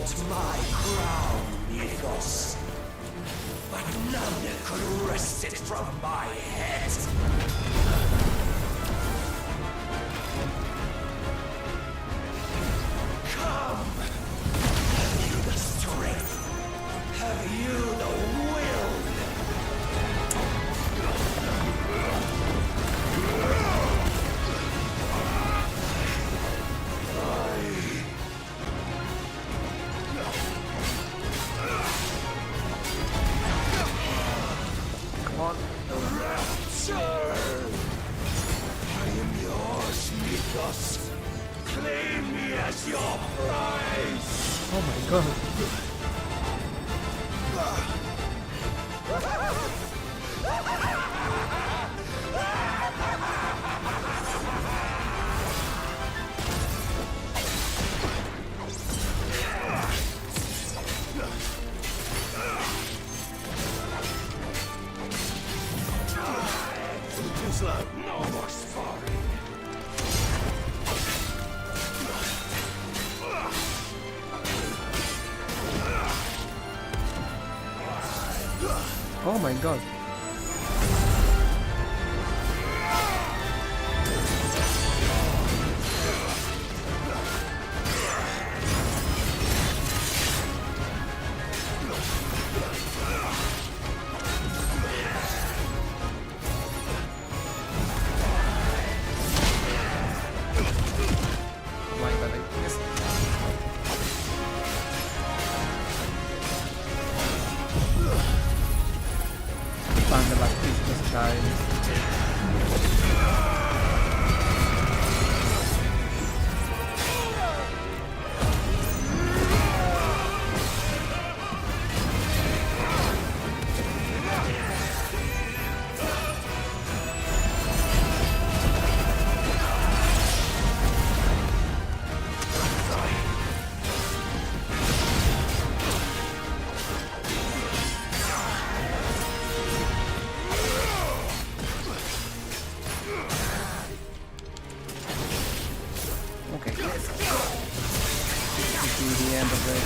sought my crown, Mythos. But none could wrest it from my head. Come! Have you the strength? Have you the will? Come on. Rapture! I am yours, Mythos. Claim me as your prize! Oh my god. Too slow. No more sparring. Oh my god. Oh my god, I missed. Find the last piece of the sky. Okay. This is the end of it.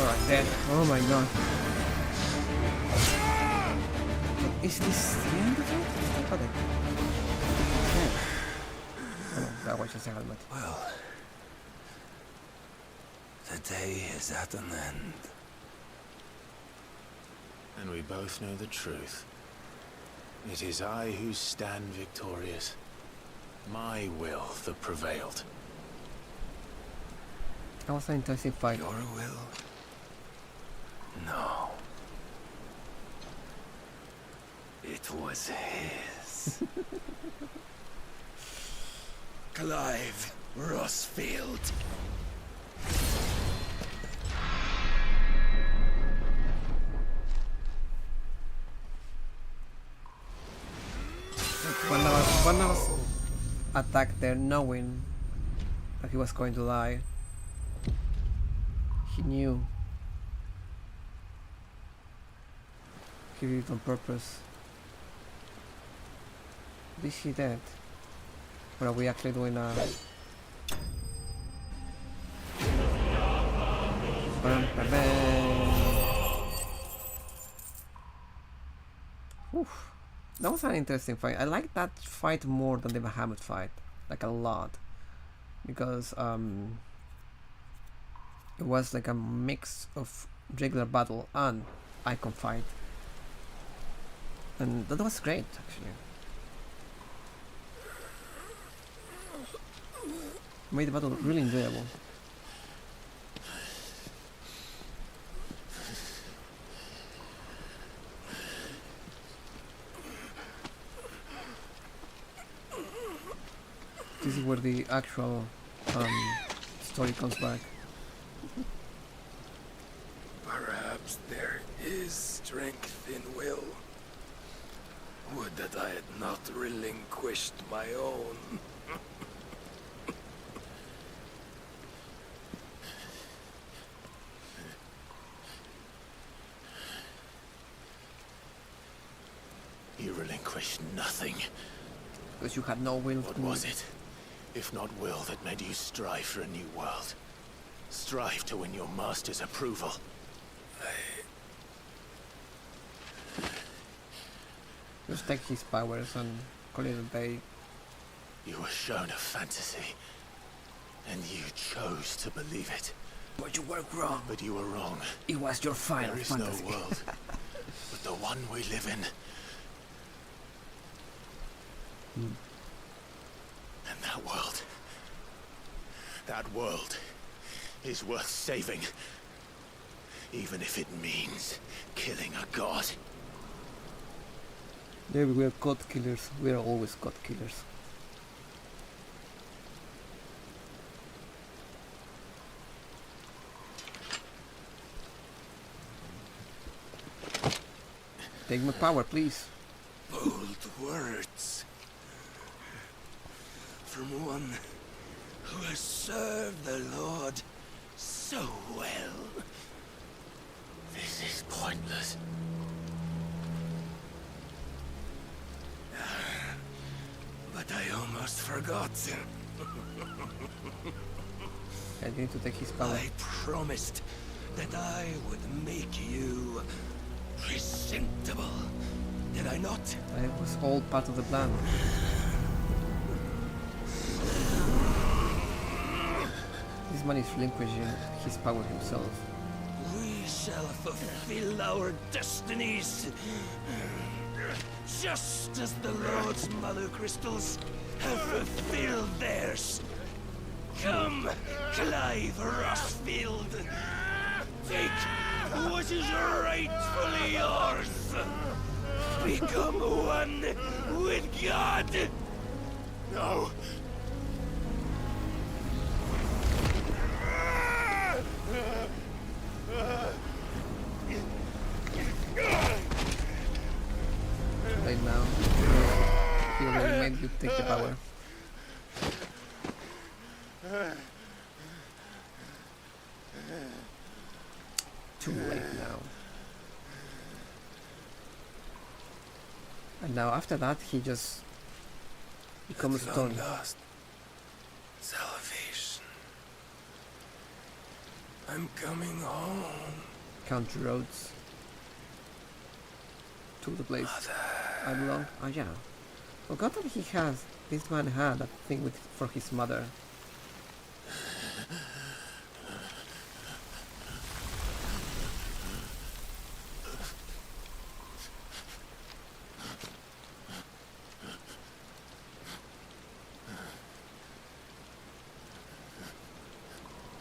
Alright, dead. Oh my god. Is this the end of it? Okay. Yeah. Oh no, that was just a helmet. Well, the day is at an end. And we both know the truth. It is I who stand victorious. My will that prevailed. That was an interesting fight. Your will? No. It was his. Clive Rossfield. When I was attacked there knowing that he was going to die, he knew. He did it on purpose. Is he dead? Or are we actually doing a... Oof. That was an interesting fight. I like that fight more than the Bahamut fight, like a lot, because it was like a mix of regular battle and icon fight, and that was great actually. Made the battle really enjoyable. This is where the actual story comes back. Perhaps there is strength in will. Would that I had not relinquished my own. You relinquished nothing. Because you had no will. What was it? If not will that made you strive for a new world? Strive to win your master's approval? Just take his powers and call it a day. You were shown a fantasy, and you chose to believe it. But you were wrong. But you were wrong. It was your final fantasy. There is no world but the one we live in. And that world is worth saving, even if it means killing a god. Yeah, we are god killers. We are always god killers. Take my power, please. Bold words. From one who has served the Lord so well. This is pointless. But I almost forgot. I need to take his power. I promised that I would make you presentable. Did I not? It was all part of the plan. This man is relinquishing his power himself. We shall fulfill our destinies, just as the Lord's Mother Crystals have fulfilled theirs. Come, Clive Rossfield. Take what is rightfully yours. Become one with God. No. Right now, he already made you take the power. Too late now. And now after that, he just becomes stone. Lost salvation. I'm coming home. Country roads to the place I belong. Oh yeah, forgot that he has. This man had a thing with for his mother.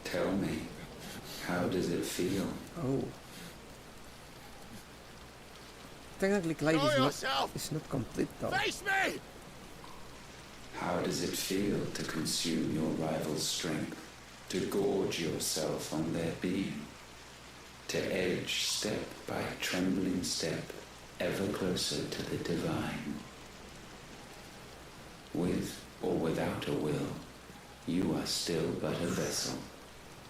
Tell me, how does it feel? Oh. Technically, Clive is not complete though. Face me! How does it feel to consume your rival's strength, to gorge yourself on their beam, to edge step by trembling step ever closer to the divine? With or without a will, you are still but a vessel,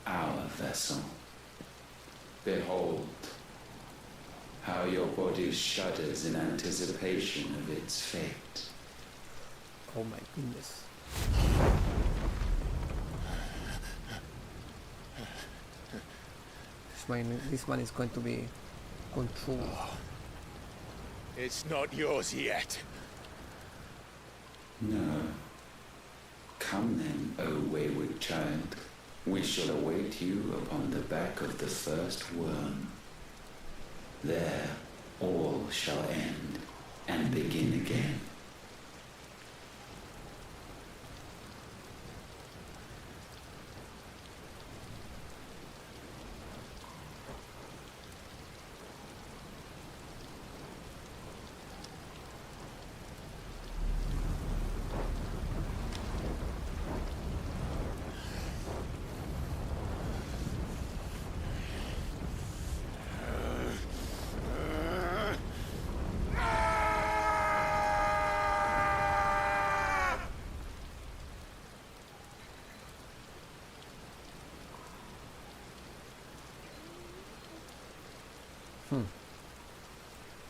our vessel. Behold, how your body shudders in anticipation of its fate. Oh my goodness. This man is going to be controlled. It's not yours yet. No. Come then, O wayward child. We shall await you upon the back of the first worm. There, all shall end and begin again.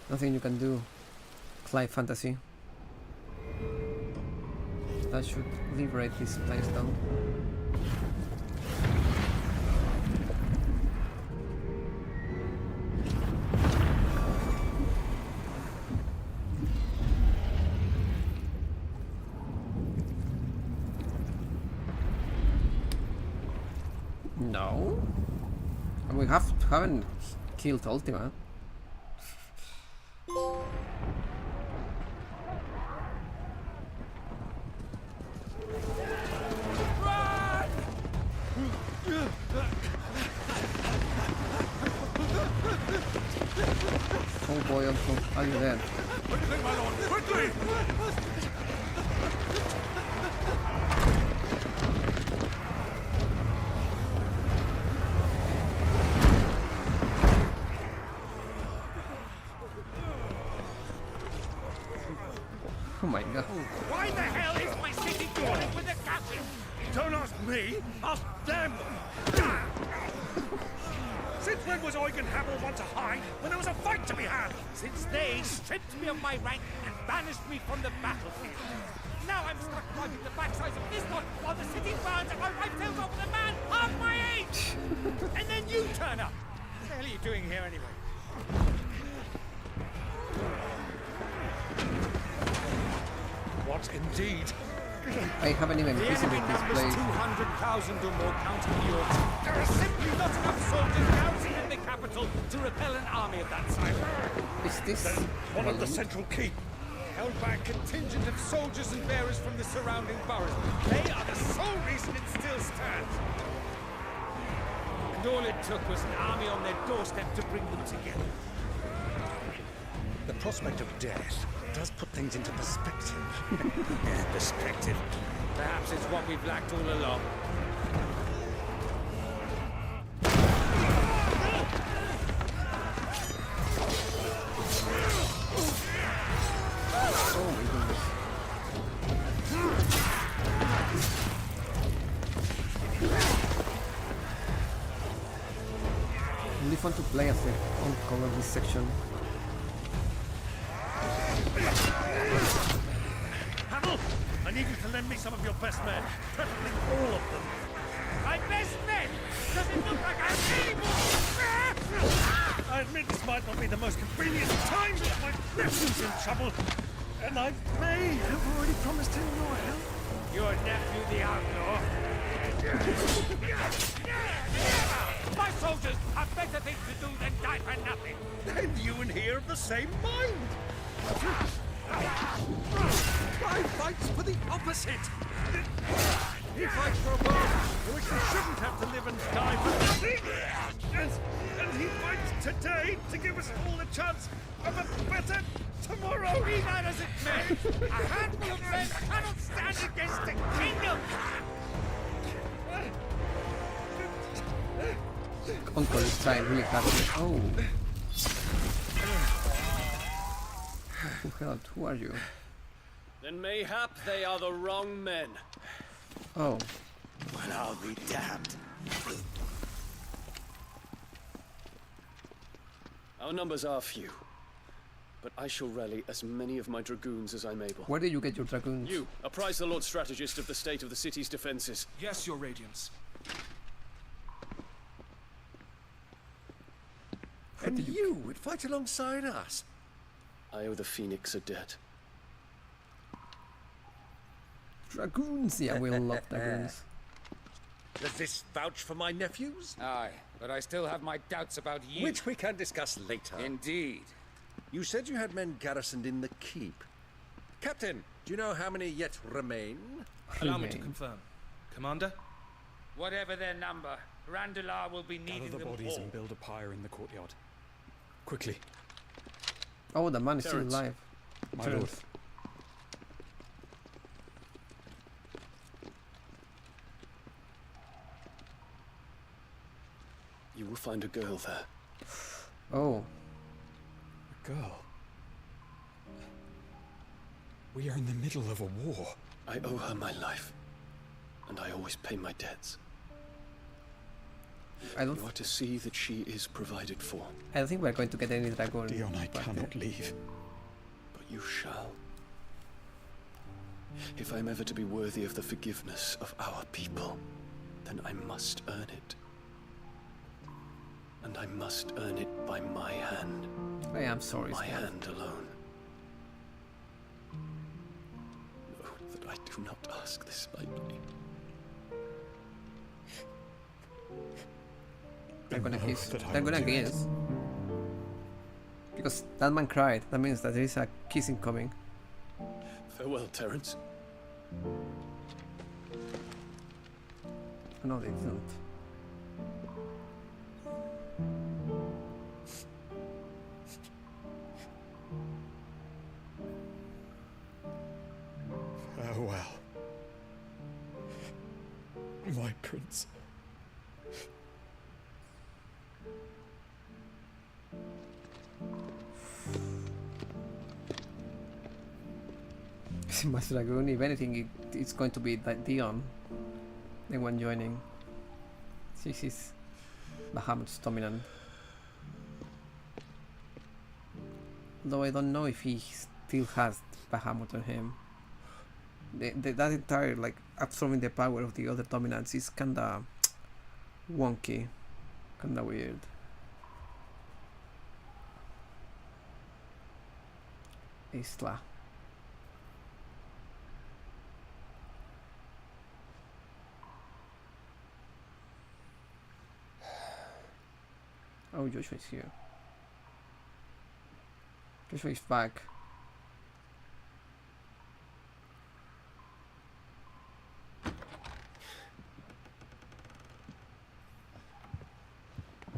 Nothing you can do. Clive Fantasy. That should liberate this place though. No? And we haven't killed Ultima. Oh boy, Uncle, are you dead? What do you think, my lord? Quickly! Oh my god. Why the hell is my city doing with the captain? Don't ask me, ask them! Since when was Eugen Hamel want to hide when there was a fight to be had? Since they stripped me of my rank and banished me from the battlefield. Now I'm stuck wiping the backsides of this one while the city burns and my wife tells off with a man half my age! And then you turn up! What the hell are you doing here anyway? What indeed? I haven't even visited this place. 200,000 or more counting yours. There are simply not enough soldiers garrisoned in the capital to repel an army of that size. Is this then one of the central keep, held by a contingent of soldiers and bearers from the surrounding boroughs. They are the sole reason it still stands. And all it took was an army on their doorstep to bring them together. The prospect of death does put things into perspective. Yeah, perspective. Perhaps it's what we've lacked all along. Oh my goodness. Really fun to play as they uncover this section. Hamel, I need you to lend me some of your best men, preferably all of them. My best men? Does it look like I'm able? I admit this might not be the most convenient time, but my nephew's in trouble, and I may have already promised him your help. Your nephew, the outlaw? My soldiers have better things to do than die for nothing. Then you and he are of the same mind. I fights for the opposite. He fights for a world in which we shouldn't have to live and die for nothing. And he fights today to give us all a chance of a better tomorrow. Be that as it may, a handful of men cannot stand against a kingdom. Uncle is trying really hard. Oh. Who helped? Who are you? Then mayhap they are the wrong men. Oh. Well, I'll be damned. Our numbers are few, but I shall rally as many of my dragoons as I'm able. Where did you get your dragoons? You, apprise the Lord Strategist of the state of the city's defenses. Yes, Your Radiance. And you would fight alongside us? I owe the Phoenix a debt. Dragoons! Yeah, we love dragoons. Does this vouch for my nephews? Aye, but I still have my doubts about you. Which we can discuss later. Indeed. You said you had men garrisoned in the keep. Captain, do you know how many yet remain? Allow me to confirm. Commander? Whatever their number, Randalar will be needing Gather the them bodies all. and build a pyre in the courtyard. Quickly. Oh, the man is still Terrence. alive. My lord. You will find a girl there. Oh. A girl? We are in the middle of a war. I owe her my life, and I always pay my debts. You are to see that she is provided for. I don't think we're going to get any dragon. Dion, I cannot leave. But you shall. If I'm ever to be worthy of the forgiveness of our people, then I must earn it. And I must earn it by my hand. I am sorry, My Stan. hand alone. Know that I do not ask this lightly. They're gonna know kiss. that I They're will gonna do it. kiss. Because that man cried. That means that there is a kissing coming. Farewell, Terence. No, they didn't. Farewell. My prince. Master Dragoon, if anything, it's going to be that Dion, the one joining. This is Bahamut's dominant. Though I don't know if he still has Bahamut on him. That entire, like, absorbing the power of the other dominants is kinda wonky, kinda weird. Isla. Oh, Joshua is here. Joshua is back.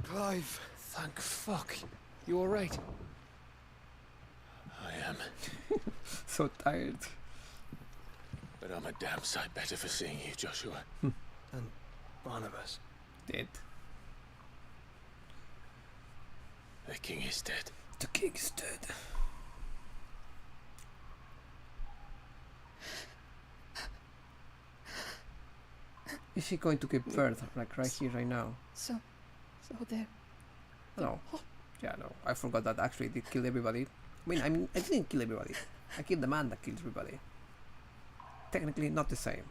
Clive! Thank fuck. You alright? I am. So tired. But I'm a damn sight better for seeing you, Joshua. And Barnabas. Dead. The king is dead. The king is dead. Is she going to give birth, like right here, right now? So there. No. Yeah, no. I forgot that actually they killed everybody. I mean, I didn't kill everybody. I killed the man that killed everybody. Technically, not the same.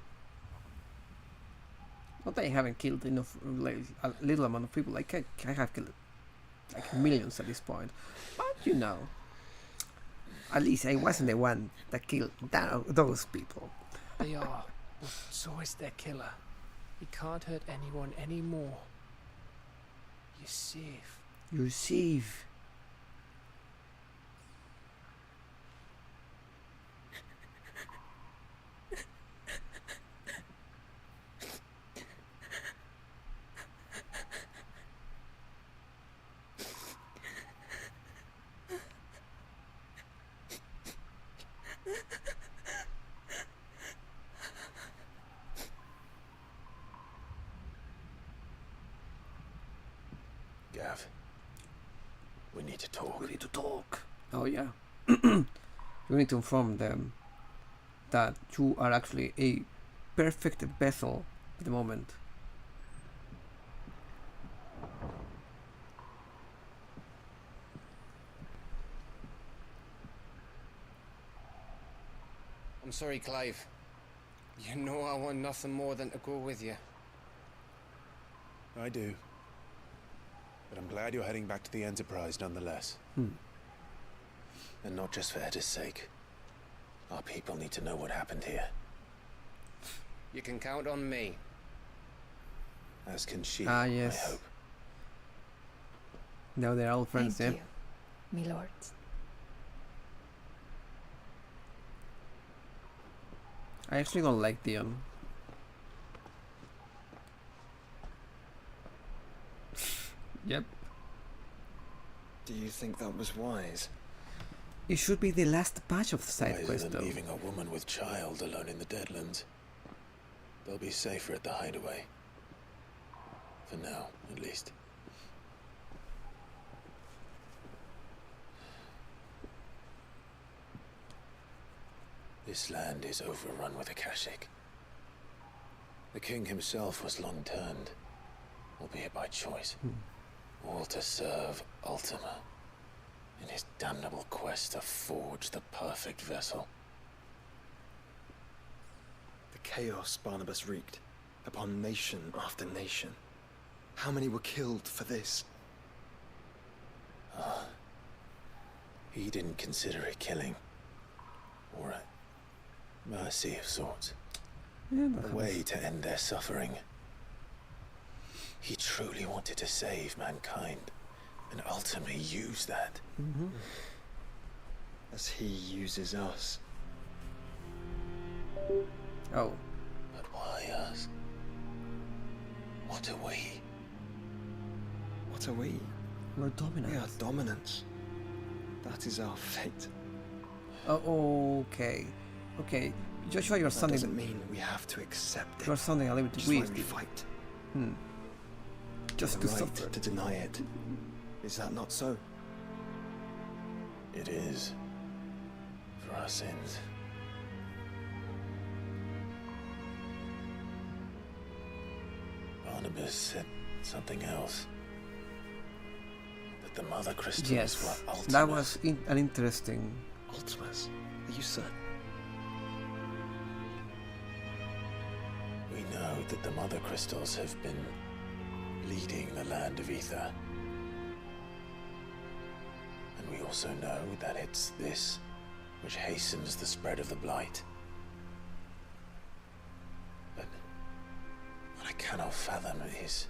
Not that I haven't killed enough, like, a little amount of people. Like I have killed like millions at this point. But you know, at least I wasn't the one that killed those people. They are, but so is their killer. He can't hurt anyone anymore. You're safe. You're safe. Gav, we need to talk. We need to talk. Oh yeah. You need to inform them that you are actually a perfect vessel at the moment. I'm sorry, Clive. You know I want nothing more than to go with you. I do. But I'm glad you're heading back to the Enterprise nonetheless. And not just for Edda's sake. Our people need to know what happened here. You can count on me. As can she, yes. I hope. Now they're all friends, Thank yeah? you, my lords. I actually don't like Dion. Yep. Do you think that was wise? It should be the last patch of Sidequest, Wiser than though. leaving a woman with child alone in the Deadlands. They'll be safer at the hideaway. For now, at least. This land is overrun with Akashic. The king himself was long turned, albeit by choice. All to serve Ultima in his damnable quest to forge the perfect vessel. The chaos Barnabas wreaked upon nation after nation. How many were killed for this? He didn't consider it killing. Or a mercy of sorts. Yeah, a way to end their suffering. He truly wanted to save mankind, and ultimately use that. As he uses us. Oh. But why us? What are we? What are we? We're dominant. We are dominance. That is our fate. Oh, okay. Okay. Joshua, you're that sounding... doesn't mean we have to accept it. You're sounding a little bit Just weird. like we fight. Just the to right suffer. to deny it. Is that not so? It is. For our sins. Barnabas said something else. That the mother crystals Yes, were Ultimas. that was an interesting... Ultimas? Are you certain? We know that the mother crystals have been leading the land of ether. And we also know that it's this which hastens the spread of the blight. But what I cannot fathom is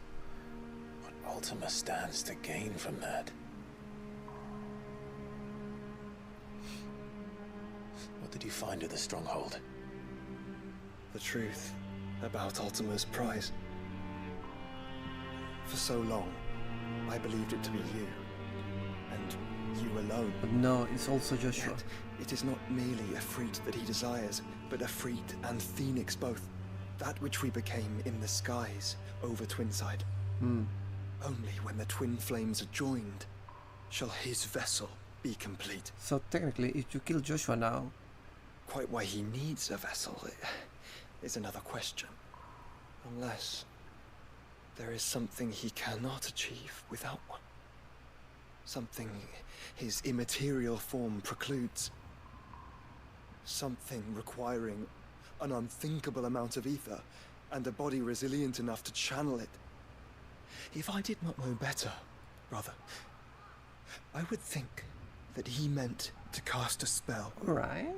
what Ultima stands to gain from that. What did you find at the stronghold? The truth about Ultima's prize. For so long, I believed it to be you, and you alone. But no, it's also Joshua. Yet, it is not merely a freed that he desires, but a freed and phoenix both. That which we became in the skies over Twinside. Only when the twin flames are joined shall his vessel be complete. So technically, if you kill Joshua now... Quite why he needs a vessel is another question. Unless there is something he cannot achieve without one. Something his immaterial form precludes. Something requiring an unthinkable amount of ether and a body resilient enough to channel it. If I did not know better, brother, I would think that he meant to cast a spell. Right.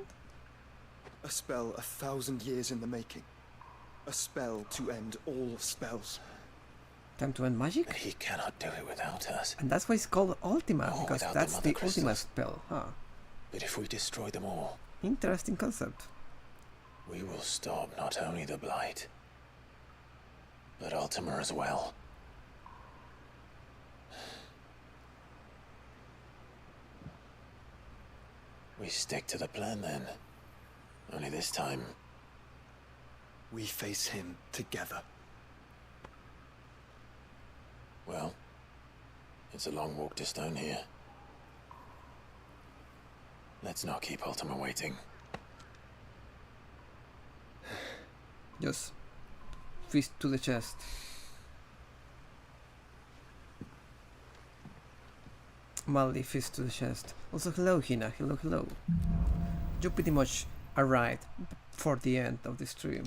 A spell 1,000 years in the making. A spell to end all spells. Time to end magic? He cannot do it without us. And that's why it's called Ultima, Or because without that's the the mother Ultima crystals. spell, huh? But if we destroy them all, Interesting concept. we will stop not only the blight, but Ultima as well. We stick to the plan then. Only this time, we face him together. well, it's a long walk to Stone here. Let's not keep Ultima waiting. Just fist to the chest. Mildly fist to the chest. Also, hello, Hina. Hello, hello. You pretty much arrived for the end of the stream.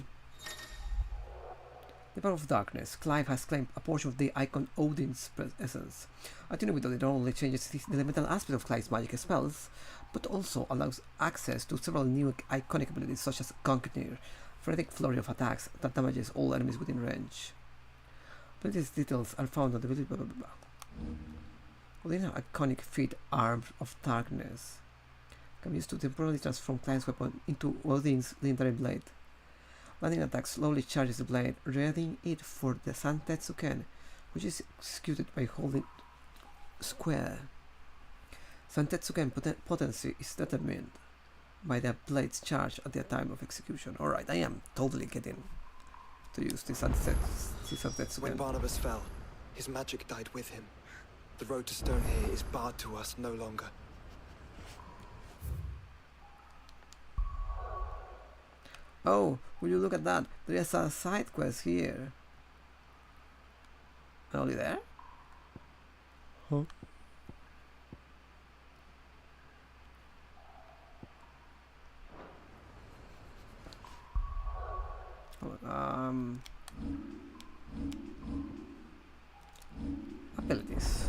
The power of darkness. Clive has claimed a portion of the icon Odin's essence. Attenuate not only changes the elemental aspect of Clive's magic spells, but also allows access to several new iconic abilities such as Conquer, frenetic flurry of attacks that damages all enemies within range. Abilities details are found on the ability. Odin's iconic feat, Arm of Darkness, can be used to temporarily transform Clive's weapon into Odin's legendary blade. Landing attack slowly charges the blade, readying it for the Santetsuken, which is executed by holding square. Santetsuken potency is determined by the blade's charge at the time of execution. Alright, I am totally getting to use the Santetsuken. When Barnabas fell, his magic died with him. The road to stone here is barred to us no longer. Oh, will you look at that? There's a side quest here. Only there? Huh? Abilities.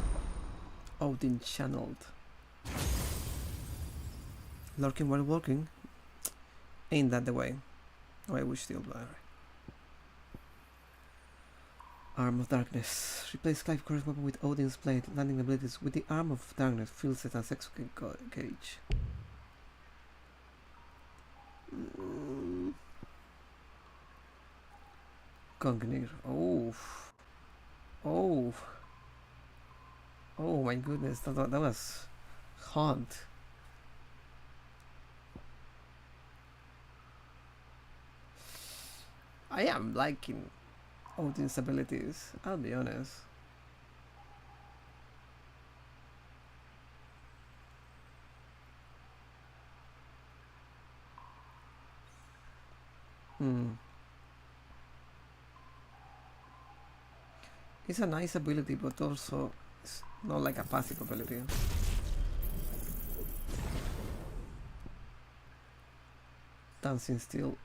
Odin channeled. Lurking while walking. Ain't that the way? Oh, I wish still, but alright. Arm of Darkness. Replace Clive Corey's weapon with Odin's blade. Landing abilities with the Arm of Darkness. Fills it as execute gauge. Congnir. Oh. Oh. Oh my goodness. That was hard. I am liking Odin's abilities, I'll be honest. It's a nice ability, but also it's not like a passive ability. Dancing still.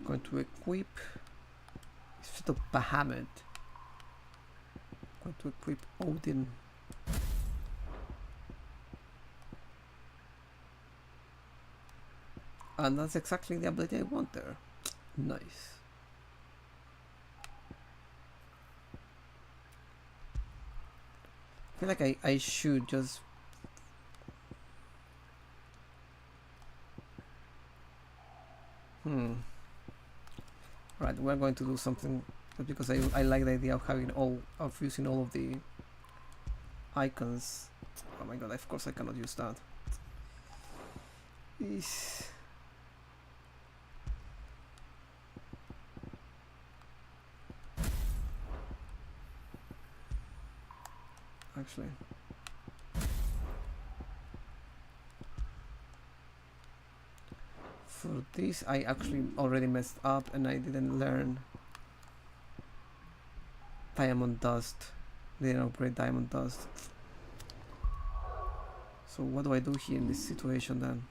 Going to equip instead of Bahamut. Going to equip Odin. And that's exactly the ability I want there. Nice. I feel like I should just Right, we're going to do something just because I like the idea of having using all of the icons. Oh my god, of course I cannot use that. Eesh. Actually. For this, I actually already messed up and I didn't learn Diamond Dust. Didn't upgrade Diamond Dust. So what do I do here in this situation then?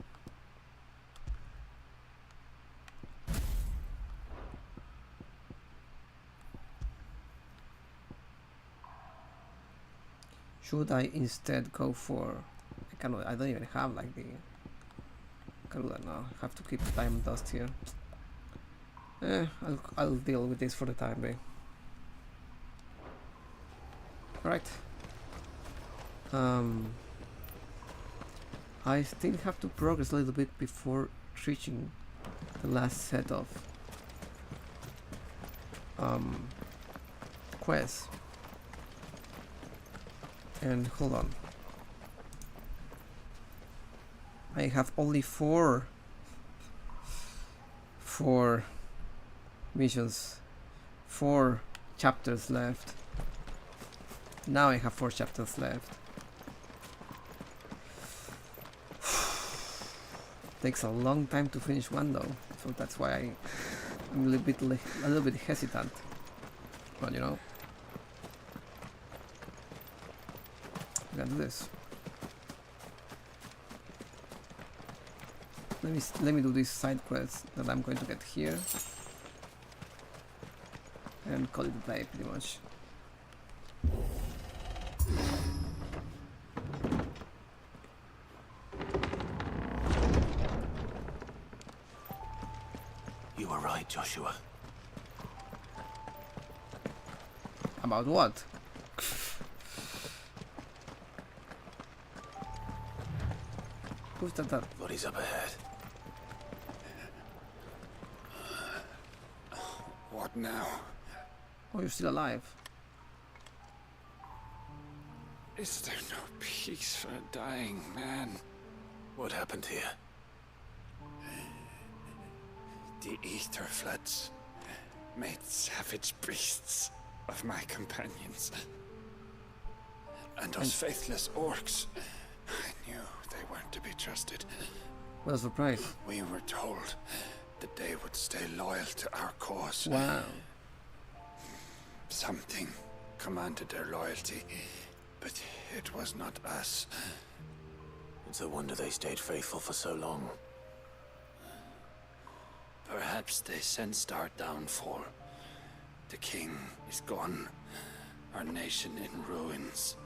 Should I instead go for... I don't even have like the... Garuda now. I have to keep Diamond Dust here. I'll deal with this for the time being. Alright. I still have to progress a little bit before reaching the last set of quests. And hold on. I have only four missions, 4 chapters left. Now I have 4 chapters left. Takes a long time to finish one though, so that's why I'm a little bit hesitant. But you know, I can do this. Let me do this side quest that I'm going to get here, and call it a day, pretty much. You were right, Joshua. About what? Who's that? Bodies up ahead. What now? Oh, you're still alive. Is there no peace for a dying man? What happened here? The ether floods made savage beasts of my companions. And those faithless orcs, I knew they weren't to be trusted. What a surprise. We were told that they would stay loyal to our cause. Wow. Something commanded their loyalty, but it was not us. It's a wonder they stayed faithful for so long. Perhaps they sensed our downfall. The king is gone, our nation in ruins.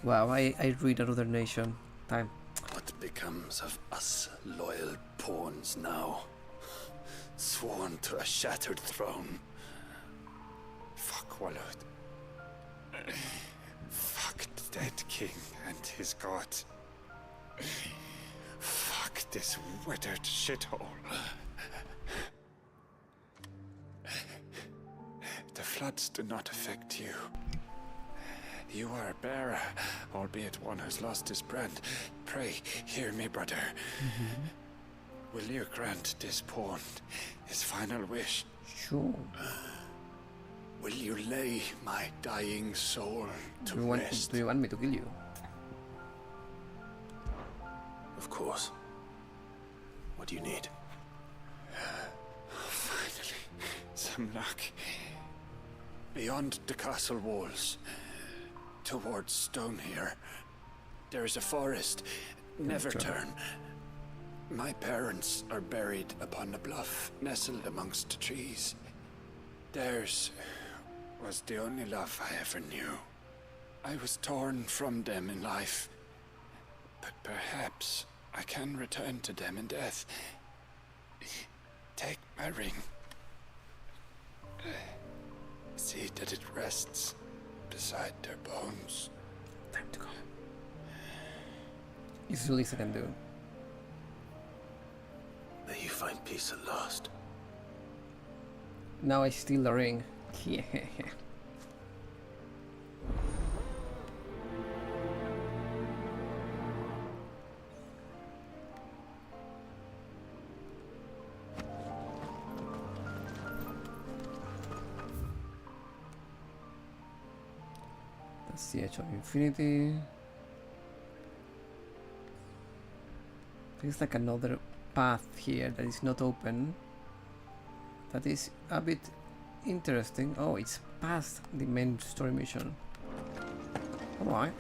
Wow, I read another nation. Time. What becomes of us loyal pawns now? Sworn to a shattered throne. Fuck Walud. Fuck the dead king and his god. Fuck this withered shithole. The floods do not affect you. You are a bearer, albeit one who's lost his brand. Pray, hear me, brother. Will you grant this pawn his final wish? Sure. Will you lay my dying soul to rest? Do you want me to kill you? Of course. What do you need? Finally, some luck. Beyond the castle walls, towards Stone here, there is a forest. Never turn. My parents are buried upon a bluff, nestled amongst the trees. Theirs was the only love I ever knew. I was torn from them in life, but perhaps I can return to them in death. Take my ring. See that it rests beside their bones. Time to go. It's the least I can do. May you find peace at last. Now I steal the ring. Yeah. That's the Edge of Infinity. There's like another path here that is not open. That is a bit interesting. Oh, it's past the main story mission. Alright.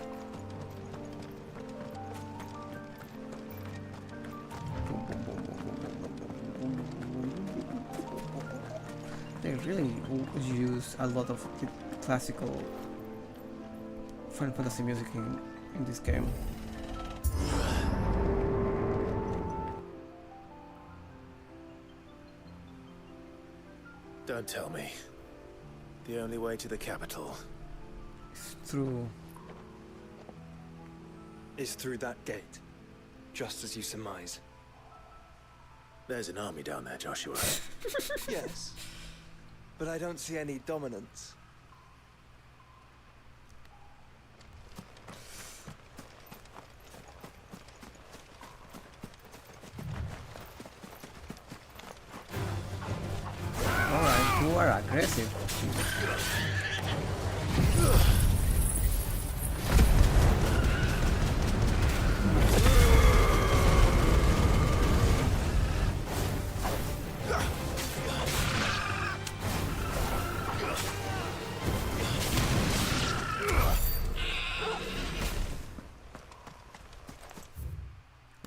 They really use a lot of the classical Final Fantasy music in this game. Don't tell me. The only way to the capital It's through. Is through that gate, just as you surmise. There's an army down there, Joshua. Yes, but I don't see any dominance. Alright, you are aggressive.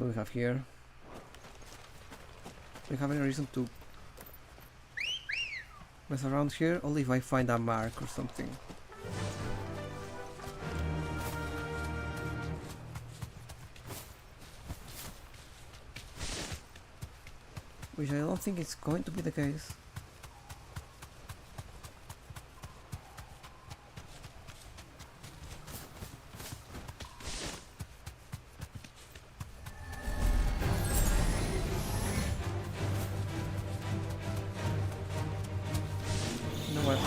do we have here? Do we have any reason to mess around here? Only if I find a mark or something. Which I don't think it's going to be the case. You know what?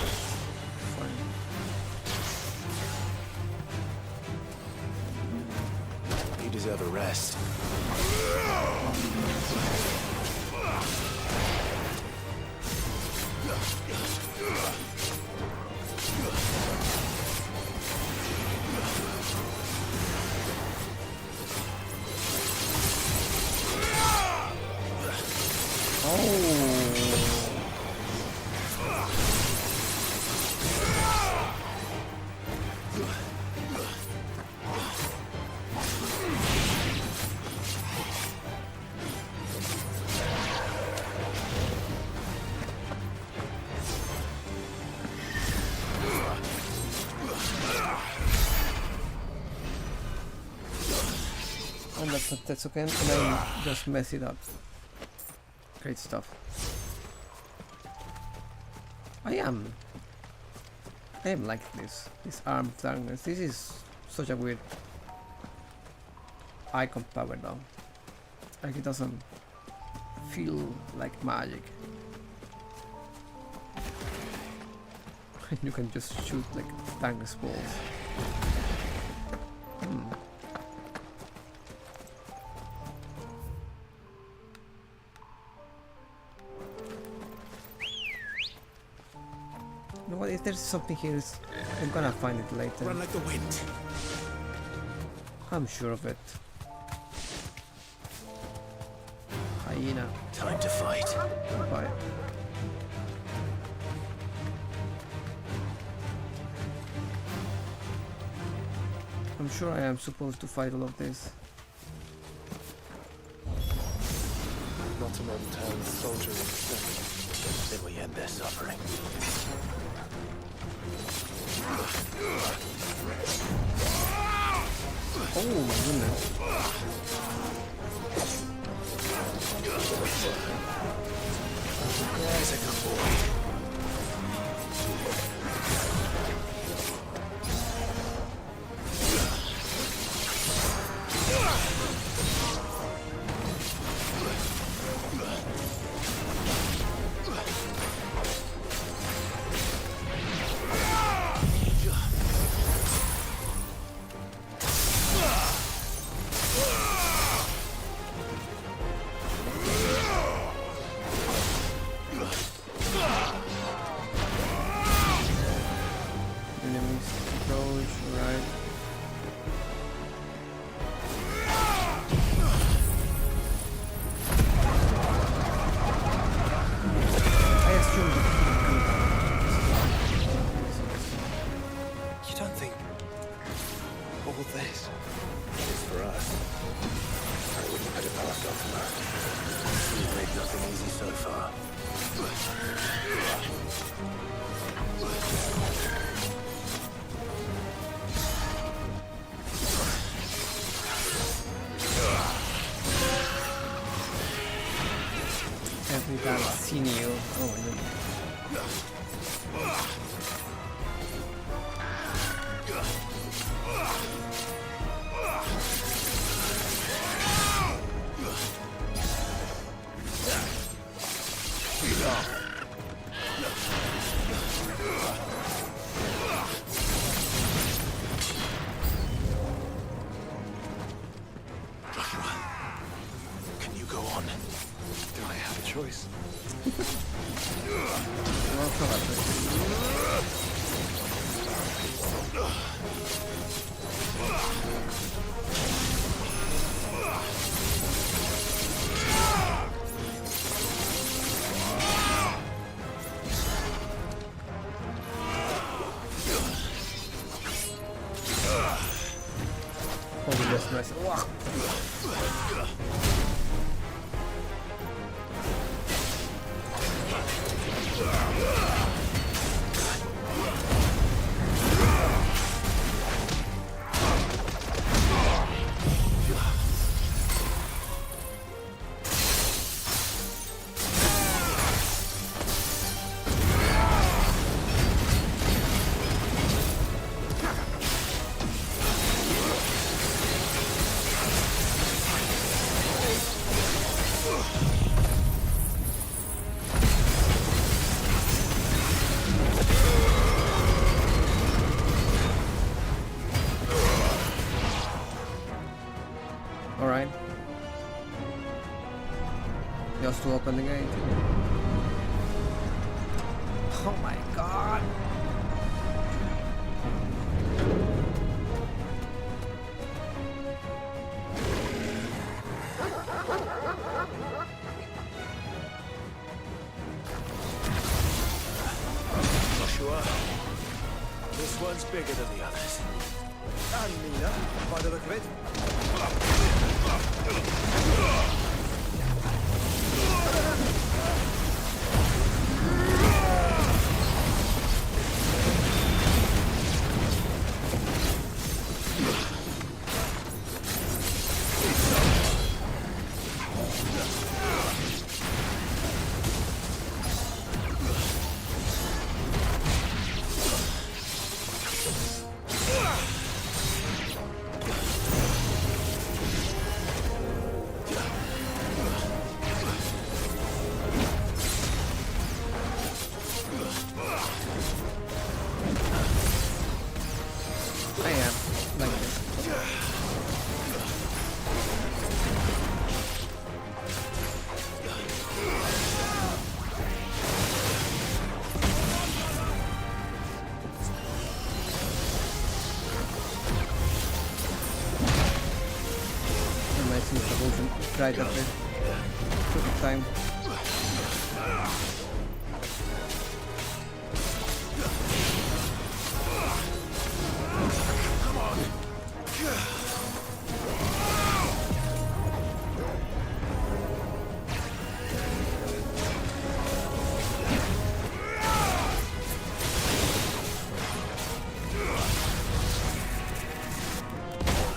Fine. You deserve a rest. And that's okay, and I just mess it up. Great stuff. I am like this arm of darkness. This is such a weird icon power now. Like it doesn't feel like magic. You can just shoot like darkness balls. You know what, if there's something here, I'm gonna find it later. Run like the wind. I'm sure of it. Hyena. Time to fight. Bye. I'm sure I am supposed to fight all of this. Not an unturned soldier in strength. Then we end their suffering. Oh my goodness. There's a good boy. I've seen you. Oh, no. Can you go on? Do I have a choice? Holy, that's nice. Wow. Alright. Just to open the gate. Oh my god! Joshua, this one's bigger than the others. And Mina, by the look of it. Right up there. Perfect time.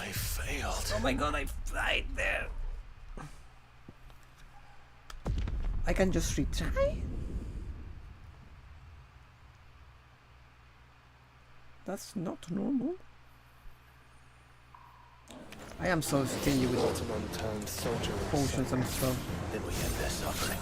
I failed. Oh my god, I died there. I can just retry? That's not normal. I am so stingy with potions and stuff. Then we end their suffering.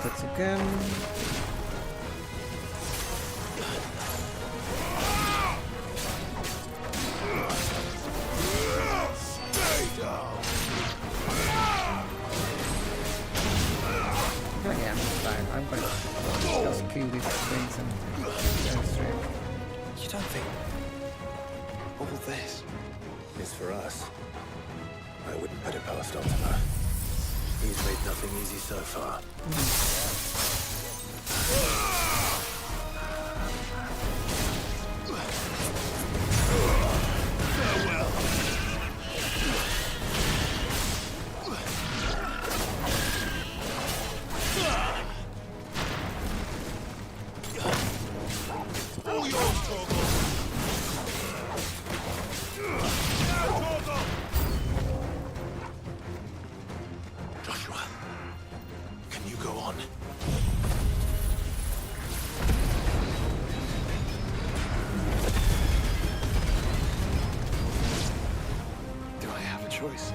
That's again. Okay, I'm fine. I'm going to just kill these things and straight. You don't think all this is for us? I wouldn't put it past Optima. He's made nothing easy so far. farewell. All yours, Torgal. choice.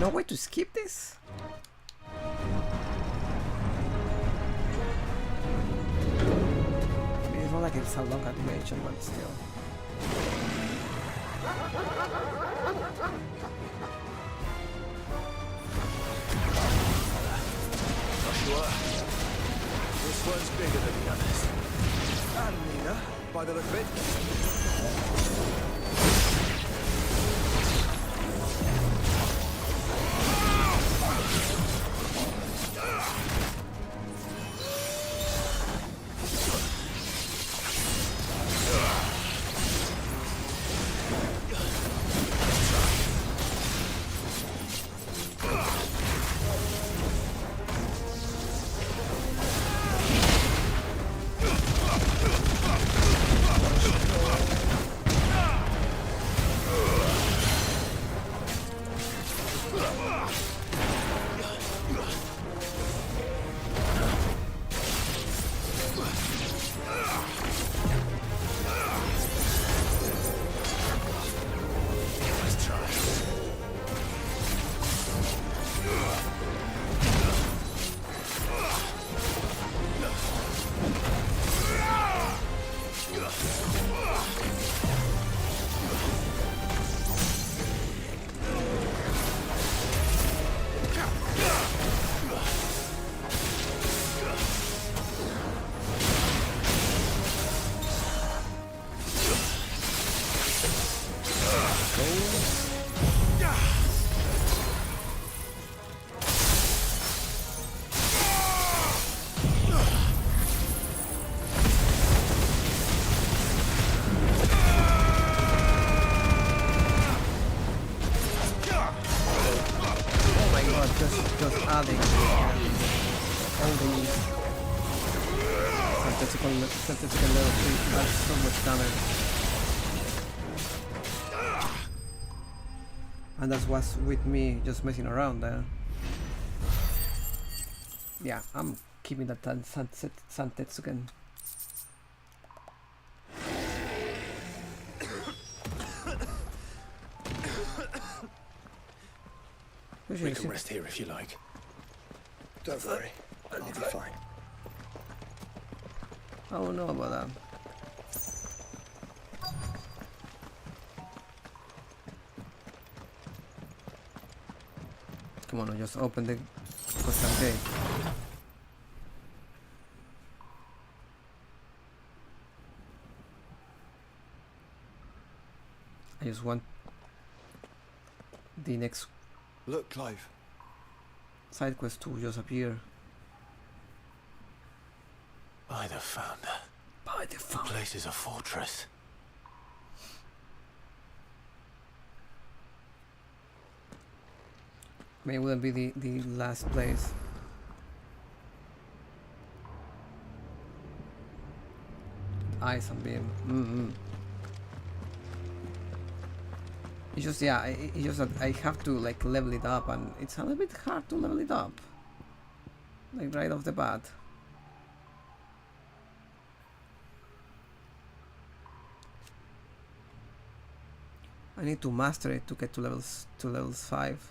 No way to skip this? I mean, it's not like it's a long animation, but still. This one's bigger than the others. And Nina, by the look of it. Just adding all these statistical level 3 adds so much damage. And that's what's with me just messing around there. Yeah, I'm keeping that Santetsuken. We can rest here if you like. Don't worry, I'll be fine. I don't know about that. Come on, just open the custom gate. I just want the next Look, Clive. Sidequest to just appear. By the Founder. By the Founder. The place is a fortress. Maybe it wouldn't be the last place. Ice and beam. It's just, yeah, it's just that I have to like level it up, and it's a little bit hard to level it up, like right off the bat. I need to master it to get to levels 5.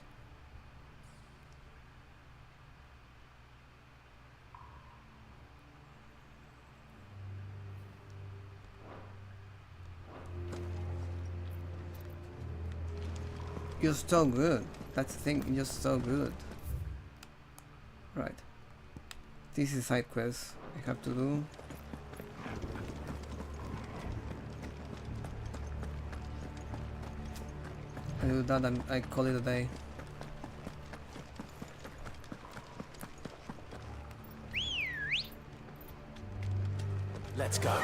Just so good. That's the thing, just so good. Right. This is side quest I have to do. I do that and I call it a day. Let's go.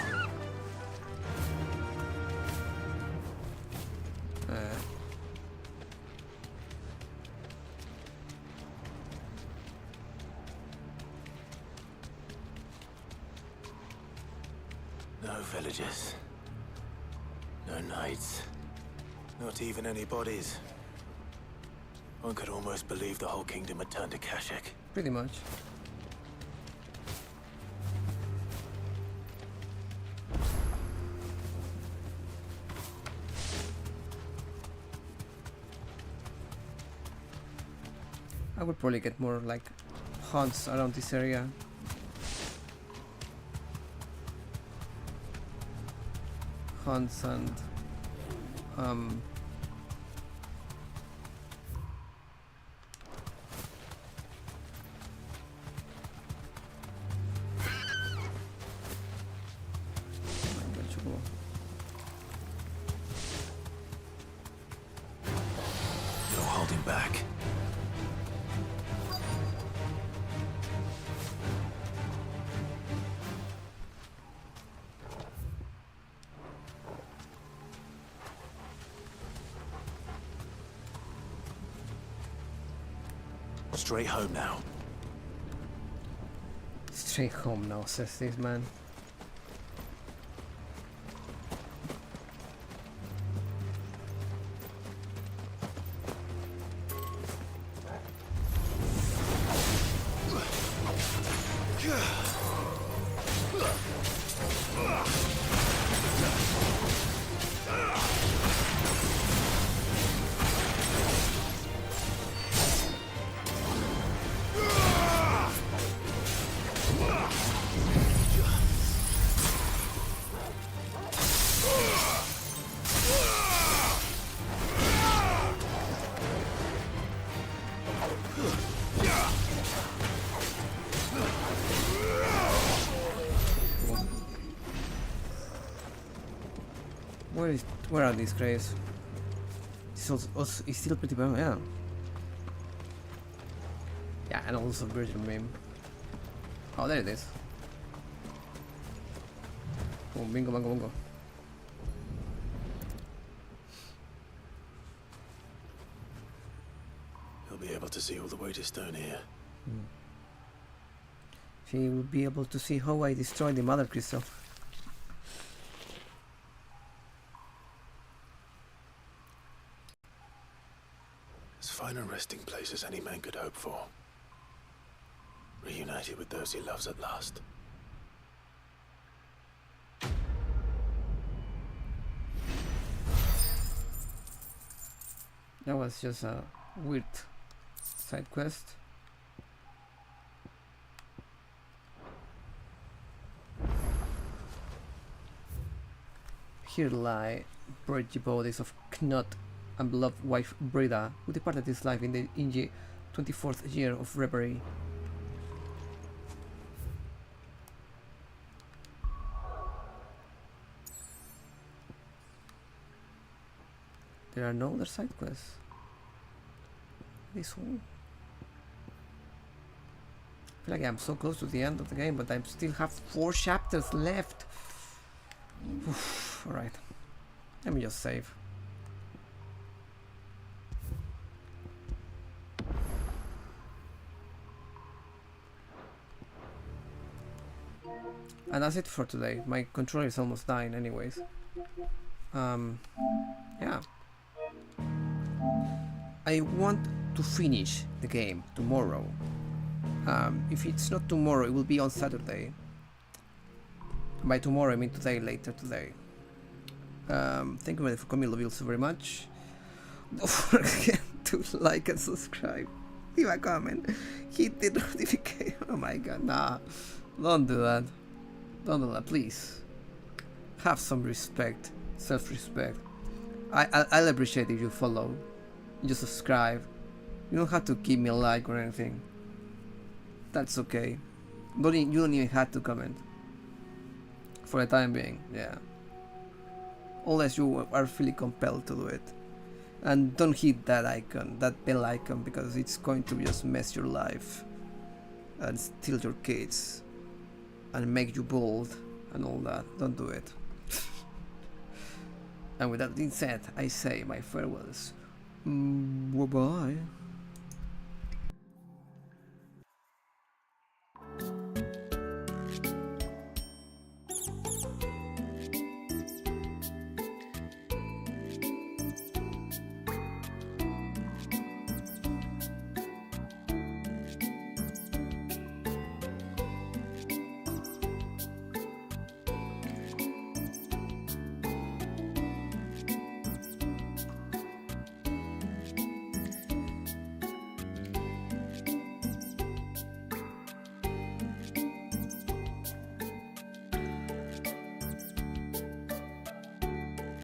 No villages. No knights. Not even any bodies. One could almost believe the whole kingdom had turned to Kashik. Pretty much. I would probably get more like hunts around this area. Hunts and no holding back. Straight home now. Straight home now, says this man. Where are these graves? It's still pretty bad, yeah. Yeah, and also Virgin Meme. Oh, there it is. Oh, bingo, bango, bingo. He'll be able to see all the way to Stone here. She will be able to see how I destroyed the Mother Crystal. As fine a resting place as any man could hope for. Reunited with those he loves at last. That was just a weird side quest. Here lie buried bodies of Knut and beloved wife Brida, who departed this life in the 24th year of reverie. There are no other side quests. This one. I feel like I'm so close to the end of the game, but I still have 4 chapters left. Alright. Let me just save. And that's it for today. My controller is almost dying anyways. Yeah. I want to finish the game tomorrow. If it's not tomorrow, it will be on Saturday. By tomorrow, I mean today, later today. Thank you for coming, love you so very much. Don't forget to like and subscribe. Leave a comment. Hit the notification. Oh my god, nah. Don't do that. Don't do that, please. Have some respect. Self-respect. I'll appreciate if you follow just subscribe. You don't have to give me a like or anything. That's okay. You don't even have to comment. For the time being, yeah. Unless you are really compelled to do it. And don't hit that icon, that bell icon, because it's going to just mess your life and steal your kids and make you bald and all that. Don't do it. And with that being said, I say my farewells. Bye bye.